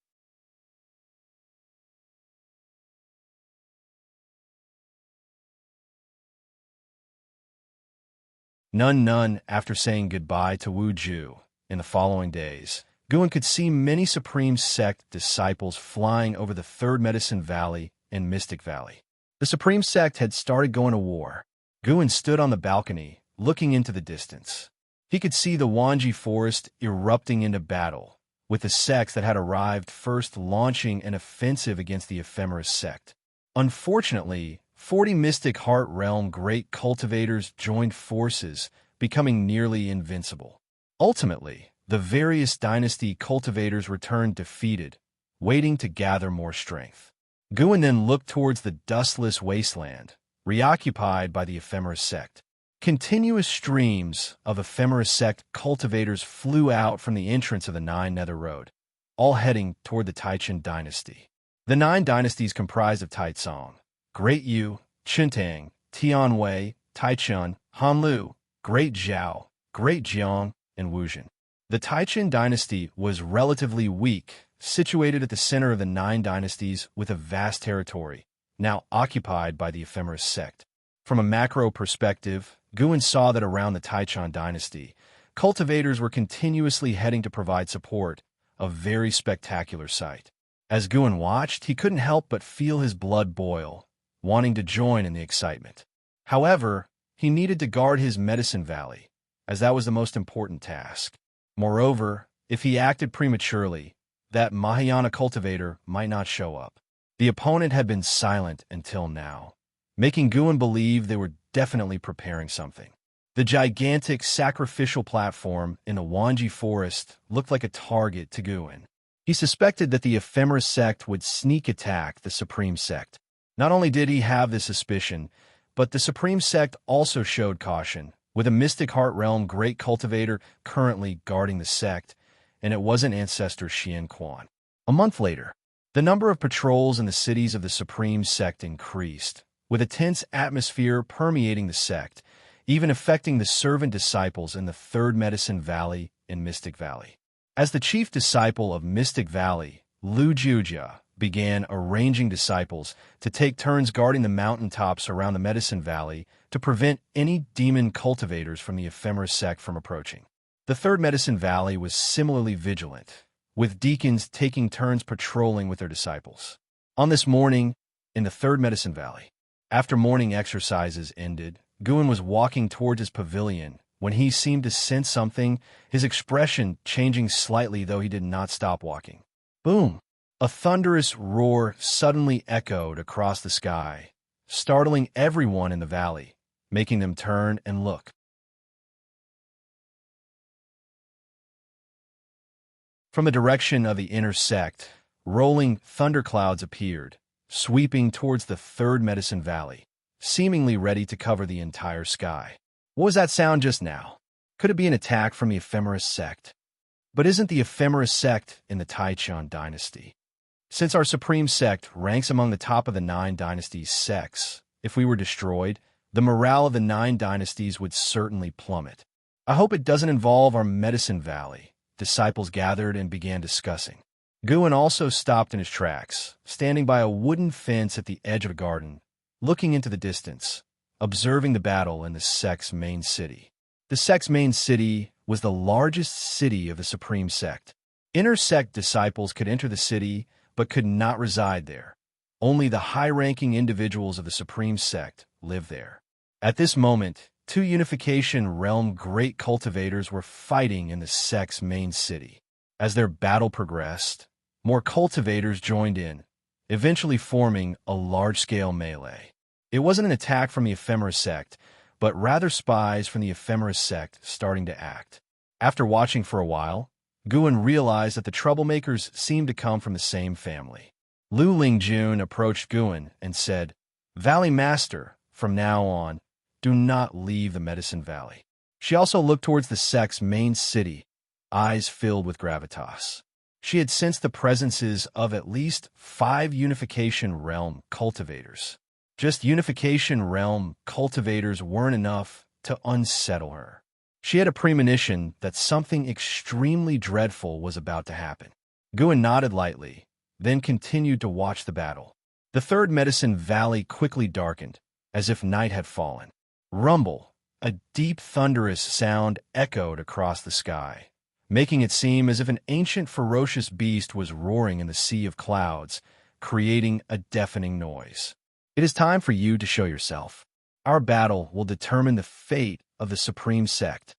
None after saying goodbye to Wu Ju in the following days, Guan could see many Supreme Sect disciples flying over the Third Medicine Valley and Mystic Valley. The Supreme Sect had started going to war. Guan stood on the balcony, looking into the distance. He could see the Wanji Forest erupting into battle, with the sects that had arrived first launching an offensive against the Ephemeris sect. Unfortunately, 40 Mystic Heart Realm great cultivators joined forces, becoming nearly invincible. Ultimately, the various dynasty cultivators returned defeated, waiting to gather more strength. Guan then looked towards the dustless wasteland, reoccupied by the Ephemeris sect. Continuous streams of Ephemeris sect cultivators flew out from the entrance of the Nine Nether Road, all heading toward the Taicang dynasty. The 9 dynasties comprised of Taicang, Great Yu, Qintang, Tianwei, Taichun, Hanlu, Great Zhao, Great Jiang, and Wuxian. The Taicang dynasty was relatively weak, situated at the center of the 9 dynasties with a vast territory, now occupied by the Ephemeris sect. From a macro perspective, Guan saw that around the Taicang dynasty, cultivators were continuously heading to provide support, a very spectacular sight. As Guan watched, he couldn't help but feel his blood boil, wanting to join in the excitement. However, he needed to guard his Medicine Valley, as that was the most important task. Moreover, if he acted prematurely, that Mahayana cultivator might not show up. The opponent had been silent until now, making Guan believe they were definitely preparing something. The gigantic sacrificial platform in the Wanji Forest looked like a target to Guan. He suspected that the Ephemeris sect would sneak attack the Supreme Sect. Not only did he have this suspicion, but the Supreme Sect also showed caution, with a Mystic Heart Realm great cultivator currently guarding the sect, and it wasn't Ancestor Xianxia. A month later, the number of patrols in the cities of the Supreme Sect increased, with a tense atmosphere permeating the sect, even affecting the servant disciples in the Third Medicine Valley and Mystic Valley. As the chief disciple of Mystic Valley, Wuxia began arranging disciples to take turns guarding the mountaintops around the Medicine Valley to prevent any demon cultivators from the ephemeris sect from approaching. The Third Medicine Valley was similarly vigilant, with deacons taking turns patrolling with their disciples. On this morning, in the Third Medicine Valley, after morning exercises ended, Guan was walking towards his pavilion when he seemed to sense something, his expression changing slightly though he did not stop walking. Boom! A thunderous roar suddenly echoed across the sky, startling everyone in the valley, making them turn and look. From the direction of the inner sect, rolling thunderclouds appeared, sweeping towards the Third Medicine Valley, seemingly ready to cover the entire sky. What was that sound just now? Could it be an attack from the ephemeris sect? But isn't the ephemeris sect in the Taicang dynasty? Since our supreme sect ranks among the top of the 9 dynasties sects, if we were destroyed, the morale of the 9 dynasties would certainly plummet. I hope it doesn't involve our Medicine Valley. Disciples gathered and began discussing. Guan also stopped in his tracks, standing by a wooden fence at the edge of a garden, looking into the distance, observing the battle in the sect's main city. The sect's main city was the largest city of the supreme sect. Inner sect disciples could enter the city but could not reside there. Only the high-ranking individuals of the supreme sect lived there. At this moment, 2 Unification Realm great cultivators were fighting in the sect's main city. As their battle progressed, more cultivators joined in, eventually forming a large-scale melee. It wasn't an attack from the ephemeris sect, but rather spies from the ephemeris sect starting to act. After watching for a while, Guan realized that the troublemakers seemed to come from the same family. Lu Lingjun approached Guan and said, "Valley Master, from now on, do not leave the Medicine Valley." She also looked towards the sect's main city, eyes filled with gravitas. She had sensed the presences of at least 5 Unification Realm cultivators. Just Unification Realm cultivators weren't enough to unsettle her. She had a premonition that something extremely dreadful was about to happen. Guan nodded lightly, then continued to watch the battle. The Third Medicine Valley quickly darkened, as if night had fallen. Rumble, a deep thunderous sound echoed across the sky, making it seem as if an ancient ferocious beast was roaring in the sea of clouds, creating a deafening noise. It is time for you to show yourself. Our battle will determine the fate of the supreme sect.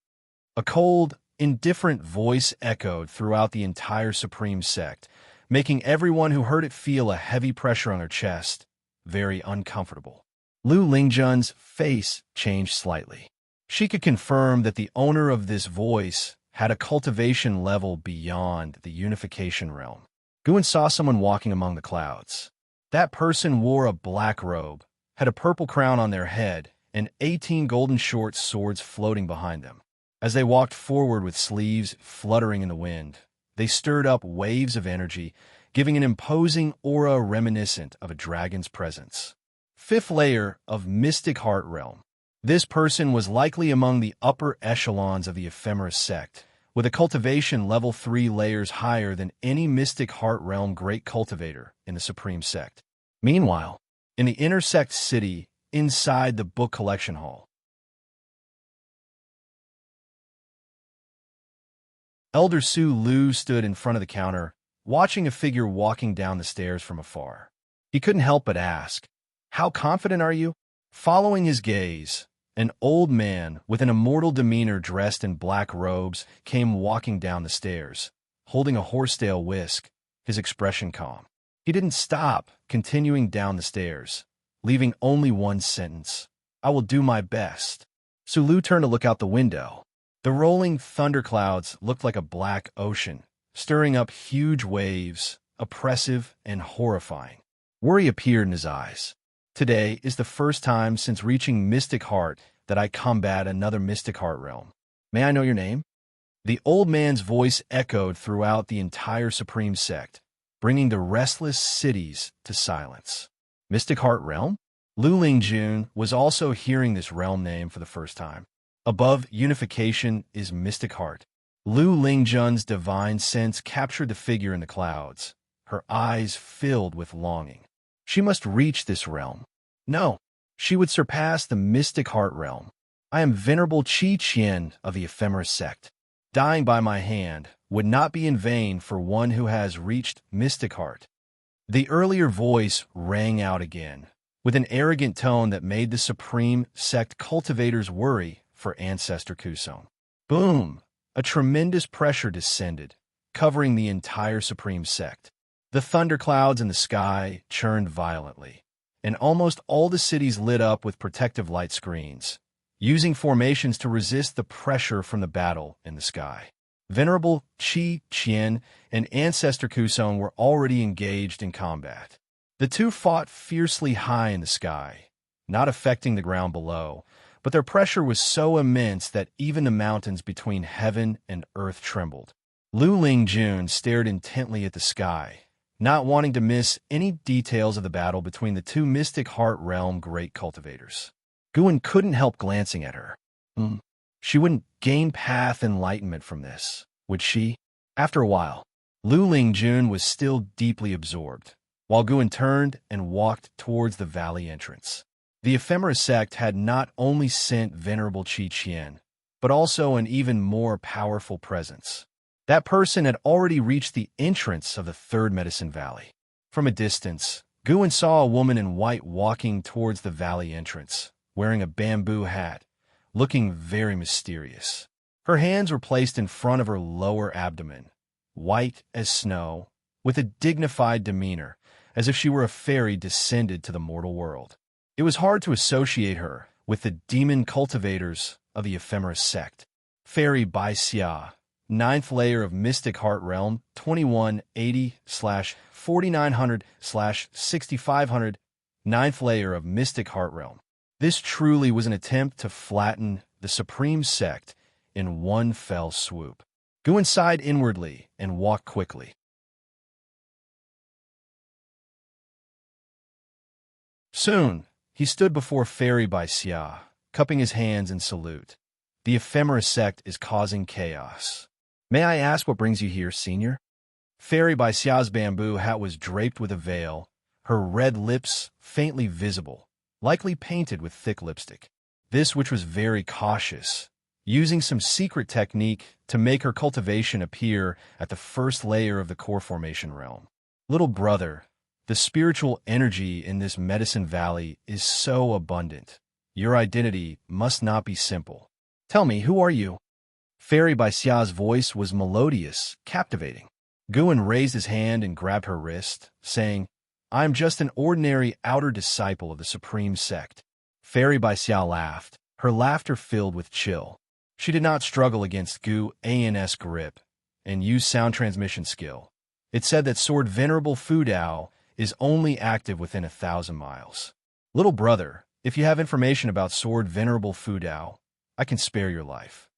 A cold, indifferent voice echoed throughout the entire supreme sect, making everyone who heard it feel a heavy pressure on their chest, very uncomfortable. Lu Lingjun's face changed slightly. She could confirm that the owner of this voice had a cultivation level beyond the Unification Realm. Guan saw someone walking among the clouds. That person wore a black robe, had a purple crown on their head, and 18 golden short swords floating behind them. As they walked forward with sleeves fluttering in the wind, they stirred up waves of energy, giving an imposing aura reminiscent of a dragon's presence. 5th layer of Mystic Heart Realm. This person was likely among the upper echelons of the ephemeris sect, with a cultivation level 3 layers higher than any Mystic Heart Realm great cultivator in the supreme sect. Meanwhile, in the inner sect city, inside the book collection hall, Elder Su Lu stood in front of the counter, watching a figure walking down the stairs from afar. He couldn't help but ask, "How confident are you?" Following his gaze, an old man with an immortal demeanor dressed in black robes came walking down the stairs, holding a horsetail whisk, his expression calm. He didn't stop, continuing down the stairs, leaving only one sentence, "I will do my best." Su Lu turned to look out the window. The rolling thunderclouds looked like a black ocean, stirring up huge waves, oppressive and horrifying. Worry appeared in his eyes. "Today is the first time since reaching Mystic Heart that I combat another Mystic Heart realm. May I know your name?" The old man's voice echoed throughout the entire supreme sect, bringing the restless cities to silence. "Mystic Heart realm? Lu Lingjun was also hearing this realm name for the first time. Above unification is Mystic Heart. Lu Lingjun's divine sense captured the figure in the clouds, her eyes filled with longing. She must reach this realm. No, she would surpass the Mystic Heart realm. I am Venerable Qi Qian of the Ephemeris sect. Dying by my hand would not be in vain for one who has reached Mystic Heart. The earlier voice rang out again, with an arrogant tone that made the Supreme Sect cultivators worry for Ancestor Kusong. Boom! A tremendous pressure descended, covering the entire Supreme Sect. The thunderclouds in the sky churned violently, and almost all the cities lit up with protective light screens, using formations to resist the pressure from the battle in the sky. Venerable Qi Qian and Ancestor Kusong were already engaged in combat. The two fought fiercely high in the sky, not affecting the ground below, but their pressure was so immense that even the mountains between heaven and earth trembled. Lu Lingjun stared intently at the sky, not wanting to miss any details of the battle between the two Mystic Heart Realm great cultivators. Guan couldn't help glancing at her. She wouldn't gain path enlightenment from this, would she? After a while, Lu Lingjun was still deeply absorbed, while Guan turned and walked towards the valley entrance. The Ephemeris sect had not only sent Venerable Qi Qian, but also an even more powerful presence. That person had already reached the entrance of the third Medicine Valley. From a distance, Guan saw a woman in white walking towards the valley entrance, wearing a bamboo hat, looking very mysterious. Her hands were placed in front of her lower abdomen, white as snow, with a dignified demeanor, as if she were a fairy descended to the mortal world. It was hard to associate her with the demon cultivators of the Ephemeris sect. Fairy Bai Xia, 9th layer of Mystic Heart Realm, 2180/4900/6500, 9th layer of Mystic Heart Realm. This truly was an attempt to flatten the Supreme Sect in one fell swoop. Guan sighed inwardly and walked quickly. Soon, he stood before Fairy Bai Xia, cupping his hands in salute. The Ephemeris sect is causing chaos. May I ask what brings you here, Senior? Fairy Bai Xia's bamboo hat was draped with a veil, her red lips faintly visible, likely painted with thick lipstick. This which was very cautious, using some secret technique to make her cultivation appear at the first layer of the core formation realm. Little brother, the spiritual energy in this Medicine Valley is so abundant. Your identity must not be simple. Tell me, who are you? Fairy Bai Xia's voice was melodious, captivating. Guan raised his hand and grabbed her wrist, saying, I am just an ordinary outer disciple of the Supreme Sect. Fairy Bai Xia laughed, her laughter filled with chill. She did not struggle against Gu An's grip and used sound transmission skill. It said that Sword Venerable Fu Dao is only active within 1,000 miles. Little brother, if you have information about Sword Venerable Fu Dao, I can spare your life.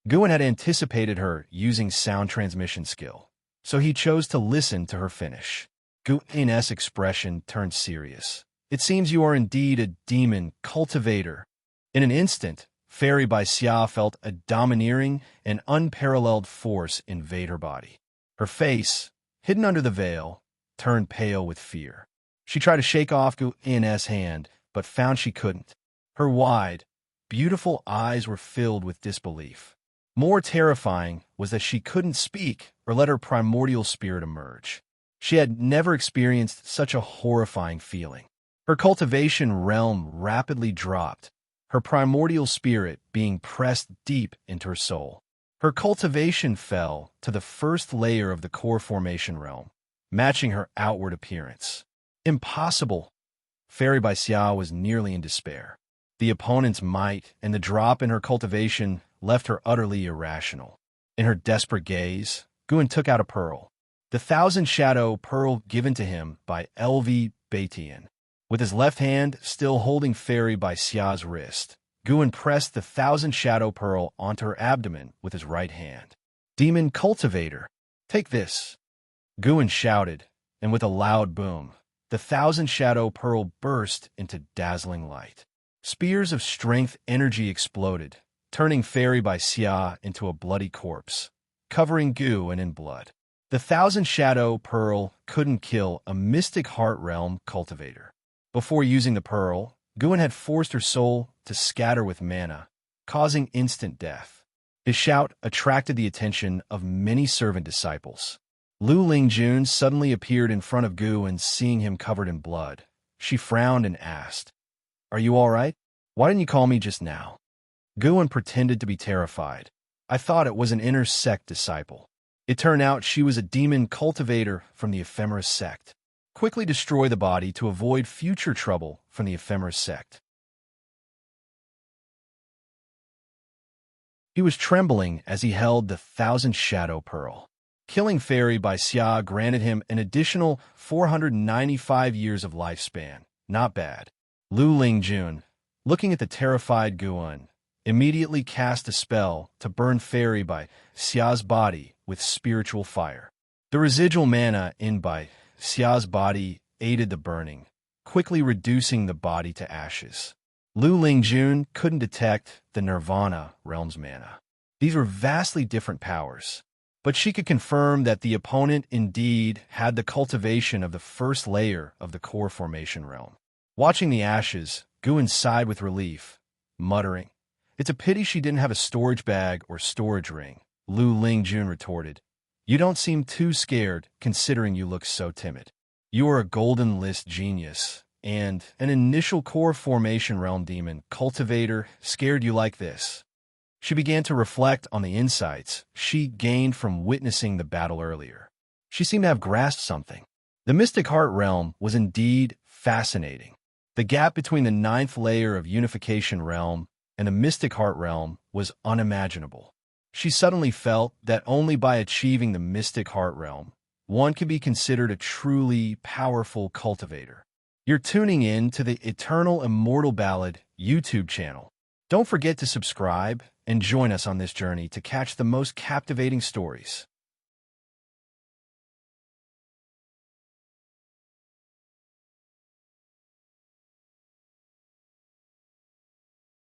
Guan had anticipated her using sound transmission skill, so he chose to listen to her finish. Guan's expression turned serious. It seems you are indeed a demon cultivator. In an instant, Fairy Bai Xia felt a domineering and unparalleled force invade her body. Her face, hidden under the veil, turned pale with fear. She tried to shake off Guan's hand, but found she couldn't. Her wide, beautiful eyes were filled with disbelief. More terrifying was that she couldn't speak or let her primordial spirit emerge. She had never experienced such a horrifying feeling. Her cultivation realm rapidly dropped, her primordial spirit being pressed deep into her soul. Her cultivation fell to the first layer of the core formation realm, matching her outward appearance. Impossible! Fairy Bai Xia was nearly in despair. The opponent's might and the drop in her cultivation left her utterly irrational. In her desperate gaze, Guan took out a pearl. The 1,000 Shadow Pearl given to him by L.V. Baitian. With his left hand still holding Fairy Bai Xia's wrist, Guan pressed the 1,000 Shadow Pearl onto her abdomen with his right hand. Demon Cultivator, take this! Guan shouted, and with a loud boom, the Thousand Shadow Pearl burst into dazzling light. Spears of strength energy exploded, turning Fairy by Xia into a bloody corpse, covering Gu and in blood. The Thousand Shadow Pearl couldn't kill a Mystic Heart Realm cultivator. Before using the pearl, Guan had forced her soul to scatter with mana, causing instant death. His shout attracted the attention of many servant disciples. Lu Lingjun suddenly appeared in front of Gu, and seeing him covered in blood, she frowned and asked, "Are you all right? Why didn't you call me just now?" Guan pretended to be terrified. "I thought it was an inner sect disciple." It turned out she was a demon cultivator from the Ephemeris sect. Quickly destroy the body to avoid future trouble from the Ephemeris sect. He was trembling as he held the Thousand Shadow Pearl. Killing Fairy by Xia granted him an additional 495 years of lifespan. Not bad. Lu Lingjun, looking at the terrified Guan, immediately cast a spell to burn Fairy by Xia's body with spiritual fire. The residual mana in by Xia's body aided the burning, quickly reducing the body to ashes. Lu Lingjun couldn't detect the Nirvana realm's mana. These were vastly different powers, but she could confirm that the opponent indeed had the cultivation of the first layer of the core formation realm. Watching the ashes, Guan sighed with relief, muttering, "It's a pity she didn't have a storage bag or storage ring." Lu Lingjun retorted, "You don't seem too scared, considering you look so timid. You are a golden list genius, and an initial core formation realm demon cultivator scared you like this." She began to reflect on the insights she gained from witnessing the battle earlier. She seemed to have grasped something. The Mystic Heart Realm was indeed fascinating. The gap between the 9th layer of Unification Realm and the Mystic Heart Realm was unimaginable. She suddenly felt that only by achieving the Mystic Heart Realm, one could be considered a truly powerful cultivator. You're tuning in to the Eternal Immortal Ballad YouTube channel. Don't forget to subscribe and join us on this journey to catch the most captivating stories.